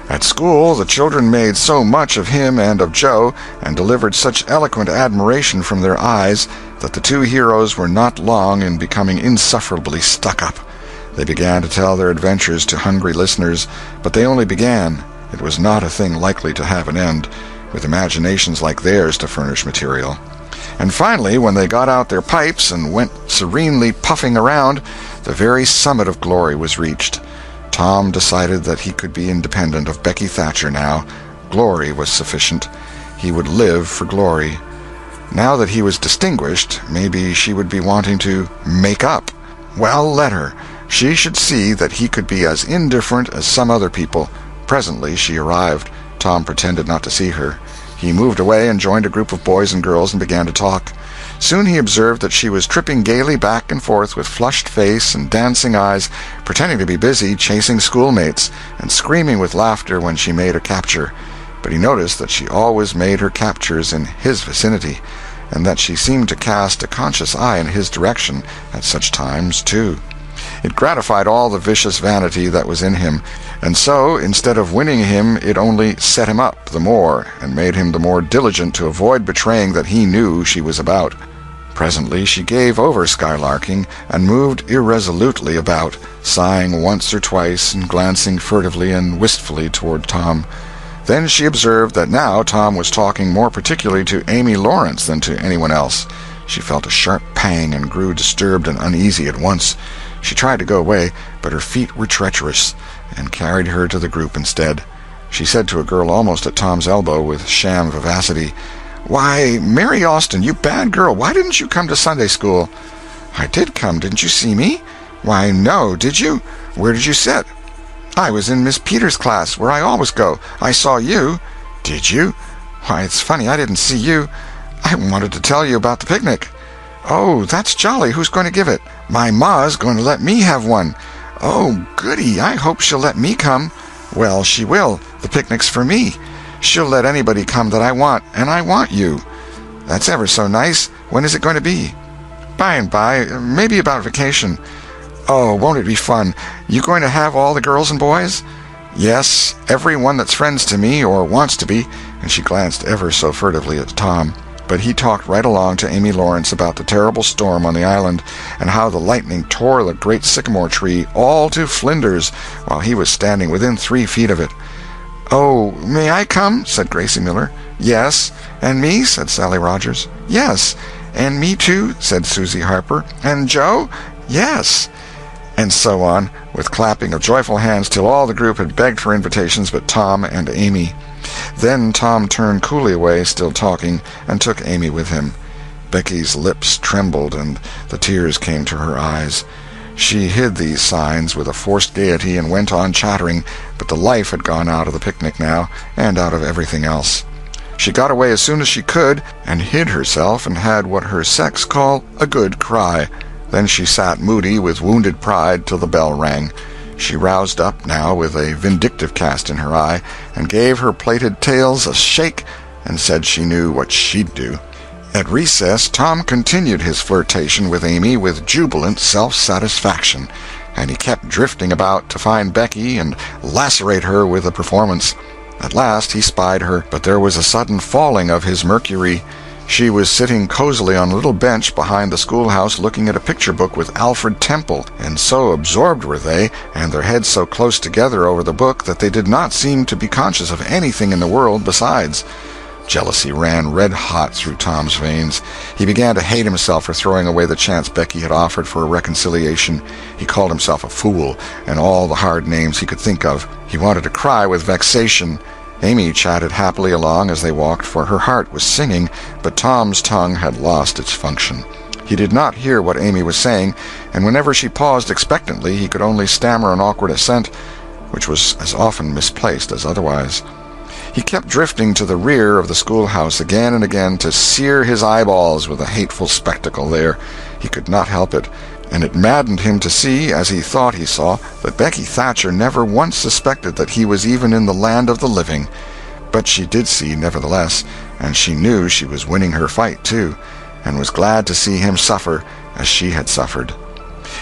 At school, the children made so much of him and of Joe, and delivered such eloquent admiration from their eyes, that the two heroes were not long in becoming insufferably stuck-up. They began to tell their adventures to hungry listeners, but they only began. It was not a thing likely to have an end, with imaginations like theirs to furnish material. And finally, when they got out their pipes and went serenely puffing around, the very summit of glory was reached. Tom decided that he could be independent of Becky Thatcher now. Glory was sufficient. He would live for glory. Now that he was distinguished, maybe she would be wanting to make up. Well, let her. She should see that he could be as indifferent as some other people. Presently she arrived. Tom pretended not to see her. He moved away and joined a group of boys and girls and began to talk. Soon he observed that she was tripping gaily back and forth with flushed face and dancing eyes, pretending to be busy chasing schoolmates, and screaming with laughter when she made a capture. But he noticed that she always made her captures in his vicinity, and that she seemed to cast a conscious eye in his direction at such times, too. It gratified all the vicious vanity that was in him, and so, instead of winning him, it only set him up the more, and made him the more diligent to avoid betraying that he knew she was about. Presently she gave over skylarking and moved irresolutely about, sighing once or twice and glancing furtively and wistfully toward Tom. Then she observed that now Tom was talking more particularly to Amy Lawrence than to anyone else. She felt a sharp pang and grew disturbed and uneasy at once. She tried to go away, but her feet were treacherous, and carried her to the group instead. She said to a girl almost at Tom's elbow with sham vivacity, "Why, Mary Austin, you bad girl, why didn't you come to Sunday school?" "I did come. Didn't you see me?" "Why, no. Did you? Where did you sit?" "I was in Miss Peters' class, where I always go. I saw you." "Did you? Why, it's funny I didn't see you. I wanted to tell you about the picnic." "Oh, that's jolly. Who's going to give it?" "My ma's going to let me have one." "Oh, goody. I hope she'll let me come." "Well, she will. The picnic's for me. She'll let anybody come that I want, and I want you." "That's ever so nice. When is it going to be?" "By and by. Maybe about vacation." "Oh, won't it be fun? You going to have all the girls and boys?" "Yes, every one that's friends to me, or wants to be," and she glanced ever so furtively at Tom. But he talked right along to Amy Lawrence about the terrible storm on the island, and how the lightning tore the great sycamore tree all to flinders, while he was standing within 3 feet of it. "Oh, may I come?" said Gracie Miller. "Yes." "And me?" said Sally Rogers. "Yes." "And me too?" said Susie Harper. "And Joe?" "Yes." And so on, with clapping of joyful hands till all the group had begged for invitations but Tom and Amy. Then Tom turned coolly away, still talking, and took Amy with him. Becky's lips trembled and the tears came to her eyes. She hid these signs with a forced gaiety and went on chattering, but the life had gone out of the picnic now, and out of everything else. She got away as soon as she could, and hid herself and had what her sex call a good cry. Then she sat moody with wounded pride till the bell rang. She roused up now with a vindictive cast in her eye, and gave her plaited tails a shake, and said she knew what she'd do. At recess Tom continued his flirtation with Amy with jubilant self-satisfaction, and he kept drifting about to find Becky and lacerate her with the performance. At last he spied her, but there was a sudden falling of his mercury. She was sitting cozily on a little bench behind the schoolhouse looking at a picture book with Alfred Temple, and so absorbed were they, and their heads so close together over the book, that they did not seem to be conscious of anything in the world besides. Jealousy ran red-hot through Tom's veins. He began to hate himself for throwing away the chance Becky had offered for a reconciliation. He called himself a fool, and all the hard names he could think of. He wanted to cry with vexation. Amy chatted happily along as they walked, for her heart was singing, but Tom's tongue had lost its function. He did not hear what Amy was saying, and whenever she paused expectantly he could only stammer an awkward assent, which was as often misplaced as otherwise. He kept drifting to the rear of the schoolhouse again and again to sear his eyeballs with a hateful spectacle there. He could not help it, and it maddened him to see, as he thought he saw, that Becky Thatcher never once suspected that he was even in the land of the living. But she did see, nevertheless, and she knew she was winning her fight, too, and was glad to see him suffer as she had suffered.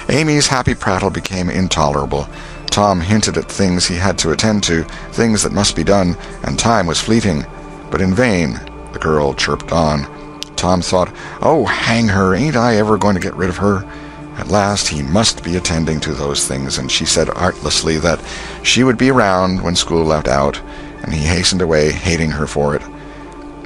Amy's happy prattle became intolerable. Tom hinted at things he had to attend to, things that must be done, and time was fleeting. But in vain. The girl chirped on. Tom thought, "Oh, hang her, ain't I ever going to get rid of her?" At last he must be attending to those things, and she said artlessly that she would be around when school left out, and he hastened away, hating her for it.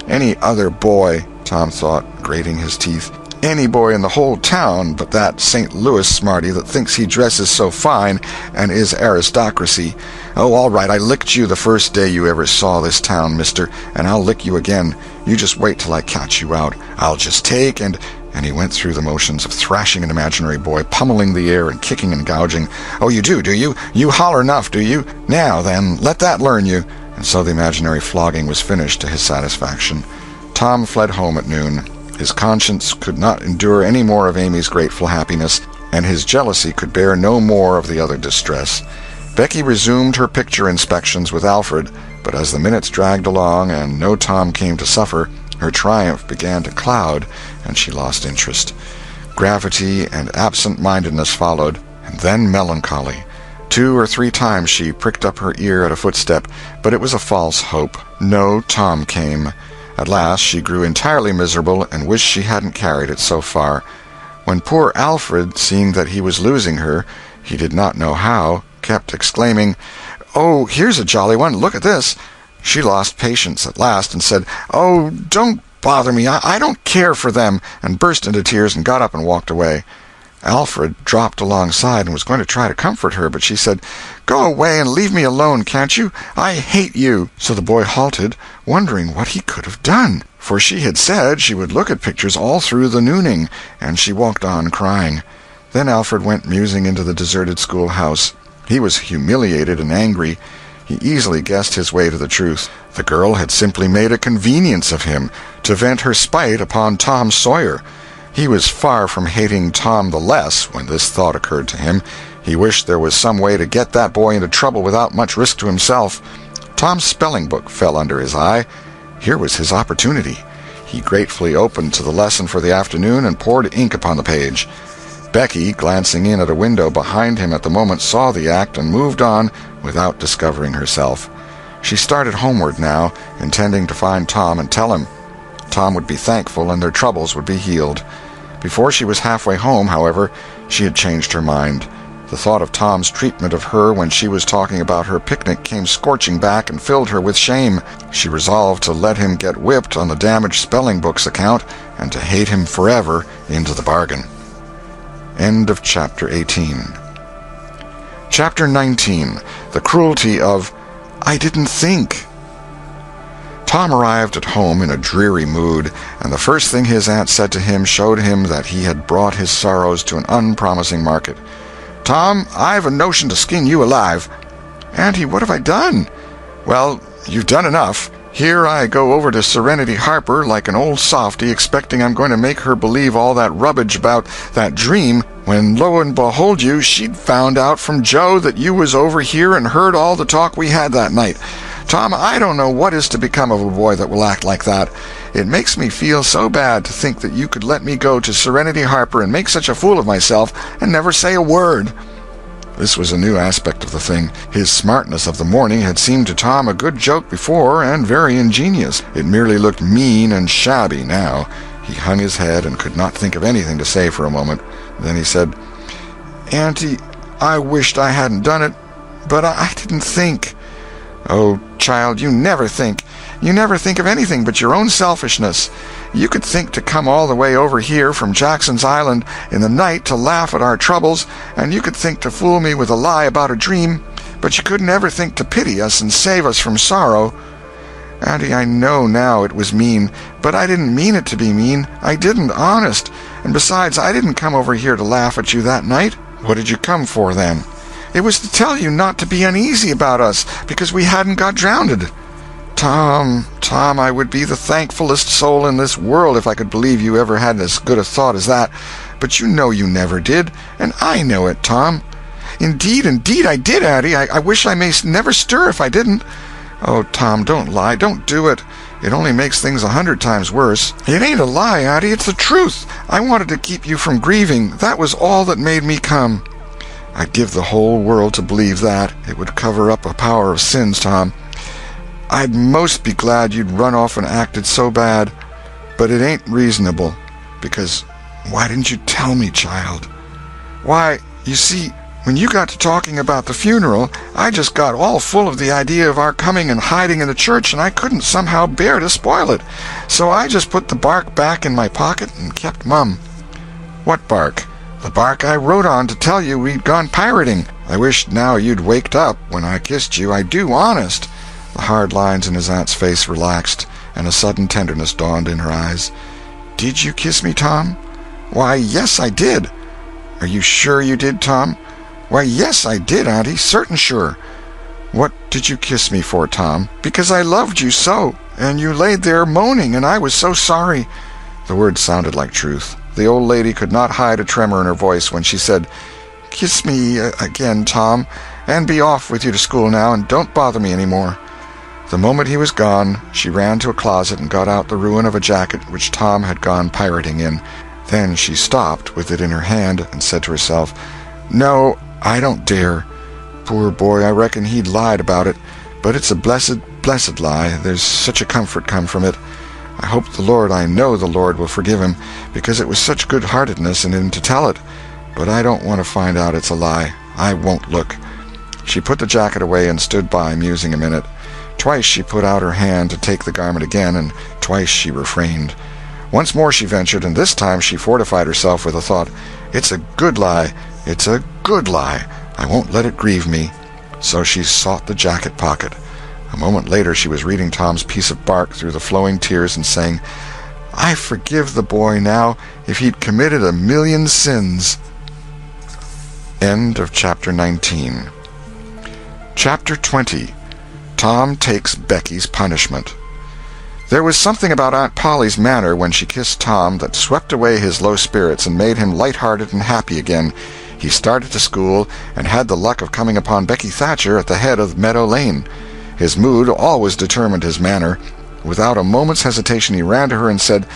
Any other boy, Tom thought, grating his teeth, any boy in the whole town but that St. Louis smarty that thinks he dresses so fine and is aristocracy. Oh, all right, I licked you the first day you ever saw this town, mister, and I'll lick you again. You just wait till I catch you out. I'll just take and he went through the motions of thrashing an imaginary boy, pummeling the air and kicking and gouging. "Oh, you do you? You holler enough, do you? Now, then, let that learn you." And so the imaginary flogging was finished to his satisfaction. Tom fled home at noon. His conscience could not endure any more of Amy's grateful happiness, and his jealousy could bear no more of the other distress. Becky resumed her picture inspections with Alfred, but as the minutes dragged along and no Tom came to suffer, her triumph began to cloud, and she lost interest. Gravity and absent-mindedness followed, and then melancholy. 2 or 3 times she pricked up her ear at a footstep, but it was a false hope. No Tom came. At last she grew entirely miserable and wished she hadn't carried it so far. When poor Alfred, seeing that he was losing her, he did not know how, kept exclaiming, "Oh, here's a jolly one, look at this," she lost patience at last and said, "Oh, don't bother me, I don't care for them," and burst into tears and got up and walked away. Alfred dropped alongside and was going to try to comfort her, but she said, "Go away and leave me alone, can't you? I hate you." So the boy halted, wondering what he could have done, for she had said she would look at pictures all through the nooning, and she walked on crying. Then Alfred went musing into the deserted schoolhouse. He was humiliated and angry. He easily guessed his way to the truth. The girl had simply made a convenience of him to vent her spite upon Tom Sawyer. He was far from hating Tom the less when this thought occurred to him. He wished there was some way to get that boy into trouble without much risk to himself. Tom's spelling book fell under his eye. Here was his opportunity. He gratefully opened to the lesson for the afternoon and poured ink upon the page. Becky, glancing in at a window behind him at the moment, saw the act and moved on without discovering herself. She started homeward now, intending to find Tom and tell him. Tom would be thankful and their troubles would be healed. Before she was halfway home, however, she had changed her mind. The thought of Tom's treatment of her when she was talking about her picnic came scorching back and filled her with shame. She resolved to let him get whipped on the damaged spelling book's account and to hate him forever into the bargain. End of Chapter 18. Chapter 19. The Cruelty of I Didn't Think. Tom arrived at home in a dreary mood, and the first thing his aunt said to him showed him that he had brought his sorrows to an unpromising market. "Tom, I've a notion to skin you alive." "Auntie, what have I done?" "Well, you've done enough. Here I go over to Serenity Harper like an old softy, expecting I'm going to make her believe all that rubbish about that dream, when lo and behold you, she'd found out from Joe that you was over here and heard all the talk we had that night. Tom, I don't know what is to become of a boy that will act like that. It makes me feel so bad to think that you could let me go to Serenity Harper and make such a fool of myself and never say a word." This was a new aspect of the thing. His smartness of the morning had seemed to Tom a good joke before, and very ingenious. It merely looked mean and shabby now. He hung his head and could not think of anything to say for a moment. Then he said, "Auntie, I wished I hadn't done it, but I didn't think." "Oh, child, you never think. You never think of anything but your own selfishness. You could think to come all the way over here from Jackson's Island in the night to laugh at our troubles, and you could think to fool me with a lie about a dream, but you couldn't ever think to pity us and save us from sorrow." "Auntie, I know now it was mean, but I didn't mean it to be mean. I didn't, honest. And besides, I didn't come over here to laugh at you that night." "What did you come for, then?" "It was to tell you not to be uneasy about us, because we hadn't got drowned." Tom, I would be the thankfulest soul in this world if I could believe you ever had as good a thought as that. But you know you never did, and I know it, Tom." Indeed, I did, Auntie. I wish I may never stir if I didn't." "Oh, Tom, don't lie. Don't do it. It only makes things 100 times worse." "It ain't a lie, Auntie. It's the truth. I wanted to keep you from grieving. That was all that made me come." "I'd give the whole world to believe that. It would cover up a power of sins, Tom. I'd most be glad you'd run off and acted so bad. But it ain't reasonable. Because why didn't you tell me, child?" "Why, you see, when you got to talking about the funeral, I just got all full of the idea of our coming and hiding in the church, and I couldn't somehow bear to spoil it. So I just put the bark back in my pocket and kept mum." "What bark?" "The bark I wrote on to tell you we'd gone pirating. I wished now you'd waked up when I kissed you. I do, honest." The hard lines in his aunt's face relaxed, and a sudden tenderness dawned in her eyes. "Did you kiss me, Tom?" "Why, yes, I did." "Are you sure you did, Tom?" "Why, yes, I did, Auntie, certain sure." "What did you kiss me for, Tom?" "Because I loved you so, and you laid there moaning, and I was so sorry." The words sounded like truth. The old lady could not hide a tremor in her voice when she said, "Kiss me again, Tom, and be off with you to school now, and don't bother me any more." The moment he was gone, she ran to a closet and got out the ruin of a jacket which Tom had gone pirating in. Then she stopped with it in her hand and said to herself, "No, I don't dare. Poor boy, I reckon he'd lied about it, but it's a blessed, blessed lie. There's such a comfort come from it. I hope the Lord, I know the Lord will forgive him, because it was such good-heartedness in him to tell it. But I don't want to find out it's a lie. I won't look." She put the jacket away and stood by, musing a minute. Twice she put out her hand to take the garment again, and twice she refrained. Once more she ventured, and this time she fortified herself with the thought, "It's a good lie. It's a good lie. I won't let it grieve me." So she sought the jacket pocket. A moment later she was reading Tom's piece of bark through the flowing tears and saying, "I forgive the boy now if he'd committed 1,000,000 sins." End of Chapter 19. Chapter 20. Tom Takes Becky's Punishment. There was something about Aunt Polly's manner when she kissed Tom that swept away his low spirits and made him light-hearted and happy again. He started to school, and had the luck of coming upon Becky Thatcher at the head of Meadow Lane. His mood always determined his manner. Without a moment's hesitation he ran to her and said,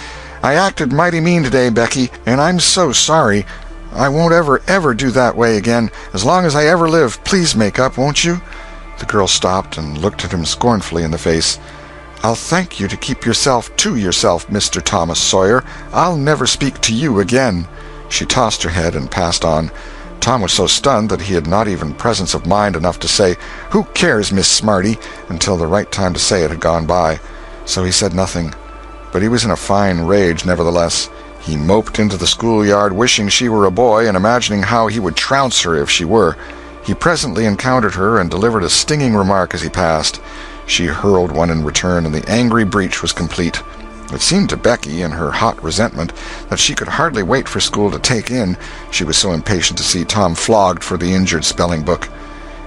"I acted mighty mean today, Becky, and I'm so sorry. I won't ever do that way again. As long as I ever live, please make up, won't you?" The girl stopped and looked at him scornfully in the face. "I'll thank you to keep yourself to yourself, Mr. Thomas Sawyer. I'll never speak to you again." She tossed her head and passed on. Tom was so stunned that he had not even presence of mind enough to say, "Who cares, Miss Smarty?" until the right time to say it had gone by. So he said nothing. But he was in a fine rage, nevertheless. He moped into the schoolyard, wishing she were a boy and imagining how he would trounce her if she were. He presently encountered her and delivered a stinging remark as he passed. She hurled one in return, and the angry breach was complete. It seemed to Becky, in her hot resentment, that she could hardly wait for school to take in, she was so impatient to see Tom flogged for the injured spelling-book.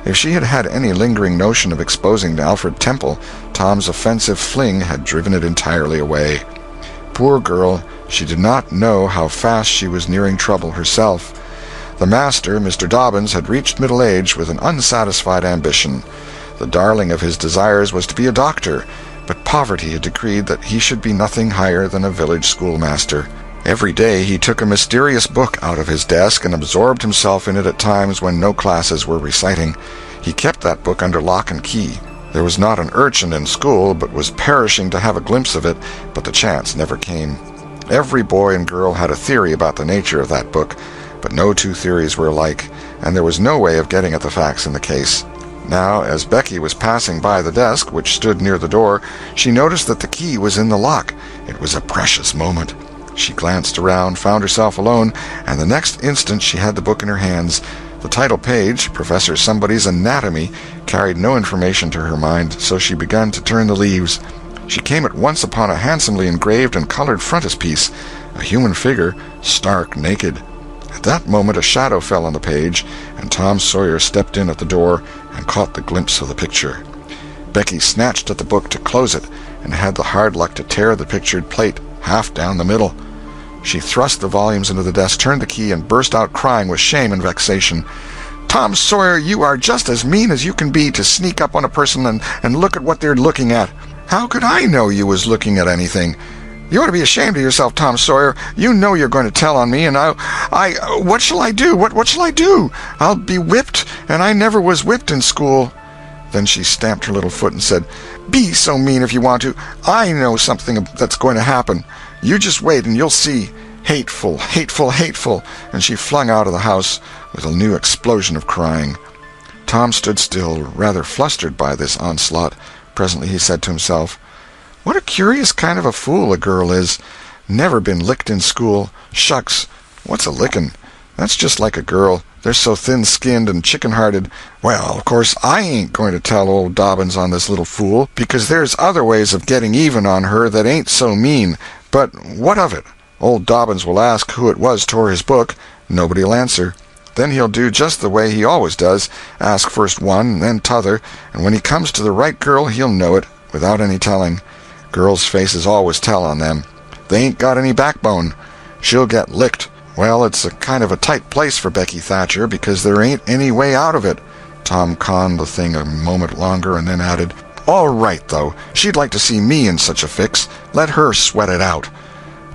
If she had had any lingering notion of exposing Alfred Temple, Tom's offensive fling had driven it entirely away. Poor girl, she did not know how fast she was nearing trouble herself. The master, Mr. Dobbins, had reached middle age with an unsatisfied ambition. The darling of his desires was to be a doctor, but poverty had decreed that he should be nothing higher than a village schoolmaster. Every day he took a mysterious book out of his desk and absorbed himself in it at times when no classes were reciting. He kept that book under lock and key. There was not an urchin in school but was perishing to have a glimpse of it, but the chance never came. Every boy and girl had a theory about the nature of that book, but no two theories were alike, and there was no way of getting at the facts in the case. Now, as Becky was passing by the desk, which stood near the door, she noticed that the key was in the lock. It was a precious moment. She glanced around, found herself alone, and the next instant she had the book in her hands. The title page, Professor Somebody's Anatomy, carried no information to her mind, so she began to turn the leaves. She came at once upon a handsomely engraved and colored frontispiece, a human figure, stark naked. At that moment a shadow fell on the page, and Tom Sawyer stepped in at the door and caught the glimpse of the picture. Becky snatched at the book to close it, and had the hard luck to tear the pictured plate half down the middle. She thrust the volumes into the desk, turned the key, and burst out crying with shame and vexation. "Tom Sawyer, you are just as mean as you can be to sneak up on a person and look at what they're looking at. How could I know you was looking at anything? You ought to be ashamed of yourself, Tom Sawyer. You know you're going to tell on me, and what shall I do? What shall I do? I'll be whipped, and I never was whipped in school." Then she stamped her little foot and said, "Be so mean if you want to. I know something that's going to happen. You just wait and you'll see. Hateful, hateful, hateful." And she flung out of the house with a new explosion of crying. Tom stood still, rather flustered by this onslaught. Presently he said to himself, "What a curious kind of a fool a girl is. Never been licked in school. Shucks, what's a lickin'? That's just like a girl. They're so thin-skinned and chicken-hearted. Well, of course, I ain't going to tell old Dobbins on this little fool, because there's other ways of getting even on her that ain't so mean. But what of it? Old Dobbins will ask who it was tore his book. Nobody'll answer. Then he'll do just the way he always does, ask first one and then t'other, and when he comes to the right girl he'll know it, without any telling. Girls' faces always tell on them. They ain't got any backbone. She'll get licked. Well, it's a kind of a tight place for Becky Thatcher, because there ain't any way out of it." Tom conned the thing a moment longer, and then added, "All right, though. She'd like to see me in such a fix. Let her sweat it out."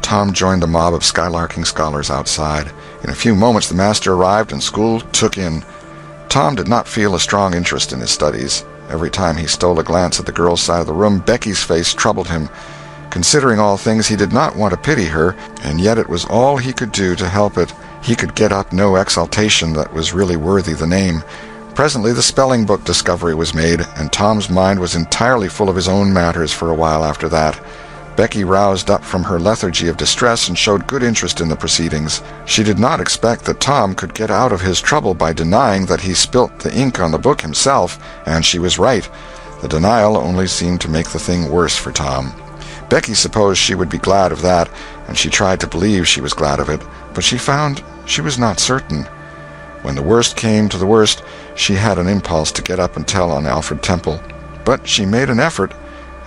Tom joined the mob of skylarking scholars outside. In a few moments the master arrived, and school took in. Tom did not feel a strong interest in his studies. Every time he stole a glance at the girl's side of the room, Becky's face troubled him. Considering all things, he did not want to pity her, and yet it was all he could do to help it. He could get up no exultation that was really worthy the name. Presently the spelling book discovery was made, and Tom's mind was entirely full of his own matters for a while after that. Becky roused up from her lethargy of distress and showed good interest in the proceedings. She did not expect that Tom could get out of his trouble by denying that he spilt the ink on the book himself, and she was right. The denial only seemed to make the thing worse for Tom. Becky supposed she would be glad of that, and she tried to believe she was glad of it, but she found she was not certain. When the worst came to the worst, she had an impulse to get up and tell on Alfred Temple. But she made an effort,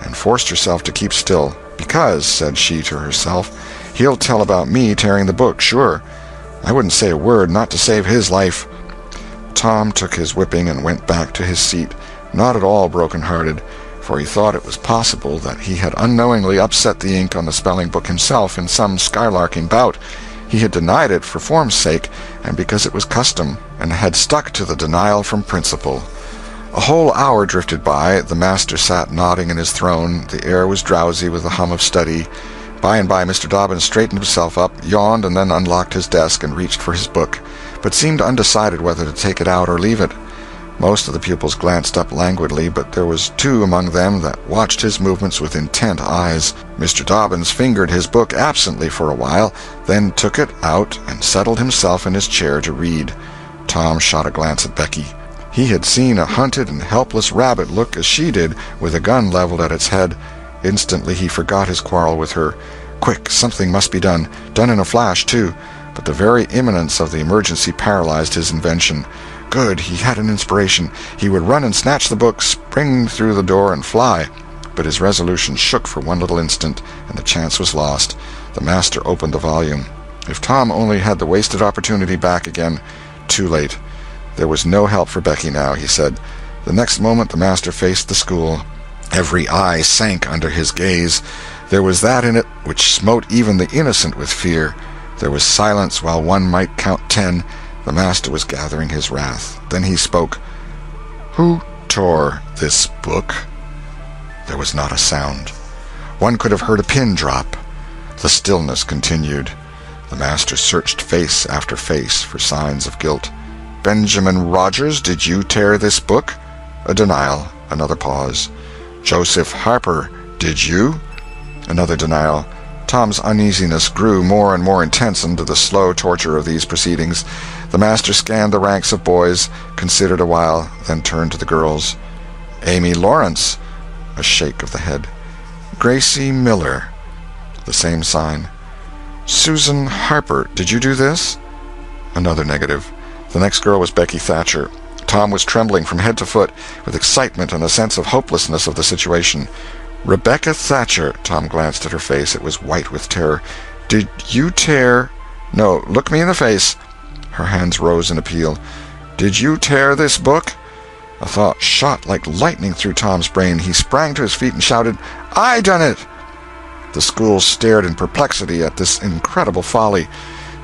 and forced herself to keep still. "Because," said she to herself, "he'll tell about me tearing the book, sure. I wouldn't say a word, not to save his life." Tom took his whipping and went back to his seat, not at all broken-hearted, for he thought it was possible that he had unknowingly upset the ink on the spelling book himself in some skylarking bout. He had denied it for form's sake, and because it was custom, and had stuck to the denial from principle. A whole hour drifted by. The master sat nodding in his throne. The air was drowsy with the hum of study. By and by Mr. Dobbins straightened himself up, yawned, and then unlocked his desk and reached for his book, but seemed undecided whether to take it out or leave it. Most of the pupils glanced up languidly, but there was two among them that watched his movements with intent eyes. Mr. Dobbins fingered his book absently for a while, then took it out and settled himself in his chair to read. Tom shot a glance at Becky. He had seen a hunted and helpless rabbit look as she did, with a gun leveled at its head. Instantly he forgot his quarrel with her. Quick, something must be done in a flash, too. But the very imminence of the emergency paralyzed his invention. Good, he had an inspiration. He would run and snatch the book, spring through the door, and fly. But his resolution shook for one little instant, and the chance was lost. The master opened the volume. If Tom only had the wasted opportunity back again. Too late. There was no help for Becky now, he said. The next moment the master faced the school. Every eye sank under his gaze. There was that in it which smote even the innocent with fear. There was silence while one might count 10. The master was gathering his wrath. Then he spoke. "Who tore this book?" There was not a sound. One could have heard a pin drop. The stillness continued. The master searched face after face for signs of guilt. "Benjamin Rogers, did you tear this book?" A denial. Another pause. "Joseph Harper, did you?" Another denial. Tom's uneasiness grew more and more intense under the slow torture of these proceedings. The master scanned the ranks of boys, considered a while, then turned to the girls. "Amy Lawrence." A shake of the head. "Gracie Miller." The same sign. "Susan Harper, did you do this?" Another negative. The next girl was Becky Thatcher. Tom was trembling from head to foot, with excitement and a sense of hopelessness of the situation. "Rebecca Thatcher." Tom glanced at her face. It was white with terror. "Did you tear—" "No, look me in the face." Her hands rose in appeal. "Did you tear this book?" A thought shot like lightning through Tom's brain. He sprang to his feet and shouted, "I done it!" The school stared in perplexity at this incredible folly.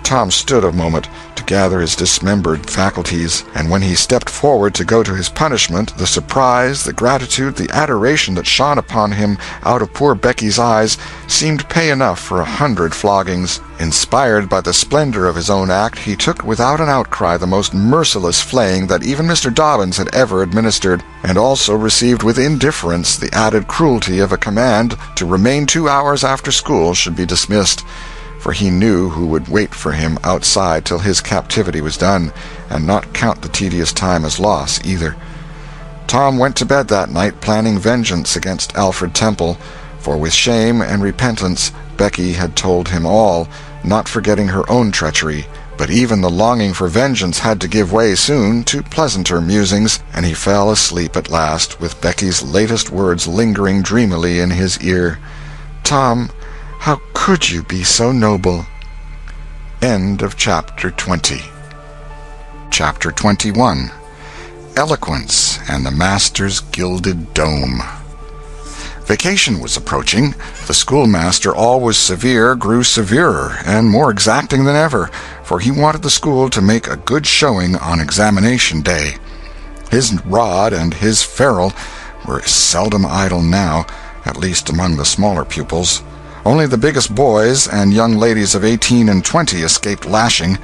Tom stood a moment to gather his dismembered faculties, and when he stepped forward to go to his punishment, the surprise, the gratitude, the adoration that shone upon him out of poor Becky's eyes seemed pay enough for 100 floggings. Inspired by the splendor of his own act, he took without an outcry the most merciless flaying that even Mr. Dobbins had ever administered, and also received with indifference the added cruelty of a command to remain 2 hours after school should be dismissed. For he knew who would wait for him outside till his captivity was done, and not count the tedious time as loss, either. Tom went to bed that night planning vengeance against Alfred Temple, for with shame and repentance Becky had told him all, not forgetting her own treachery. But even the longing for vengeance had to give way soon to pleasanter musings, and he fell asleep at last, with Becky's latest words lingering dreamily in his ear. "Tom, how could you be so noble?" End of Chapter 20. Chapter 21. Eloquence and the Master's Gilded Dome. Vacation was approaching. The schoolmaster, always severe, grew severer and more exacting than ever, for he wanted the school to make a good showing on examination day. His rod and his ferule were seldom idle now, at least among the smaller pupils. Only the biggest boys and young ladies of 18 and 20 escaped lashing.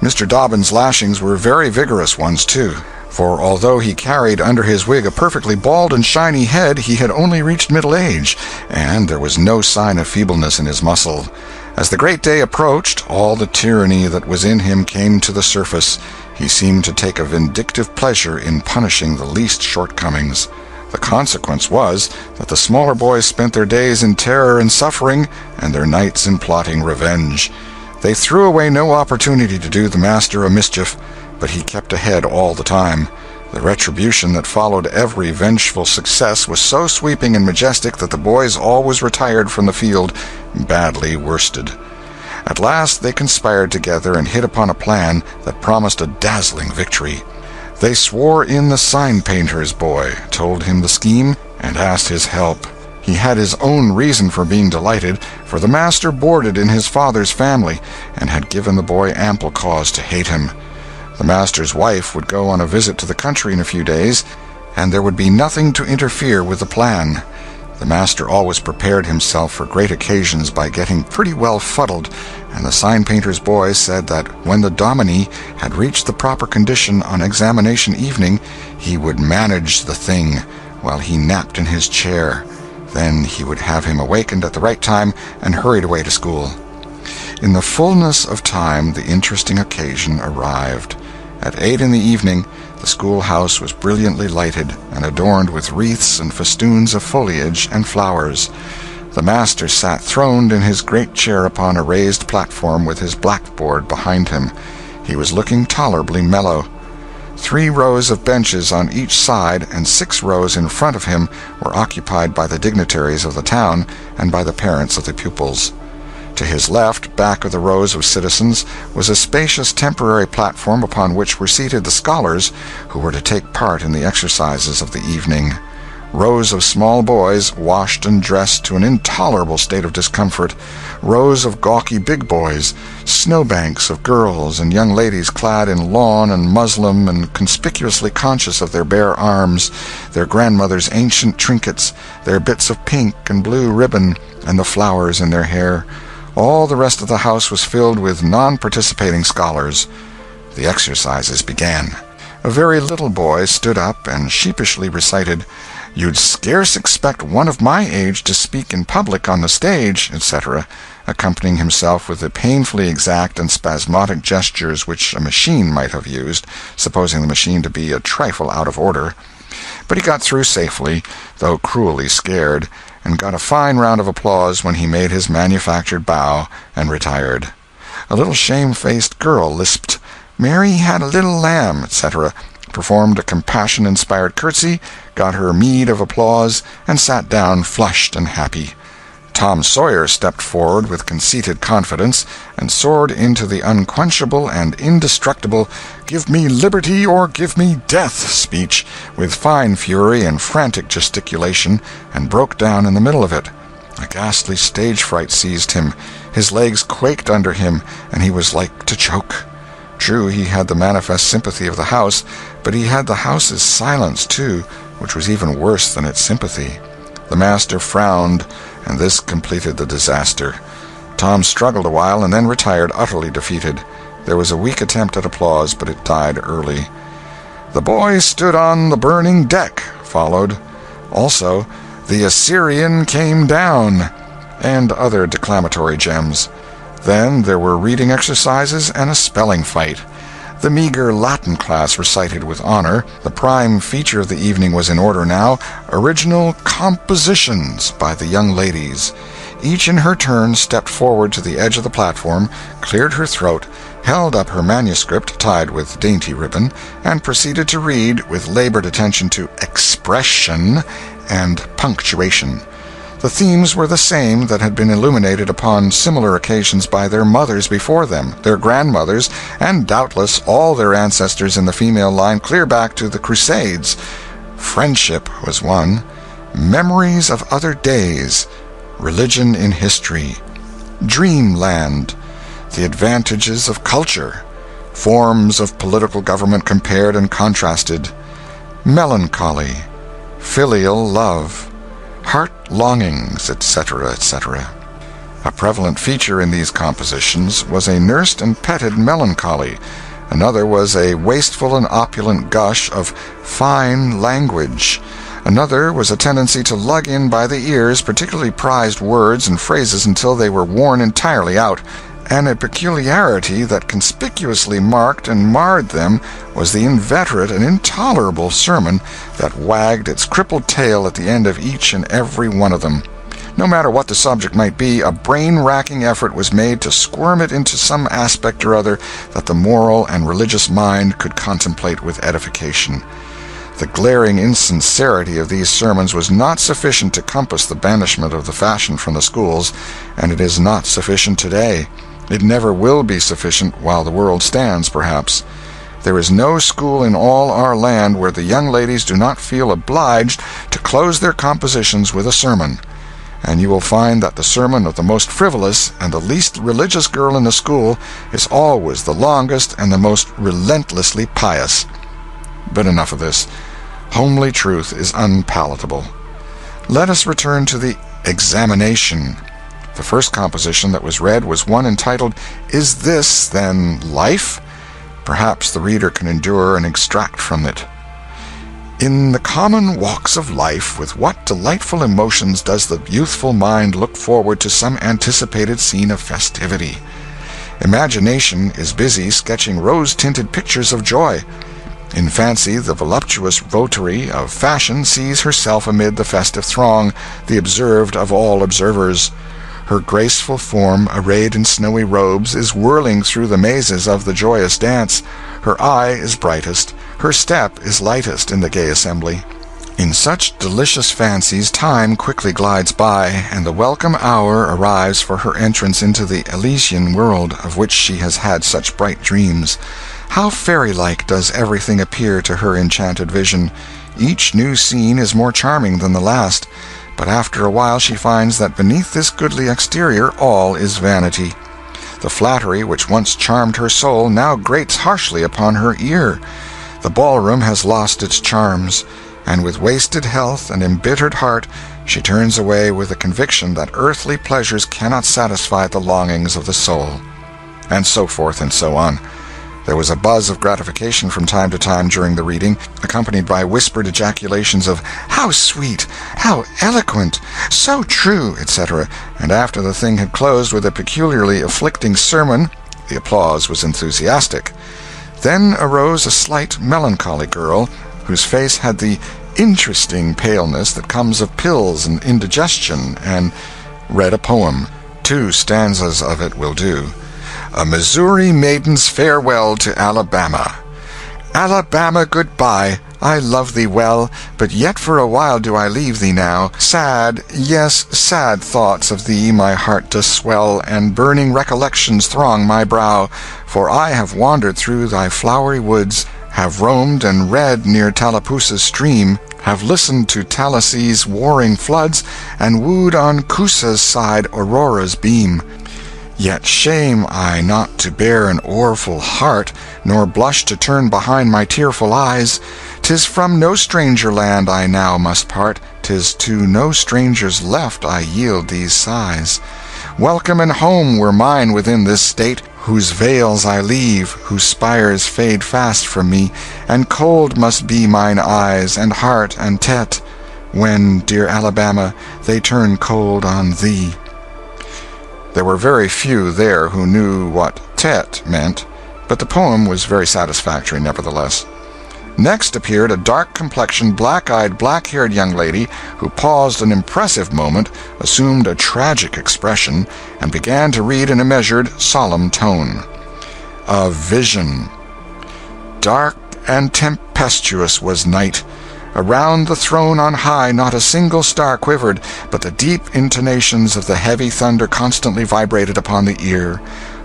Mr. Dobbin's lashings were very vigorous ones, too, for although he carried under his wig a perfectly bald and shiny head, he had only reached middle age, and there was no sign of feebleness in his muscle. As the great day approached, all the tyranny that was in him came to the surface. He seemed to take a vindictive pleasure in punishing the least shortcomings. The consequence was that the smaller boys spent their days in terror and suffering, and their nights in plotting revenge. They threw away no opportunity to do the master a mischief, but he kept ahead all the time. The retribution that followed every vengeful success was so sweeping and majestic that the boys always retired from the field badly worsted. At last they conspired together and hit upon a plan that promised a dazzling victory. They swore in the sign-painter's boy, told him the scheme, and asked his help. He had his own reason for being delighted, for the master boarded in his father's family, and had given the boy ample cause to hate him. The master's wife would go on a visit to the country in a few days, and there would be nothing to interfere with the plan. The master always prepared himself for great occasions by getting pretty well fuddled, and the sign-painter's boy said that when the dominie had reached the proper condition on examination evening, he would manage the thing while he napped in his chair. Then he would have him awakened at the right time and hurried away to school. In the fullness of time the interesting occasion arrived. At 8 in the evening, the schoolhouse was brilliantly lighted and adorned with wreaths and festoons of foliage and flowers. The master sat throned in his great chair upon a raised platform with his blackboard behind him. He was looking tolerably mellow. 3 rows of benches on each side and 6 rows in front of him were occupied by the dignitaries of the town and by the parents of the pupils. To his left, back of the rows of citizens, was a spacious temporary platform upon which were seated the scholars who were to take part in the exercises of the evening. Rows of small boys, washed and dressed to an intolerable state of discomfort, rows of gawky big boys, snowbanks of girls and young ladies clad in lawn and muslin and conspicuously conscious of their bare arms, their grandmother's ancient trinkets, their bits of pink and blue ribbon, and the flowers in their hair. All the rest of the house was filled with non-participating scholars. The exercises began. A very little boy stood up and sheepishly recited, "You'd scarce expect one of my age to speak in public on the stage," etc., accompanying himself with the painfully exact and spasmodic gestures which a machine might have used, supposing the machine to be a trifle out of order. But he got through safely, though cruelly scared, and got a fine round of applause when he made his manufactured bow and retired. A little shamefaced girl lisped, "Mary had a little lamb," etc., performed a compassion-inspired curtsy, got her meed of applause, and sat down flushed and happy. Tom Sawyer stepped forward with conceited confidence and soared into the unquenchable and indestructible "Give me liberty or give me death" speech with fine fury and frantic gesticulation, and broke down in the middle of it. A ghastly stage fright seized him. His legs quaked under him, and he was like to choke. True, he had the manifest sympathy of the house, but he had the house's silence, too, which was even worse than its sympathy. The master frowned, and this completed the disaster. Tom struggled a while and then retired utterly defeated. There was a weak attempt at applause, but it died early. "The boy stood on the burning deck" followed. Also, "The Assyrian came down," and other declamatory gems. Then there were reading exercises and a spelling fight. The meager Latin class recited with honor. The prime feature of the evening was in order now, original compositions by the young ladies. Each in her turn stepped forward to the edge of the platform, cleared her throat, held up her manuscript tied with dainty ribbon, and proceeded to read with labored attention to expression and punctuation. The themes were the same that had been illuminated upon similar occasions by their mothers before them, their grandmothers, and doubtless all their ancestors in the female line clear back to the Crusades. Friendship was one, memories of other days, religion in history, dreamland, the advantages of culture, forms of political government compared and contrasted, melancholy, filial love, heart longings, etc., etc. A prevalent feature in these compositions was a nursed and petted melancholy. Another was a wasteful and opulent gush of fine language. Another was a tendency to lug in by the ears particularly prized words and phrases until they were worn entirely out, and a peculiarity that conspicuously marked and marred them was the inveterate and intolerable sermon that wagged its crippled tail at the end of each and every one of them. No matter what the subject might be, a brain-racking effort was made to squirm it into some aspect or other that the moral and religious mind could contemplate with edification. The glaring insincerity of these sermons was not sufficient to compass the banishment of the fashion from the schools, and it is not sufficient today. It never will be sufficient while the world stands, perhaps. There is no school in all our land where the young ladies do not feel obliged to close their compositions with a sermon. And you will find that the sermon of the most frivolous and the least religious girl in the school is always the longest and the most relentlessly pious. But enough of this. Homely truth is unpalatable. Let us return to the examination. The first composition that was read was one entitled, "Is This, Then, Life?" Perhaps the reader can endure an extract from it. In the common walks of life, with what delightful emotions does the youthful mind look forward to some anticipated scene of festivity! Imagination is busy sketching rose-tinted pictures of joy. In fancy, the voluptuous votary of fashion sees herself amid the festive throng, the observed of all observers. Her graceful form, arrayed in snowy robes, is whirling through the mazes of the joyous dance. Her eye is brightest, her step is lightest in the gay assembly. In such delicious fancies time quickly glides by, and the welcome hour arrives for her entrance into the Elysian world of which she has had such bright dreams. How fairy-like does everything appear to her enchanted vision! Each new scene is more charming than the last, but after a while she finds that beneath this goodly exterior all is vanity. The flattery which once charmed her soul now grates harshly upon her ear. The ballroom has lost its charms, and with wasted health and embittered heart she turns away with the conviction that earthly pleasures cannot satisfy the longings of the soul. And so forth and so on. There was a buzz of gratification from time to time during the reading, accompanied by whispered ejaculations of "How sweet! How eloquent! So true!" etc., and after the thing had closed with a peculiarly afflicting sermon, the applause was enthusiastic. Then arose a slight, melancholy girl, whose face had the interesting paleness that comes of pills and indigestion, and read a poem. 2 stanzas of it will do. A Missouri Maiden's Farewell to Alabama. Alabama, good-bye, I love thee well, but yet for a while do I leave thee now. Sad, yes, sad thoughts of thee my heart does swell, and burning recollections throng my brow, for I have wandered through thy flowery woods, have roamed and read near Tallapoosa's stream, have listened to Talissee's warring floods, and wooed on Coosa's side Aurora's beam. Yet shame I not to bear an o'erfull heart, nor blush to turn behind my tearful eyes. 'Tis from no stranger land I now must part, 'tis to no stranger's left I yield these sighs. Welcome and home were mine within this state, whose vales I leave, whose spires fade fast from me, and cold must be mine eyes, and heart, and tete, when, dear Alabama, they turn cold on thee. There were very few there who knew what tete meant, but the poem was very satisfactory nevertheless. Next appeared a dark-complexioned, black-eyed, black-haired young lady who paused an impressive moment, assumed a tragic expression, and began to read in a measured, solemn tone. A vision. Dark and tempestuous was night. Around the throne on high not a single star quivered, but the deep intonations of the heavy thunder constantly vibrated upon the ear,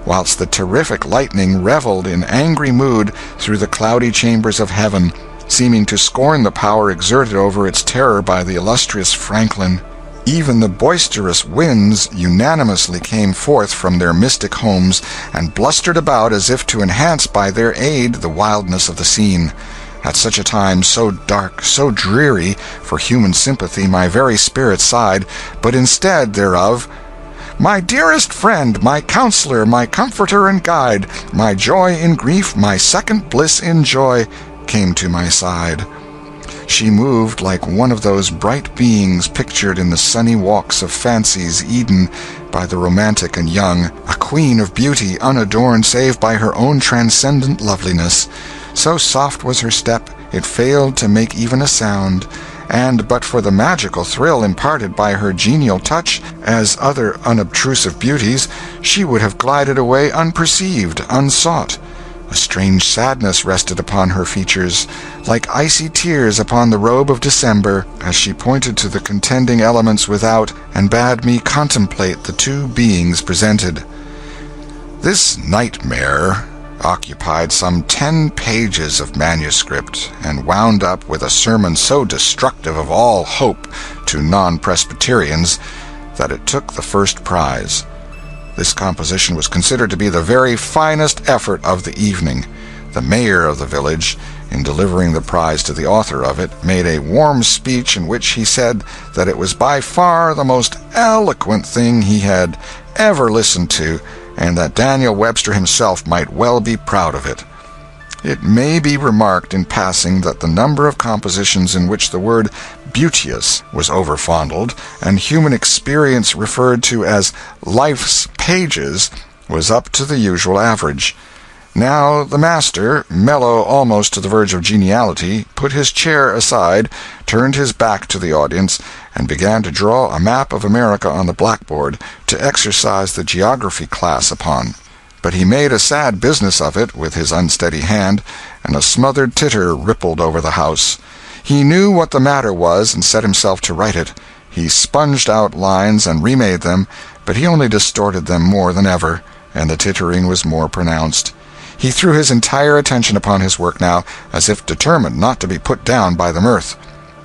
whilst the terrific lightning revelled in angry mood through the cloudy chambers of heaven, seeming to scorn the power exerted over its terror by the illustrious Franklin. Even the boisterous winds unanimously came forth from their mystic homes, and blustered about as if to enhance by their aid the wildness of the scene. At such a time, so dark, so dreary, for human sympathy my very spirit sighed, but instead thereof My dearest friend, my counselor, my comforter and guide, my joy in grief, my second bliss in joy, came to my side. She moved like one of those bright beings pictured in the sunny walks of fancy's Eden by the romantic and young, a queen of beauty unadorned save by her own transcendent loveliness. So soft was her step, it failed to make even a sound, and but for the magical thrill imparted by her genial touch, as other unobtrusive beauties, she would have glided away unperceived, unsought. A strange sadness rested upon her features, like icy tears upon the robe of December, as she pointed to the contending elements without, and bade me contemplate the two beings presented. This nightmare occupied some 10 pages of manuscript, and wound up with a sermon so destructive of all hope to non-Presbyterians that it took the first prize. This composition was considered to be the very finest effort of the evening. The mayor of the village, in delivering the prize to the author of it, made a warm speech in which he said that it was by far the most eloquent thing he had ever listened to, and that Daniel Webster himself might well be proud of it. It may be remarked in passing that the number of compositions in which the word beauteous was overfondled, and human experience referred to as life's pages, was up to the usual average. Now the master, mellow almost to the verge of geniality, put his chair aside, turned his back to the audience, and began to draw a map of America on the blackboard to exercise the geography class upon. But he made a sad business of it with his unsteady hand, and a smothered titter rippled over the house. He knew what the matter was, and set himself to right it. He sponged out lines and remade them, but he only distorted them more than ever, and the tittering was more pronounced. He threw his entire attention upon his work now, as if determined not to be put down by the mirth.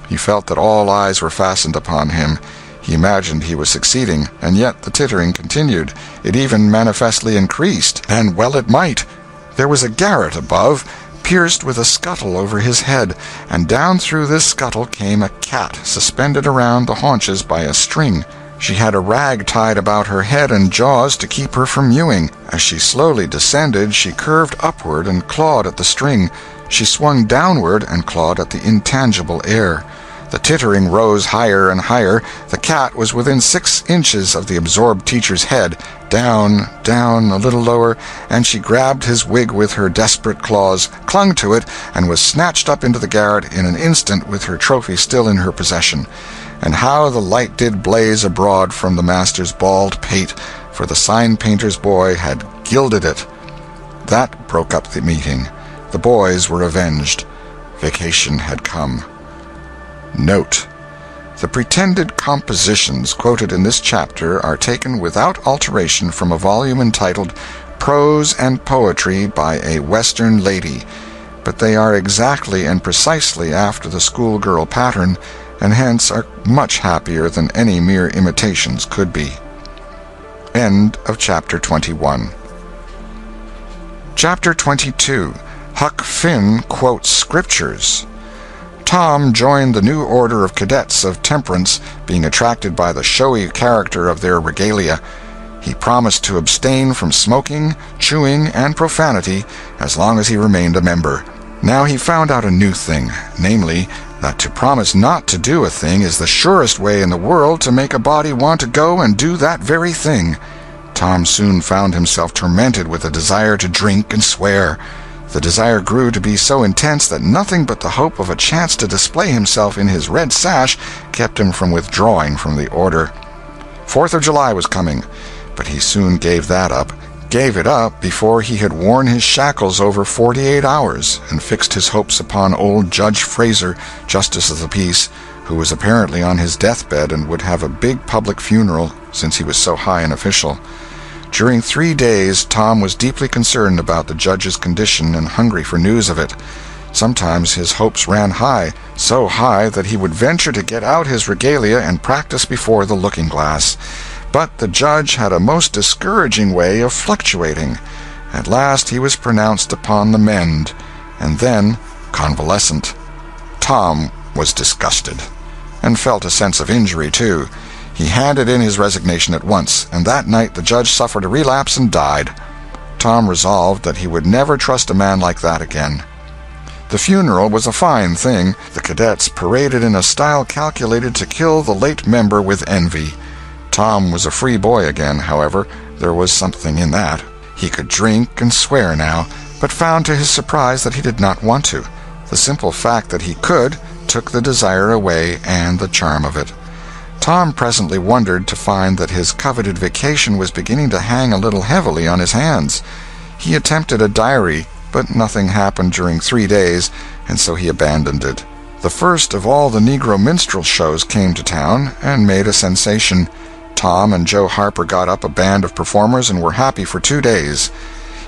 He felt that all eyes were fastened upon him. He imagined he was succeeding, and yet the tittering continued. It even manifestly increased, and well it might. There was a garret above, pierced with a scuttle over his head, and down through this scuttle came a cat, suspended around the haunches by a string. She had a rag tied about her head and jaws to keep her from mewing. As she slowly descended, she curved upward and clawed at the string. She swung downward and clawed at the intangible air. The tittering rose higher and higher. The cat was within 6 inches of the absorbed teacher's head. Down, down, a little lower, and she grabbed his wig with her desperate claws, clung to it, and was snatched up into the garret in an instant with her trophy still in her possession. And how the light did blaze abroad from the master's bald pate, for the sign-painter's boy had gilded it. That broke up the meeting. The boys were avenged. Vacation had come. Note: the pretended compositions quoted in this chapter are taken without alteration from a volume entitled Prose and Poetry by a Western Lady, but they are exactly and precisely after the schoolgirl pattern, and hence are much happier than any mere imitations could be. End of Chapter 21. Chapter 22. Huck Finn Quotes Scriptures. Tom joined the new order of cadets of temperance, being attracted by the showy character of their regalia. He promised to abstain from smoking, chewing, and profanity as long as he remained a member. Now he found out a new thing, namely, that to promise not to do a thing is the surest way in the world to make a body want to go and do that very thing. Tom soon found himself tormented with a desire to drink and swear. The desire grew to be so intense that nothing but the hope of a chance to display himself in his red sash kept him from withdrawing from the order. 4th of July was coming, but he soon gave that up. Gave it up before he had worn his shackles over 48 hours, and fixed his hopes upon old Judge Fraser, Justice of the Peace, who was apparently on his deathbed and would have a big public funeral, since he was so high an official. During 3 days Tom was deeply concerned about the judge's condition and hungry for news of it. Sometimes his hopes ran high, so high that he would venture to get out his regalia and practice before the looking-glass. But the judge had a most discouraging way of fluctuating. At last he was pronounced upon the mend, and then convalescent. Tom was disgusted, and felt a sense of injury, too. He handed in his resignation at once, and that night the judge suffered a relapse and died. Tom resolved that he would never trust a man like that again. The funeral was a fine thing. The cadets paraded in a style calculated to kill the late member with envy. Tom was a free boy again, however. There was something in that. He could drink and swear now, but found to his surprise that he did not want to. The simple fact that he could took the desire away and the charm of it. Tom presently wondered to find that his coveted vacation was beginning to hang a little heavily on his hands. He attempted a diary, but nothing happened during 3 days, and so he abandoned it. The first of all the Negro minstrel shows came to town and made a sensation. Tom and Joe Harper got up a band of performers and were happy for 2 days.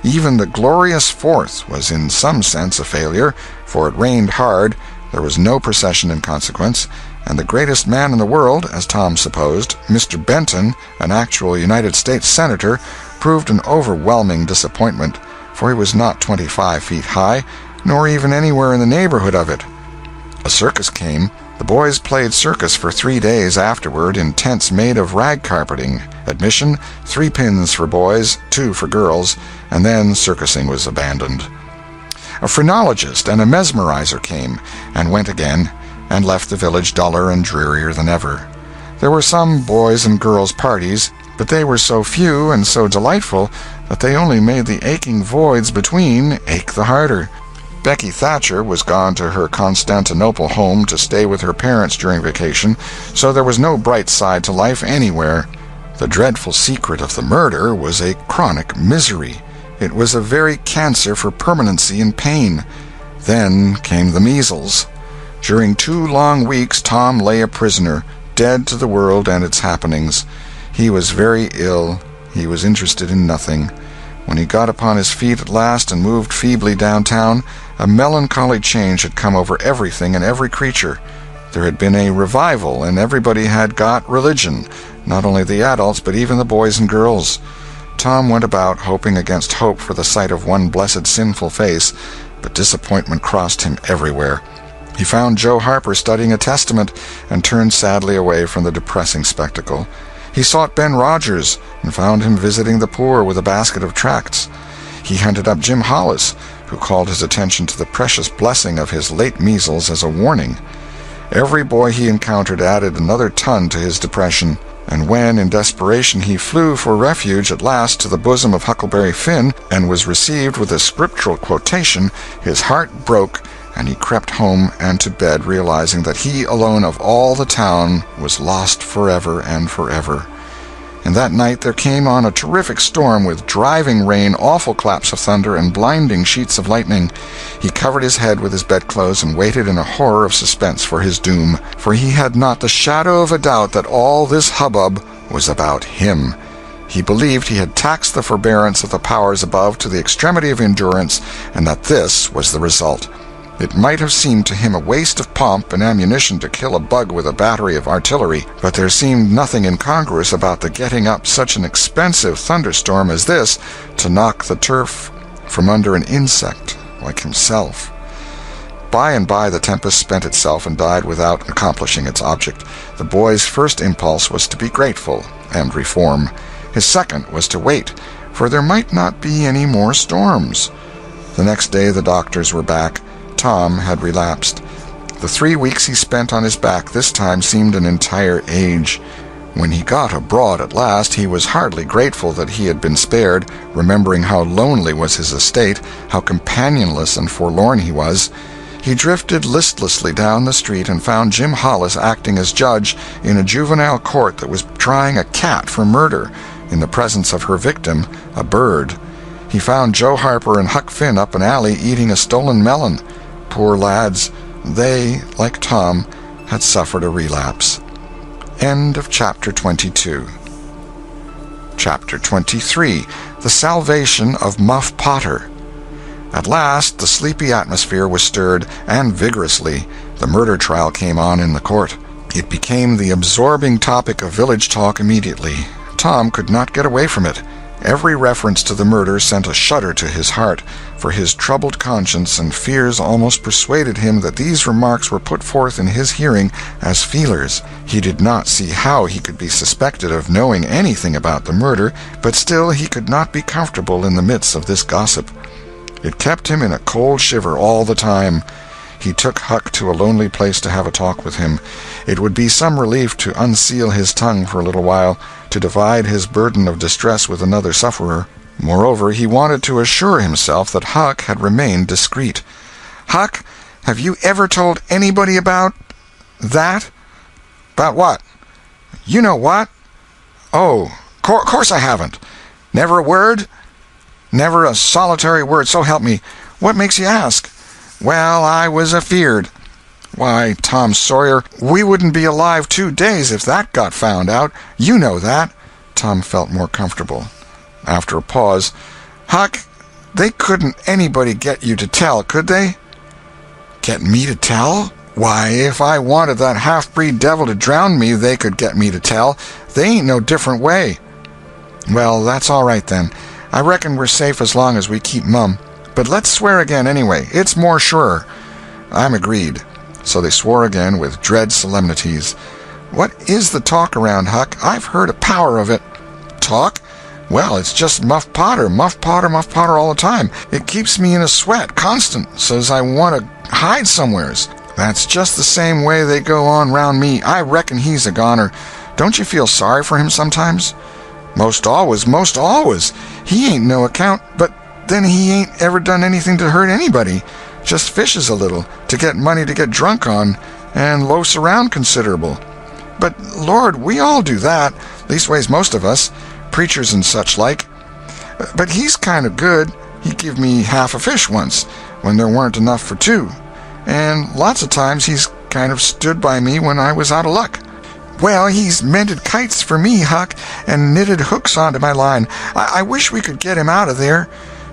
Even the glorious 4th was in some sense a failure, for it rained hard, there was no procession in consequence, and the greatest man in the world, as Tom supposed, Mr. Benton, an actual United States Senator, proved an overwhelming disappointment, for he was not 25 feet high, nor even anywhere in the neighborhood of it. A circus came. The boys played circus for 3 days afterward in tents made of rag carpeting. Admission, 3 pins for boys, 2 for girls, and then circusing was abandoned. A phrenologist and a mesmerizer came, and went again, and left the village duller and drearier than ever. There were some boys and girls' parties, but they were so few and so delightful that they only made the aching voids between ache the harder. Becky Thatcher was gone to her Constantinople home to stay with her parents during vacation, so there was no bright side to life anywhere. The dreadful secret of the murder was a chronic misery. It was a very cancer for permanency and pain. Then came the measles. During 2 long weeks Tom lay a prisoner, dead to the world and its happenings. He was very ill. He was interested in nothing. When he got upon his feet at last and moved feebly downtown, a melancholy change had come over everything and every creature. There had been a revival, and everybody had got religion, not only the adults but even the boys and girls. Tom went about hoping against hope for the sight of one blessed sinful face, but disappointment crossed him everywhere. He found Joe Harper studying a Testament, and turned sadly away from the depressing spectacle. He sought Ben Rogers, and found him visiting the poor with a basket of tracts. He hunted up Jim Hollis, who called his attention to the precious blessing of his late measles as a warning. Every boy he encountered added another ton to his depression, and when, in desperation, he flew for refuge at last to the bosom of Huckleberry Finn, and was received with a scriptural quotation, his heart broke, and he crept home and to bed, realizing that he alone of all the town was lost forever and forever. And that night there came on a terrific storm with driving rain, awful claps of thunder, and blinding sheets of lightning. He covered his head with his bedclothes and waited in a horror of suspense for his doom, for he had not the shadow of a doubt that all this hubbub was about him. He believed he had taxed the forbearance of the powers above to the extremity of endurance, and that this was the result. It might have seemed to him a waste of pomp and ammunition to kill a bug with a battery of artillery, but there seemed nothing incongruous about the getting up such an expensive thunderstorm as this to knock the turf from under an insect like himself. By and by the tempest spent itself and died without accomplishing its object. The boy's first impulse was to be grateful and reform. His second was to wait, for there might not be any more storms. The next day the doctors were back. Tom had relapsed. The 3 weeks he spent on his back this time seemed an entire age. When he got abroad at last, he was hardly grateful that he had been spared, remembering how lonely was his estate, how companionless and forlorn he was. He drifted listlessly down the street and found Jim Hollis acting as judge in a juvenile court that was trying a cat for murder, in the presence of her victim, a bird. He found Joe Harper and Huck Finn up an alley eating a stolen melon. Poor lads, they, like Tom, had suffered a relapse. End of Chapter 22. Chapter 23. The Salvation of Muff Potter. At last the sleepy atmosphere was stirred, and vigorously. The murder trial came on in the court. It became the absorbing topic of village talk immediately. Tom could not get away from it. Every reference to the murder sent a shudder to his heart, for his troubled conscience and fears almost persuaded him that these remarks were put forth in his hearing as feelers. He did not see how he could be suspected of knowing anything about the murder, but still he could not be comfortable in the midst of this gossip. It kept him in a cold shiver all the time. He took Huck to a lonely place to have a talk with him. It would be some relief to unseal his tongue for a little while, to divide his burden of distress with another sufferer. Moreover, he wanted to assure himself that Huck had remained discreet. "Huck, have you ever told anybody about that?" "About what?" "You know what." "Oh, course I haven't." "Never a word?" "Never a solitary word, so help me. What makes you ask?" "Well, I was afeard." "Why, Tom Sawyer, we wouldn't be alive 2 days if that got found out. You know that." Tom felt more comfortable. After a pause, "Huck, they couldn't anybody get you to tell, could they?" "Get me to tell? Why, if I wanted that half-breed devil to drown me, they could get me to tell. They ain't no different way." "Well, that's all right then. I reckon we're safe as long as we keep mum. But let's swear again anyway. It's more surer." "I'm agreed." So they swore again with dread solemnities. "What is the talk around, Huck? I've heard a power of it." "Talk? Well, it's just Muff Potter, Muff Potter, Muff Potter all the time. It keeps me in a sweat, constant, so's I want to hide somewheres. That's just the same way they go on round me. I reckon he's a goner. Don't you feel sorry for him sometimes?" Most always, most always. He ain't no account, but then he ain't ever done anything to hurt anybody. Just fishes a little, to get money to get drunk on, and loafs around considerable. But, Lord, we all do that, leastways most of us, preachers and such like. But he's kind of good. He give me half a fish once, when there weren't enough for 2. And lots of times he's kind of stood by me when I was out of luck. Well, he's mended kites for me, Huck, and knitted hooks onto my line. I wish we could get him out of there.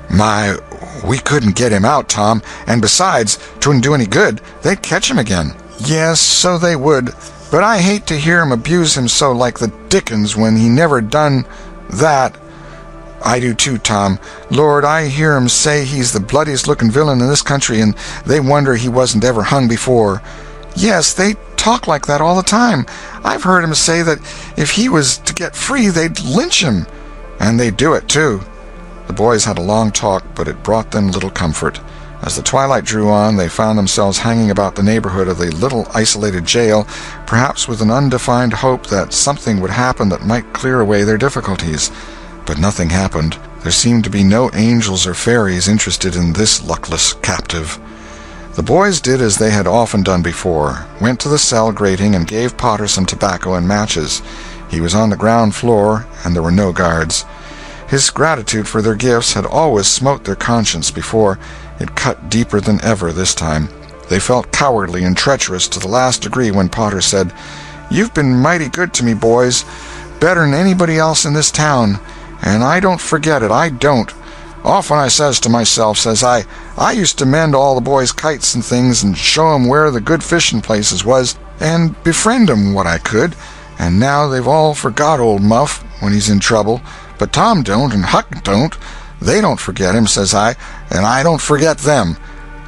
My, we couldn't get him out, Tom, and besides, 'twouldn't do any good. They'd catch him again. Yes, so they would, but I hate to hear him abuse him so like the dickens when he never done that. I do too, Tom. Lord, I hear 'em say he's the bloodiest looking villain in this country, and they wonder he wasn't ever hung before. Yes, they talk like that all the time. I've heard 'em say that if he was to get free, they'd lynch him. And they'd do it, too. The boys had a long talk, but it brought them little comfort. As the twilight drew on, they found themselves hanging about the neighborhood of the little isolated jail, perhaps with an undefined hope that something would happen that might clear away their difficulties. But nothing happened. There seemed to be no angels or fairies interested in this luckless captive. The boys did as they had often done before, went to the cell grating and gave Potter some tobacco and matches. He was on the ground floor, and there were no guards. His gratitude for their gifts had always smote their conscience before. It cut deeper than ever this time. They felt cowardly and treacherous to the last degree when Potter said, "You've been mighty good to me, boys, better'n anybody else in this town, and I don't forget it, I don't. Often I says to myself, says I used to mend all the boys' kites and things and show 'em where the good fishing places was, and befriend 'em what I could, and now they've all forgot old Muff when he's in trouble, but Tom don't and Huck don't. They don't forget him, says I, and I don't forget them.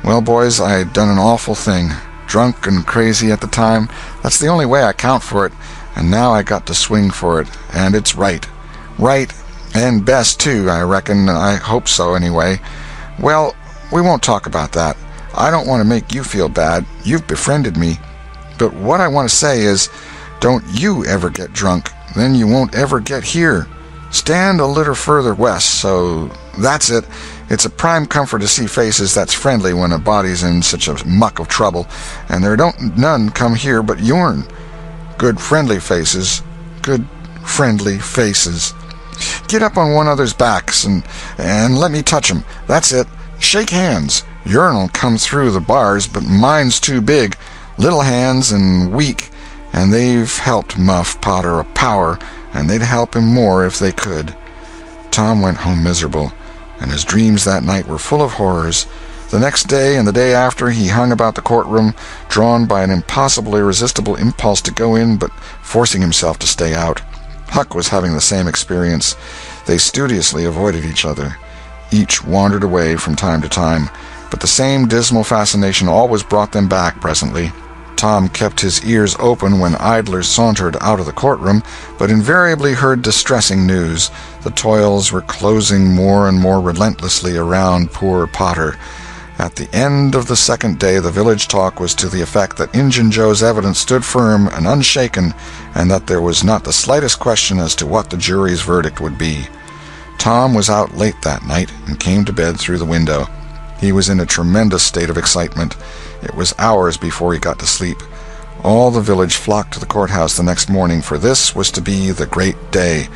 Well, boys, I done an awful thing. Drunk and crazy at the time. That's the only way I count for it, and now I got to swing for it, and it's right. Right, and best, too, I reckon. I hope so, anyway. Well, we won't talk about that. I don't want to make you feel bad. You've befriended me. But what I want to say is, don't you ever get drunk. Then you won't ever get here. Stand a little further west, so that's it. It's a prime comfort to see faces that's friendly when a body's in such a muck of trouble, and there don't none come here but yourn. Good friendly faces. Good friendly faces. Get up on one another's backs and let me touch 'em. That's it. Shake hands. Yourn'll come through the bars, but mine's too big. Little hands and weak, and they've helped Muff Potter a power, and they'd help him more if they could." Tom went home miserable, and his dreams that night were full of horrors. The next day and the day after he hung about the courtroom, drawn by an impossible, irresistible impulse to go in, but forcing himself to stay out. Huck was having the same experience. They studiously avoided each other. Each wandered away from time to time, but the same dismal fascination always brought them back presently. Tom kept his ears open when idlers sauntered out of the courtroom, but invariably heard distressing news. The toils were closing more and more relentlessly around poor Potter. At the end of the second day the village talk was to the effect that Injun Joe's evidence stood firm and unshaken, and that there was not the slightest question as to what the jury's verdict would be. Tom was out late that night and came to bed through the window. He was in a tremendous state of excitement. It was hours before he got to sleep. All the village flocked to the courthouse the next morning, for this was to be the great day.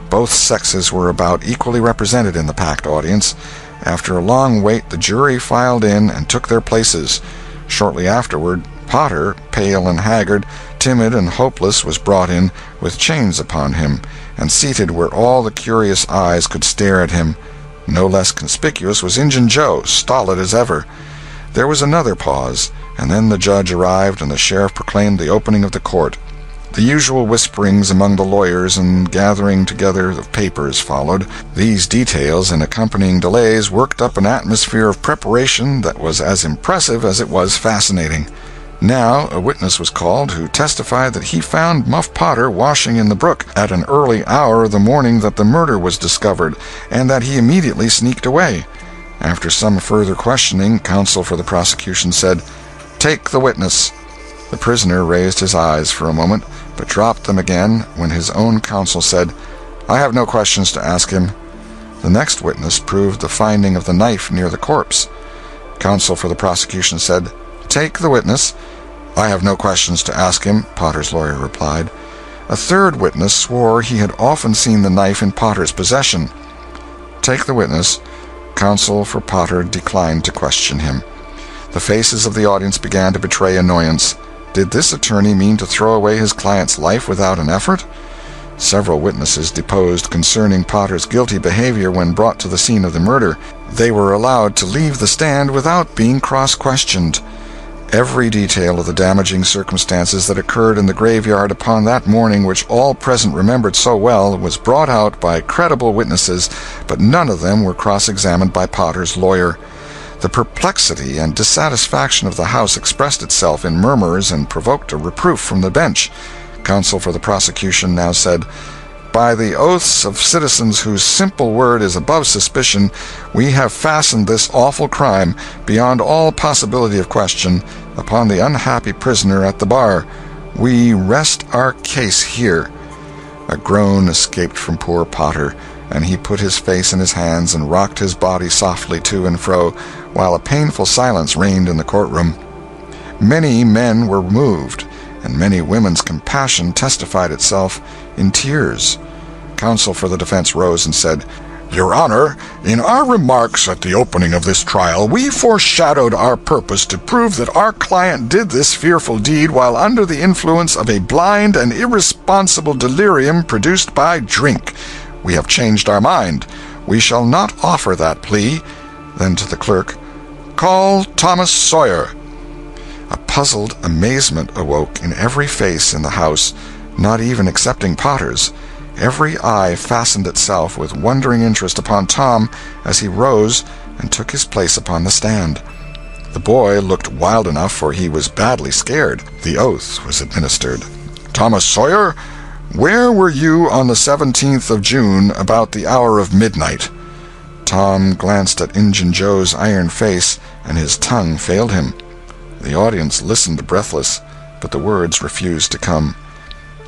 Both sexes were about equally represented in the packed audience. After a long wait, the jury filed in and took their places. Shortly afterward, Potter, pale and haggard, timid and hopeless, was brought in, with chains upon him, and seated where all the curious eyes could stare at him. No less conspicuous was Injun Joe, stolid as ever. There was another pause, and then the judge arrived and the sheriff proclaimed the opening of the court. The usual whisperings among the lawyers and gathering together of papers followed. These details and accompanying delays worked up an atmosphere of preparation that was as impressive as it was fascinating. Now a witness was called who testified that he found Muff Potter washing in the brook at an early hour the morning that the murder was discovered, and that he immediately sneaked away. After some further questioning, counsel for the prosecution said, "Take the witness." The prisoner raised his eyes for a moment, but dropped them again when his own counsel said, "I have no questions to ask him." The next witness proved the finding of the knife near the corpse. Counsel for the prosecution said, "Take the witness." "I have no questions to ask him," Potter's lawyer replied. A third witness swore he had often seen the knife in Potter's possession. "Take the witness." Counsel for Potter declined to question him. The faces of the audience began to betray annoyance. Did this attorney mean to throw away his client's life without an effort? Several witnesses deposed concerning Potter's guilty behavior when brought to the scene of the murder. They were allowed to leave the stand without being cross-questioned. Every detail of the damaging circumstances that occurred in the graveyard upon that morning, which all present remembered so well, was brought out by credible witnesses, but none of them were cross-examined by Potter's lawyer. The perplexity and dissatisfaction of the House expressed itself in murmurs and provoked a reproof from the bench. Counsel for the prosecution now said, "By the oaths of citizens whose simple word is above suspicion, we have fastened this awful crime, beyond all possibility of question, upon the unhappy prisoner at the bar. We rest our case here." A groan escaped from poor Potter, and he put his face in his hands and rocked his body softly to and fro, while a painful silence reigned in the courtroom. Many men were moved, and many women's compassion testified itself in tears. Counsel for the defense rose and said, "Your Honor, in our remarks at the opening of this trial, we foreshadowed our purpose to prove that our client did this fearful deed while under the influence of a blind and irresponsible delirium produced by drink. We have changed our mind. We shall not offer that plea." Then to the clerk, "Call Thomas Sawyer." A puzzled amazement awoke in every face in the house, not even excepting Potter's. Every eye fastened itself with wondering interest upon Tom as he rose and took his place upon the stand. The boy looked wild enough, for he was badly scared. The oath was administered. "Thomas Sawyer, where were you on the 17th of June about the hour of midnight?" Tom glanced at Injun Joe's iron face, and his tongue failed him. The audience listened breathless, but the words refused to come.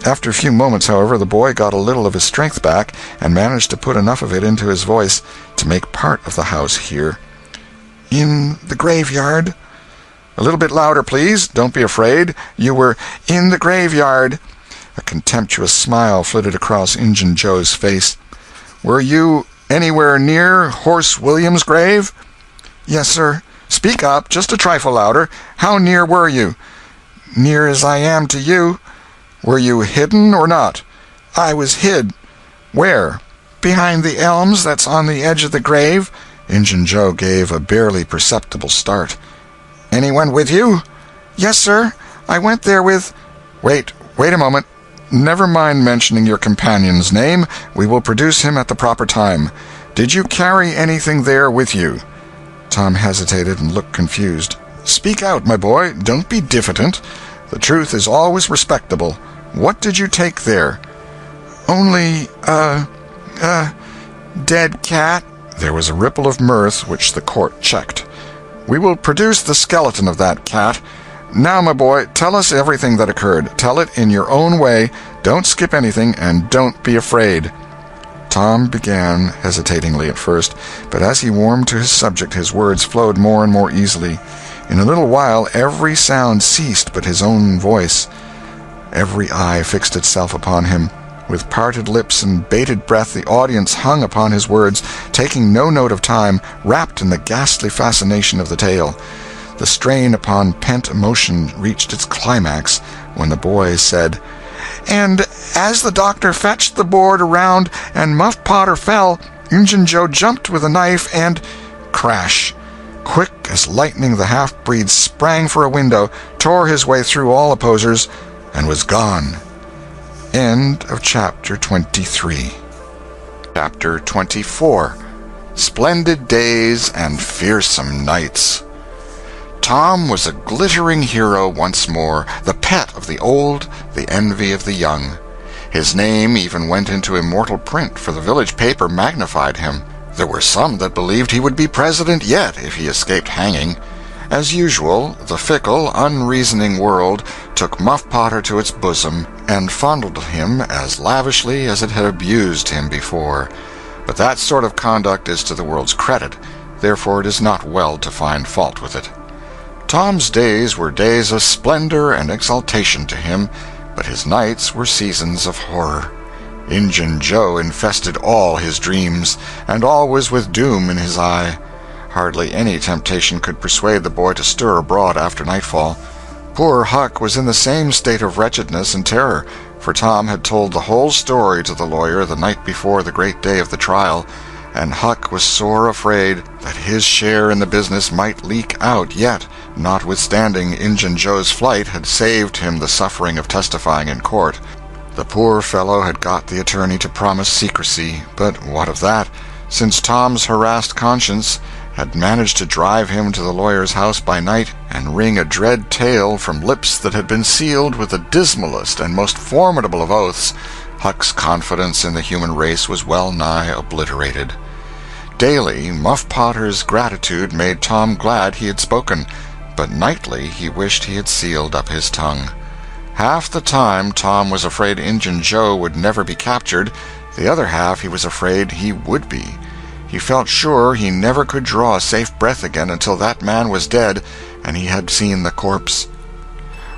After a few moments, however, the boy got a little of his strength back, and managed to put enough of it into his voice to make part of the house hear. "In the graveyard." "A little bit louder, please. Don't be afraid. You were in the graveyard." A contemptuous smile flitted across Injun Joe's face. "Were you anywhere near Horse William's grave?" "Yes, sir." "Speak up, just a trifle louder. How near were you?" "Near as I am to you." "Were you hidden or not?" "I was hid." "Where?" "Behind the elms that's on the edge of the grave." Injun Joe gave a barely perceptible start. "Anyone with you?" "Yes, sir. I went there with—" Wait a moment. Never mind mentioning your companion's name. We will produce him at the proper time. Did you carry anything there with you?" Tom hesitated and looked confused. "Speak out, my boy. Don't be diffident. The truth is always respectable. What did you take there?" "Only dead cat." There was a ripple of mirth which the court checked. "We will produce the skeleton of that cat. Now, my boy, tell us everything that occurred. Tell it in your own way. Don't skip anything, and don't be afraid." Tom began hesitatingly at first, but as he warmed to his subject his words flowed more and more easily. In a little while every sound ceased but his own voice. Every eye fixed itself upon him. With parted lips and bated breath the audience hung upon his words, taking no note of time, wrapped in the ghastly fascination of the tale. The strain upon pent emotion reached its climax when the boy said, "And as the doctor fetched the board around and Muff Potter fell, Injun Joe jumped with a knife and—" Crash! Quick as lightning the half-breed sprang for a window, tore his way through all opposers, and was gone. End of Chapter 23. Chapter 24. Splendid Days and Fearsome Nights. Tom was a glittering hero once more, the pet of the old, the envy of the young. His name even went into immortal print, for the village paper magnified him. There were some that believed he would be president yet if he escaped hanging. As usual, the fickle, unreasoning world took Muff Potter to its bosom and fondled him as lavishly as it had abused him before. But that sort of conduct is to the world's credit, therefore it is not well to find fault with it. Tom's days were days of splendor and exaltation to him, but his nights were seasons of horror. Injun Joe infested all his dreams, and always with doom in his eye. Hardly any temptation could persuade the boy to stir abroad after nightfall. Poor Huck was in the same state of wretchedness and terror, for Tom had told the whole story to the lawyer the night before the great day of the trial, and Huck was sore afraid that his share in the business might leak out yet, notwithstanding Injun Joe's flight had saved him the suffering of testifying in court. The poor fellow had got the attorney to promise secrecy, but what of that, since Tom's harassed conscience had managed to drive him to the lawyer's house by night and wring a dread tale from lips that had been sealed with the dismalest and most formidable of oaths. Huck's confidence in the human race was well nigh obliterated. Daily, Muff Potter's gratitude made Tom glad he had spoken, but nightly he wished he had sealed up his tongue. Half the time Tom was afraid Injun Joe would never be captured, the other half he was afraid he would be. He felt sure he never could draw a safe breath again until that man was dead and he had seen the corpse.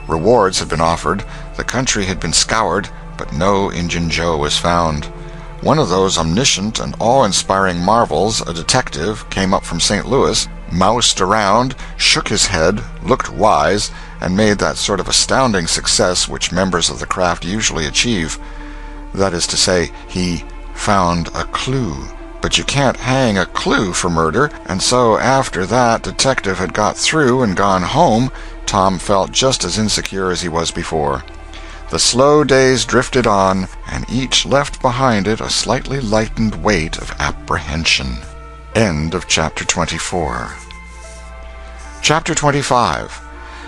Rewards had been offered, the country had been scoured, but no Injun Joe was found. One of those omniscient and awe-inspiring marvels, a detective, came up from St. Louis, moused around, shook his head, looked wise, and made that sort of astounding success which members of the craft usually achieve. That is to say, he found a clue. But you can't hang a clue for murder, and so after that detective had got through and gone home, Tom felt just as insecure as he was before. The slow days drifted on, and each left behind it a slightly lightened weight of apprehension. End of Chapter 24. Chapter 25.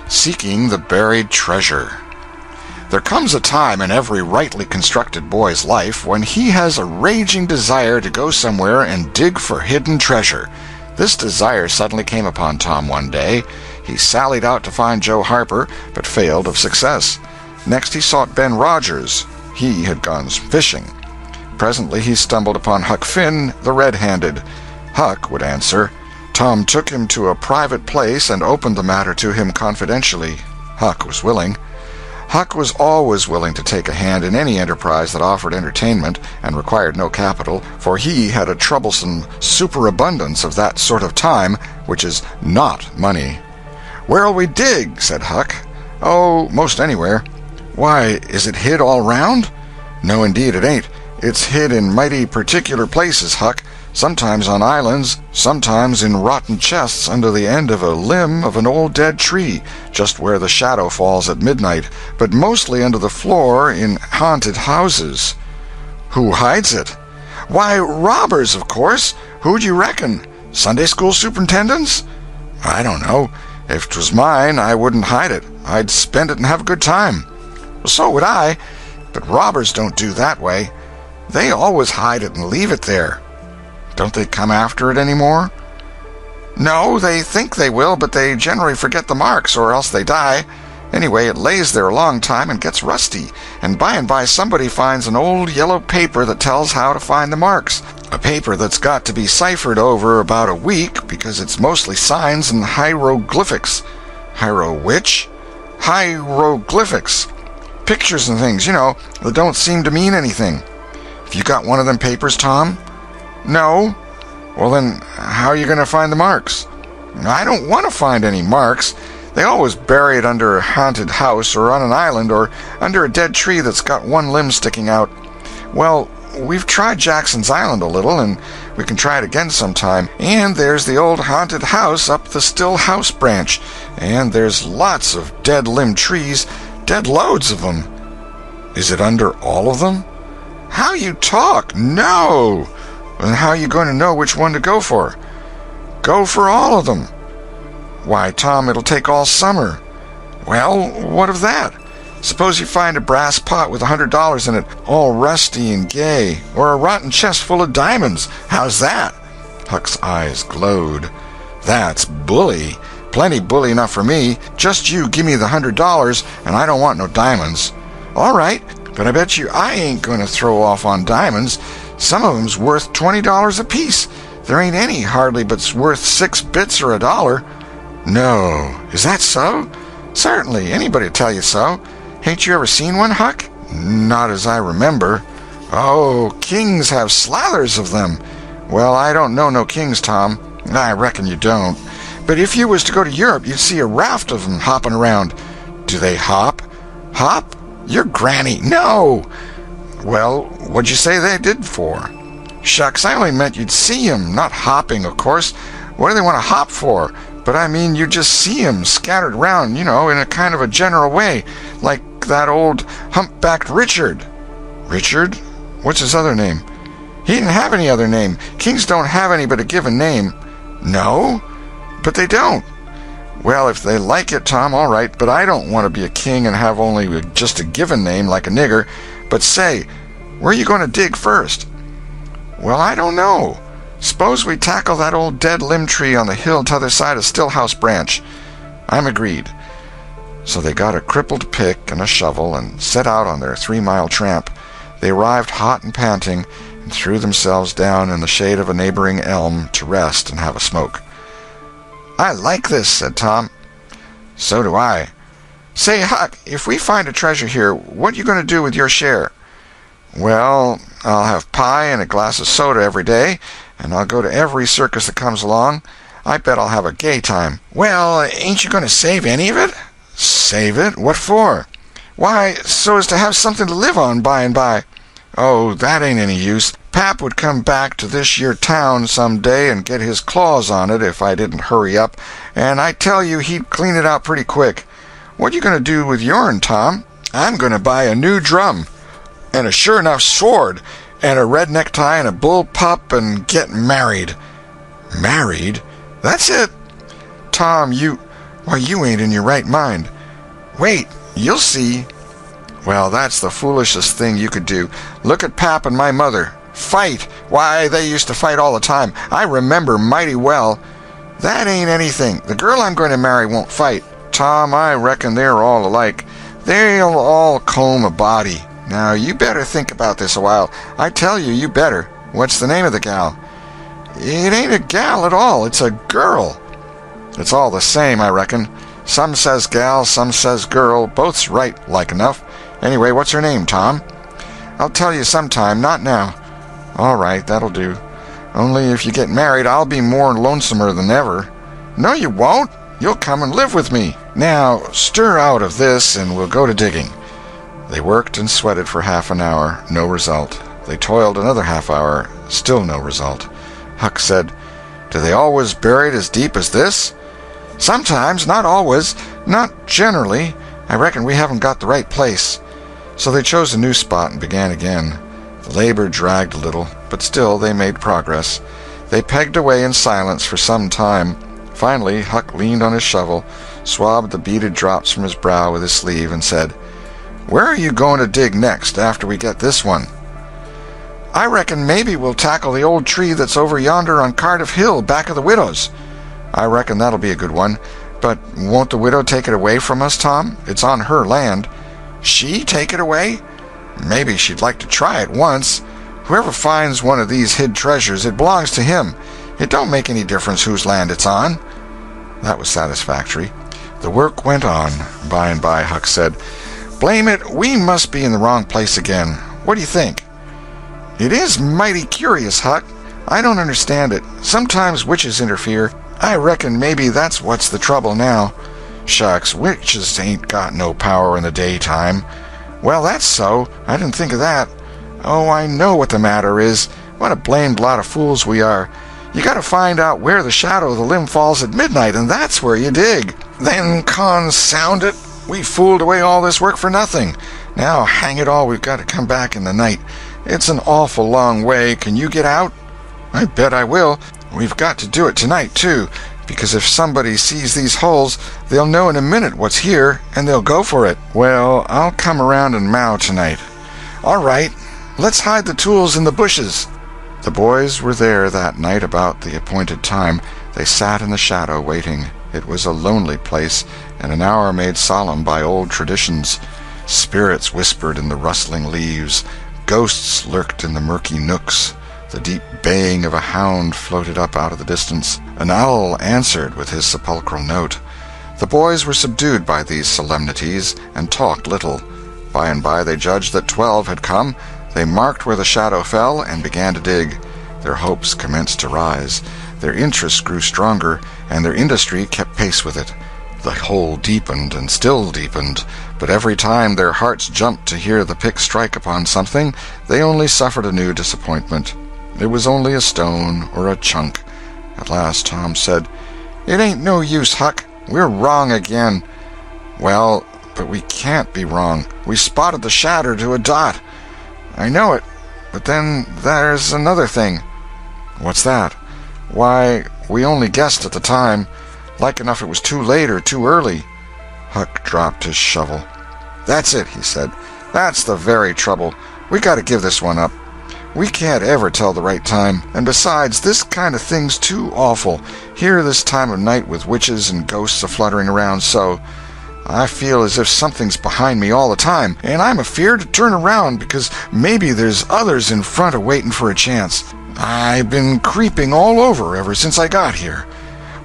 Seeking the Buried Treasure. There comes a time in every rightly constructed boy's life when he has a raging desire to go somewhere and dig for hidden treasure. This desire suddenly came upon Tom one day. He sallied out to find Joe Harper, but failed of success. Next he sought Ben Rogers. He had gone fishing. Presently he stumbled upon Huck Finn, the red-handed. Huck would answer. Tom took him to a private place and opened the matter to him confidentially. Huck was willing. Huck was always willing to take a hand in any enterprise that offered entertainment and required no capital, for he had a troublesome superabundance of that sort of time which is not money. "Where'll we dig?" said Huck. "Oh, most anywhere." "Why, is it hid all round?" "No, indeed it ain't. It's hid in mighty particular places, Huck. Sometimes on islands, sometimes in rotten chests under the end of a limb of an old dead tree, just where the shadow falls at midnight, but mostly under the floor in haunted houses." "Who hides it?" "Why, robbers, of course. Who'd you reckon? Sunday school superintendents?" "I don't know. If 'twas mine, I wouldn't hide it. I'd spend it and have a good time." "So would I. But robbers don't do that way. They always hide it and leave it there." "Don't they come after it any more?" "No, they think they will, but they generally forget the marks, or else they die. Anyway, it lays there a long time and gets rusty, and by somebody finds an old yellow paper that tells how to find the marks. A paper that's got to be ciphered over about a week, because it's mostly signs and hieroglyphics." "Which?" "Hieroglyphics. Pictures and things, that don't seem to mean anything." "Have you got one of them papers, Tom?" "No." "Well, then, how are you going to find the marks?" "I don't want to find any marks. They always bury it under a haunted house, or on an island, or under a dead tree that's got one limb sticking out. Well, we've tried Jackson's Island a little, and we can try it again sometime. And there's the old haunted house up the Still House branch, and there's lots of dead limb trees, dead loads of them." "Is it under all of them?" "How you talk! No!" "Then how are you going to know which one to go for?" "Go for all of them." "Why, Tom, it'll take all summer." "Well, what of that? Suppose you find a brass pot with $100 in it, all rusty and gay, or a rotten chest full of diamonds. How's that?" Huck's eyes glowed. "That's bully. Plenty bully enough for me. Just you give me the $100, and I don't want no diamonds." "All right, but I bet you I ain't going to throw off on diamonds. Some of 'em's worth $20 apiece. There ain't any hardly but's worth 6 bits or $1. "No. Is that so?" "Certainly. Anybody'd tell you so. Hain't you ever seen one, Huck?" "Not as I remember." "Oh, kings have slathers of them." "Well, I don't know no kings, Tom." "I reckon you don't. But if you was to go to Europe, you'd see a raft of 'em hopping around." "Do they hop?" "Hop? Your granny. No." "Well, what'd you say they did for?" "Shucks, I only meant you'd see 'em, not hopping, of course. What do they want to hop for? But I mean you'd just see 'em scattered around, in a kind of a general way, like that old humpbacked Richard." "Richard? What's his other name?" "He didn't have any other name. Kings don't have any but a given name." "No? But they don't." "Well, if they like it, Tom, all right, but I don't want to be a king and have only just a given name like a nigger. But say, where are you going to dig first?" "Well, I don't know. Suppose we tackle that old dead limb tree on the hill t'other side of Stillhouse Branch." "I'm agreed." So they got a crippled pick and a shovel and set out on their 3-mile tramp. They arrived hot and panting, and threw themselves down in the shade of a neighboring elm to rest and have a smoke. "I like this," said Tom. "So do I. Say, Huck, if we find a treasure here, what you going to do with your share?" "Well, I'll have pie and a glass of soda every day, and I'll go to every circus that comes along. I bet I'll have a gay time." "Well, ain't you going to save any of it?" "Save it? What for?" "Why, so as to have something to live on by and by." "Oh, that ain't any use. Pap would come back to this year town some day and get his claws on it if I didn't hurry up, and I tell you he'd clean it out pretty quick. What you going to do with yourn, Tom?" "I'm going to buy a new drum, and a sure enough sword, and a red necktie and a bull pup, and get married." "Married? That's it." "Tom, why, you ain't in your right mind." "Wait, you'll see." "Well, that's the foolishest thing you could do. Look at Pap and my mother. Fight! Why, they used to fight all the time. I remember mighty well." "That ain't anything. The girl I'm going to marry won't fight." "Tom, I reckon they're all alike. They'll all comb a body. Now, you better think about this a while. I tell you, you better. What's the name of the gal?" "It ain't a gal at all. It's a girl." "It's all the same, I reckon. Some says gal, some says girl. Both's right, like enough. Anyway, what's her name, Tom?" "I'll tell you sometime, not now." "All right, that'll do. Only if you get married, I'll be more lonesomer than ever." "No, you won't. You'll come and live with me. Now, stir out of this, and we'll go to digging." They worked and sweated for half an hour. No result. They toiled another half hour. Still no result. Huck said, "Do they always bury it as deep as this?" "Sometimes, not always. Not generally. I reckon we haven't got the right place." So they chose a new spot and began again. The labor dragged a little, but still they made progress. They pegged away in silence for some time. Finally, Huck leaned on his shovel, swabbed the beaded drops from his brow with his sleeve, and said, "Where are you going to dig next, after we get this one?" "I reckon maybe we'll tackle the old tree that's over yonder on Cardiff Hill, back of the widow's." "I reckon that'll be a good one. But won't the widow take it away from us, Tom? It's on her land." "She take it away? Maybe she'd like to try it once. Whoever finds one of these hid treasures, it belongs to him. It don't make any difference whose land it's on." That was satisfactory. The work went on. By and by Huck said, "Blame it, we must be in the wrong place again. What do you think?" "It is mighty curious, Huck. I don't understand it. Sometimes witches interfere. I reckon maybe that's what's the trouble now." "Shucks, witches ain't got no power in the daytime." "Well, that's so. I didn't think of that." "Oh, I know what the matter is. What a blamed lot of fools we are. You got to find out where the shadow of the limb falls at midnight, and that's where you dig." "Then, consound it, we fooled away all this work for nothing. Now, hang it all, we've got to come back in the night. It's an awful long way. Can you get out?" "I bet I will. We've got to do it tonight, too, because if somebody sees these holes, they'll know in a minute what's here, and they'll go for it." "Well, I'll come around and mow tonight." "All right. Let's hide the tools in the bushes." The boys were there that night about the appointed time. They sat in the shadow waiting. It was a lonely place, and an hour made solemn by old traditions. Spirits whispered in the rustling leaves. Ghosts lurked in the murky nooks. The deep baying of a hound floated up out of the distance. An owl answered with his sepulchral note. The boys were subdued by these solemnities, and talked little. By and by they judged that 12 had come. They marked where the shadow fell, and began to dig. Their hopes commenced to rise. Their interest grew stronger, and their industry kept pace with it. The hole deepened and still deepened, but every time their hearts jumped to hear the pick strike upon something, they only suffered a new disappointment. It was only a stone or a chunk. At last Tom said, "It ain't no use, Huck. We're wrong again." "Well, but we can't be wrong. We spotted the shatter to a dot." "I know it, but then there's another thing." "What's that?" "Why, we only guessed at the time. Like enough it was too late or too early." Huck dropped his shovel. "That's it," he said. "That's the very trouble. We got to give this one up. We can't ever tell the right time. And besides, this kind of thing's too awful. Here this time of night with witches and ghosts a-fluttering around so. I feel as if something's behind me all the time, and I'm afeard to turn around because maybe there's others in front a-waiting for a chance. I've been creeping all over ever since I got here."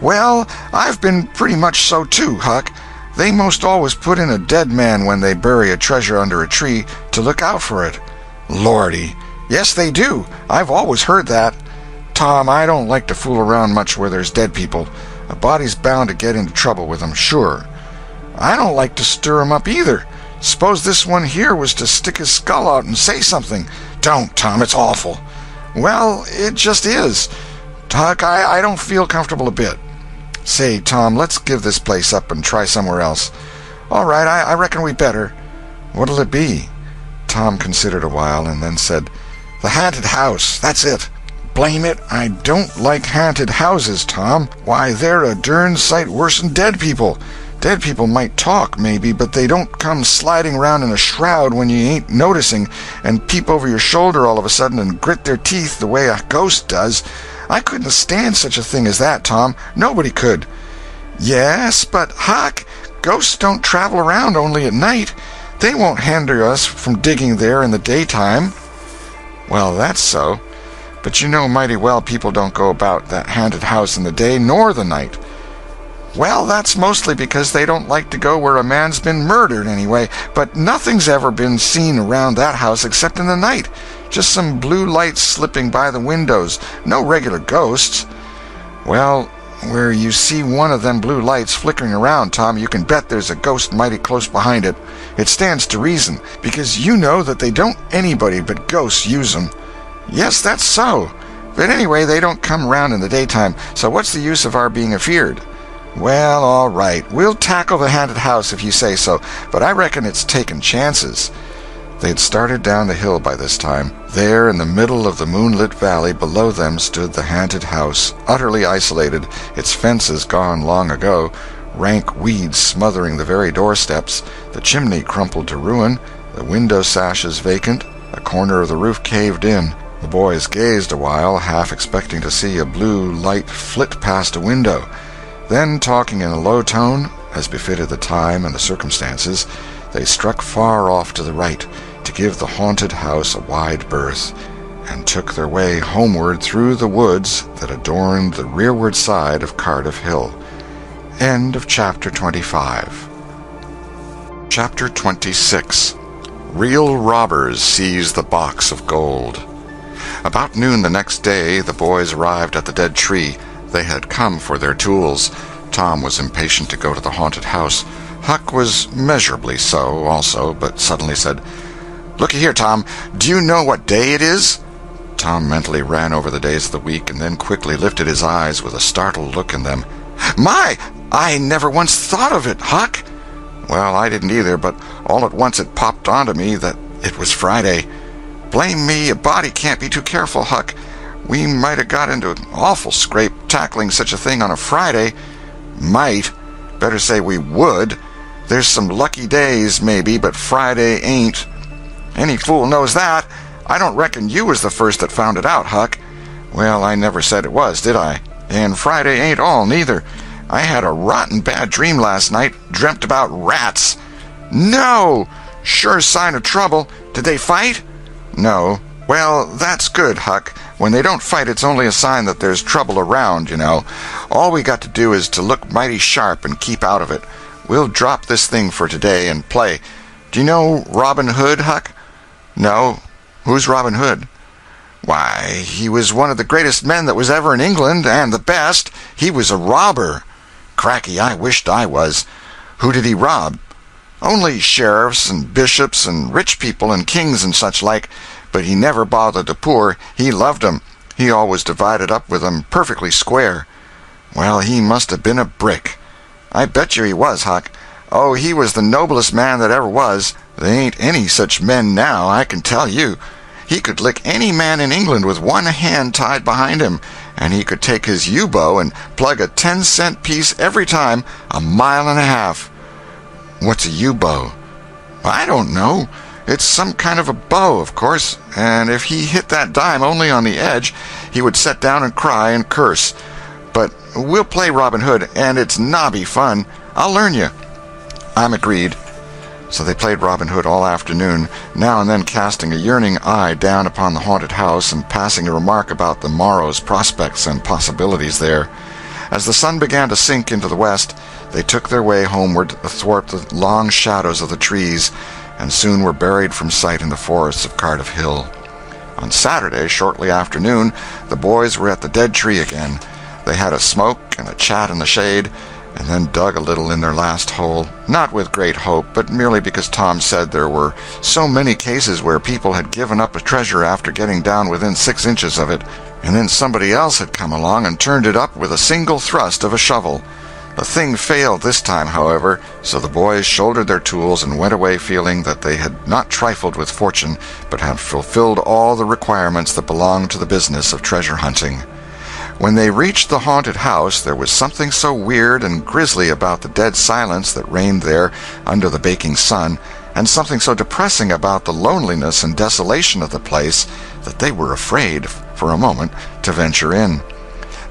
"Well, I've been pretty much so too, Huck. They most always put in a dead man when they bury a treasure under a tree to look out for it." "Lordy! Yes, they do. I've always heard that. Tom, I don't like to fool around much where there's dead people. A body's bound to get into trouble with 'em, sure." "I don't like to stir 'em up either. Suppose this one here was to stick his skull out and say something." "Don't, Tom, it's awful." "Well, it just is. Huck, I don't feel comfortable a bit. Say, Tom, let's give this place up and try somewhere else." "All right, I reckon we better." "What'll it be?" Tom considered a while, and then said, "The haunted house. That's it." "Blame it, I don't like haunted houses, Tom. Why, they're a darn sight worse than dead people. Dead people might talk, maybe, but they don't come sliding around in a shroud when you ain't noticing, and peep over your shoulder all of a sudden and grit their teeth the way a ghost does. I couldn't stand such a thing as that, Tom. Nobody could." "Yes, but, Huck, ghosts don't travel around only at night. They won't hinder us from digging there in the daytime." "Well, that's so. But you know mighty well people don't go about that haunted house in the day nor the night." "Well, that's mostly because they don't like to go where a man's been murdered, anyway. But nothing's ever been seen around that house except in the night. Just some blue lights slipping by the windows. No regular ghosts." "Well, where you see one of them blue lights flickering around, Tom, you can bet there's a ghost mighty close behind it. It stands to reason, because you know that they don't anybody but ghosts use 'em." "Yes, that's so. But anyway, they don't come around in the daytime, so what's the use of our being afeard?" "Well, all right, we'll tackle the haunted house if you say so, but I reckon it's taking chances." They had started down the hill by this time. There, in the middle of the moonlit valley below them, stood the haunted house, utterly isolated, its fences gone long ago, rank weeds smothering the very doorsteps, the chimney crumpled to ruin, the window sashes vacant, a corner of the roof caved in. The boys gazed a while, half expecting to see a blue light flit past a window. Then, talking in a low tone, as befitted the time and the circumstances, they struck far off to the right, to give the haunted house a wide berth, and took their way homeward through the woods that adorned the rearward side of Cardiff Hill. End of Chapter 25. Chapter 26. Real robbers seize the box of gold. About noon the next day, the boys arrived at the dead tree. They had come for their tools. Tom was impatient to go to the haunted house. Huck was measurably so, also, but suddenly said, "Looky here, Tom, do you know what day it is?" Tom mentally ran over the days of the week, and then quickly lifted his eyes with a startled look in them. "My, I never once thought of it, Huck." "Well, I didn't either, but all at once it popped onto me that it was Friday. Blame me, a body can't be too careful, Huck. We might have got into an awful scrape tackling such a thing on a Friday." "Might. Better say we would. There's some lucky days, maybe, but Friday ain't." "Any fool knows that. I don't reckon you was the first that found it out, Huck." "Well, I never said it was, did I? And Friday ain't all, neither. I had a rotten bad dream last night. Dreamt about rats." "No! Sure sign of trouble. Did they fight?" "No." "Well, that's good, Huck. When they don't fight, it's only a sign that there's trouble around, you know. All we got to do is to look mighty sharp and keep out of it. We'll drop this thing for today and play. Do you know Robin Hood, Huck?" "No. Who's Robin Hood?" "Why, he was one of the greatest men that was ever in England, and the best. He was a robber." "Cracky, I wished I was." "Who did he rob?" "Only sheriffs and bishops and rich people and kings and such like. But he never bothered the poor. He loved 'em. He always divided up with 'em perfectly square." "Well, he must have been a brick." "I bet you he was, Huck. Oh, he was the noblest man that ever was. There ain't any such men now, I can tell you. He could lick any man in England with one hand tied behind him, and he could take his U-bow and plug a 10-cent piece every time, a mile and a half." "What's a U-bow?" "I don't know. It's some kind of a bow, of course, and if he hit that dime only on the edge, he would set down and cry and curse. But we'll play Robin Hood, and it's nobby fun. I'll learn you." "I'm agreed." So they played Robin Hood all afternoon, now and then casting a yearning eye down upon the haunted house and passing a remark about the morrow's prospects and possibilities there. As the sun began to sink into the west, they took their way homeward athwart the long shadows of the trees, and soon were buried from sight in the forests of Cardiff Hill. On Saturday, shortly after noon, the boys were at the dead tree again. They had a smoke and a chat in the shade, and then dug a little in their last hole, not with great hope, but merely because Tom said there were so many cases where people had given up a treasure after getting down within 6 inches of it, and then somebody else had come along and turned it up with a single thrust of a shovel. The thing failed this time, however, so the boys shouldered their tools and went away feeling that they had not trifled with fortune, but had fulfilled all the requirements that belonged to the business of treasure hunting. When they reached the haunted house, there was something so weird and grisly about the dead silence that reigned there under the baking sun, and something so depressing about the loneliness and desolation of the place, that they were afraid, for a moment, to venture in.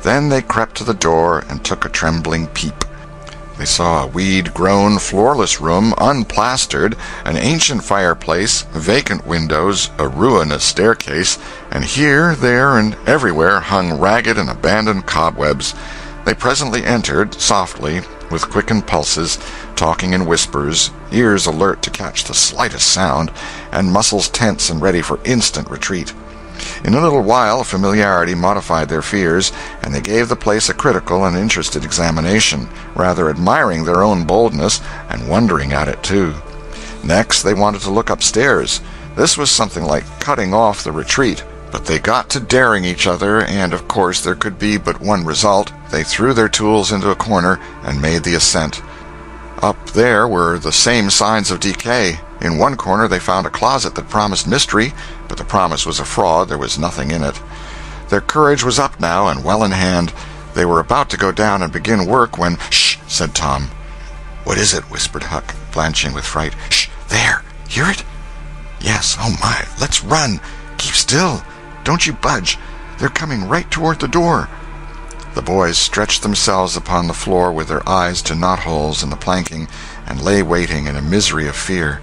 Then they crept to the door and took a trembling peep. They saw a weed-grown, floorless room, unplastered, an ancient fireplace, vacant windows, a ruinous staircase, and here, there, and everywhere hung ragged and abandoned cobwebs. They presently entered, softly, with quickened pulses, talking in whispers, ears alert to catch the slightest sound, and muscles tense and ready for instant retreat. In a little while familiarity modified their fears, and they gave the place a critical and interested examination, rather admiring their own boldness and wondering at it too. Next they wanted to look upstairs. This was something like cutting off the retreat, But they got to daring each other, and of course there could be but one result. They threw their tools into a corner and made the ascent. Up there were the same signs of decay. In one corner they found a closet that promised mystery, but the promise was a fraud. There was nothing in it. Their courage was up now and well in hand. They were about to go down and begin work when— "Shh!" said Tom. "What is it?" whispered Huck, blanching with fright. "Shh! There! Hear it?" "Yes. Oh, my! Let's run! Keep still! Don't you budge! They're coming right toward the door." The boys stretched themselves upon the floor with their eyes to knotholes in the planking, and lay waiting in a misery of fear.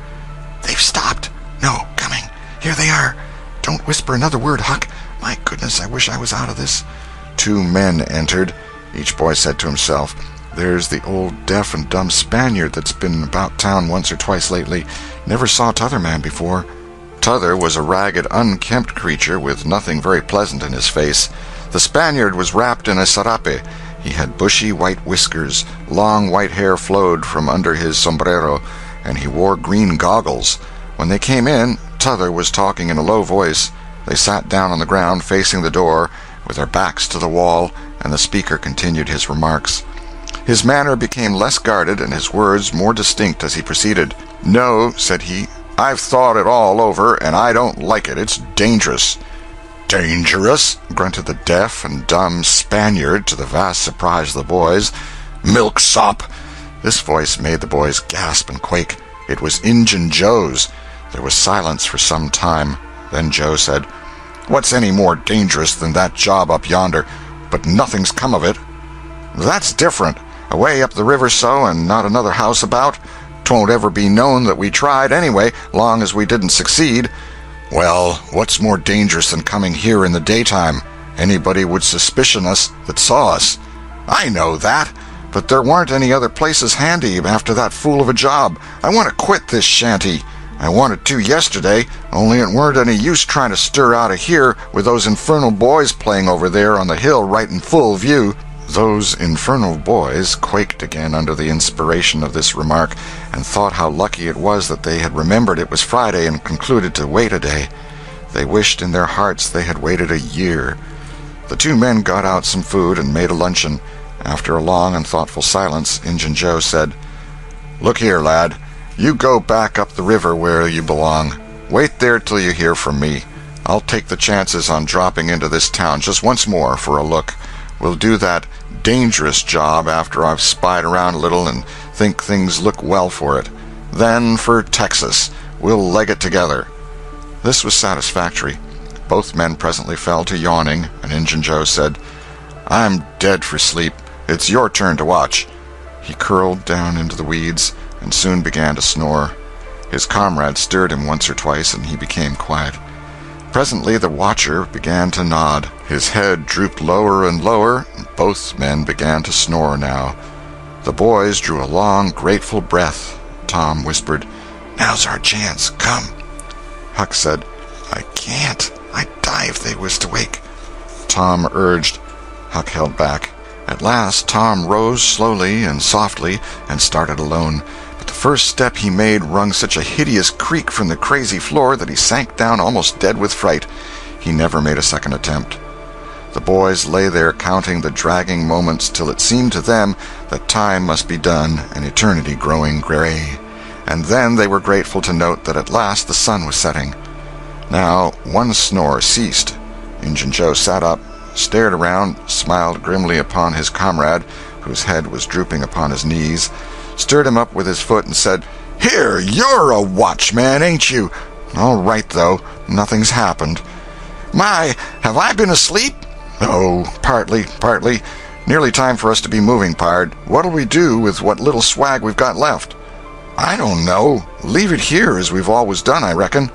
"They've stopped! No, coming! Here they are! Don't whisper another word, Huck! My goodness, I wish I was out of this." 2 men entered. Each boy said to himself, "There's the old deaf and dumb Spaniard that's been about town once or twice lately. Never saw t'other man before." T'other was a ragged, unkempt creature with nothing very pleasant in his face. The Spaniard was wrapped in a sarape. He had bushy white whiskers, long white hair flowed from under his sombrero, and he wore green goggles. When they came in, T'other was talking in a low voice. They sat down on the ground facing the door, with their backs to the wall, and the speaker continued his remarks. His manner became less guarded and his words more distinct as he proceeded. "No," said he, "I've thought it all over, and I don't like it. It's dangerous." "Dangerous?" grunted the deaf and dumb Spaniard, to the vast surprise of the boys. "Milksop!" This voice made the boys gasp and quake. It was Injun Joe's. There was silence for some time. Then Joe said, "What's any more dangerous than that job up yonder? But nothing's come of it." "That's different. Away up the river so, and not another house about. 'Twon't ever be known that we tried, anyway, long as we didn't succeed." "Well, what's more dangerous than coming here in the daytime? Anybody would suspicion us that saw us." "I know that, but there weren't any other places handy after that fool of a job. I want to quit this shanty. I wanted to yesterday, only it weren't any use trying to stir out of here with those infernal boys playing over there on the hill right in full view." Those infernal boys quaked again under the inspiration of this remark, and thought how lucky it was that they had remembered it was Friday and concluded to wait a day. They wished in their hearts they had waited a year. The 2 men got out some food and made a luncheon. After a long and thoughtful silence, Injun Joe said, "Look here, lad. You go back up the river where you belong. Wait there till you hear from me. I'll take the chances on dropping into this town just once more for a look. We'll do that dangerous job after I've spied around a little and think things look well for it. Then for Texas. We'll leg it together." This was satisfactory. Both men presently fell to yawning, and Injun Joe said, "I'm dead for sleep. It's your turn to watch." He curled down into the weeds, and soon began to snore. His comrade stirred him once or twice, and he became quiet. Presently the watcher began to nod. His head drooped lower and lower, and both men began to snore now. The boys drew a long, grateful breath. Tom whispered, "Now's our chance. Come." Huck said, "I can't. I'd die if they was to wake." Tom urged. Huck held back. At last Tom rose slowly and softly and started alone. But the first step he made wrung such a hideous creak from the crazy floor that he sank down almost dead with fright. He never made a second attempt. The boys lay there counting the dragging moments till it seemed to them that time must be done and eternity growing gray. And then they were grateful to note that at last the sun was setting. Now one snore ceased. Injun Joe sat up, stared around, smiled grimly upon his comrade, whose head was drooping upon his knees, stirred him up with his foot, and said, "Here, you're a watchman, ain't you? All right, though, nothing's happened." "My, have I been asleep?" "Oh, partly. Nearly time for us to be moving, pard. What'll we do with what little swag we've got left?" "I don't know. Leave it here as we've always done, I reckon.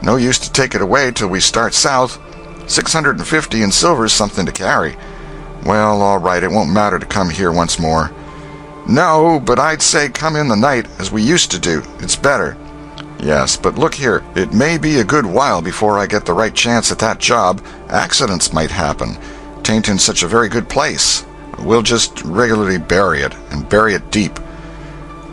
No use to take it away till we start south. 650 in silver's something to carry." "Well, all right, it won't matter to come here once more." "No, but I'd say come in the night, as we used to do. It's better." "Yes, but look here, it may be a good while before I get the right chance at that job. Accidents might happen. 'Tain't in such a very good place. We'll just regularly bury it, and bury it deep."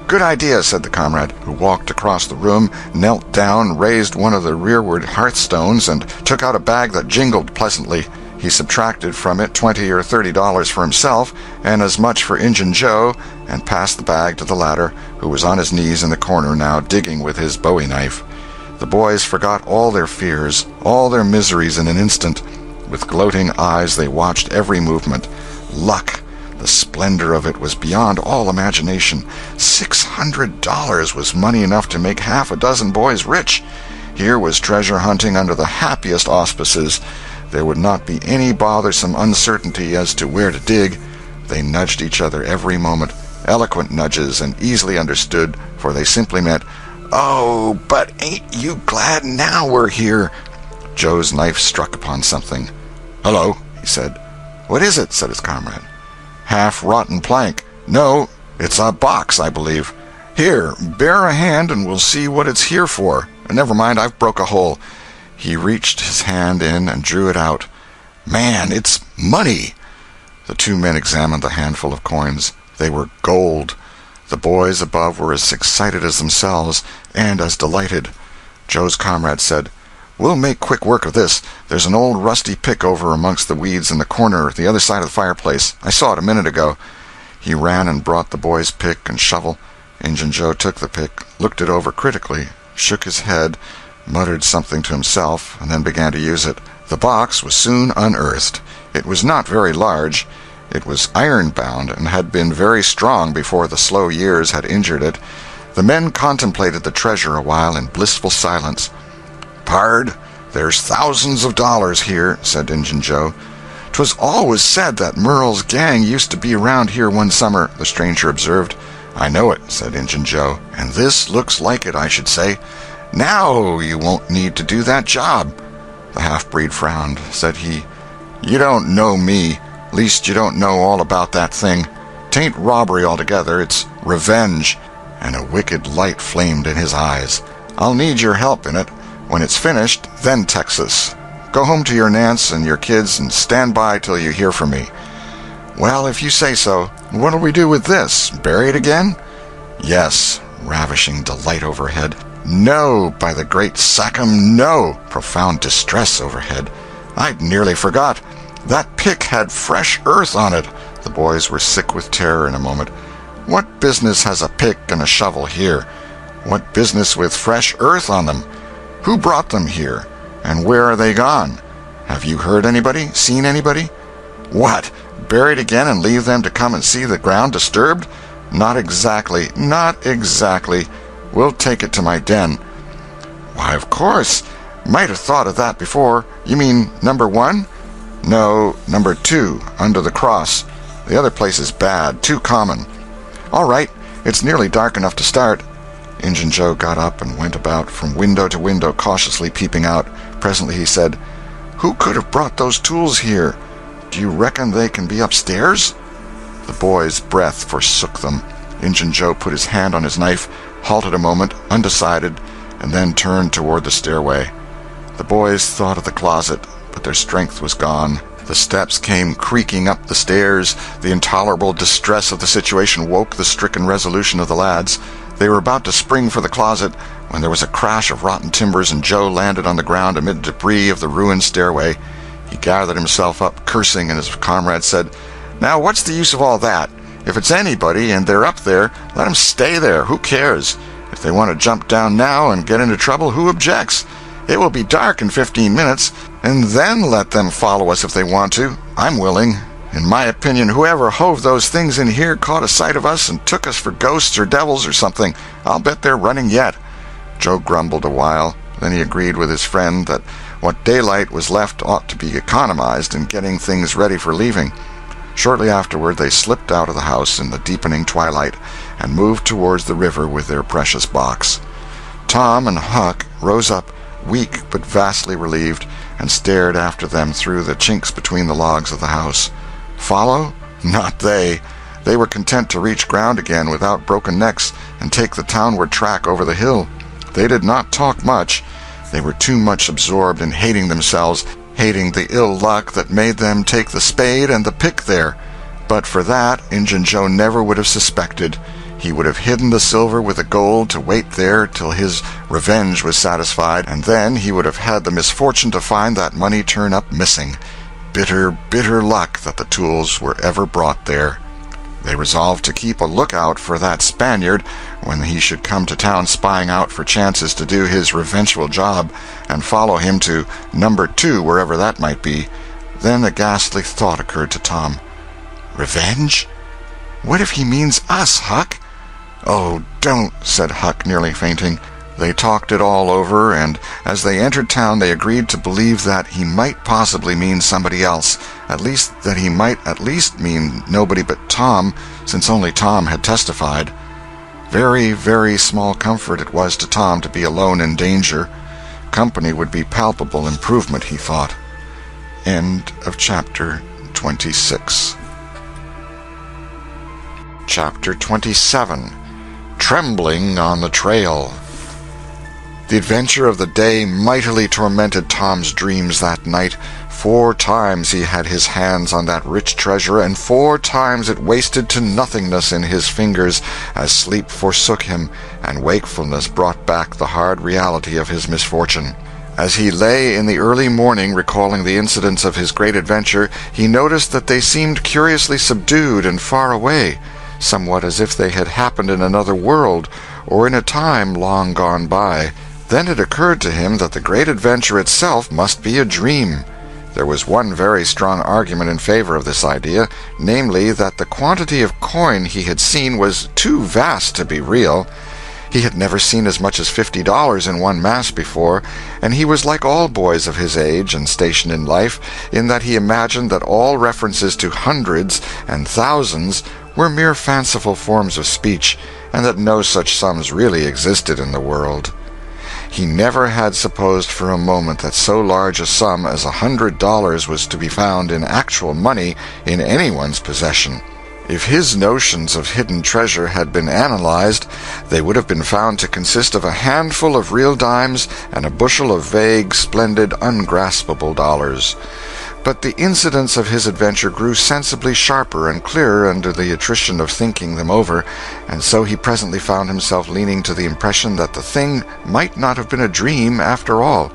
"Good idea," said the comrade, who walked across the room, knelt down, raised one of the rearward hearthstones, and took out a bag that jingled pleasantly. He subtracted from it $20 or $30 for himself, and as much for Injun Joe, and passed the bag to the latter, who was on his knees in the corner now, digging with his bowie knife. The boys forgot all their fears, all their miseries in an instant. With gloating eyes they watched every movement. Luck! The splendor of it was beyond all imagination. $600 was money enough to make half a dozen boys rich. Here was treasure hunting under the happiest auspices. There would not be any bothersome uncertainty as to where to dig. They nudged each other every moment, eloquent nudges and easily understood, for they simply meant, "Oh, but ain't you glad now we're here?" Joe's knife struck upon something. "Hello," he said. "What is it?" said his comrade. "Half-rotten plank. No, it's a box, I believe. Here, bear a hand and we'll see what it's here for. Never mind, I've broke a hole." He reached his hand in and drew it out. "Man, it's money!" The two men examined the handful of coins. They were gold. The boys above were as excited as themselves, and as delighted. Joe's comrade said, "We'll make quick work of this. There's an old rusty pick over amongst the weeds in the corner at the other side of the fireplace. I saw it a minute ago." He ran and brought the boys' pick and shovel. Injun Joe took the pick, looked it over critically, shook his head, muttered something to himself, and then began to use it. The box was soon unearthed. It was not very large. It was iron-bound and had been very strong before the slow years had injured it. The men contemplated the treasure a while in blissful silence. "Pard, there's thousands of dollars here," said Injun Joe. "'Twas always said that Merle's gang used to be around here one summer," the stranger observed. "I know it," said Injun Joe, "and this looks like it, I should say. Now you won't need to do that job." The half-breed frowned. Said he, "You don't know me. Least you don't know all about that thing. 'Tain't robbery altogether, it's revenge." And a wicked light flamed in his eyes. "I'll need your help in it. When it's finished, then Texas. Go home to your Nance and your kids and stand by till you hear from me." "Well, if you say so. What'll we do with this? Bury it again?" "Yes." Ravishing delight overhead. "No, by the great Sachem, no!" Profound distress overhead. "I'd nearly forgot. That pick had fresh earth on it." The boys were sick with terror in a moment. "What business has a pick and a shovel here? What business with fresh earth on them? Who brought them here? And where are they gone? Have you heard anybody? Seen anybody?" "What? Buried again and leave them to come and see the ground disturbed?" "Not exactly. Not exactly. We'll take it to my den." "Why, of course. Might have thought of that before. You mean number 1? "No, number 2, under the cross. The other place is bad, too common." "All right. It's nearly dark enough to start." Injun Joe got up and went about from window to window, cautiously peeping out. Presently he said, "Who could have brought those tools here? Do you reckon they can be upstairs?" The boys' breath forsook them. Injun Joe put his hand on his knife, halted a moment, undecided, and then turned toward the stairway. The boys thought of the closet, but their strength was gone. The steps came creaking up the stairs. The intolerable distress of the situation woke the stricken resolution of the lads. They were about to spring for the closet when there was a crash of rotten timbers and Joe landed on the ground amid debris of the ruined stairway. He gathered himself up, cursing, and his comrade said, "Now what's the use of all that? If it's anybody and they're up there, let 'em stay there. Who cares? If they want to jump down now and get into trouble, who objects? It will be dark in 15 minutes, and then let them follow us if they want to. I'm willing. In my opinion, whoever hove those things in here caught a sight of us and took us for ghosts or devils or something. I'll bet they're running yet." Joe grumbled a while. Then he agreed with his friend that what daylight was left ought to be economized in getting things ready for leaving. Shortly afterward they slipped out of the house in the deepening twilight and moved towards the river with their precious box. Tom and Huck rose up, weak but vastly relieved, and stared after them through the chinks between the logs of the house. Follow? Not they. They were content to reach ground again without broken necks and take the townward track over the hill. They did not talk much. They were too much absorbed in hating themselves, hating the ill luck that made them take the spade and the pick there. But for that, Injun Joe never would have suspected. He would have hidden the silver with the gold to wait there till his revenge was satisfied, and then he would have had the misfortune to find that money turn up missing. Bitter, bitter luck that the tools were ever brought there. They resolved to keep a lookout for that Spaniard when he should come to town, spying out for chances to do his revengeful job, and follow him to number 2, wherever that might be. Then a ghastly thought occurred to Tom. Revenge? What if he means us, Huck? "Oh, don't," said Huck, nearly fainting. They talked it all over, and as they entered town they agreed to believe that he might possibly mean somebody else, at least that he might at least mean nobody but Tom, since only Tom had testified. Very, very small comfort it was to Tom to be alone in danger. Company would be palpable improvement, he thought. End of chapter 26. Chapter 27. Trembling on the Trail. The adventure of the day mightily tormented Tom's dreams that night. 4 times he had his hands on that rich treasure, and 4 times it wasted to nothingness in his fingers as sleep forsook him, and wakefulness brought back the hard reality of his misfortune. As he lay in the early morning recalling the incidents of his great adventure, he noticed that they seemed curiously subdued and far away, somewhat as if they had happened in another world, or in a time long gone by. Then it occurred to him that the great adventure itself must be a dream. There was one very strong argument in favor of this idea, namely that the quantity of coin he had seen was too vast to be real. He had never seen as much as $50 in one mass before, and he was like all boys of his age and station in life, in that he imagined that all references to hundreds and thousands were mere fanciful forms of speech, and that no such sums really existed in the world. He never had supposed for a moment that so large a sum as $100 was to be found in actual money in anyone's possession. If his notions of hidden treasure had been analyzed, they would have been found to consist of a handful of real dimes and a bushel of vague, splendid, ungraspable dollars. But the incidents of his adventure grew sensibly sharper and clearer under the attrition of thinking them over, and so he presently found himself leaning to the impression that the thing might not have been a dream after all.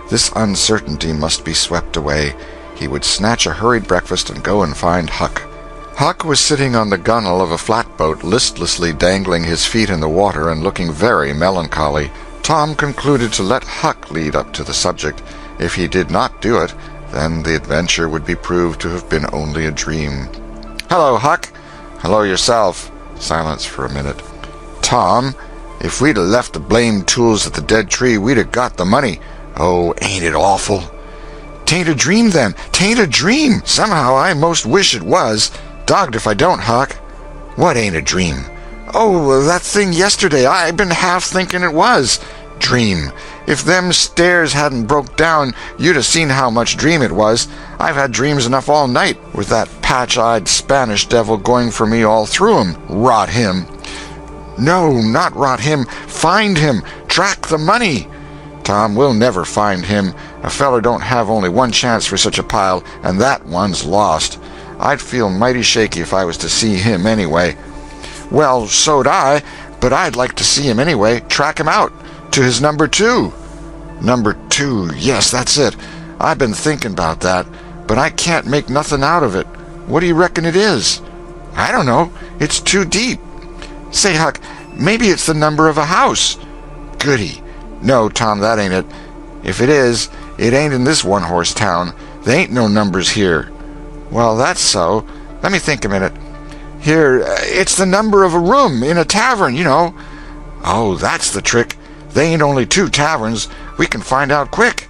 This uncertainty must be swept away. He would snatch a hurried breakfast and go and find Huck. Huck was sitting on the gunwale of a flatboat, listlessly dangling his feet in the water and looking very melancholy. Tom concluded to let Huck lead up to the subject. If he did not do it, then the adventure would be proved to have been only a dream. "Hello, Huck." "Hello yourself." Silence for a minute. "Tom, if we'd 'a' left the blamed tools at the dead tree, we'd 'a' got the money. Oh, ain't it awful?" "'Tain't a dream, then. 'Tain't a dream. Somehow I most wish it was. Dogged if I don't, Huck." "What ain't a dream?" "Oh, that thing yesterday. I been half thinking it was." "Dream. If them stairs hadn't broke down, you'd 'a' seen how much dream it was. I've had dreams enough all night, with that patch-eyed Spanish devil going for me all through 'em. Rot him." "No, not rot him. Find him. Track the money." "Tom, we'll never find him. A feller don't have only one chance for such a pile, and that one's lost. I'd feel mighty shaky if I was to see him anyway." "Well, so'd I, but I'd like to see him anyway. Track him out. To his number 2. "Number 2, yes, that's it. I've been thinking about that, but I can't make nothing out of it. What do you reckon it is?" "I don't know. It's too deep." "Say, Huck, maybe it's the number of a house." "Goody. No, Tom, that ain't it. If it is, it ain't in this one-horse town. There ain't no numbers here." "Well, that's so. Let me think a minute. Here, it's the number of a room in a tavern, you know." "Oh, that's the trick. They ain't only 2 taverns. We can find out quick.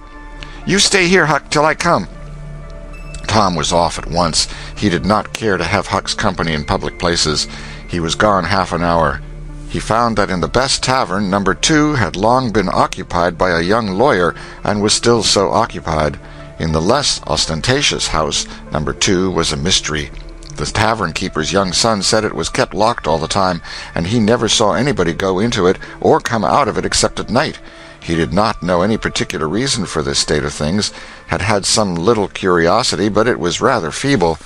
You stay here, Huck, till I come." Tom was off at once. He did not care to have Huck's company in public places. He was gone half an hour. He found that in the best tavern, number 2 had long been occupied by a young lawyer, and was still so occupied. In the less ostentatious house, number 2 was a mystery. The tavern-keeper's young son said it was kept locked all the time, and he never saw anybody go into it or come out of it except at night. He did not know any particular reason for this state of things, had had some little curiosity, but it was rather feeble.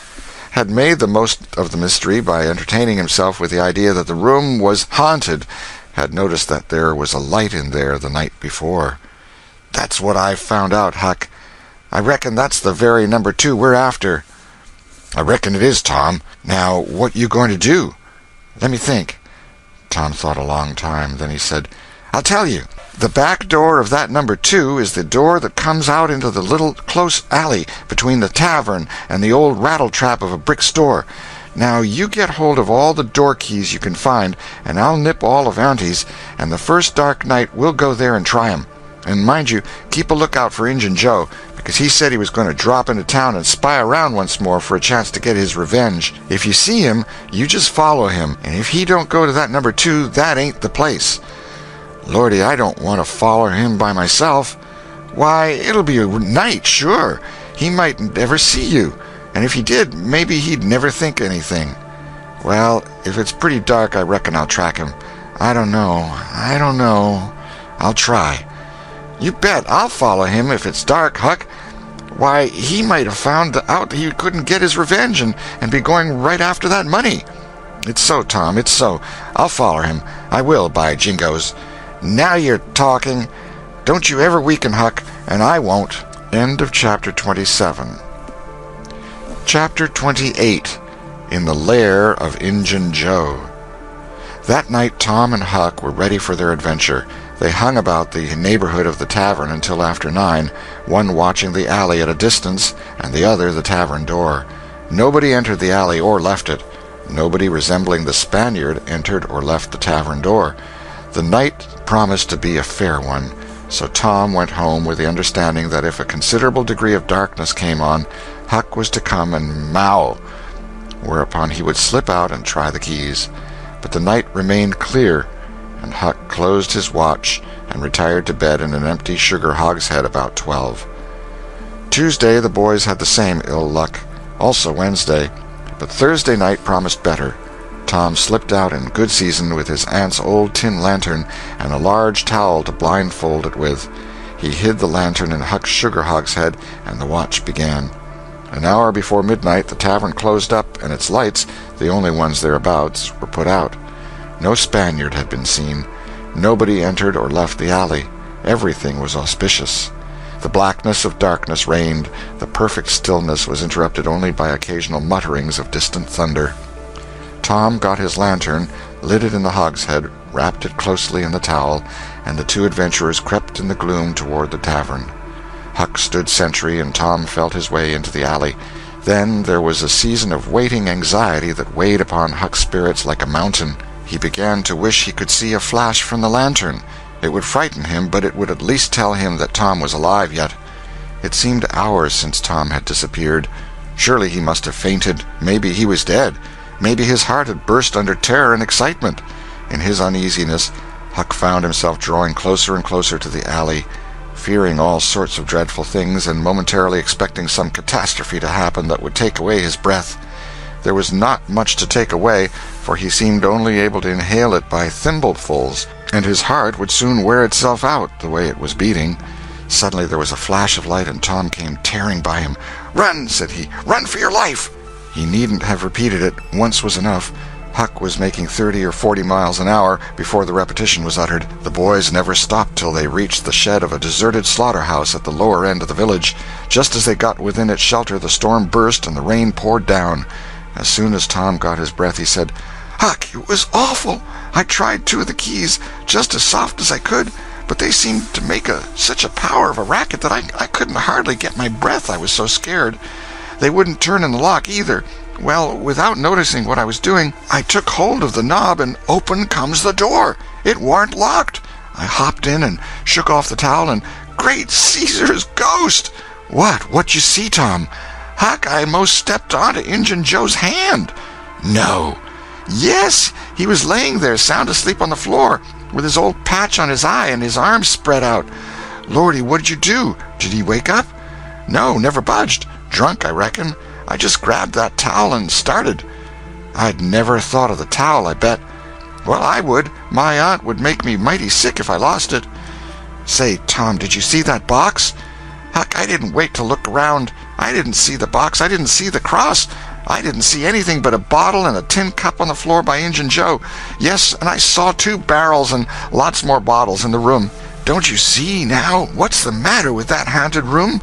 had made the most of the mystery by entertaining himself with the idea that the room was haunted, had noticed that there was a light in there the night before. "That's what I've found out, Huck. I reckon that's the very number 2 we're after." "I reckon it is, Tom. Now, what you going to do?" "Let me think." Tom thought a long time. Then he said, "I'll tell you. The back door of that number 2 is the door that comes out into the little close alley between the tavern and the old rattle-trap of a brick store. Now you get hold of all the door keys you can find, and I'll nip all of Auntie's, and the first dark night we'll go there and try 'em. And mind you, keep a lookout for Injun Joe, because he said he was going to drop into town and spy around once more for a chance to get his revenge. If you see him, you just follow him, and if he don't go to that number 2, that ain't the place." "Lordy, I don't want to follow him by myself." "Why, it'll be a night, sure. He might never see you, and if he did, maybe he'd never think anything." "Well, if it's pretty dark, I reckon I'll track him. I don't know. I'll try." "You bet I'll follow him if it's dark, Huck. Why, he might have found out he couldn't get his revenge and be going right after that money." "It's so, Tom, it's so. I'll follow him. I will, by jingoes." "Now you're talking. Don't you ever weaken, Huck, and I won't." End of Chapter 27. Chapter 28. In the Lair of Injun Joe. That night Tom and Huck were ready for their adventure. They hung about the neighborhood of the tavern until after 9, one watching the alley at a distance, and the other the tavern door. Nobody entered the alley or left it. Nobody resembling the Spaniard entered or left the tavern door. The night promised to be a fair one, so Tom went home with the understanding that if a considerable degree of darkness came on, Huck was to come and mow, whereupon he would slip out and try the keys. But the night remained clear, and Huck closed his watch and retired to bed in an empty sugar hogshead about 12. Tuesday the boys had the same ill luck, also Wednesday, but Thursday night promised better. Tom slipped out in good season with his aunt's old tin lantern and a large towel to blindfold it with. He hid the lantern in Huck's sugar hogshead, and the watch began. An hour before midnight the tavern closed up, and its lights, the only ones thereabouts, were put out. No Spaniard had been seen. Nobody entered or left the alley. Everything was auspicious. The blackness of darkness reigned. The perfect stillness was interrupted only by occasional mutterings of distant thunder. Tom got his lantern, lit it in the hogshead, wrapped it closely in the towel, and the two adventurers crept in the gloom toward the tavern. Huck stood sentry, and Tom felt his way into the alley. Then there was a season of waiting anxiety that weighed upon Huck's spirits like a mountain. He began to wish he could see a flash from the lantern. It would frighten him, but it would at least tell him that Tom was alive yet. It seemed hours since Tom had disappeared. Surely he must have fainted. Maybe he was dead. Maybe his heart had burst under terror and excitement. In his uneasiness, Huck found himself drawing closer and closer to the alley, fearing all sorts of dreadful things and momentarily expecting some catastrophe to happen that would take away his breath. There was not much to take away, for he seemed only able to inhale it by thimblefuls, and his heart would soon wear itself out, the way it was beating. Suddenly there was a flash of light, and Tom came tearing by him. "Run!" said he. "Run for your life!" He needn't have repeated it. Once was enough. Huck was making 30 or 40 miles an hour before the repetition was uttered. The boys never stopped till they reached the shed of a deserted slaughterhouse at the lower end of the village. Just as they got within its shelter, the storm burst and the rain poured down. As soon as Tom got his breath, he said, "Huck, it was awful. I tried 2 of the keys, just as soft as I could, but they seemed to make such a power of a racket that I couldn't hardly get my breath, I was so scared. They wouldn't turn in the lock either. Well, without noticing what I was doing, I took hold of the knob, and open comes the door. It warn't locked. I hopped in and shook off the towel, and great Caesar's ghost!" What you see, Tom?" "Huck, I most stepped onto Injun Joe's hand." "No." "Yes, he was laying there sound asleep on the floor, with his old patch on his eye and his arms spread out." "Lordy, what did you do? Did he wake up?" "No, never budged. Drunk, I reckon. I just grabbed that towel and started." "I'd never thought of the towel, I bet." "Well, I would. My aunt would make me mighty sick if I lost it." "Say, Tom, did you see that box?" "Huck, I didn't wait to look around. I didn't see the box. I didn't see the cross. I didn't see anything but a bottle and a tin cup on the floor by Injun Joe. Yes, and I saw 2 barrels and lots more bottles in the room. Don't you see now? What's the matter with that haunted room?"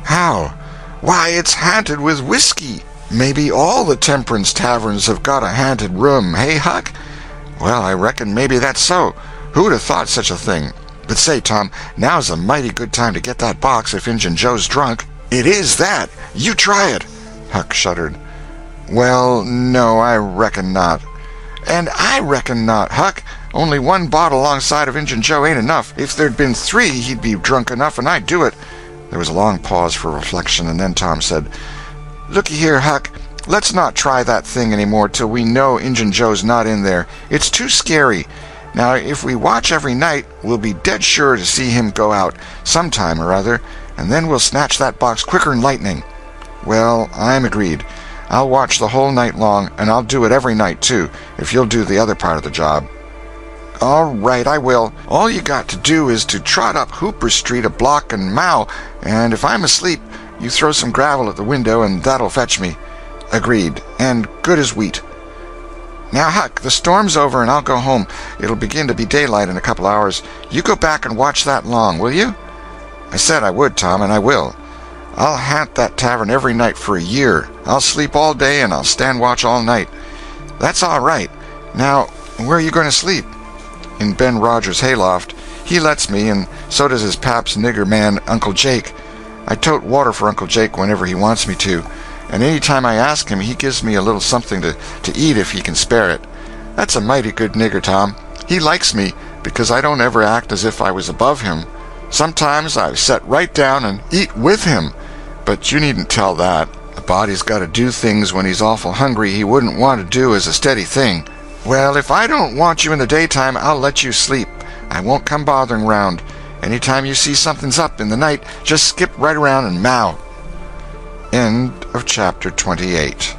"How?" "Why, it's haunted with whiskey. Maybe all the temperance taverns have got a haunted room, hey, Huck?" "Well, I reckon maybe that's so. Who'd have thought such a thing? But say, Tom, now's a mighty good time to get that box if Injun Joe's drunk." "It is that. You try it." Huck shuddered. "Well, no, I reckon not." "And I reckon not, Huck. Only 1 bottle alongside of Injun Joe ain't enough. If there'd been 3, he'd be drunk enough, and I'd do it." There was a long pause for reflection, and then Tom said, "Looky here, Huck. Let's not try that thing any more till we know Injun Joe's not in there. It's too scary. Now, if we watch every night, we'll be dead sure to see him go out, sometime or other, and then we'll snatch that box quicker'n lightning." "Well, I'm agreed. I'll watch the whole night long, and I'll do it every night, too, if you'll do the other part of the job." "All right, I will. All you got to do is to trot up Hooper Street a block and mow, and if I'm asleep, you throw some gravel at the window, and that'll fetch me." "Agreed, and good as wheat." "Now, Huck, the storm's over, and I'll go home. It'll begin to be daylight in a couple hours. You go back and watch that long, will you?" "I said I would, Tom, and I will. I'll haunt that tavern every night for a year. I'll sleep all day, and I'll stand watch all night." "That's all right. Now, where are you going to sleep?" "In Ben Rogers' hayloft. He lets me, and so does his pap's nigger man, Uncle Jake. I tote water for Uncle Jake whenever he wants me to, and any time I ask him, he gives me a little something to eat if he can spare it. That's a mighty good nigger, Tom. He likes me, because I don't ever act as if I was above him. Sometimes I set right down and eat with him, but you needn't tell that. A body's got to do things when he's awful hungry he wouldn't want to do as a steady thing. Well, if I don't want you in the daytime, I'll let you sleep. I won't come bothering round. Any time you see something's up in the night, just skip right around and mow." End of Chapter 28.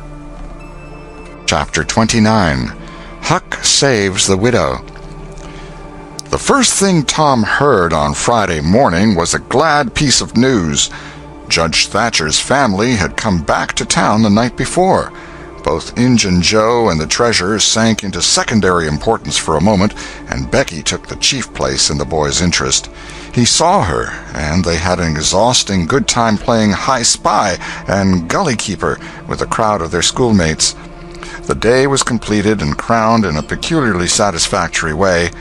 Chapter 29. Huck Saves the Widow. The first thing Tom heard on Friday morning was a glad piece of news. Judge Thatcher's family had come back to town the night before. Both Injun Joe and the treasure sank into secondary importance for a moment, and Becky took the chief place in the boy's interest. He saw her, and they had an exhausting good time playing High Spy and Gully Keeper with a crowd of their schoolmates. The day was completed and crowned in a peculiarly satisfactory way.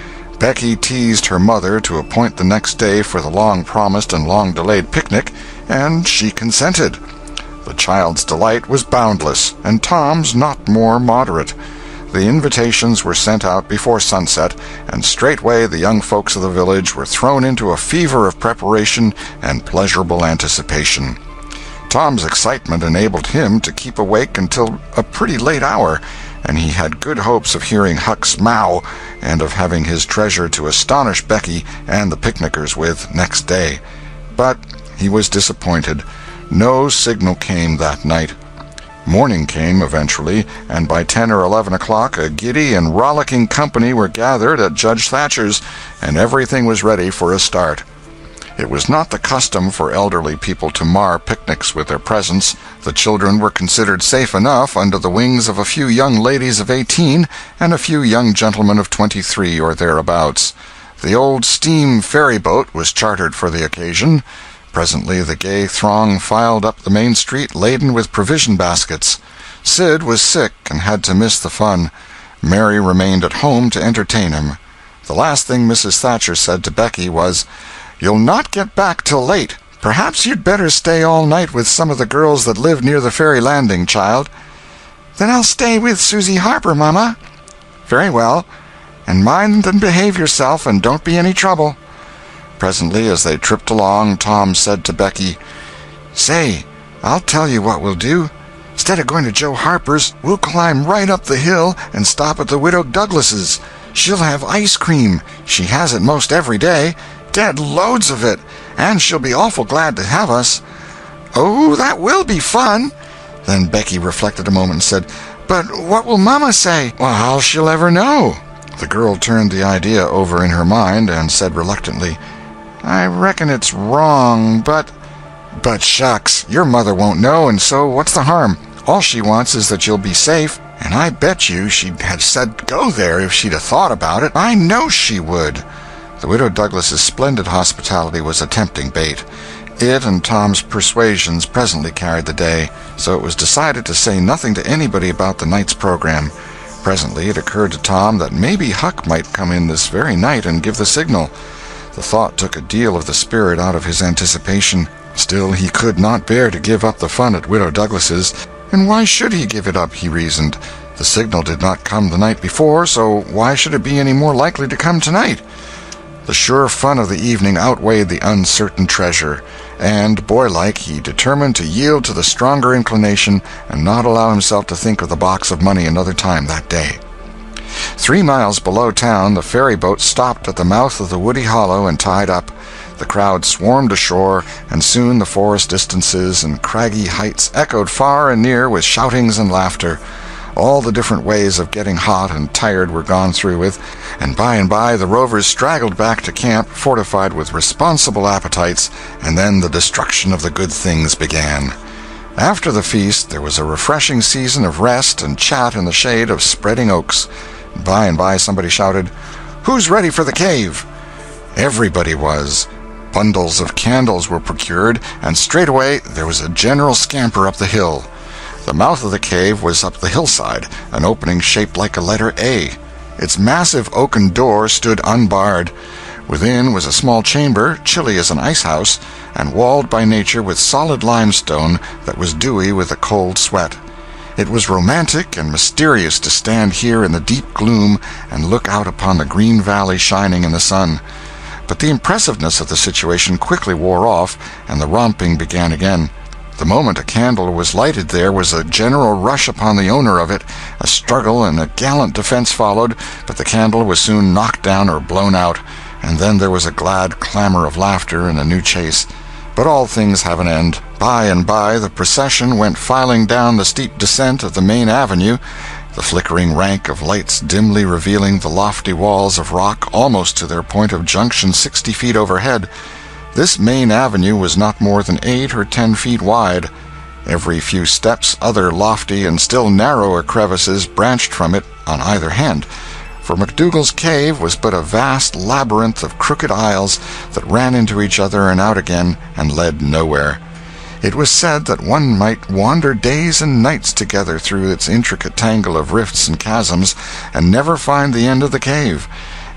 Becky teased her mother to appoint the next day for the long-promised and long-delayed picnic, and she consented. The child's delight was boundless, and Tom's not more moderate. The invitations were sent out before sunset, and straightway the young folks of the village were thrown into a fever of preparation and pleasurable anticipation. Tom's excitement enabled him to keep awake until a pretty late hour, and he had good hopes of hearing Huck's mow and of having his treasure to astonish Becky and the picnickers with next day. But he was disappointed. No signal came that night. Morning came eventually, and by 10 or 11 o'clock a giddy and rollicking company were gathered at Judge Thatcher's, and everything was ready for a start. It was not the custom for elderly people to mar picnics with their presence. The children were considered safe enough under the wings of a few young ladies of 18 and a few young gentlemen of 23 or thereabouts. The old steam ferry-boat was chartered for the occasion. Presently the gay throng filed up the main street laden with provision baskets. Sid was sick and had to miss the fun. Mary remained at home to entertain him. The last thing Mrs. Thatcher said to Becky was, "You'll not get back till late. Perhaps you'd better stay all night with some of the girls that live near the ferry landing, child." "Then I'll stay with Susie Harper, Mama." "Very well. And mind and behave yourself, and don't be any trouble." Presently, as they tripped along, Tom said to Becky, "Say, I'll tell you what we'll do. Instead of going to Joe Harper's, we'll climb right up the hill and stop at the Widow Douglas's. She'll have ice cream. She has it most every day. Dead loads of it. And she'll be awful glad to have us." "Oh, that will be fun." Then Becky reflected a moment and said, "But what will Mama say?" "Well, how she'll ever know?" The girl turned the idea over in her mind and said reluctantly, "I reckon it's wrong, but—" "But shucks, your mother won't know, and so what's the harm? All she wants is that you'll be safe, and I bet you she'd have said go there if she'd have thought about it. I know she would." The Widow Douglas's splendid hospitality was a tempting bait. It and Tom's persuasions presently carried the day, so it was decided to say nothing to anybody about the night's program. Presently it occurred to Tom that maybe Huck might come in this very night and give the signal. The thought took a deal of the spirit out of his anticipation. Still, he could not bear to give up the fun at Widow Douglas's. And why should he give it up, he reasoned. The signal did not come the night before, so why should it be any more likely to come tonight? The sure fun of the evening outweighed the uncertain treasure, and, boylike, he determined to yield to the stronger inclination and not allow himself to think of the box of money another time that day. 3 miles below town, the ferry boat stopped at the mouth of the woody hollow and tied up. The crowd swarmed ashore, and soon the forest distances and craggy heights echoed far and near with shoutings and laughter. All the different ways of getting hot and tired were gone through with, and by the rovers straggled back to camp, fortified with responsible appetites, and then the destruction of the good things began. After the feast there was a refreshing season of rest and chat in the shade of spreading oaks. By and by somebody shouted, "Who's ready for the cave?" Everybody was. Bundles of candles were procured, and straightway there was a general scamper up the hill. The mouth of the cave was up the hillside, an opening shaped like a letter A. Its massive oaken door stood unbarred. Within was a small chamber, chilly as an ice-house, and walled by nature with solid limestone that was dewy with a cold sweat. It was romantic and mysterious to stand here in the deep gloom and look out upon the green valley shining in the sun. But the impressiveness of the situation quickly wore off, and the romping began again. The moment a candle was lighted there was a general rush upon the owner of it. A struggle and a gallant defense followed, but the candle was soon knocked down or blown out, and then there was a glad clamor of laughter and a new chase. But all things have an end. By and by the procession went filing down the steep descent of the main avenue, the flickering rank of lights dimly revealing the lofty walls of rock almost to their point of junction 60 feet overhead. This main avenue was not more than 8 or 10 feet wide. Every few steps other lofty and still narrower crevices branched from it on either hand, for McDougal's cave was but a vast labyrinth of crooked aisles that ran into each other and out again and led nowhere. It was said that one might wander days and nights together through its intricate tangle of rifts and chasms and never find the end of the cave,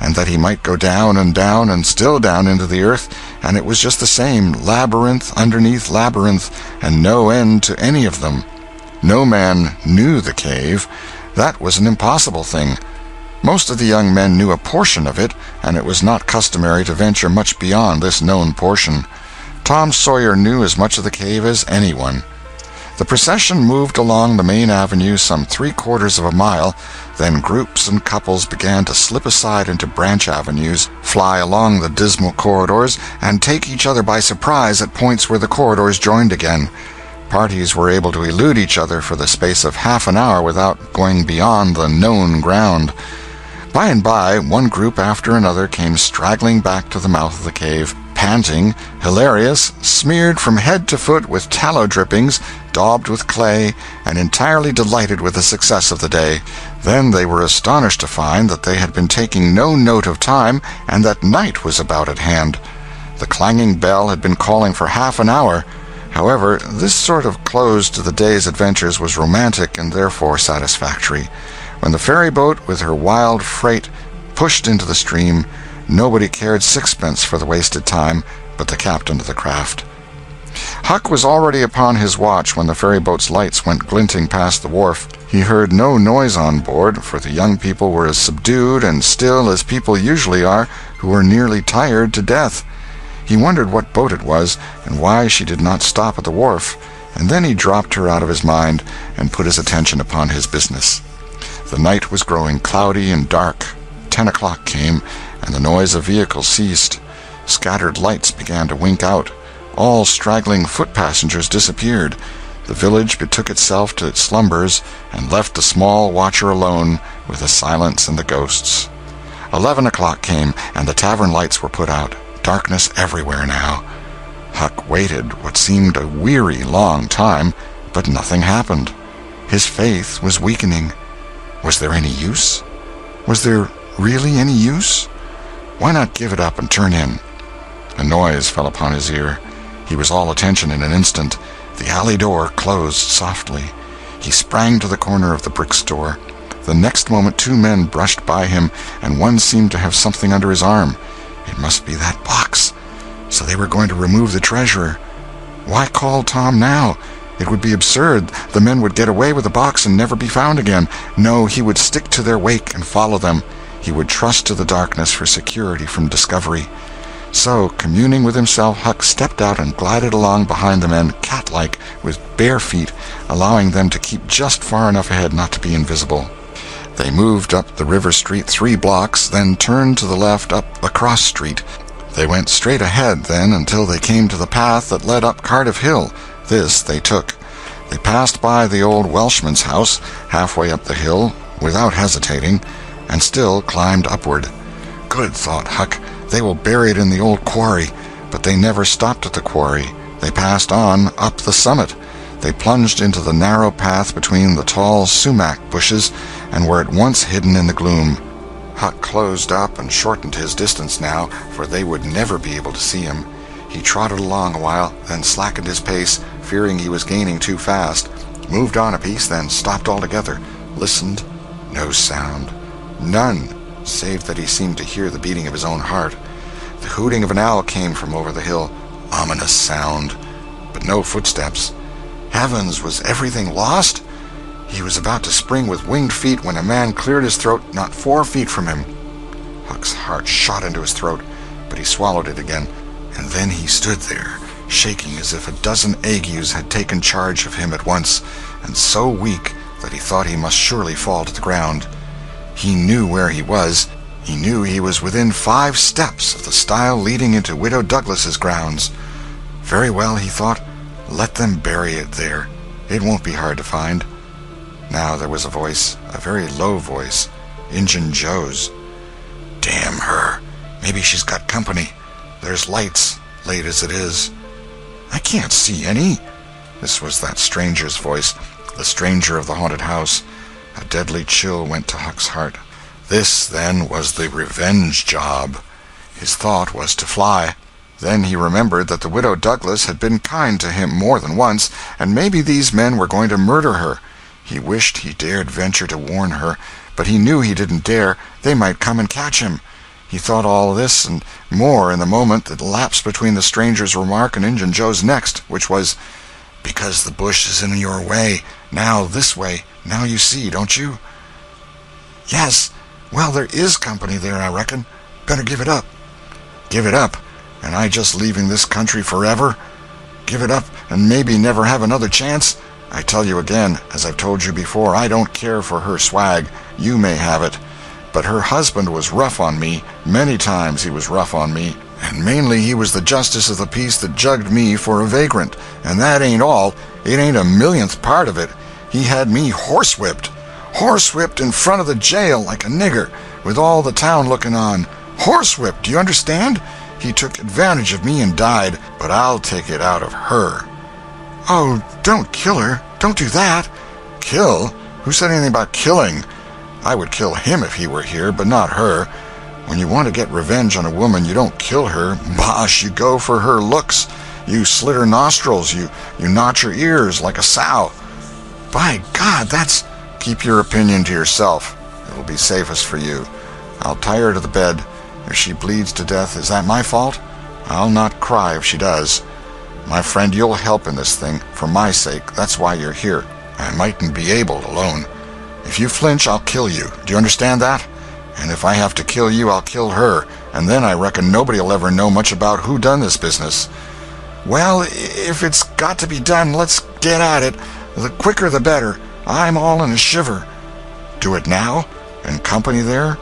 and that he might go down and still down into the earth, and it was just the same, labyrinth underneath labyrinth, and no end to any of them. No man knew the cave. That was an impossible thing. Most of the young men knew a portion of it, and it was not customary to venture much beyond this known portion. Tom Sawyer knew as much of the cave as anyone. The procession moved along the main avenue some 3/4 of a mile, then groups and couples began to slip aside into branch avenues, fly along the dismal corridors, and take each other by surprise at points where the corridors joined again. Parties were able to elude each other for the space of half an hour without going beyond the known ground. By and by, one group after another came straggling back to the mouth of the cave, panting, hilarious, smeared from head to foot with tallow drippings, daubed with clay, and entirely delighted with the success of the day. Then they were astonished to find that they had been taking no note of time, and that night was about at hand. The clanging bell had been calling for half an hour. However, this sort of close to the day's adventures was romantic and therefore satisfactory. When the ferry-boat with her wild freight pushed into the stream, nobody cared sixpence for the wasted time but the captain of the craft. Huck was already upon his watch when the ferry-boat's lights went glinting past the wharf. He heard no noise on board, for the young people were as subdued and still as people usually are who are nearly tired to death. He wondered what boat it was, and why she did not stop at the wharf, and then he dropped her out of his mind and put his attention upon his business. The night was growing cloudy and dark. 10 o'clock came, and the noise of vehicles ceased. Scattered lights began to wink out. All straggling foot-passengers disappeared. The village betook itself to its slumbers, and left the small watcher alone with the silence and the ghosts. 11 o'clock came, and the tavern lights were put out. Darkness everywhere now. Huck waited what seemed a weary long time, but nothing happened. His faith was weakening. Was there any use? Was there really any use? Why not give it up and turn in? A noise fell upon his ear. He was all attention in an instant. The alley door closed softly. He sprang to the corner of the brick store. The next moment 2 men brushed by him, and one seemed to have something under his arm. It must be that box. So they were going to remove the treasure. Why call Tom now? It would be absurd. The men would get away with the box and never be found again. No, he would stick to their wake and follow them. He would trust to the darkness for security from discovery. So, communing with himself, Huck stepped out and glided along behind the men, cat-like, with bare feet, allowing them to keep just far enough ahead not to be invisible. They moved up the river street 3 blocks, then turned to the left up a cross street. They went straight ahead, then, until they came to the path that led up Cardiff Hill. This they took. They passed by the old Welshman's house, halfway up the hill, without hesitating, and still climbed upward. Good, thought Huck, they will bury it in the old quarry. But they never stopped at the quarry. They passed on, up the summit. They plunged into the narrow path between the tall sumac bushes, and were at once hidden in the gloom. Huck closed up and shortened his distance now, for they would never be able to see him. He trotted along a while, then slackened his pace, fearing he was gaining too fast, moved on a piece, then stopped altogether, listened. No sound. None, save that he seemed to hear the beating of his own heart. The hooting of an owl came from over the hill. Ominous sound. But no footsteps. Heavens, was everything lost? He was about to spring with winged feet when a man cleared his throat not 4 feet from him. Huck's heart shot into his throat, but he swallowed it again, and then he stood there, shaking as if a dozen agues had taken charge of him at once, and so weak that he thought he must surely fall to the ground. He knew where he was. He knew he was within 5 steps of the stile leading into Widow Douglas's grounds. Very well, he thought, let them bury it there. It won't be hard to find. Now there was a voice, a very low voice, Injun Joe's. Damn her. Maybe she's got company. There's lights, late as it is. I can't see any. This was that stranger's voice, the stranger of the haunted house. A deadly chill went to Huck's heart. This, then, was the revenge job. His thought was to fly. Then he remembered that the Widow Douglas had been kind to him more than once, and maybe these men were going to murder her. He wished he dared venture to warn her, but he knew he didn't dare. They might come and catch him. He thought all this and more in the moment that elapsed between the stranger's remark and Injun Joe's next, which was, "Because the bush is in your way. Now this way. Now you see, don't you?" "Yes. Well, there is company there, I reckon. Better give it up." "Give it up? And I just leaving this country forever? Give it up and maybe never have another chance? I tell you again, as I've told you before, I don't care for her swag. You may have it. But her husband was rough on me. Many times he was rough on me. And mainly he was the justice of the peace that jugged me for a vagrant. And that ain't all. It ain't a millionth part of it. He had me horsewhipped. Horsewhipped in front of the jail like a nigger, with all the town looking on. Horsewhipped, do you understand? He took advantage of me and died, but I'll take it out of her." "Oh, don't kill her. Don't do that." "Kill? Who said anything about killing? I would kill him if he were here, but not her. When you want to get revenge on a woman, you don't kill her. Bosh, you go for her looks. You slit her nostrils. You notch her ears like a sow." "By God, that's—" "Keep your opinion to yourself. It will be safest for you. I'll tie her to the bed. If she bleeds to death, is that my fault? I'll not cry if she does. My friend, you'll help in this thing, for my sake. That's why you're here. I mightn't be able alone. If you flinch, I'll kill you. Do you understand that? And if I have to kill you, I'll kill her, and then I reckon nobody'll ever know much about who done this business." "Well, if it's got to be done, let's get at it. The quicker the better. I'm all in a shiver." "Do it now? And company there?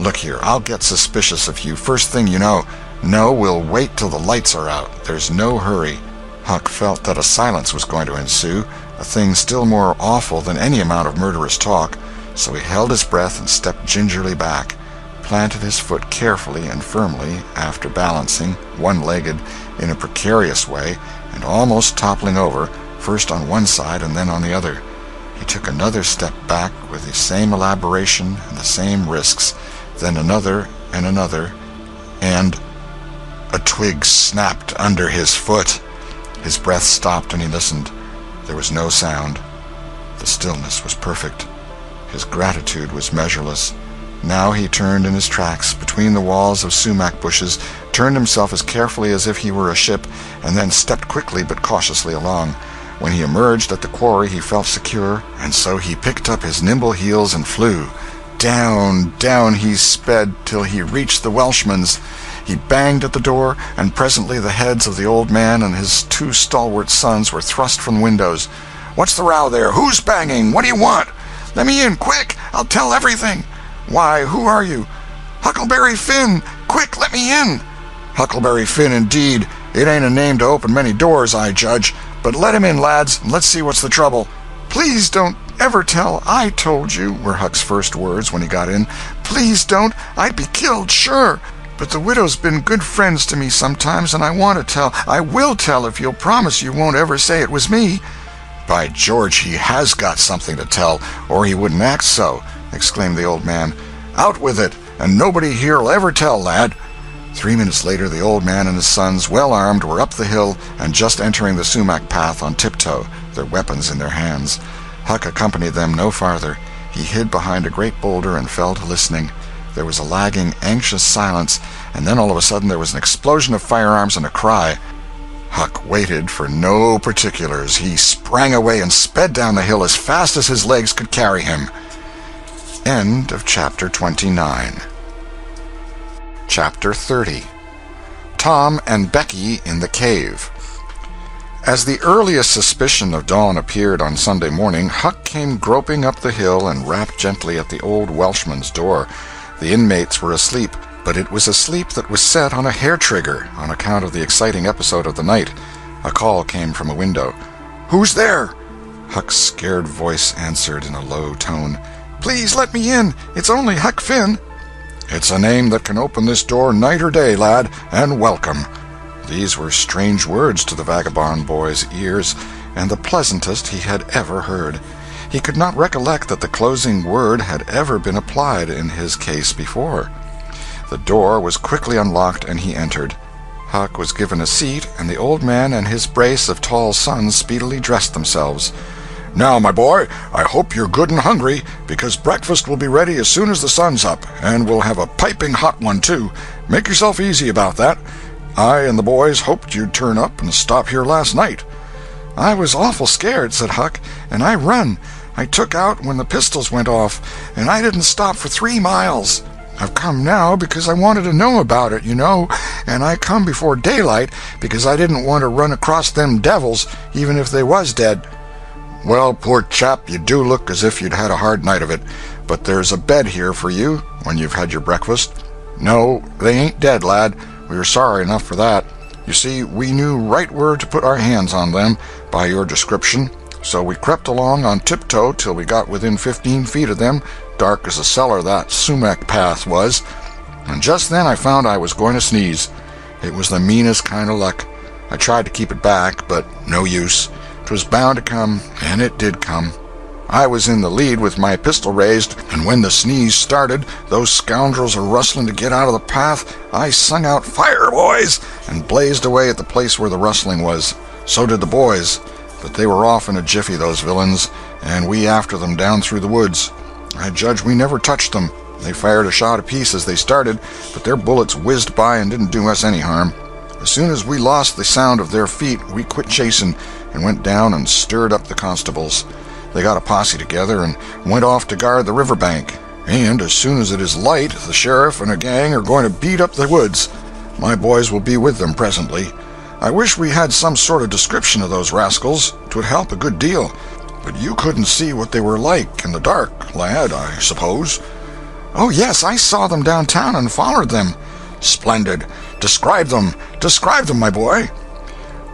Look here, I'll get suspicious of you first thing you know. No, we'll wait till the lights are out. There's no hurry." Huck felt that a silence was going to ensue, a thing still more awful than any amount of murderous talk, so he held his breath and stepped gingerly back, planted his foot carefully and firmly, after balancing, one-legged, in a precarious way, and almost toppling over, first on one side and then on the other. He took another step back with the same elaboration and the same risks, then another and another, and a twig snapped under his foot. His breath stopped and he listened. There was no sound. The stillness was perfect. His gratitude was measureless. Now he turned in his tracks between the walls of sumac bushes, turned himself as carefully as if he were a ship, and then stepped quickly but cautiously along. When he emerged at the quarry he felt secure, and so he picked up his nimble heels and flew. Down, down he sped till he reached the Welshman's. He banged at the door, and presently the heads of the old man and his 2 stalwart sons were thrust from windows. "What's the row there? Who's banging? What do you want?" "Let me in, quick! I'll tell everything." "Why, who are you?" "Huckleberry Finn! Quick, let me in!" "Huckleberry Finn, indeed! It ain't a name to open many doors, I judge. But let him in, lads, and let's see what's the trouble." "Please don't ever tell I told you," were Huck's first words when he got in. "Please don't. I'd be killed, sure. But the widow's been good friends to me sometimes, and I want to tell. I will tell if you'll promise you won't ever say it was me." "By George, he has got something to tell, or he wouldn't act so," exclaimed the old man. "Out with it, and nobody here'll ever tell, lad." 3 minutes later the old man and his sons, well armed, were up the hill and just entering the sumac path on tiptoe, their weapons in their hands. Huck accompanied them no farther. He hid behind a great boulder and fell to listening. There was a lagging, anxious silence, and then all of a sudden there was an explosion of firearms and a cry. Huck waited for no particulars. He sprang away and sped down the hill as fast as his legs could carry him. End of Chapter 29. Chapter 30. Tom and Becky in the Cave. As the earliest suspicion of dawn appeared on Sunday morning, Huck came groping up the hill and rapped gently at the old Welshman's door. The inmates were asleep, but it was a sleep that was set on a hair-trigger on account of the exciting episode of the night. A call came from a window. "Who's there?" Huck's scared voice answered in a low tone. "Please let me in. It's only Huck Finn." "It's a name that can open this door night or day, lad, and welcome." These were strange words to the vagabond boy's ears, and the pleasantest he had ever heard. He could not recollect that the closing word had ever been applied in his case before. The door was quickly unlocked, and he entered. Huck was given a seat, and the old man and his brace of tall sons speedily dressed themselves. "Now, my boy, I hope you're good and hungry, because breakfast will be ready as soon as the sun's up, and we'll have a piping hot one, too. Make yourself easy about that. I and the boys hoped you'd turn up and stop here last night." "I was awful scared," said Huck, "and I run. I took out when the pistols went off, and I didn't stop for 3 miles. I've come now because I wanted to know about it, you know, and I come before daylight because I didn't want to run across them devils, even if they was dead." "Well, poor chap, you do look as if you'd had a hard night of it, but there's a bed here for you when you've had your breakfast." "No, they ain't dead, lad. We were sorry enough for that. You see, we knew right where to put our hands on them, by your description, so we crept along on tiptoe till we got within 15 feet of them, dark as a cellar that sumac path was, and just then I found I was going to sneeze. It was the meanest kind of luck. I tried to keep it back, but no use. 'Twas bound to come, and it did come. I was in the lead with my pistol raised, and when the sneeze started, those scoundrels are rustling to get out of the path, I sung out, 'Fire, boys!' and blazed away at the place where the rustling was. So did the boys, but they were off in a jiffy, those villains, and we after them down through the woods. I judge we never touched them. They fired a shot apiece as they started, but their bullets whizzed by and didn't do us any harm. As soon as we lost the sound of their feet, we quit chasing and went down and stirred up the constables. They got a posse together and went off to guard the river bank, and as soon as it is light, the sheriff and a gang are going to beat up the woods. My boys will be with them presently. I wish we had some sort of description of those rascals. 'Twould help a good deal. But you couldn't see what they were like in the dark, lad, I suppose?" "Oh, yes, I saw them downtown and followed them." "Splendid. Describe them, my boy."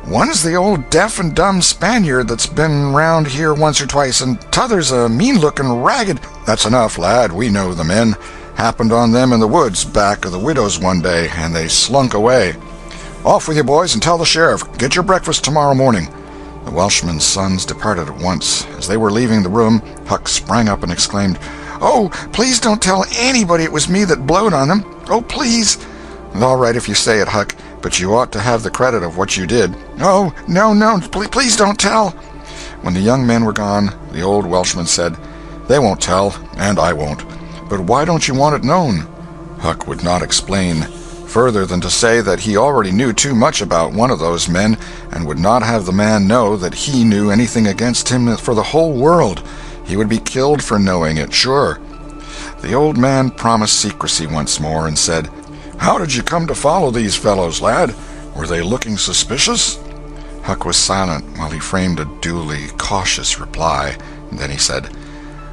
"One's the old deaf and dumb Spaniard that's been round here once or twice, and t'other's a mean-looking, ragged—" "That's enough, lad. We know the men. Happened on them in the woods back of the widow's one day, and they slunk away. Off with you, boys, and tell the sheriff. Get your breakfast tomorrow morning." The Welshman's sons departed at once. As they were leaving the room, Huck sprang up and exclaimed, "Oh, please don't tell anybody it was me that blowed on them. Oh, please." "All right if you say it, Huck, but you ought to have the credit of what you did." "Oh, no, please don't tell." When the young men were gone, the old Welshman said, "They won't tell, and I won't. But why don't you want it known?" Huck would not explain, further than to say that he already knew too much about one of those men, and would not have the man know that he knew anything against him for the whole world. He would be killed for knowing it, sure. The old man promised secrecy once more, and said, "How did you come to follow these fellows, lad? Were they looking suspicious?" Huck was silent while he framed a duly cautious reply. And then he said,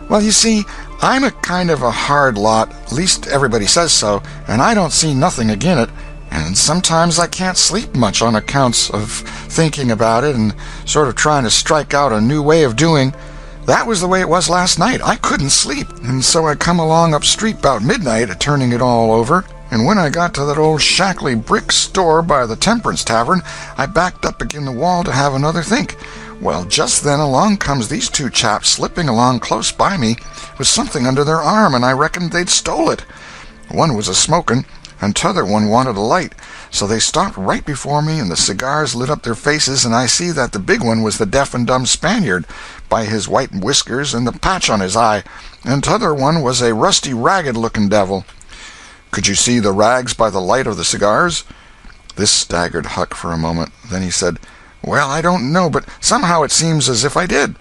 "Well, you see, I'm a kind of a hard lot, least everybody says so, and I don't see nothing agin it, and sometimes I can't sleep much on accounts of thinking about it and sort of trying to strike out a new way of doing. That was the way it was last night. I couldn't sleep, and so I come along up street about midnight turning it all over, and when I got to that old shackly brick store by the Temperance Tavern, I backed up agin the wall to have another think. Well, just then along comes these two chaps slipping along close by me with something under their arm, and I reckoned they'd stole it. One was a-smoking, and t'other one wanted a light, so they stopped right before me, and the cigars lit up their faces, and I see that the big one was the deaf and dumb Spaniard, by his white whiskers and the patch on his eye, and t'other one was a rusty, ragged-looking devil." "Could you see the rags by the light of the cigars?" This staggered Huck for a moment. Then he said, "Well, I don't know, but somehow it seems as if I did."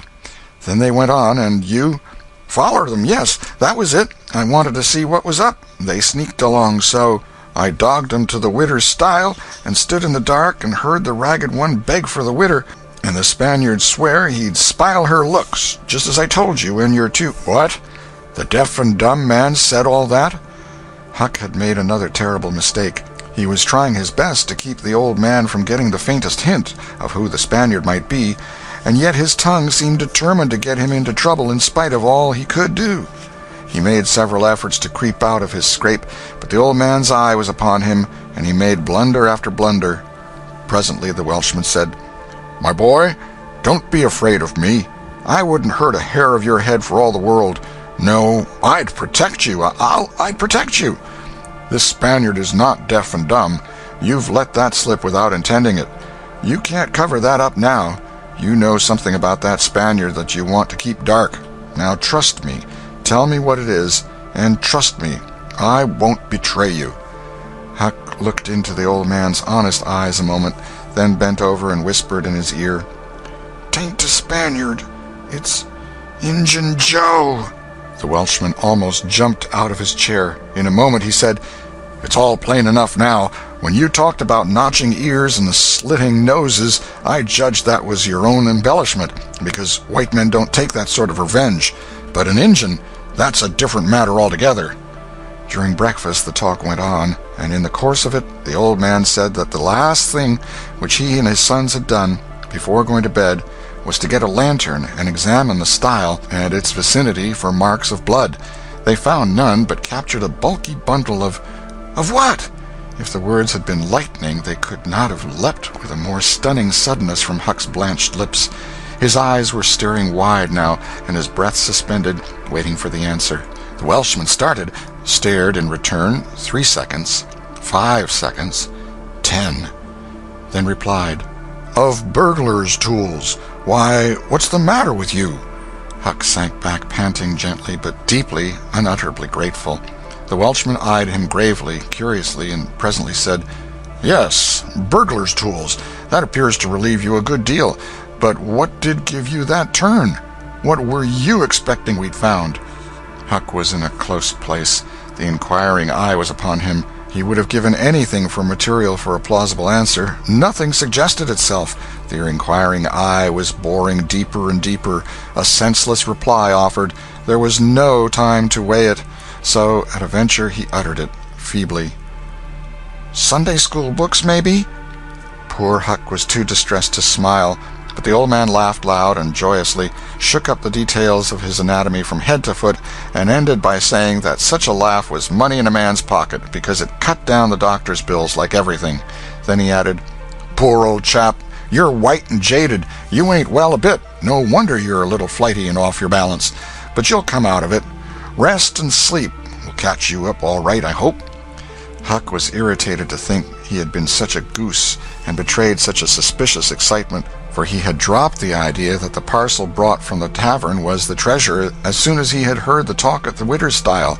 Then they went on. "And you?" "Followed them, yes. That was it. I wanted to see what was up. They sneaked along so. I dogged 'em to the widder's stile, and stood in the dark and heard the ragged one beg for the widder, and the Spaniard swear he'd spile her looks, just as I told you, and your two—" "What? The deaf and dumb man said all that?" Huck had made another terrible mistake. He was trying his best to keep the old man from getting the faintest hint of who the Spaniard might be, and yet his tongue seemed determined to get him into trouble in spite of all he could do. He made several efforts to creep out of his scrape, but the old man's eye was upon him, and he made blunder after blunder. Presently the Welshman said, "My boy, don't be afraid of me. I wouldn't hurt a hair of your head for all the world. No, I'd protect you. I'd protect you. This Spaniard is not deaf and dumb. You've let that slip without intending it. You can't cover that up now. You know something about that Spaniard that you want to keep dark. Now trust me. Tell me what it is, and trust me. I won't betray you." Huck looked into the old man's honest eyes a moment, then bent over and whispered in his ear, "'Tain't a Spaniard. It's Injun Joe." The Welshman almost jumped out of his chair. In a moment he said, "It's all plain enough now. When you talked about notching ears and slitting noses, I judged that was your own embellishment, because white men don't take that sort of revenge. But an Injun, that's a different matter altogether." During breakfast the talk went on, and in the course of it the old man said that the last thing which he and his sons had done, before going to bed, was to get a lantern and examine the stile and its vicinity for marks of blood. They found none, but captured a bulky bundle of what? If the words had been lightning, they could not have leapt with a more stunning suddenness from Huck's blanched lips. His eyes were staring wide now, and his breath suspended, waiting for the answer. The Welshman started, stared in return 3 seconds, 5 seconds, 10, then replied, "Of burglars' tools. Why, what's the matter with you?" Huck sank back, panting gently but deeply, unutterably grateful. The Welshman eyed him gravely, curiously, and presently said, "Yes, burglars' tools. That appears to relieve you a good deal. But what did give you that turn? What were you expecting we'd found?" Huck was in a close place. The inquiring eye was upon him. He would have given anything for material for a plausible answer. Nothing suggested itself. The inquiring eye was boring deeper and deeper. A senseless reply offered. There was no time to weigh it. So, at a venture, he uttered it, feebly. "Sunday school books, maybe?" Poor Huck was too distressed to smile, but the old man laughed loud and joyously, shook up the details of his anatomy from head to foot, and ended by saying that such a laugh was money in a man's pocket, because it cut down the doctor's bills like everything. Then he added, "Poor old chap, You're white and jaded. You ain't well a bit. No wonder you're a little flighty and off your balance. But you'll come out of it. Rest and sleep will catch you up all right, I hope." Huck was irritated to think he had been such a goose and betrayed such a suspicious excitement, for he had dropped the idea that the parcel brought from the tavern was the treasure as soon as he had heard the talk at the widow's stile.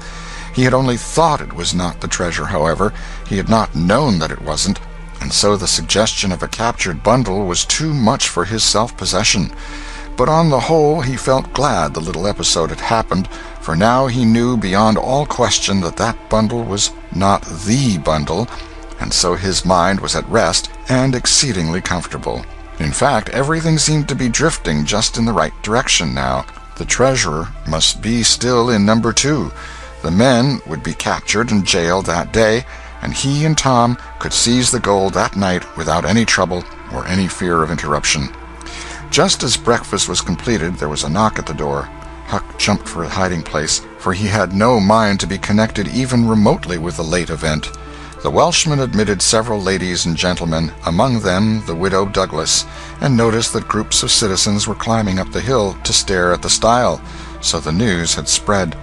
He had only thought it was not the treasure, however. He had not known that it wasn't, and so the suggestion of a captured bundle was too much for his self-possession. But on the whole he felt glad the little episode had happened, for now he knew beyond all question that that bundle was not the bundle, and so his mind was at rest and exceedingly comfortable. In fact, everything seemed to be drifting just in the right direction now. The treasure must be still in number 2. The men would be captured and jailed that day, and he and Tom could seize the gold that night without any trouble or any fear of interruption. Just as breakfast was completed, there was a knock at the door. Huck jumped for a hiding place, for he had no mind to be connected even remotely with the late event. The Welshman admitted several ladies and gentlemen, among them the widow Douglas, and noticed that groups of citizens were climbing up the hill to stare at the stile, so the news had spread.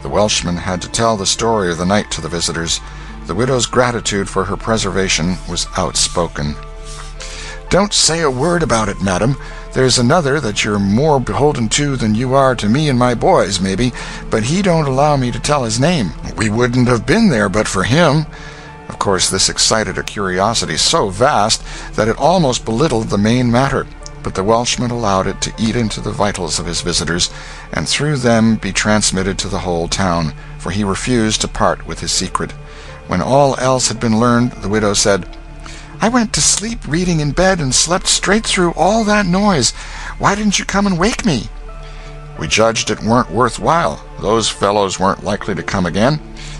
The Welshman had to tell the story of the night to the visitors. The widow's gratitude for her preservation was outspoken. "Don't say a word about it, madam. There's another that you're more beholden to than you are to me and my boys, maybe, but he don't allow me to tell his name. We wouldn't have been there but for him." Of course, this excited a curiosity so vast that it almost belittled the main matter, but the Welshman allowed it to eat into the vitals of his visitors, and through them be transmitted to the whole town, for he refused to part with his secret. When all else had been learned, the widow said, "I went to sleep reading in bed and slept straight through all that noise. Why didn't you come and wake me?" "We judged it weren't worth while. Those fellows weren't likely to come again.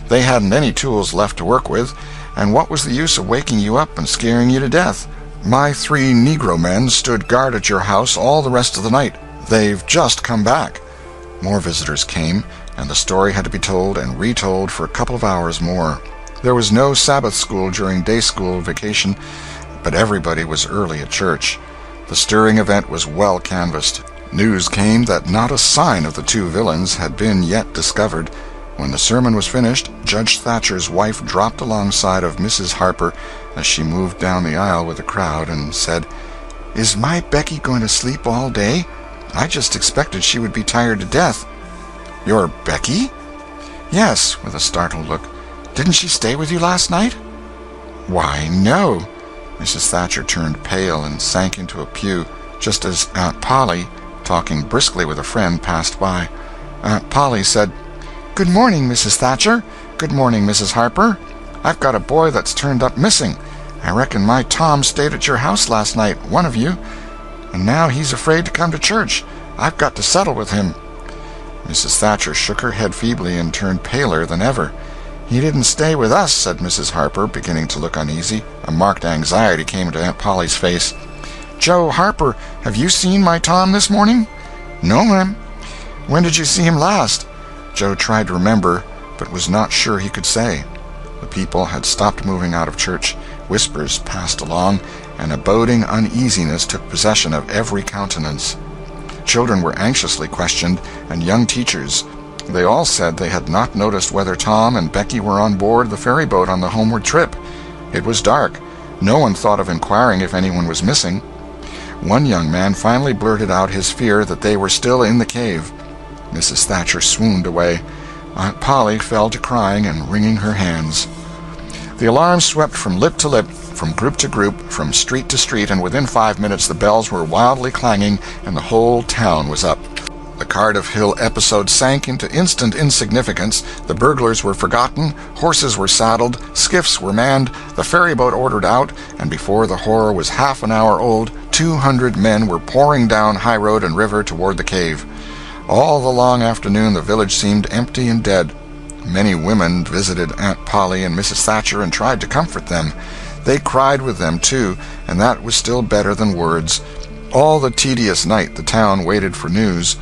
They hadn't any tools left to work with, and what was the use of waking you up and scaring you to death? My 3 Negro men stood guard at your house all the rest of the night. They've just come back." More visitors came, and the story had to be told and retold for a couple of hours more. There was no Sabbath school during day school vacation, but everybody was early at church. The stirring event was well canvassed. News came that not a sign of the 2 villains had been yet discovered. When the sermon was finished, Judge Thatcher's wife dropped alongside of Mrs. Harper as she moved down the aisle with the crowd and said, "Is my Becky going to sleep all day? I just expected she would be tired to death." "Your Becky?" "Yes," with a startled look. "Didn't she stay with you last night?" "Why, no." Mrs. Thatcher turned pale and sank into a pew, just as Aunt Polly, talking briskly with a friend, passed by. Aunt Polly said, "Good morning, Mrs. Thatcher. Good morning, Mrs. Harper. I've got a boy that's turned up missing. I reckon my Tom stayed at your house last night, one of you, and now he's afraid to come to church. I've got to settle with him." Mrs. Thatcher shook her head feebly and turned paler than ever. "He didn't stay with us," said Mrs. Harper, beginning to look uneasy. A marked anxiety came into Aunt Polly's face. "Joe Harper, have you seen my Tom this morning?" "No, ma'am." "When did you see him last?" Joe tried to remember, but was not sure he could say. The people had stopped moving out of church. Whispers passed along, and a boding uneasiness took possession of every countenance. Children were anxiously questioned, and young teachers. They all said they had not noticed whether Tom and Becky were on board the ferry boat on the homeward trip. It was dark. No one thought of inquiring if anyone was missing. One young man finally blurted out his fear that they were still in the cave. Mrs. Thatcher swooned away. Aunt Polly fell to crying and wringing her hands. The alarm swept from lip to lip, from group to group, from street to street, and within 5 minutes the bells were wildly clanging and the whole town was up. The Cardiff Hill episode sank into instant insignificance. The burglars were forgotten, horses were saddled, skiffs were manned, the ferryboat ordered out, and before the horror was half an hour old, 200 men were pouring down high road and river toward the cave. All the long afternoon the village seemed empty and dead. Many women visited Aunt Polly and Mrs. Thatcher and tried to comfort them. They cried with them, too, and that was still better than words. All the tedious night the town waited for news.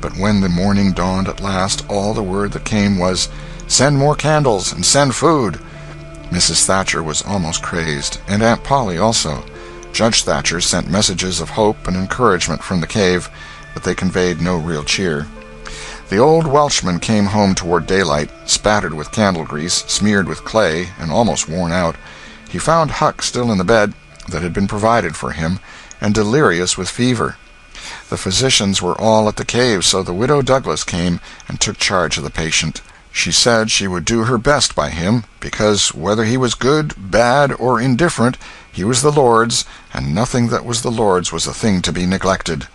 But when the morning dawned at last, all the word that came was, "Send more candles and send food." Mrs. Thatcher was almost crazed, and Aunt Polly also. Judge Thatcher sent messages of hope and encouragement from the cave, but they conveyed no real cheer. The old Welshman came home toward daylight, spattered with candle grease, smeared with clay, and almost worn out. He found Huck still in the bed that had been provided for him, and delirious with fever. The physicians were all at the cave, so the Widow Douglas came and took charge of the patient. She said she would do her best by him, because whether he was good, bad, or indifferent, he was the Lord's, and nothing that was the Lord's was a thing to be neglected.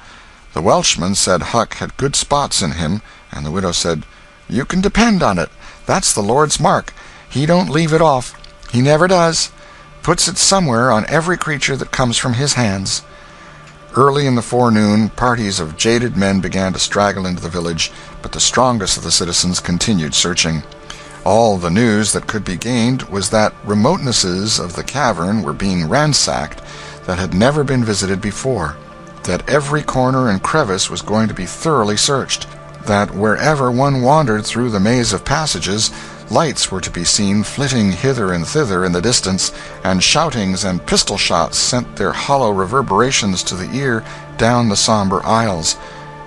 The Welshman said Huck had good spots in him, and the widow said, "You can depend on it. That's the Lord's mark. He don't leave it off. He never does. Puts it somewhere on every creature that comes from his hands." Early in the forenoon, parties of jaded men began to straggle into the village, but the strongest of the citizens continued searching. All the news that could be gained was that remotenesses of the cavern were being ransacked that had never been visited before, that every corner and crevice was going to be thoroughly searched, that wherever one wandered through the maze of passages, lights were to be seen flitting hither and thither in the distance, and shoutings and pistol-shots sent their hollow reverberations to the ear down the somber aisles.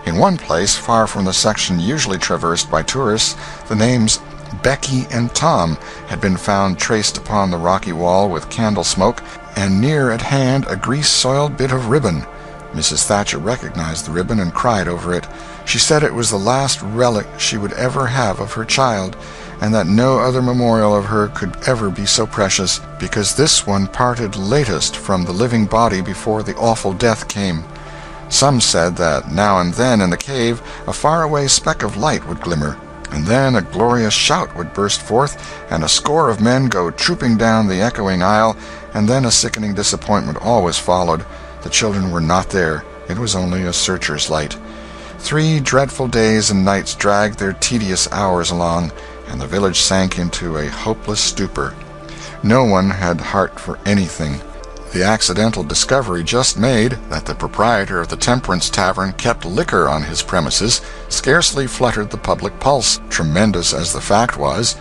In one place, far from the section usually traversed by tourists, the names Becky and Tom had been found traced upon the rocky wall with candle smoke, and near at hand a grease-soiled bit of ribbon. Mrs. Thatcher recognized the ribbon and cried over it. She said it was the last relic she would ever have of her child, and that no other memorial of her could ever be so precious, because this one parted latest from the living body before the awful death came. Some said that now and then in the cave a faraway speck of light would glimmer, and then a glorious shout would burst forth, and a score of men go trooping down the echoing aisle, and then a sickening disappointment always followed. The children were not there. It was only a searcher's light. 3 dreadful days and nights dragged their tedious hours along, and the village sank into a hopeless stupor. No one had heart for anything. The accidental discovery just made, that the proprietor of the Temperance Tavern kept liquor on his premises, scarcely fluttered the public pulse, tremendous as the fact was.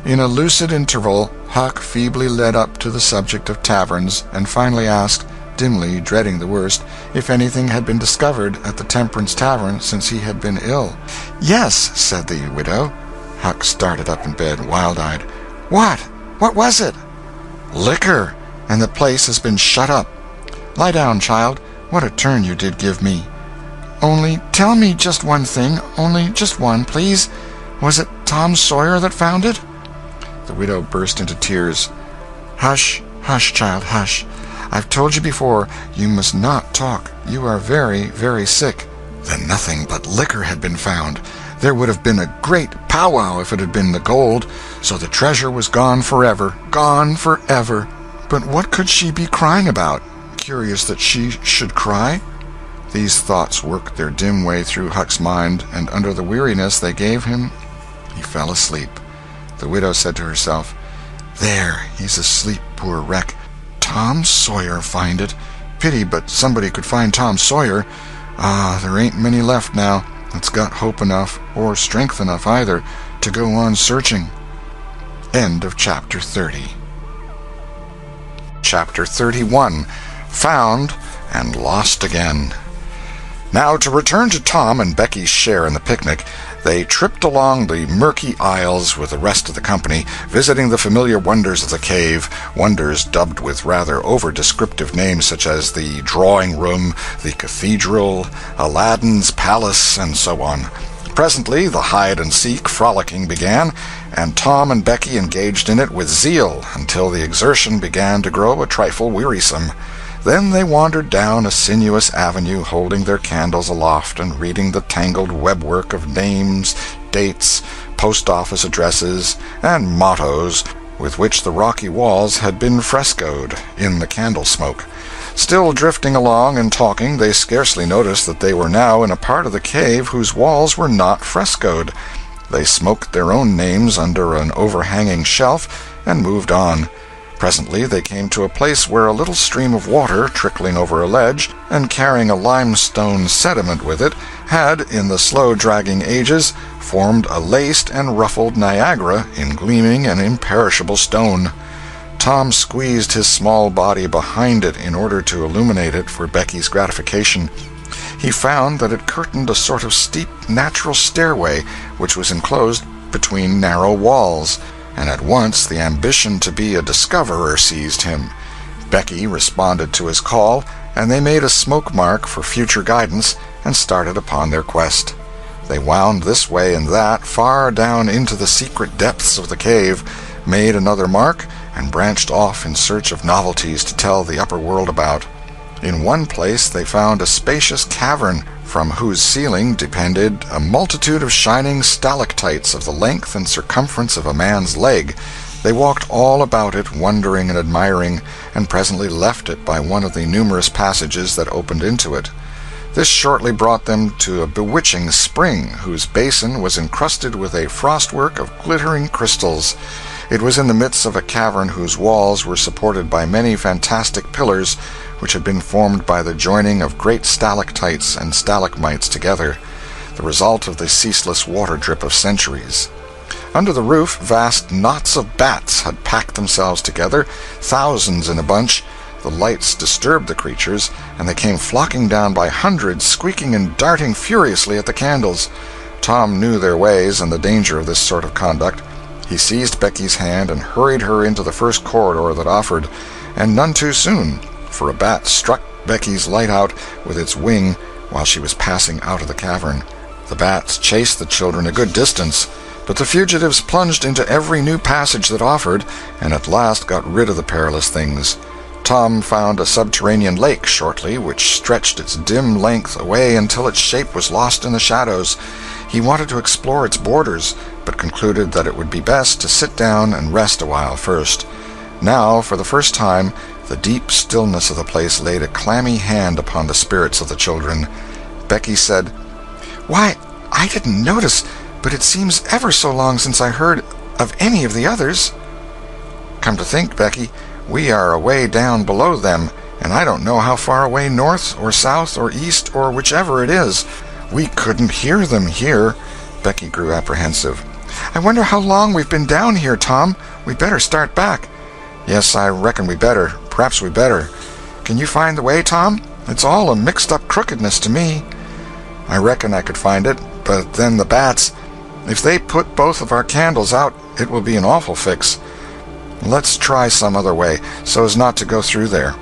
In a lucid interval, Huck feebly led up to the subject of taverns, and finally asked, dimly dreading the worst, if anything had been discovered at the Temperance Tavern since he had been ill. "Yes," said the widow. Huck started up in bed, wild-eyed. "What? What was it?" "Liquor, and the place has been shut up. Lie down, child. What a turn you did give me. Only tell me just one thing, only just one, please. Was it Tom Sawyer that found it?" The widow burst into tears. "Hush, hush, child, hush. I've told you before, you must not talk. You are very, very sick." Then nothing but liquor had been found. There would have been a great powwow if it had been the gold, so the treasure was gone forever, gone forever. But what could she be crying about? Curious that she should cry. These thoughts worked their dim way through Huck's mind, and under the weariness they gave him, he fell asleep. The widow said to herself, "There, he's asleep, poor wreck. Tom Sawyer find it. Pity but somebody could find Tom Sawyer. Ah, there ain't many left now that's got hope enough, or strength enough either, to go on searching." End of Chapter 30. Chapter 31. Found and Lost Again. Now to return to Tom and Becky's share in the picnic. They tripped along the murky aisles with the rest of the company, visiting the familiar wonders of the cave, wonders dubbed with rather over-descriptive names such as the drawing-room, the cathedral, Aladdin's palace, and so on. Presently the hide-and-seek frolicking began, and Tom and Becky engaged in it with zeal until the exertion began to grow a trifle wearisome. Then they wandered down a sinuous avenue, holding their candles aloft and reading the tangled webwork of names, dates, post-office addresses, and mottos with which the rocky walls had been frescoed in the candle-smoke. Still drifting along and talking, they scarcely noticed that they were now in a part of the cave whose walls were not frescoed. They smoked their own names under an overhanging shelf and moved on. Presently they came to a place where a little stream of water, trickling over a ledge, and carrying a limestone sediment with it, had, in the slow-dragging ages, formed a laced and ruffled Niagara in gleaming and imperishable stone. Tom squeezed his small body behind it in order to illuminate it for Becky's gratification. He found that it curtained a sort of steep natural stairway which was enclosed between narrow walls, and at once the ambition to be a discoverer seized him. Becky responded to his call, and they made a smoke mark for future guidance and started upon their quest. They wound this way and that far down into the secret depths of the cave, made another mark, and branched off in search of novelties to tell the upper world about. In one place they found a spacious cavern, from whose ceiling depended a multitude of shining stalactites of the length and circumference of a man's leg. They walked all about it, wondering and admiring, and presently left it by one of the numerous passages that opened into it. This shortly brought them to a bewitching spring, whose basin was encrusted with a frostwork of glittering crystals. It was in the midst of a cavern whose walls were supported by many fantastic pillars, which had been formed by the joining of great stalactites and stalagmites together, the result of the ceaseless water drip of centuries. Under the roof, vast knots of bats had packed themselves together, thousands in a bunch. The lights disturbed the creatures, and they came flocking down by hundreds, squeaking and darting furiously at the candles. Tom knew their ways and the danger of this sort of conduct. He seized Becky's hand and hurried her into the first corridor that offered, and none too soon, for a bat struck Becky's light out with its wing while she was passing out of the cavern. The bats chased the children a good distance, but the fugitives plunged into every new passage that offered, and at last got rid of the perilous things. Tom found a subterranean lake shortly, which stretched its dim length away until its shape was lost in the shadows. He wanted to explore its borders, but concluded that it would be best to sit down and rest a while first. Now, for the first time, the deep stillness of the place laid a clammy hand upon the spirits of the children. Becky said, "Why, I didn't notice, but it seems ever so long since I heard of any of the others." "Come to think, Becky, we are away down below them, and I don't know how far away north or south or east or whichever it is. We couldn't hear them here." Becky grew apprehensive. "I wonder how long we've been down here, Tom. We better start back." "Yes, I reckon we better. Perhaps we better. Can you find the way, Tom? It's all a mixed-up crookedness to me." "I reckon I could find it, but then the bats. If they put both of our candles out, it will be an awful fix. Let's try some other way, so as not to go through there."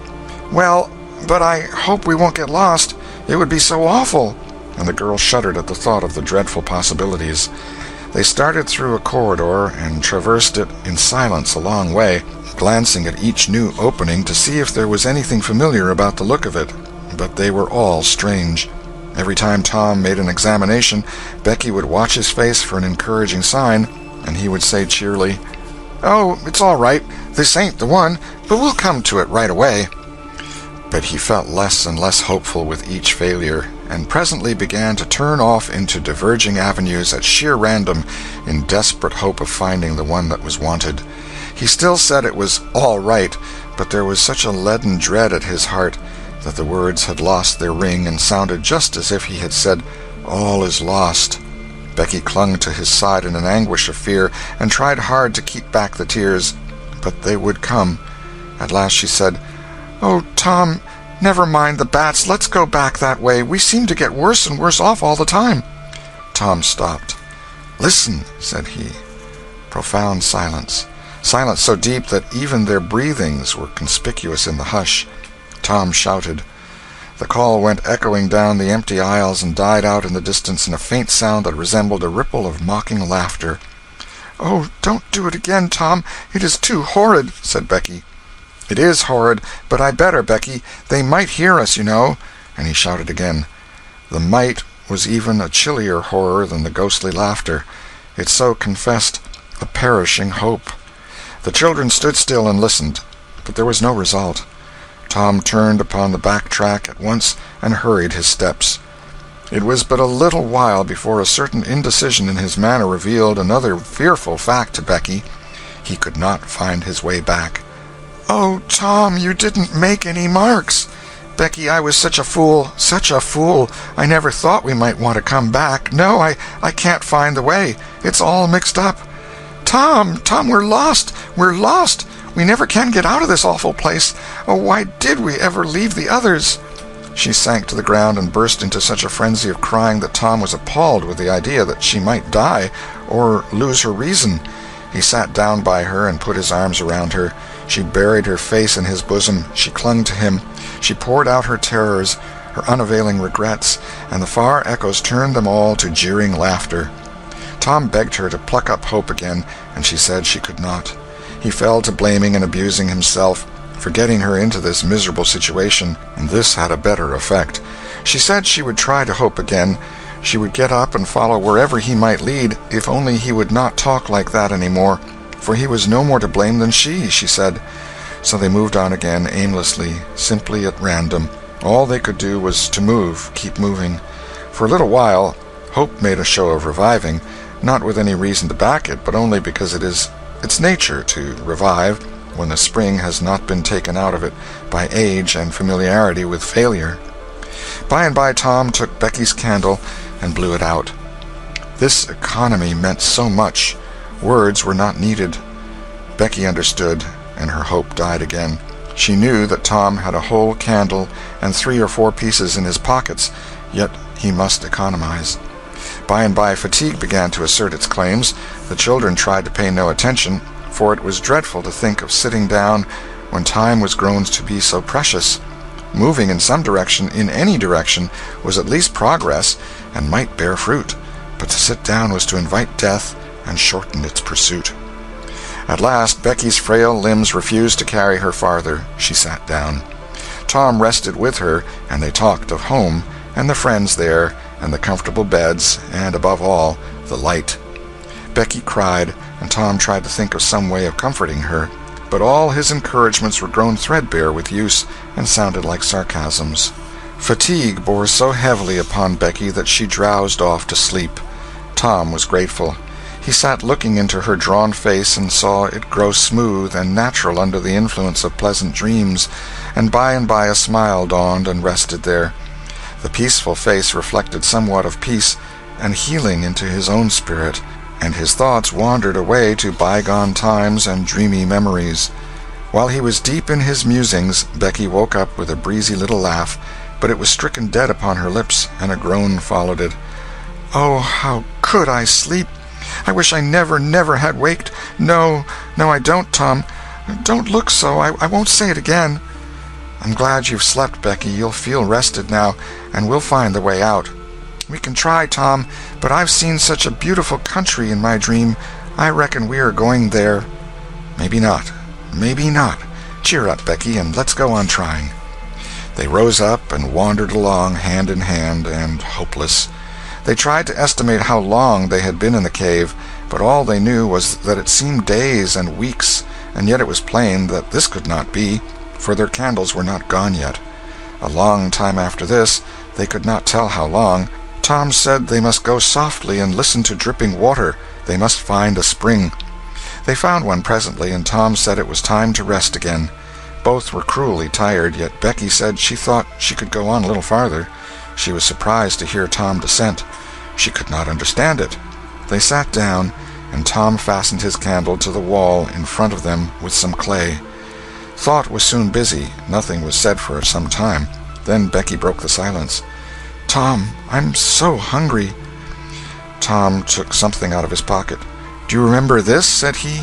"Well, but I hope we won't get lost. It would be so awful." And the girl shuddered at the thought of the dreadful possibilities. They started through a corridor and traversed it in silence a long way, glancing at each new opening to see if there was anything familiar about the look of it. But they were all strange. Every time Tom made an examination, Becky would watch his face for an encouraging sign, and he would say cheerily, "Oh, it's all right. This ain't the one, but we'll come to it right away." But he felt less and less hopeful with each failure, and presently began to turn off into diverging avenues at sheer random in desperate hope of finding the one that was wanted. He still said it was all right, but there was such a leaden dread at his heart that the words had lost their ring and sounded just as if he had said, "All is lost." Becky clung to his side in an anguish of fear, and tried hard to keep back the tears, but they would come. At last she said, "Oh, Tom, never mind the bats. Let's go back that way. We seem to get worse and worse off all the time." Tom stopped. "Listen," said he. Profound silence. Silence so deep that even their breathings were conspicuous in the hush. Tom shouted. The call went echoing down the empty aisles and died out in the distance in a faint sound that resembled a ripple of mocking laughter. "Oh, don't do it again, Tom. It is too horrid," said Becky. "It is horrid, but I better, Becky. They might hear us, you know." And he shouted again. The might was even a chillier horror than the ghostly laughter. It so confessed a perishing hope. The children stood still and listened, but there was no result. Tom turned upon the back track at once and hurried his steps. It was but a little while before a certain indecision in his manner revealed another fearful fact to Becky. He could not find his way back. "Oh, Tom, you didn't make any marks." "Becky, I was such a fool, such a fool. I never thought we might want to come back. No, I can't find the way. It's all mixed up." Tom, we're lost. We're lost. We never can get out of this awful place. Oh, why did we ever leave the others?" She sank to the ground and burst into such a frenzy of crying that Tom was appalled with the idea that she might die or lose her reason. He sat down by her and put his arms around her. She buried her face in his bosom. She clung to him. She poured out her terrors, her unavailing regrets, and the far echoes turned them all to jeering laughter. Tom begged her to pluck up hope again, and she said she could not. He fell to blaming and abusing himself for getting her into this miserable situation, and this had a better effect. She said she would try to hope again. She would get up and follow wherever he might lead, if only he would not talk like that any more, for he was no more to blame than she said. So they moved on again, aimlessly, simply at random. All they could do was to move, keep moving. For a little while, hope made a show of reviving, not with any reason to back it, but only because it is its nature to revive when the spring has not been taken out of it by age and familiarity with failure. By and by Tom took Becky's candle and blew it out. This economy meant so much. Words were not needed. Becky understood, and her hope died again. She knew that Tom had a whole candle and 3 or 4 pieces in his pockets, yet he must economize. By and by fatigue began to assert its claims. The children tried to pay no attention, for it was dreadful to think of sitting down when time was grown to be so precious. Moving in some direction, in any direction, was at least progress, and might bear fruit, but to sit down was to invite death and shorten its pursuit. At last Becky's frail limbs refused to carry her farther. She sat down. Tom rested with her, and they talked of home, and the friends there, and the comfortable beds, and, above all, the light. Becky cried, and Tom tried to think of some way of comforting her, but all his encouragements were grown threadbare with use, and sounded like sarcasms. Fatigue bore so heavily upon Becky that she drowsed off to sleep. Tom was grateful. He sat looking into her drawn face and saw it grow smooth and natural under the influence of pleasant dreams, and by a smile dawned and rested there. The peaceful face reflected somewhat of peace and healing into his own spirit, and his thoughts wandered away to bygone times and dreamy memories. While he was deep in his musings, Becky woke up with a breezy little laugh, but it was stricken dead upon her lips, and a groan followed it. "Oh, how could I sleep? I wish I never had waked. No, I don't, Tom. Don't look so. I won't say it again." "I'm glad you've slept, Becky. You'll feel rested now, and we'll find the way out." "We can try, Tom, but I've seen such a beautiful country in my dream. I reckon we are going there." "Maybe not. Maybe not. Cheer up, Becky, and let's go on trying." They rose up and wandered along, hand in hand, and hopeless. They tried to estimate how long they had been in the cave, but all they knew was that it seemed days and weeks, and yet it was plain that this could not be, for their candles were not gone yet. A long time after this, they could not tell how long, Tom said they must go softly and listen to dripping water. They must find a spring. They found one presently, and Tom said it was time to rest again. Both were cruelly tired, yet Becky said she thought she could go on a little farther. She was surprised to hear Tom dissent. She could not understand it. They sat down, and Tom fastened his candle to the wall in front of them with some clay. Thought was soon busy. Nothing was said for some time. Then Becky broke the silence. "Tom, I'm so hungry." Tom took something out of his pocket. "Do you remember this?" said he.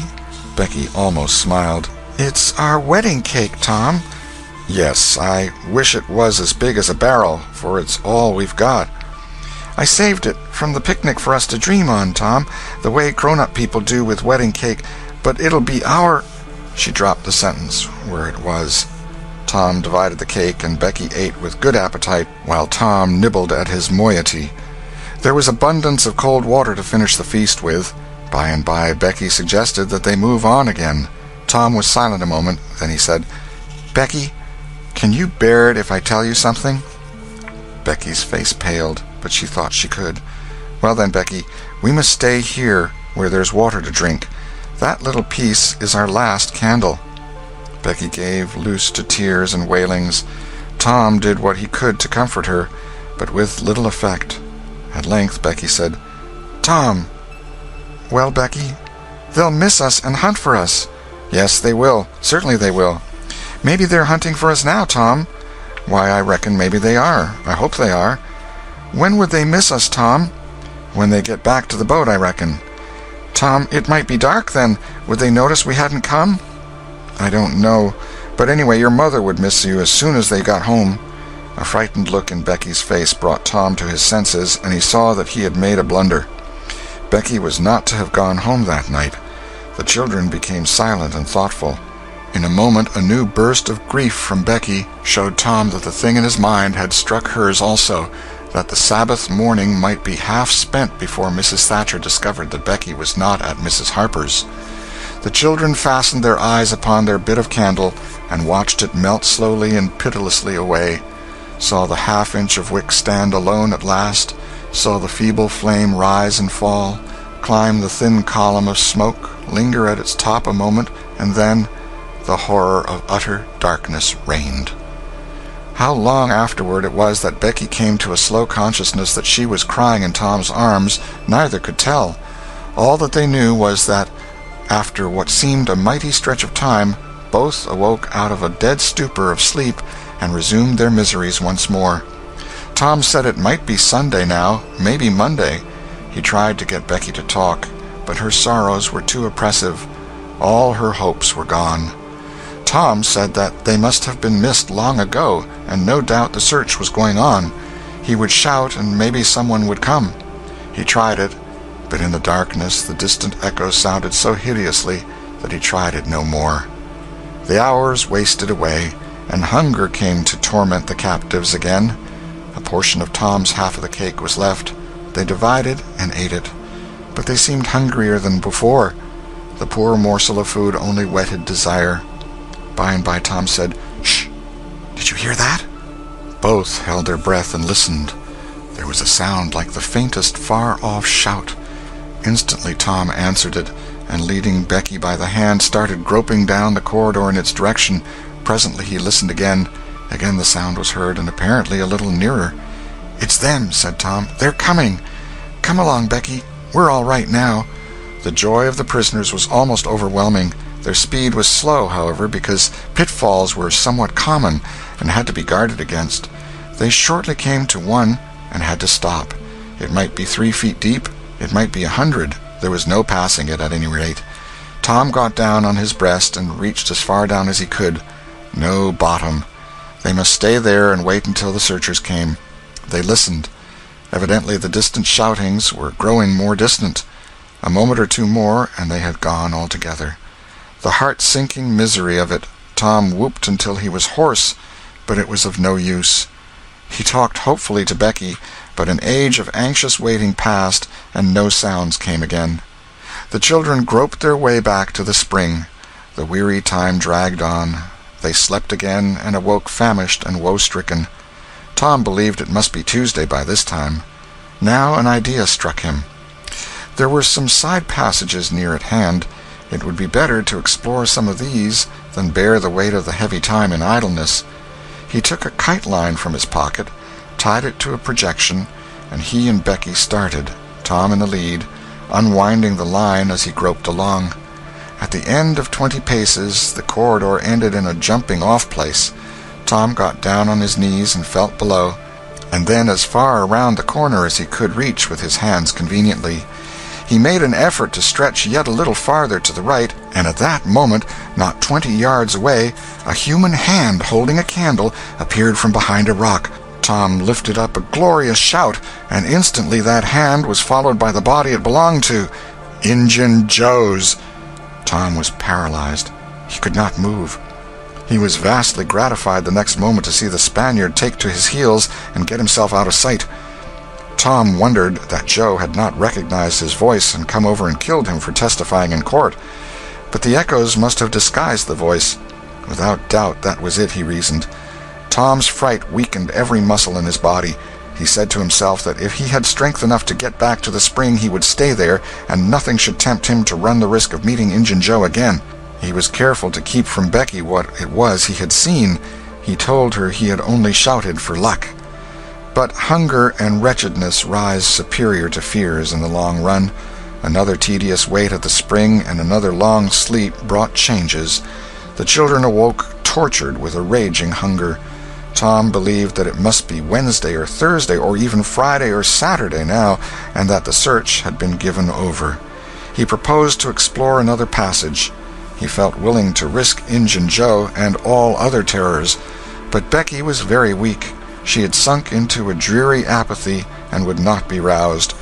Becky almost smiled. "It's our wedding cake, Tom." "Yes, I wish it was as big as a barrel, for it's all we've got." "I saved it from the picnic for us to dream on, Tom, the way grown-up people do with wedding cake, but it'll be our—" She dropped the sentence where it was. Tom divided the cake, and Becky ate with good appetite, while Tom nibbled at his moiety. There was abundance of cold water to finish the feast with. By and by Becky suggested that they move on again. Tom was silent a moment, then he said, "Becky, can you bear it if I tell you something?" Becky's face paled, but she thought she could. "Well then, Becky, we must stay here where there's water to drink. That little piece is our last candle." Becky gave loose to tears and wailings. Tom did what he could to comfort her, but with little effect. At length Becky said, "Tom." "Well, Becky, they'll miss us and hunt for us." "Yes, they will. Certainly they will." "Maybe they're hunting for us now, Tom." "Why, I reckon maybe they are. I hope they are." "When would they miss us, Tom?" "When they get back to the boat, I reckon." "Tom, it might be dark then. Would they notice we hadn't come?" "I don't know. But anyway, your mother would miss you as soon as they got home." A frightened look in Becky's face brought Tom to his senses, and he saw that he had made a blunder. Becky was not to have gone home that night. The children became silent and thoughtful. In a moment a new burst of grief from Becky showed Tom that the thing in his mind had struck hers also, that the Sabbath morning might be half spent before Mrs. Thatcher discovered that Becky was not at Mrs. Harper's. The children fastened their eyes upon their bit of candle and watched it melt slowly and pitilessly away, saw the half-inch of wick stand alone at last, saw the feeble flame rise and fall, climb the thin column of smoke, linger at its top a moment, and then the horror of utter darkness reigned. How long afterward it was that Becky came to a slow consciousness that she was crying in Tom's arms, neither could tell. All that they knew was that, after what seemed a mighty stretch of time, both awoke out of a dead stupor of sleep and resumed their miseries once more. Tom said it might be Sunday now, maybe Monday. He tried to get Becky to talk, but her sorrows were too oppressive. All her hopes were gone. Tom said that they must have been missed long ago, and no doubt the search was going on. He would shout, and maybe someone would come. He tried it, but in the darkness the distant echo sounded so hideously that he tried it no more. The hours wasted away, and hunger came to torment the captives again. A portion of Tom's half of the cake was left. They divided and ate it, but they seemed hungrier than before. The poor morsel of food only whetted desire. By and by Tom said, "Shh! Did you hear that?" Both held their breath and listened. There was a sound like the faintest far-off shout. Instantly Tom answered it, and leading Becky by the hand started groping down the corridor in its direction. Presently he listened again. Again the sound was heard, and apparently a little nearer. "It's them," said Tom. "They're coming. Come along, Becky. We're all right now." The joy of the prisoners was almost overwhelming. Their speed was slow, however, because pitfalls were somewhat common and had to be guarded against. They shortly came to one and had to stop. It might be 3 feet deep, it might be 100. There was no passing it, at any rate. Tom got down on his breast and reached as far down as he could. No bottom. They must stay there and wait until the searchers came. They listened. Evidently the distant shoutings were growing more distant. A moment or two more, and they had gone altogether. The heart-sinking misery of it. Tom whooped until he was hoarse, but it was of no use. He talked hopefully to Becky, but an age of anxious waiting passed, and no sounds came again. The children groped their way back to the spring. The weary time dragged on. They slept again, and awoke famished and woe-stricken. Tom believed it must be Tuesday by this time. Now an idea struck him. There were some side passages near at hand. It would be better to explore some of these than bear the weight of the heavy time in idleness. He took a kite-line from his pocket, tied it to a projection, and he and Becky started, Tom in the lead, unwinding the line as he groped along. At the end of 20 paces the corridor ended in a jumping-off place. Tom got down on his knees and felt below, and then as far around the corner as he could reach with his hands conveniently. He made an effort to stretch yet a little farther to the right, and at that moment, not 20 yards away, a human hand holding a candle appeared from behind a rock. Tom lifted up a glorious shout, and instantly that hand was followed by the body it belonged to. Injun Joe's! Tom was paralyzed. He could not move. He was vastly gratified the next moment to see the Spaniard take to his heels and get himself out of sight. Tom wondered that Joe had not recognized his voice and come over and killed him for testifying in court. But the echoes must have disguised the voice. Without doubt that was it, he reasoned. Tom's fright weakened every muscle in his body. He said to himself that if he had strength enough to get back to the spring he would stay there, and nothing should tempt him to run the risk of meeting Injun Joe again. He was careful to keep from Becky what it was he had seen. He told her he had only shouted for luck. But hunger and wretchedness rise superior to fears in the long run. Another tedious wait at the spring and another long sleep brought changes. The children awoke tortured with a raging hunger. Tom believed that it must be Wednesday or Thursday or even Friday or Saturday now, and that the search had been given over. He proposed to explore another passage. He felt willing to risk Injun Joe and all other terrors, but Becky was very weak. She had sunk into a dreary apathy and would not be roused.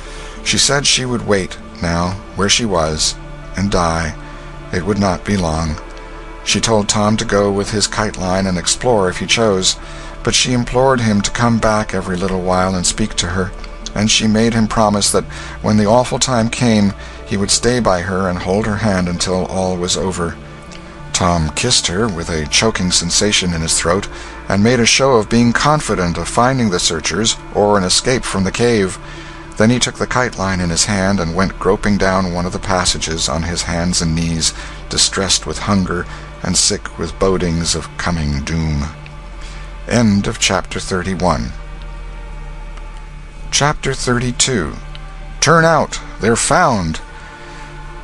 She said she would wait, now, where she was, and die. It would not be long. She told Tom to go with his kite line and explore if he chose, but she implored him to come back every little while and speak to her, and she made him promise that when the awful time came he would stay by her and hold her hand until all was over. Tom kissed her with a choking sensation in his throat, and made a show of being confident of finding the searchers or an escape from the cave. Then he took the kite line in his hand and went groping down one of the passages on his hands and knees, distressed with hunger and sick with bodings of coming doom. End of Chapter 31. Chapter 32. Turn out! They're found!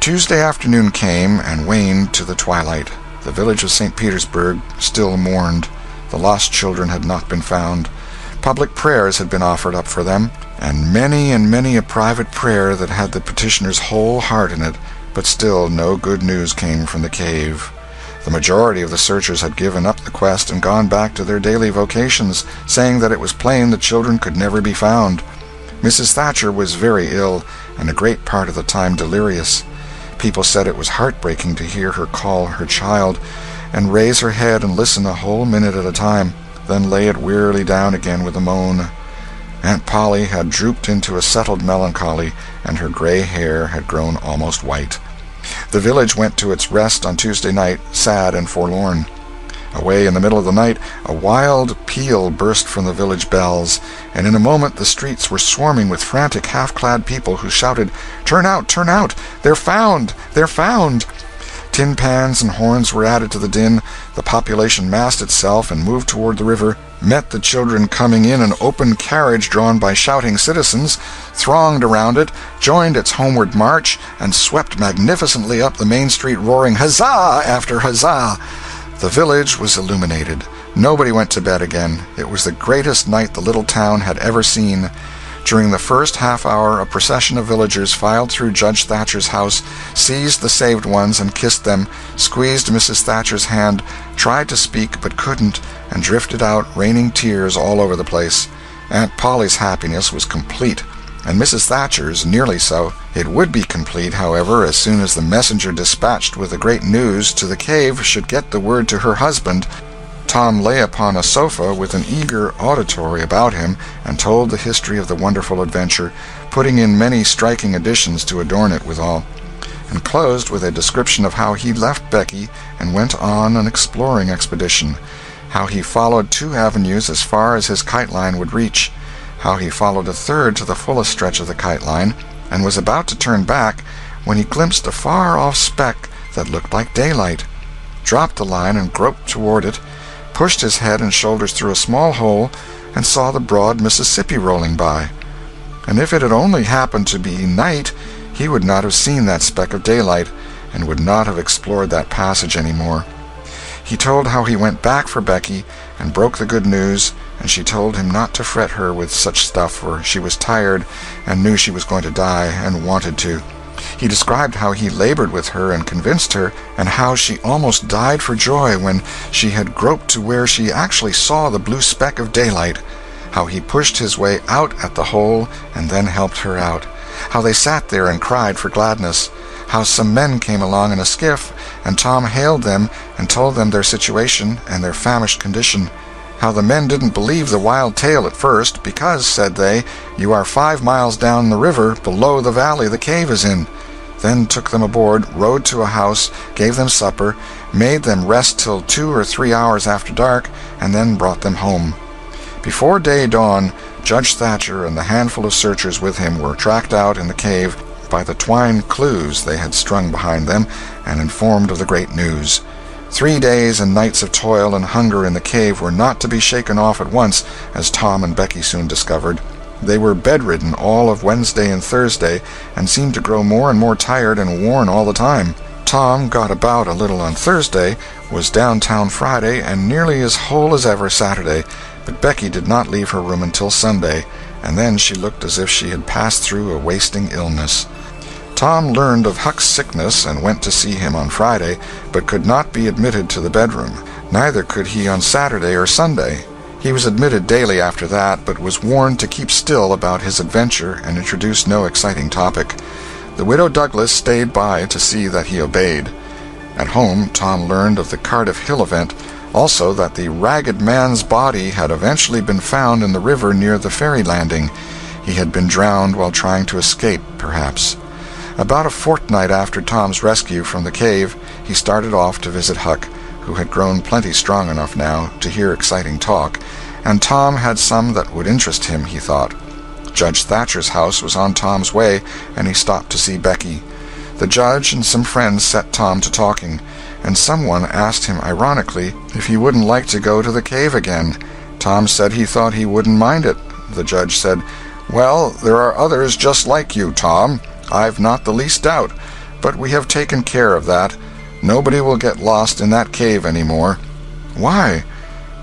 Tuesday afternoon came and waned to the twilight. The village of St. Petersburg still mourned. The lost children had not been found. Public prayers had been offered up for them, and many a private prayer that had the petitioner's whole heart in it, but still no good news came from the cave. The majority of the searchers had given up the quest and gone back to their daily vocations, saying that it was plain the children could never be found. Mrs. Thatcher was very ill, and a great part of the time delirious. People said it was heartbreaking to hear her call her child, and raise her head and listen a whole minute at a time, then lay it wearily down again with a moan. Aunt Polly had drooped into a settled melancholy, and her gray hair had grown almost white. The village went to its rest on Tuesday night, sad and forlorn. Away in the middle of the night, a wild peal burst from the village bells, and in a moment the streets were swarming with frantic, half-clad people who shouted, "Turn out! Turn out! They're found! They're found!" Tin pans and horns were added to the din. The population massed itself and moved toward the river, met the children coming in an open carriage drawn by shouting citizens, thronged around it, joined its homeward march, and swept magnificently up the main street roaring huzzah after huzzah. The village was illuminated. Nobody went to bed again. It was the greatest night the little town had ever seen. During the first half-hour a procession of villagers filed through Judge Thatcher's house, seized the saved ones and kissed them, squeezed Mrs. Thatcher's hand, tried to speak but couldn't, and drifted out, raining tears all over the place. Aunt Polly's happiness was complete, and Mrs. Thatcher's nearly so. It would be complete, however, as soon as the messenger dispatched with the great news to the cave should get the word to her husband. Tom lay upon a sofa with an eager auditory about him, and told the history of the wonderful adventure, putting in many striking additions to adorn it withal, and closed with a description of how he left Becky and went on an exploring expedition, how he followed 2 avenues as far as his kite line would reach, how he followed a third to the fullest stretch of the kite line, and was about to turn back when he glimpsed a far-off speck that looked like daylight, dropped the line and groped toward it, pushed his head and shoulders through a small hole, and saw the broad Mississippi rolling by. And if it had only happened to be night, he would not have seen that speck of daylight, and would not have explored that passage any more. He told how he went back for Becky, and broke the good news, and she told him not to fret her with such stuff, for she was tired, and knew she was going to die, and wanted to. He described how he labored with her and convinced her, and how she almost died for joy when she had groped to where she actually saw the blue speck of daylight, how he pushed his way out at the hole and then helped her out, how they sat there and cried for gladness, how some men came along in a skiff, and Tom hailed them and told them their situation and their famished condition, how the men didn't believe the wild tale at first, because, said they, you are 5 miles down the river below the valley the cave is in. Then took them aboard, rode to a house, gave them supper, made them rest till 2 or 3 hours after dark, and then brought them home. Before day dawn, Judge Thatcher and the handful of searchers with him were tracked out in the cave by the twine clues they had strung behind them, and informed of the great news. 3 days and nights of toil and hunger in the cave were not to be shaken off at once, as Tom and Becky soon discovered. They were bedridden all of Wednesday and Thursday, and seemed to grow more and more tired and worn all the time. Tom got about a little on Thursday, was downtown Friday, and nearly as whole as ever Saturday, but Becky did not leave her room until Sunday, and then she looked as if she had passed through a wasting illness. Tom learned of Huck's sickness and went to see him on Friday, but could not be admitted to the bedroom. Neither could he on Saturday or Sunday. He was admitted daily after that, but was warned to keep still about his adventure and introduce no exciting topic. The widow Douglas stayed by to see that he obeyed. At home, Tom learned of the Cardiff Hill event, also that the ragged man's body had eventually been found in the river near the ferry landing. He had been drowned while trying to escape, perhaps. About a fortnight after Tom's rescue from the cave, he started off to visit Huck, who had grown plenty strong enough now to hear exciting talk, and Tom had some that would interest him, he thought. Judge Thatcher's house was on Tom's way, and he stopped to see Becky. The judge and some friends set Tom to talking, and someone asked him ironically if he wouldn't like to go to the cave again. Tom said he thought he wouldn't mind it. The judge said, "Well, there are others just like you, Tom. I've not the least doubt, but we have taken care of that. Nobody will get lost in that cave any more." "Why?"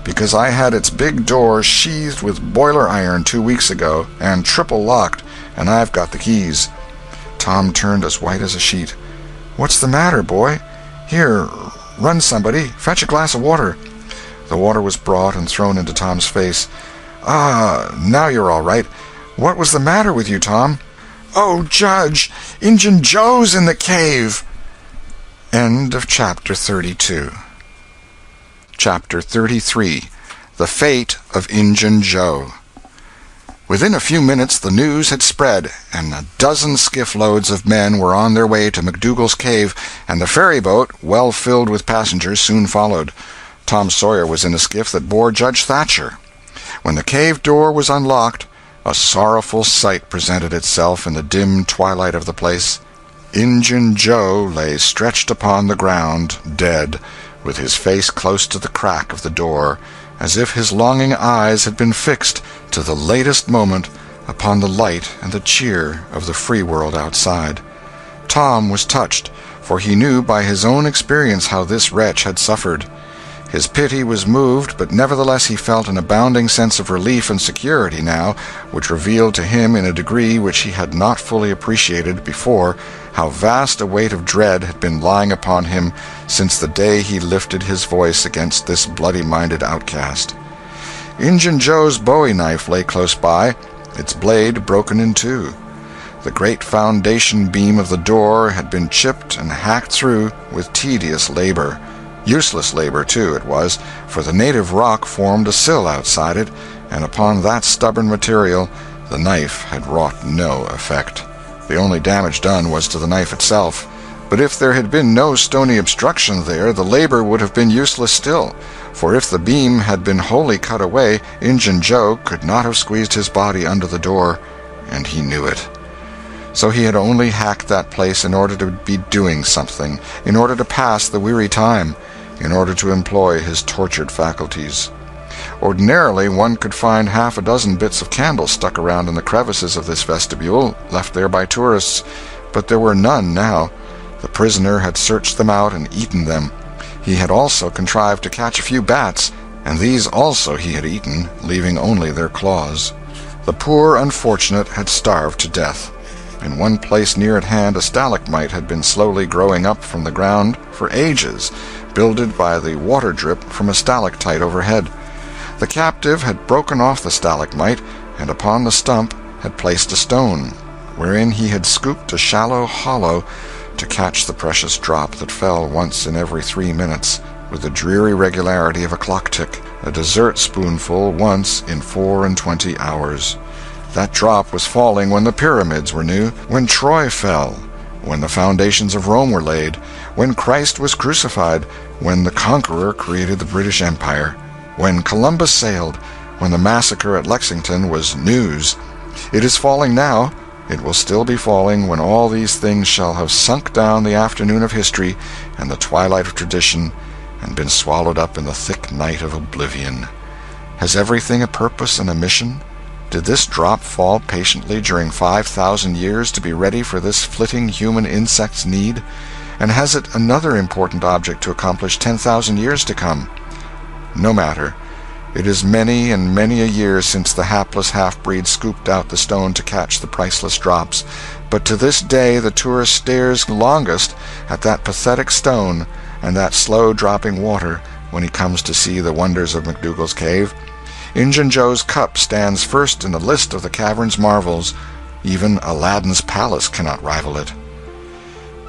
"Because I had its big door sheathed with boiler iron 2 weeks ago, and triple locked, and I've got the keys." Tom turned as white as a sheet. "What's the matter, boy? Here, run somebody, fetch a glass of water." The water was brought and thrown into Tom's face. "Ah, now you're all right. What was the matter with you, Tom?" "Oh, Judge, Injun Joe's in the cave." End of Chapter 32. Chapter 33. The Fate of Injun Joe. Within a few minutes the news had spread, and a dozen skiff-loads of men were on their way to McDougal's cave, and the ferry-boat, well filled with passengers, soon followed. Tom Sawyer was in a skiff that bore Judge Thatcher. When the cave door was unlocked, a sorrowful sight presented itself in the dim twilight of the place. Injun Joe lay stretched upon the ground, dead, with his face close to the crack of the door, as if his longing eyes had been fixed to the latest moment upon the light and the cheer of the free world outside. Tom was touched, for he knew by his own experience how this wretch had suffered. His pity was moved, but nevertheless he felt an abounding sense of relief and security now, which revealed to him in a degree which he had not fully appreciated before how vast a weight of dread had been lying upon him since the day he lifted his voice against this bloody-minded outcast. Injun Joe's bowie knife lay close by, its blade broken in two. The great foundation beam of the door had been chipped and hacked through with tedious labor. Useless labor, too, it was, for the native rock formed a sill outside it, and upon that stubborn material the knife had wrought no effect. The only damage done was to the knife itself. But if there had been no stony obstruction there, the labor would have been useless still, for if the beam had been wholly cut away, Injun Joe could not have squeezed his body under the door, and he knew it. So he had only hacked that place in order to be doing something, in order to pass the weary time, in order to employ his tortured faculties. Ordinarily one could find half a dozen bits of candle stuck around in the crevices of this vestibule, left there by tourists, but there were none now. The prisoner had searched them out and eaten them. He had also contrived to catch a few bats, and these also he had eaten, leaving only their claws. The poor unfortunate had starved to death. In one place near at hand a stalagmite had been slowly growing up from the ground for ages, builded by the water drip from a stalactite overhead. The captive had broken off the stalagmite, and upon the stump had placed a stone, wherein he had scooped a shallow hollow to catch the precious drop that fell once in every 3 minutes, with the dreary regularity of a clock-tick, a dessert spoonful once in 24 hours. That drop was falling when the pyramids were new, when Troy fell, when the foundations of Rome were laid, when Christ was crucified, when the Conqueror created the British Empire, when Columbus sailed, when the massacre at Lexington was news. It is falling now. It will still be falling when all these things shall have sunk down the afternoon of history and the twilight of tradition, and been swallowed up in the thick night of oblivion. Has everything a purpose and a mission? Did this drop fall patiently during 5,000 years to be ready for this flitting human insect's need? And has it another important object to accomplish 10,000 years to come? No matter. It is many and many a year since the hapless half-breed scooped out the stone to catch the priceless drops, but to this day the tourist stares longest at that pathetic stone and that slow-dropping water when he comes to see the wonders of McDougall's cave. Injun Joe's cup stands first in the list of the cavern's marvels. Even Aladdin's palace cannot rival it.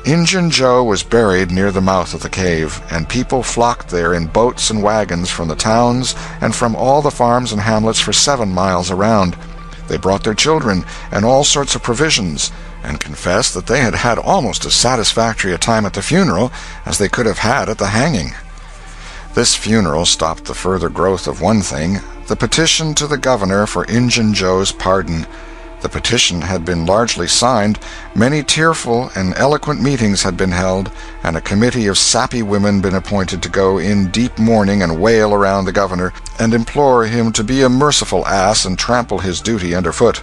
Injun Joe was buried near the mouth of the cave, and people flocked there in boats and wagons from the towns and from all the farms and hamlets for 7 miles around. They brought their children and all sorts of provisions, and confessed that they had had almost as satisfactory a time at the funeral as they could have had at the hanging. This funeral stopped the further growth of one thing, the petition to the governor for Injun Joe's pardon. The petition had been largely signed, many tearful and eloquent meetings had been held, and a committee of sappy women been appointed to go in deep mourning and wail around the governor, and implore him to be a merciful ass and trample his duty underfoot.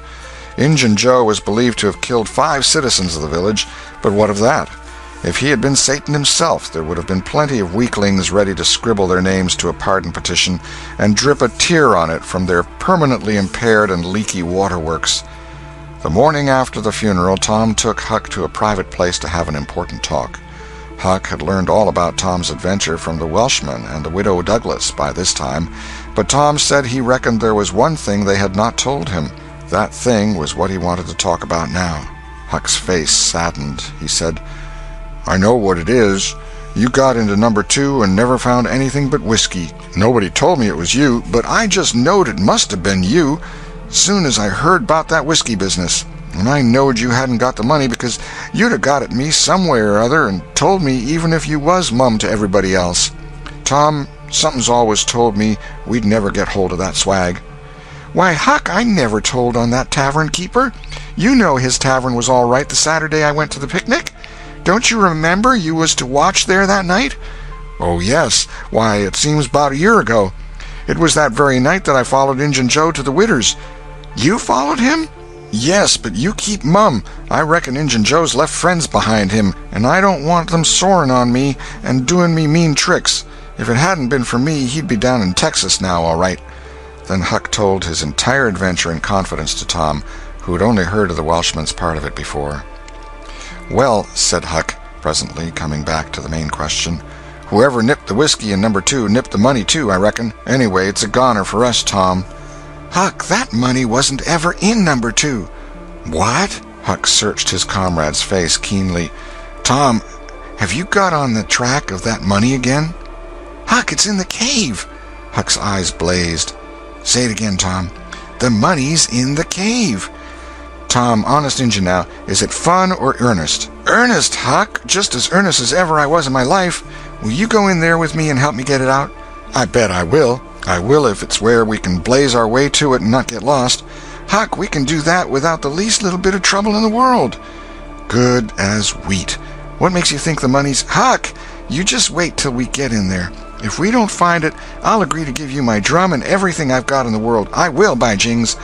Injun Joe was believed to have killed 5 citizens of the village, but what of that? If he had been Satan himself, there would have been plenty of weaklings ready to scribble their names to a pardon petition and drip a tear on it from their permanently impaired and leaky waterworks. The morning after the funeral, Tom took Huck to a private place to have an important talk. Huck had learned all about Tom's adventure from the Welshman and the widow Douglas by this time, but Tom said he reckoned there was one thing they had not told him. That thing was what he wanted to talk about now. Huck's face saddened. He said, "I know what it is. You got into number 2 and never found anything but whiskey. Nobody told me it was you, but I just knowed it must have been you soon as I heard about that whiskey business. And I knowed you hadn't got the money because you'd have got at me some way or other and told me even if you was mum to everybody else. Tom, something's always told me we'd never get hold of that swag." "Why, Huck, I never told on that tavern keeper. You know his tavern was all right the Saturday I went to the picnic. Don't you remember you was to watch there that night?" "Oh, yes. Why, it seems about a year ago. It was that very night that I followed Injun Joe to the Widder's." "You followed him?" "Yes, but you keep mum. I reckon Injun Joe's left friends behind him, and I don't want them soaring on me and doing me mean tricks. If it hadn't been for me, he'd be down in Texas now, all right." Then Huck told his entire adventure in confidence to Tom, who had only heard of the Welshman's part of it before. "Well," said Huck, presently, coming back to the main question, "whoever nipped the whiskey in number 2 nipped the money too, I reckon. Anyway, it's a goner for us, Tom." "Huck, that money wasn't ever in number 2. "What?" Huck searched his comrade's face keenly. "Tom, have you got on the track of that money again?" "Huck, it's in the cave." Huck's eyes blazed. "Say it again, Tom." "The money's in the cave." "Tom, honest Injun now, is it fun or earnest?" "Earnest, Huck, just as earnest as ever I was in my life. Will you go in there with me and help me get it out?" "I bet I will. I will if it's where we can blaze our way to it and not get lost." "Huck, we can do that without the least little bit of trouble in the world." "Good as wheat. What makes you think the money's—" "Huck, you just wait till we get in there. If we don't find it, I'll agree to give you my drum and everything I've got in the world. I will, by jings."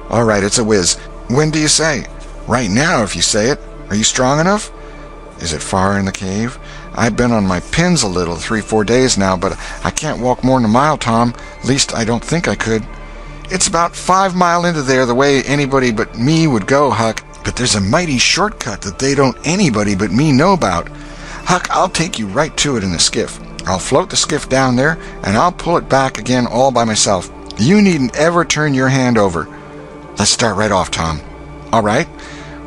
"All right, it's a whiz. When do you say?" "Right now, if you say it. Are you strong enough?" "Is it far in the cave?" "I've been on my pins a little 3-4 days now, but I can't walk more than a mile, Tom. Least I don't think I could." "It's about 5 mile into there the way anybody but me would go, Huck. But there's a mighty shortcut that they don't anybody but me know about. Huck, I'll take you right to it in the skiff. I'll float the skiff down there, and I'll pull it back again all by myself. You needn't ever turn your hand over. Let's start right off, Tom." "All right.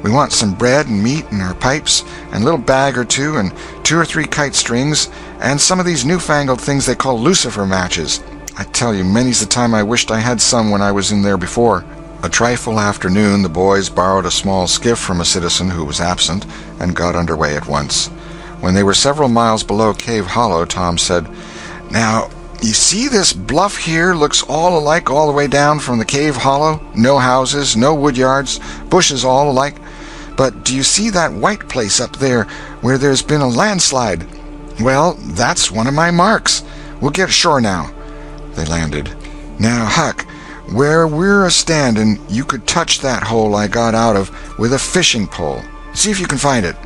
We want some bread and meat and our pipes, and a little bag or 2, and 2 or 3 kite strings, and some of these newfangled things they call lucifer matches. I tell you, many's the time I wished I had some when I was in there before." A trifle after noon, the boys borrowed a small skiff from a citizen who was absent, and got under way at once. When they were several miles below Cave Hollow, Tom said, "Now, you see this bluff here looks all alike all the way down from the Cave Hollow? No houses, no wood yards, bushes all alike. But do you see that white place up there where there's been a landslide? Well, that's one of my marks. We'll get ashore now." They landed. "Now, Huck, Where we're a-standin', you could touch that hole I got out of with a fishing pole. See if you can find it."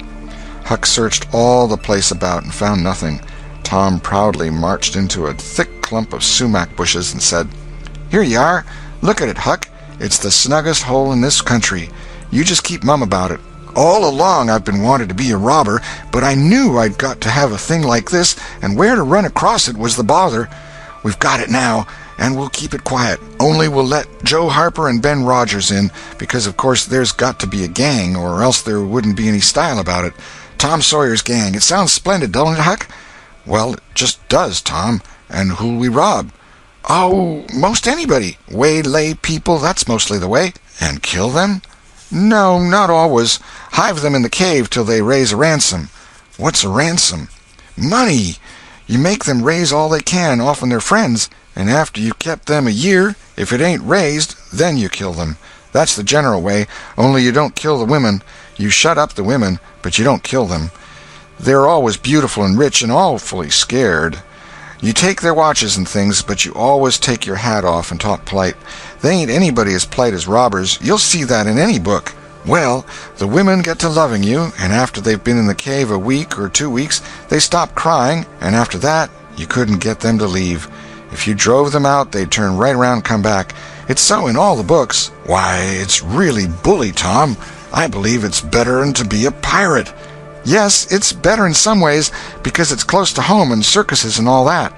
Huck searched all the place about and found nothing. Tom proudly marched into a thick clump of sumac bushes and said, "Here you are. Look at it, Huck. It's the snuggest hole in this country. You just keep mum about it. All along I've been wanting to be a robber, but I knew I'd got to have a thing like this, and where to run across it was the bother. We've got it now, and we'll keep it quiet. Only we'll let Joe Harper and Ben Rogers in, because of course there's got to be a gang, or else there wouldn't be any style about it. Tom Sawyer's gang. It sounds splendid, don't it, Huck?" "Well, it just does, Tom. And who'll we rob?" "Oh, most anybody. Waylay people, that's mostly the way." "And kill them?" "No, not always. Hive them in the cave till they raise a ransom." "What's a ransom?" "Money. You make them raise all they can, often their friends, and after you kept them a year, if it ain't raised, then you kill them. That's the general way, only you don't kill the women. You shut up the women, but you don't kill them. They're always beautiful and rich and awfully scared. You take their watches and things, but you always take your hat off and talk polite. They ain't anybody as polite as robbers. You'll see that in any book. Well, the women get to loving you, and after they've been in the cave a week or 2 weeks, they stop crying, and after that, you couldn't get them to leave. If you drove them out, they'd turn right around and come back. It's so in all the books. Why, it's really bully, Tom. I believe it's better'n to be a pirate." "Yes, it's better in some ways, because it's close to home and circuses and all that."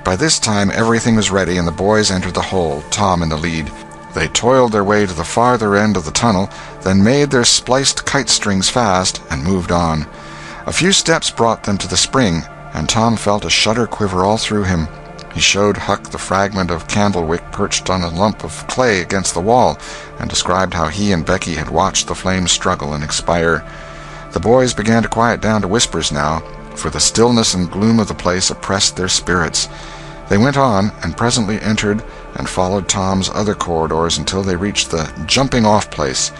By this time everything was ready, and the boys entered the hole, Tom in the lead. They toiled their way to the farther end of the tunnel, then made their spliced kite strings fast, and moved on. A few steps brought them to the spring, and Tom felt a shudder quiver all through him. He showed Huck the fragment of candle-wick perched on a lump of clay against the wall, and described how he and Becky had watched the flames struggle and expire. The boys began to quiet down to whispers now, for the stillness and gloom of the place oppressed their spirits. They went on, and presently entered and followed Tom's other corridors until they reached the jumping-off place.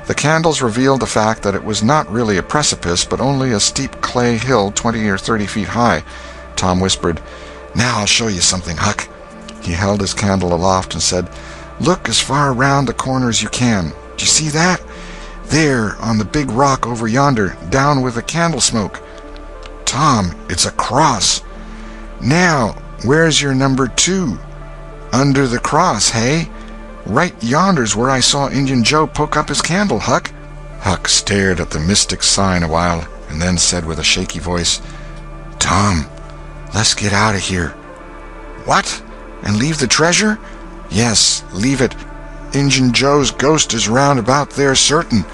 The candles revealed the fact that it was not really a precipice, but only a steep clay hill 20 or 30 feet high. Tom whispered, "Now I'll show you something, Huck." He held his candle aloft and said, "Look as far around the corner as you can. Do you see that? There, on the big rock over yonder, down with the candle smoke." "Tom, it's a cross." "Now, where's your number 2? "Under the cross, hey? Right yonder's where I saw Injun Joe poke up his candle, Huck." Huck stared at the mystic sign a while, and then said with a shaky voice, "Tom, let's get out of here." "What? And leave the treasure?" "Yes, leave it. Injun Joe's ghost is round about there certain."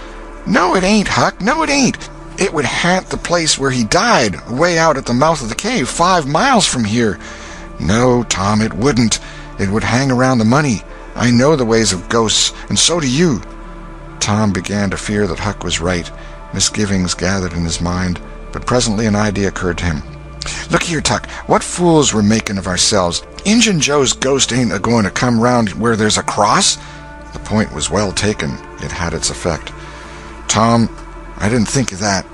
"No, it ain't, Huck. No, it ain't. It would haunt the place where he died, way out at the mouth of the cave, 5 miles from here." "No, Tom, it wouldn't. It would hang around the money. I know the ways of ghosts, and so do you." Tom began to fear that Huck was right. Misgivings gathered in his mind, but presently an idea occurred to him. "Look here, Tuck, what fools we're making of ourselves. Injun Joe's ghost ain't a-going to come round where there's a cross." The point was well taken. It had its effect. "Tom, I didn't think of that.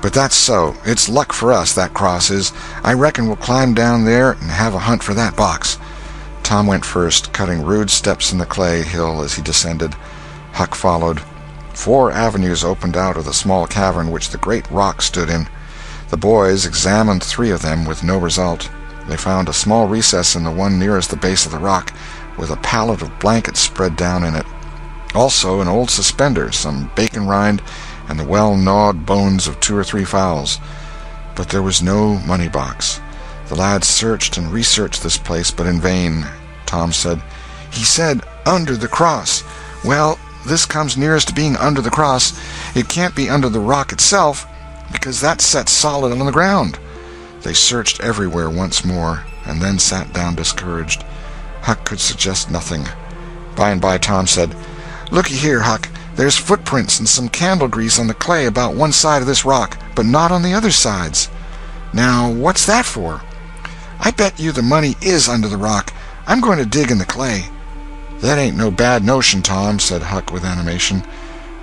But that's so. It's luck for us, that cross is. I reckon we'll climb down there and have a hunt for that box." Tom went first, cutting rude steps in the clay hill as he descended. Huck followed. 4 avenues opened out of the small cavern which the great rock stood in. The boys examined 3 of them with no result. They found a small recess in the one nearest the base of the rock, with a pallet of blankets spread down in it. Also an old suspender, some bacon rind, and the well-gnawed bones of 2 or 3 fowls. But there was no money box. The lads searched and researched this place, but in vain. Tom said, "He said under the cross. Well, this comes nearest to being under the cross. It can't be under the rock itself, because that's set solid on the ground." They searched everywhere once more, and then sat down discouraged. Huck could suggest nothing. By and by Tom said, "Looky here, Huck, there's footprints and some candle grease on the clay about one side of this rock, but not on the other sides. Now, what's that for?" "I bet you the money is under the rock. I'm going to dig in the clay." "That ain't no bad notion, Tom," said Huck with animation.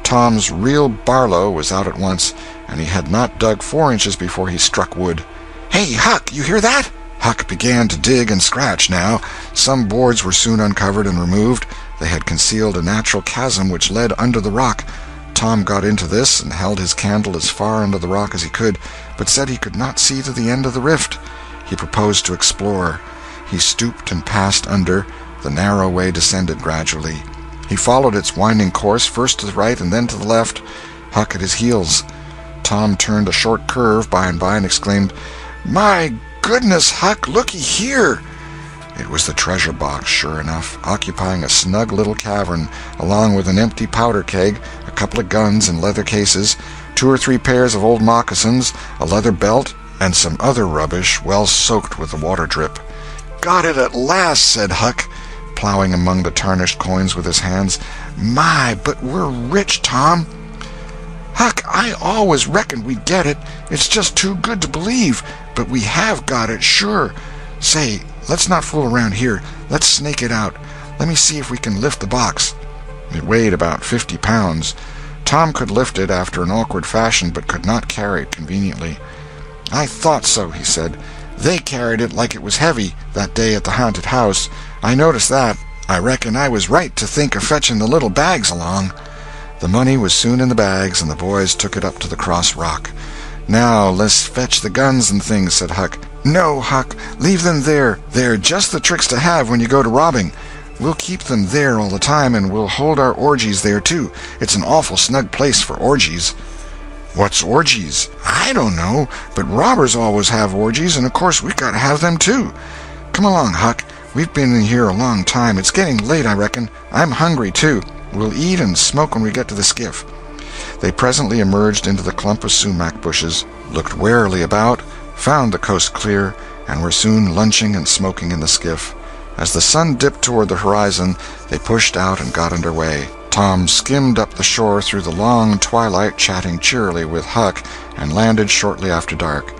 Tom's real Barlow was out at once, and he had not dug 4 inches before he struck wood. "Hey, Huck, you hear that?" Huck began to dig and scratch now. Some boards were soon uncovered and removed. They had concealed a natural chasm which led under the rock. Tom got into this and held his candle as far under the rock as he could, but said he could not see to the end of the rift. He proposed to explore. He stooped and passed under. The narrow way descended gradually. He followed its winding course, first to the right and then to the left, Huck at his heels. Tom turned a short curve by and by and exclaimed, "My goodness, Huck, looky here!" It was the treasure box, sure enough, occupying a snug little cavern, along with an empty powder keg, a couple of guns in leather cases, 2 or 3 pairs of old moccasins, a leather belt, and some other rubbish well soaked with the water drip. "Got it at last," said Huck, plowing among the tarnished coins with his hands. "My, but we're rich, Tom." "Huck, I always reckoned we'd get it. It's just too good to believe. But we have got it, sure. Say, let's not fool around here. Let's snake it out. Let me see if we can lift the box." It weighed about 50 pounds. Tom could lift it after an awkward fashion, but could not carry it conveniently. "I thought so," he said. "They carried it like it was heavy, that day at the haunted house. I noticed that. I reckon I was right to think of fetching the little bags along." The money was soon in the bags, and the boys took it up to the cross rock. "Now let's fetch the guns and things," said Huck. "No, Huck, leave them there. They're just the tricks to have when you go to robbing. We'll keep them there all the time, and we'll hold our orgies there, too. It's an awful snug place for orgies." "What's orgies?" "I don't know, but robbers always have orgies, and of course we've got to have them, too. Come along, Huck. We've been in here a long time. It's getting late, I reckon. I'm hungry, too. We'll eat and smoke when we get to the skiff." They presently emerged into the clump of sumac bushes, looked warily about, found the coast clear, and were soon lunching and smoking in the skiff. As the sun dipped toward the horizon, they pushed out and got under way. Tom skimmed up the shore through the long twilight, chatting cheerily with Huck, and landed shortly after dark.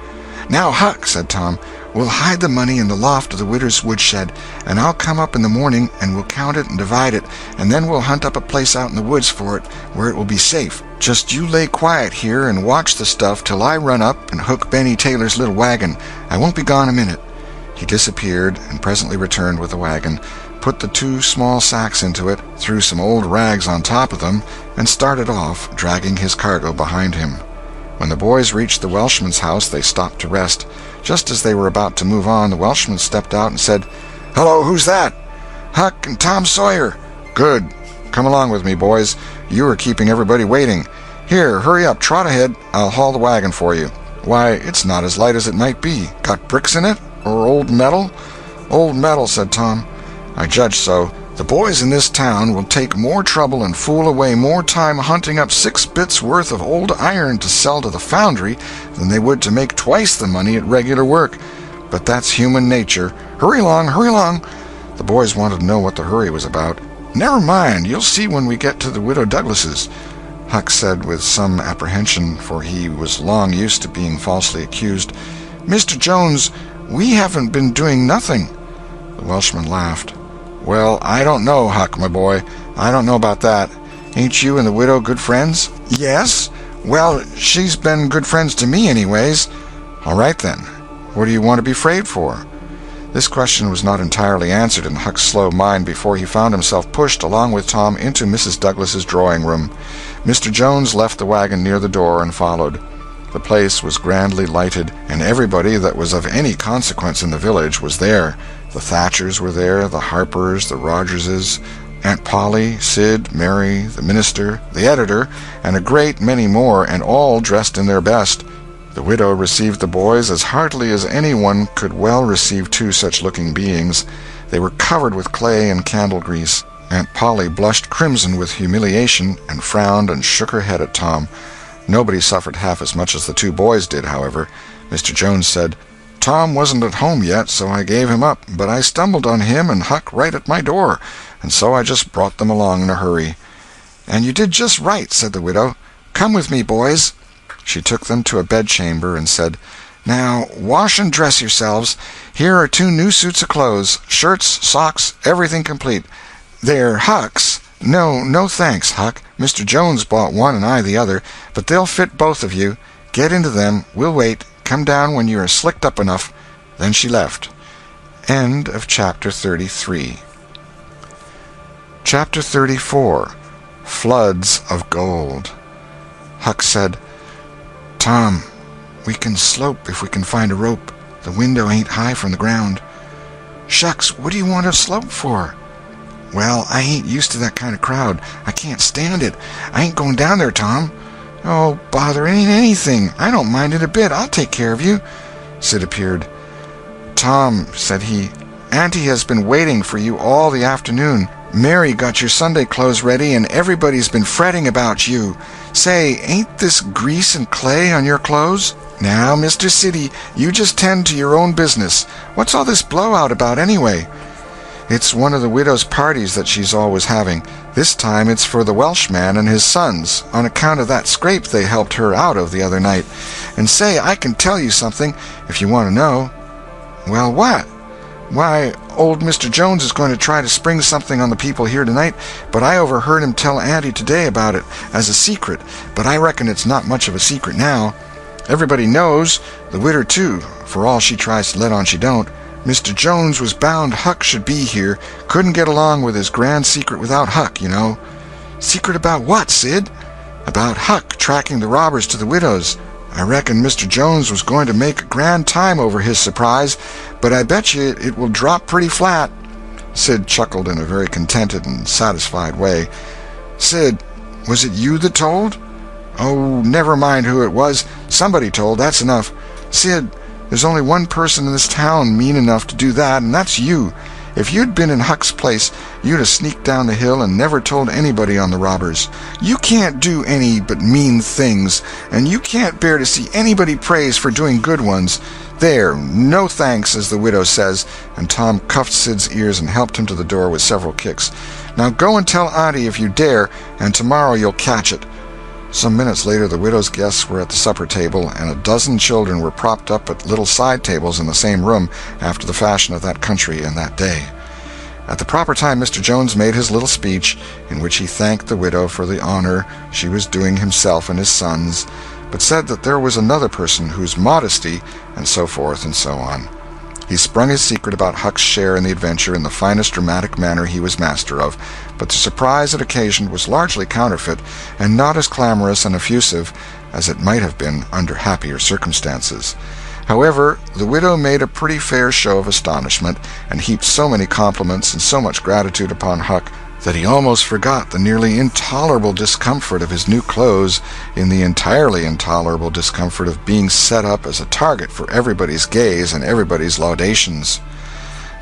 "Now, Huck," said Tom, "we'll hide the money in the loft of the widow's woodshed, and I'll come up in the morning, and we'll count it and divide it, and then we'll hunt up a place out in the woods for it, where it will be safe. Just you lay quiet here and watch the stuff till I run up and hook Benny Taylor's little wagon. I won't be gone a minute." He disappeared, and presently returned with the wagon, put the 2 small sacks into it, threw some old rags on top of them, and started off, dragging his cargo behind him. When the boys reached the Welshman's house, they stopped to rest. Just as they were about to move on, the Welshman stepped out and said, "Hello, who's that?" "Huck and Tom Sawyer." "Good. Come along with me, boys. You are keeping everybody waiting. Here, hurry up, trot ahead. I'll haul the wagon for you. Why, it's not as light as it might be. Got bricks in it? Or old metal?" "Old metal," said Tom. "I judge so. The boys in this town will take more trouble and fool away more time hunting up 6 bits worth of old iron to sell to the foundry than they would to make twice the money at regular work. But that's human nature. Hurry along, hurry along." The boys wanted to know what the hurry was about. "Never mind, you'll see when we get to the Widow Douglas's," Huck said with some apprehension, for he was long used to being falsely accused. "Mr. Jones, we haven't been doing nothing." The Welshman laughed. "Well, I don't know, Huck, my boy. I don't know about that. Ain't you and the widow good friends?" "Yes. Well, she's been good friends to me, anyways." "All right, then. What do you want to be afraid for?" This question was not entirely answered in Huck's slow mind before he found himself pushed, along with Tom, into Mrs. Douglas's drawing-room. Mr. Jones left the wagon near the door and followed. The place was grandly lighted, and everybody that was of any consequence in the village was there. The Thatchers were there, the Harpers, the Rogerses, Aunt Polly, Sid, Mary, the minister, the editor, and a great many more, and all dressed in their best. The widow received the boys as heartily as anyone could well receive 2 such-looking beings. They were covered with clay and candle grease. Aunt Polly blushed crimson with humiliation, and frowned and shook her head at Tom. Nobody suffered half as much as the 2 boys did, however. Mr. Jones said, "Tom wasn't at home yet, so I gave him up, but I stumbled on him and Huck right at my door, and so I just brought them along in a hurry." "And you did just right," said the widow. "Come with me, boys." She took them to a bedchamber and said, "Now, wash and dress yourselves. Here are 2 new suits of clothes, shirts, socks, everything complete. They're Huck's. No thanks, Huck. Mr. Jones bought one and I the other, but they'll fit both of you. Get into them. We'll wait. Come down when you are slicked up enough." Then she left. End of Chapter 33. Chapter 34. Floods of Gold. Huck said, "Tom, we can slope if we can find a rope. The window ain't high from the ground." "Shucks, what do you want to slope for?" "Well, I ain't used to that kind of crowd. I can't stand it. I ain't going down there, Tom." "Oh, bother, it ain't anything. I don't mind it a bit. I'll take care of you." Sid appeared. "Tom," said he, "Auntie has been waiting for you all the afternoon. Mary got your Sunday clothes ready, and everybody's been fretting about you. Say, ain't this grease and clay on your clothes? Now, Mr. Siddy, you just tend to your own business. What's all this blowout about, anyway?" "It's one of the widow's parties that she's always having. This time it's for the Welshman and his sons, on account of that scrape they helped her out of the other night. And say, I can tell you something, if you want to know." "Well, what?" "Why, old Mr. Jones is going to try to spring something on the people here tonight, but I overheard him tell Auntie today about it, as a secret, but I reckon it's not much of a secret now. Everybody knows, the widder too, for all she tries to let on she don't. Mr. Jones was bound Huck should be here, couldn't get along with his grand secret without Huck, you know." "Secret about what, Sid?" "About Huck tracking the robbers to the widow's. I reckon Mr. Jones was going to make a grand time over his surprise, but I bet you it will drop pretty flat." Sid chuckled in a very contented and satisfied way. "Sid, was it you that told?" "Oh, never mind who it was. Somebody told, that's enough. Sid, there's only one person in this town mean enough to do that, and that's you. If you'd been in Huck's place, you'd have sneaked down the hill and never told anybody on the robbers. You can't do any but mean things, and you can't bear to see anybody praised for doing good ones. There, no thanks, as the widow says," and Tom cuffed Sid's ears and helped him to the door with several kicks. "Now go and tell Auntie if you dare, and tomorrow you'll catch it." Some minutes later the widow's guests were at the supper table, and a dozen children were propped up at little side tables in the same room, after the fashion of that country and that day. At the proper time Mr. Jones made his little speech, in which he thanked the widow for the honor she was doing himself and his sons, but said that there was another person whose modesty, and so forth and so on. He sprung his secret about Huck's share in the adventure in the finest dramatic manner he was master of, but the surprise it occasioned was largely counterfeit, and not as clamorous and effusive as it might have been under happier circumstances. However, the widow made a pretty fair show of astonishment, and heaped so many compliments and so much gratitude upon Huck that he almost forgot the nearly intolerable discomfort of his new clothes in the entirely intolerable discomfort of being set up as a target for everybody's gaze and everybody's laudations.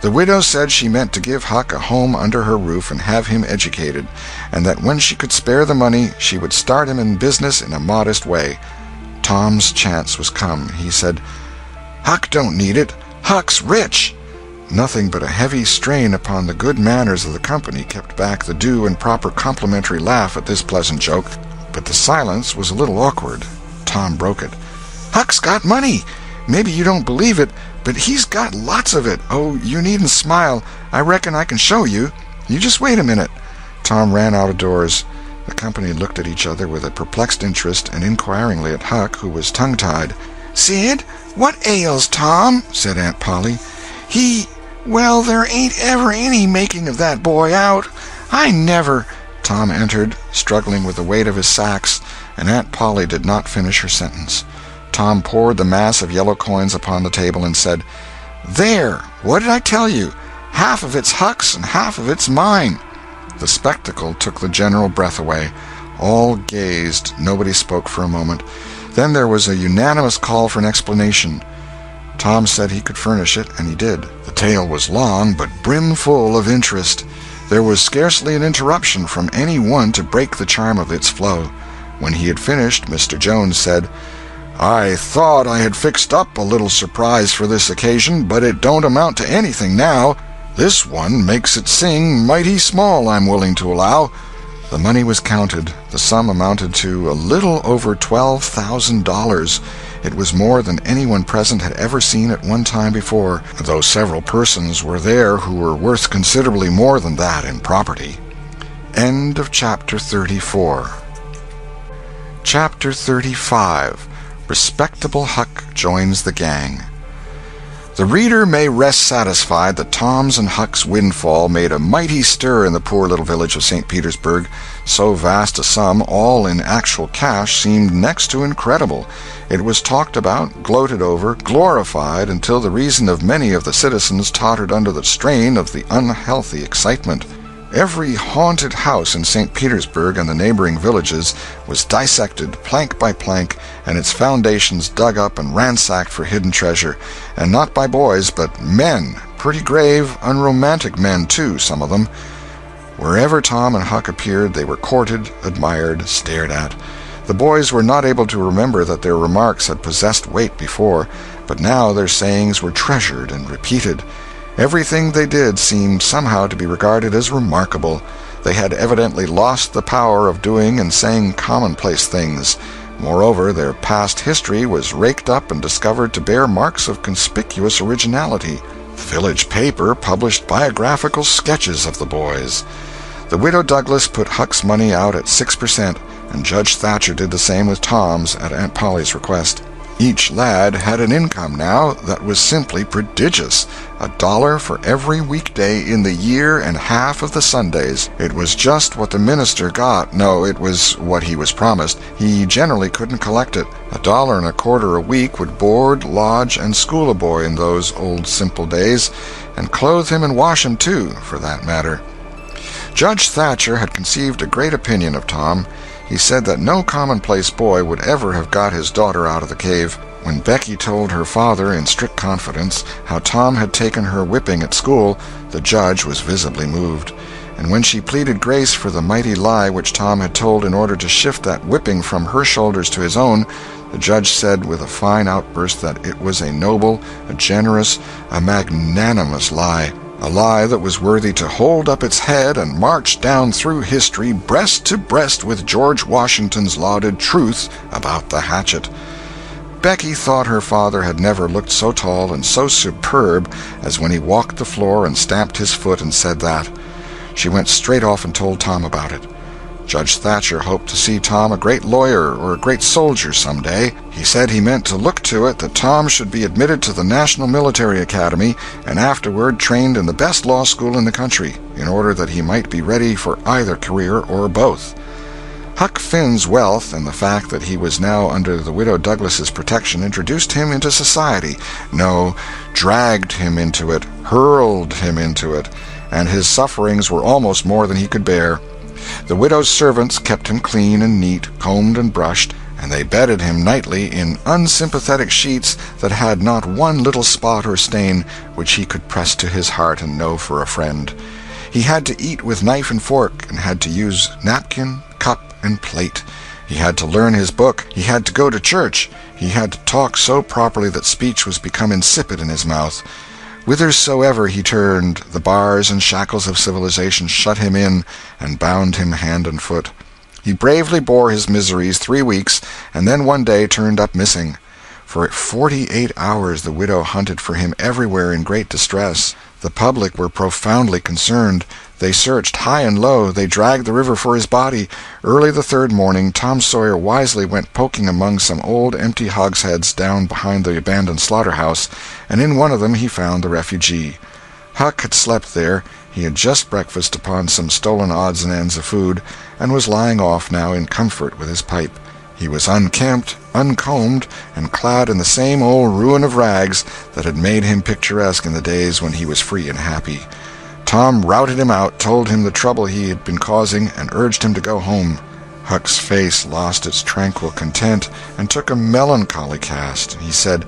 The widow said she meant to give Huck a home under her roof and have him educated, and that when she could spare the money she would start him in business in a modest way. Tom's chance was come. He said, "Huck don't need it. Huck's rich." Nothing but a heavy strain upon the good manners of the company kept back the due and proper complimentary laugh at this pleasant joke, but the silence was a little awkward. Tom broke it. "Huck's got money. Maybe you don't believe it, but he's got lots of it. Oh, you needn't smile. I reckon I can show you. You just wait a minute." Tom ran out of doors. The company looked at each other with a perplexed interest, and inquiringly at Huck, who was tongue-tied. "Sid, what ails Tom?" said Aunt Polly. Well, there ain't ever any making of that boy out. I never—" Tom entered, struggling with the weight of his sacks, and Aunt Polly did not finish her sentence. Tom poured the mass of yellow coins upon the table and said, "There, what did I tell you? Half of it's Huck's and half of it's mine." The spectacle took the general breath away. All gazed. Nobody spoke for a moment. Then there was a unanimous call for an explanation. Tom said he could furnish it, and he did. The tale was long, but brimful of interest. There was scarcely an interruption from any one to break the charm of its flow. When he had finished, Mr. Jones said, "I thought I had fixed up a little surprise for this occasion, but it don't amount to anything now. This one makes it sing mighty small, I'm willing to allow." The money was counted. The sum amounted to a little over $12,000. It was more than anyone present had ever seen at one time before, though several persons were there who were worth considerably more than that in property. End of Chapter 34. Chapter 35. Respectable Huck Joins the Gang. The reader may rest satisfied that Tom's and Huck's windfall made a mighty stir in the poor little village of St. Petersburg. So vast a sum, all in actual cash, seemed next to incredible. It was talked about, gloated over, glorified, until the reason of many of the citizens tottered under the strain of the unhealthy excitement. Every haunted house in St. Petersburg and the neighboring villages was dissected plank by plank, and its foundations dug up and ransacked for hidden treasure, and not by boys, but men, pretty grave, unromantic men, too, some of them. Wherever Tom and Huck appeared, they were courted, admired, stared at. The boys were not able to remember that their remarks had possessed weight before, but now their sayings were treasured and repeated. Everything they did seemed somehow to be regarded as remarkable. They had evidently lost the power of doing and saying commonplace things. Moreover, their past history was raked up and discovered to bear marks of conspicuous originality. The village paper published biographical sketches of the boys. The widow Douglas put Huck's money out at 6%, and Judge Thatcher did the same with Tom's at Aunt Polly's request. Each lad had an income now that was simply prodigious, $1 for every weekday in the year and half of the Sundays. It was just what the minister got. No, it was what he was promised. He generally couldn't collect it. $1.25 a week would board, lodge, and school a boy in those old simple days, and clothe him and wash him too, for that matter. Judge Thatcher had conceived a great opinion of Tom. He said that no commonplace boy would ever have got his daughter out of the cave. When Becky told her father in strict confidence how Tom had taken her whipping at school, the judge was visibly moved. And when she pleaded grace for the mighty lie which Tom had told in order to shift that whipping from her shoulders to his own, the judge said with a fine outburst that it was a noble, a generous, a magnanimous lie. A lie that was worthy to hold up its head and march down through history breast to breast with George Washington's lauded truth about the hatchet. Becky thought her father had never looked so tall and so superb as when he walked the floor and stamped his foot and said that. She went straight off and told Tom about it. Judge Thatcher hoped to see Tom a great lawyer or a great soldier some day. He said he meant to look to it that Tom should be admitted to the National Military Academy and afterward trained in the best law school in the country, in order that he might be ready for either career or both. Huck Finn's wealth and the fact that he was now under the widow Douglas's protection introduced him into society. No, dragged him into it, hurled him into it, and his sufferings were almost more than he could bear. The widow's servants kept him clean and neat, combed and brushed, and they bedded him nightly in unsympathetic sheets that had not one little spot or stain which he could press to his heart and know for a friend. He had to eat with knife and fork, and had to use napkin, cup, and plate. He had to learn his book. He had to go to church. He had to talk so properly that speech was become insipid in his mouth. Whithersoever he turned, the bars and shackles of civilization shut him in and bound him hand and foot. He bravely bore his miseries 3 weeks, and then one day turned up missing. For 48 hours the widow hunted for him everywhere in great distress. The public were profoundly concerned. They searched high and low. They dragged the river for his body. Early the third morning, Tom Sawyer wisely went poking among some old empty hogsheads down behind the abandoned slaughterhouse, and in one of them he found the refugee. Huck had slept there. He had just breakfasted upon some stolen odds and ends of food, and was lying off now in comfort with his pipe. He was unkempt, uncombed, and clad in the same old ruin of rags that had made him picturesque in the days when he was free and happy. Tom routed him out, told him the trouble he had been causing, and urged him to go home. Huck's face lost its tranquil content and took a melancholy cast. He said,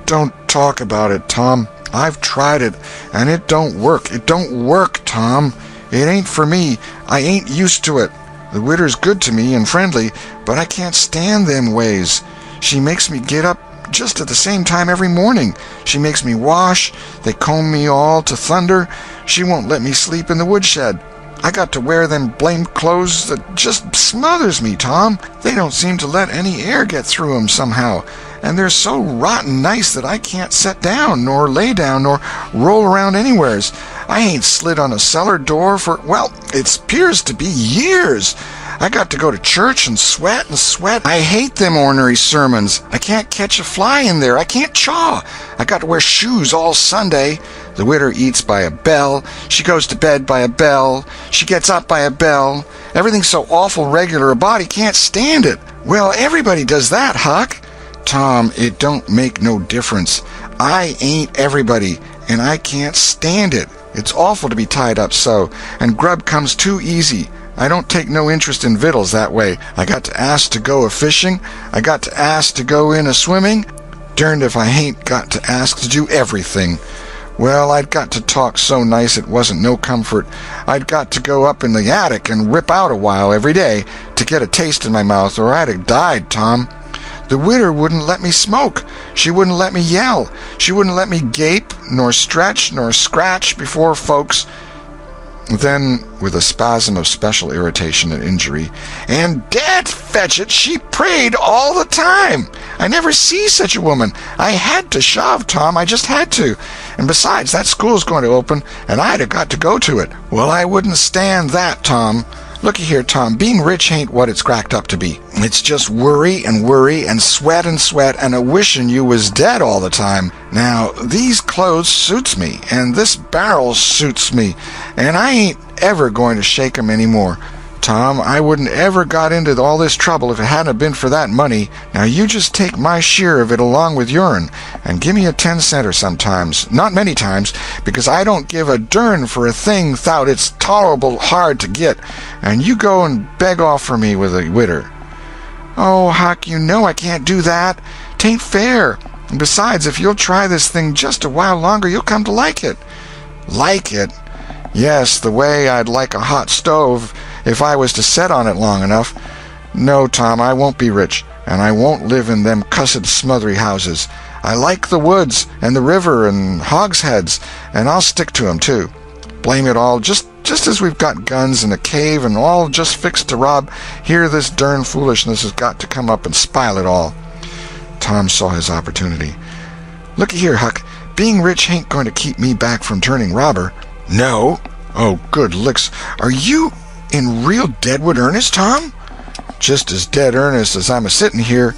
"Don't talk about it, Tom. I've tried it, and it don't work. It don't work, Tom. It ain't for me. I ain't used to it. The widder's good to me and friendly, but I can't stand them ways. She makes me get up just at the same time every morning. She makes me wash. They comb me all to thunder. She won't let me sleep in the woodshed. I got to wear them blamed clothes that just smothers me, Tom. They don't seem to let any air get through 'em somehow, and they're so rotten nice that I can't set down, nor lay down, nor roll around anywheres. I ain't slid on a cellar door for, well, it 'pears to be years. I got to go to church and sweat and sweat. I hate them ornery sermons. I can't catch a fly in there. I can't chaw. I got to wear shoes all Sunday. The widder eats by a bell. She goes to bed by a bell. She gets up by a bell. Everything's so awful regular, a body can't stand it. Well, everybody does that, Huck. Tom, it don't make no difference. I ain't everybody, and I can't stand it. It's awful to be tied up so, and grub comes too easy. I don't take no interest in victuals that way. I got to ask to go a-fishing. I got to ask to go in a-swimming. Derned if I hain't got to ask to do everything. Well, I'd got to talk so nice it wasn't no comfort. I'd got to go up in the attic and rip out a while every day to get a taste in my mouth, or I'd have died, Tom. The widder wouldn't let me smoke. She wouldn't let me yell. She wouldn't let me gape, nor stretch, nor scratch before folks. Then, with a spasm of special irritation and injury, and dad fetch it, she prayed all the time. I never see such a woman. I had to shove, Tom. I just had to. And besides, that school's going to open, and I'd have got to go to it. Well, I wouldn't stand that, Tom. Looky here, Tom, being rich ain't what it's cracked up to be. It's just worry and sweat and a-wishing you was dead all the time. Now, these clothes suits me, and this barrel suits me, and I ain't ever going to shake 'em any more. Tom, I wouldn't ever got into all this trouble if it hadn't been for that money. Now you just take my share of it along with yourn, and give me a 10-center sometimes. Not many times, because I don't give a dern for a thing thout it's tolerable hard to get, and you go and beg off for me with a widder. Oh, Huck, you know I can't do that. 'Tain't fair. And besides, if you'll try this thing just a while longer, you'll come to like it. Like it? Yes, the way I'd like a hot stove if I was to set on it long enough. No, Tom, I won't be rich, and I won't live in them cussed smothery houses. I like the woods and the river and hogsheads, and I'll stick to 'em, too. Blame it all, just as we've got guns and a cave and all just fixed to rob, here this darn foolishness has got to come up and spile it all. Tom saw his opportunity. Looky here, Huck, being rich ain't going to keep me back from turning robber. No? Oh, good licks. Are you in real deadwood earnest, Tom? Just as dead earnest as I'm a-sitting here.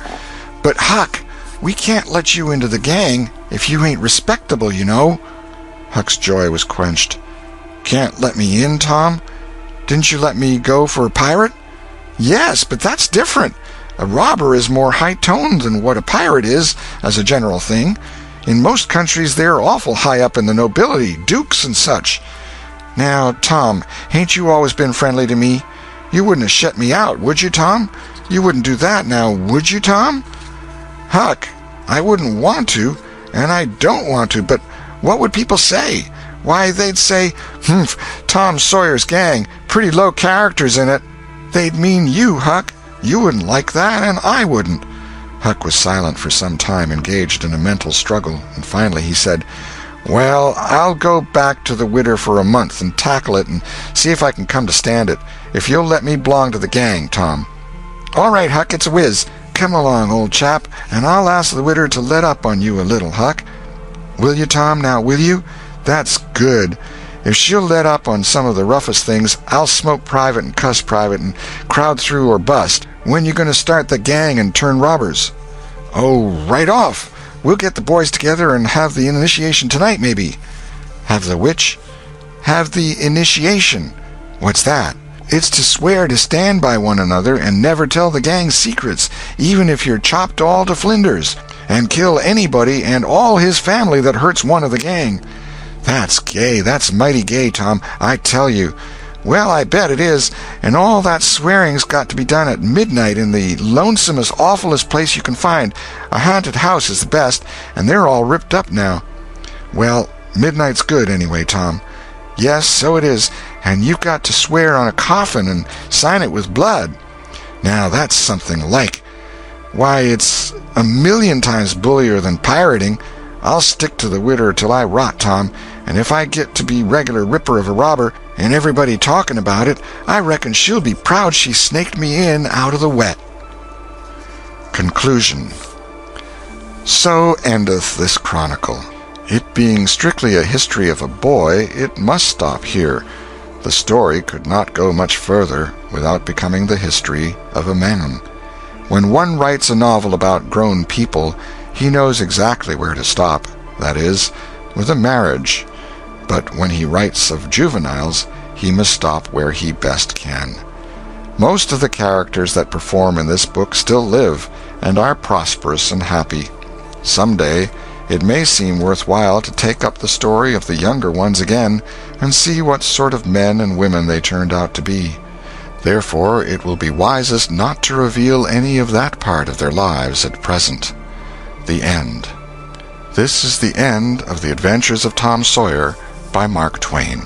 But, Huck, we can't let you into the gang if you ain't respectable, you know. Huck's joy was quenched. Can't let me in, Tom? Didn't you let me go for a pirate? Yes, but that's different. A robber is more high-toned than what a pirate is, as a general thing. In most countries they're awful high up in the nobility, dukes and such. Now, Tom, hain't you always been friendly to me? You wouldn't have shut me out, would you, Tom? You wouldn't do that now, would you, Tom? Huck, I wouldn't want to, and I don't want to, but what would people say? Why, they'd say, "Humph, Tom Sawyer's gang, pretty low characters in it." They'd mean you, Huck. You wouldn't like that, and I wouldn't. Huck was silent for some time, engaged in a mental struggle, and finally he said, "Well, I'll go back to the widder for a month and tackle it and see if I can come to stand it, if you'll let me belong to the gang, Tom." "All right, Huck, it's a whiz. Come along, old chap, and I'll ask the widder to let up on you a little, Huck." "Will you, Tom, now, will you? That's good. If she'll let up on some of the roughest things, I'll smoke private and cuss private and crowd through or bust. When you going to start the gang and turn robbers?" "Oh, right off. We'll get the boys together and have the initiation tonight, maybe." "Have the which?" "Have the initiation." "What's that?" "It's to swear to stand by one another and never tell the gang's secrets, even if you're chopped all to flinders, and kill anybody and all his family that hurts one of the gang." "That's gay. That's mighty gay, Tom, I tell you." "Well, I bet it is, and all that swearing's got to be done at midnight in the lonesomest, awfulest place you can find. A haunted house is the best, and they're all ripped up now." "Well, midnight's good anyway, Tom." "Yes, so it is, and you've got to swear on a coffin and sign it with blood." "Now that's something like. Why, it's a million times bullier than pirating. I'll stick to the widder till I rot, Tom, and if I get to be regular ripper of a robber, and everybody talking about it, I reckon she'll be proud she snaked me in out of the wet. Conclusion. So endeth this chronicle. It being strictly a history of a boy, it must stop here. The story could not go much further without becoming the history of a man. When one writes a novel about grown people, he knows exactly where to stop, that is, with a marriage. But when he writes of juveniles, he must stop where he best can. Most of the characters that perform in this book still live, and are prosperous and happy. Some day it may seem worthwhile to take up the story of the younger ones again, and see what sort of men and women they turned out to be. Therefore it will be wisest not to reveal any of that part of their lives at present. The End. This is the end of The Adventures of Tom Sawyer by Mark Twain.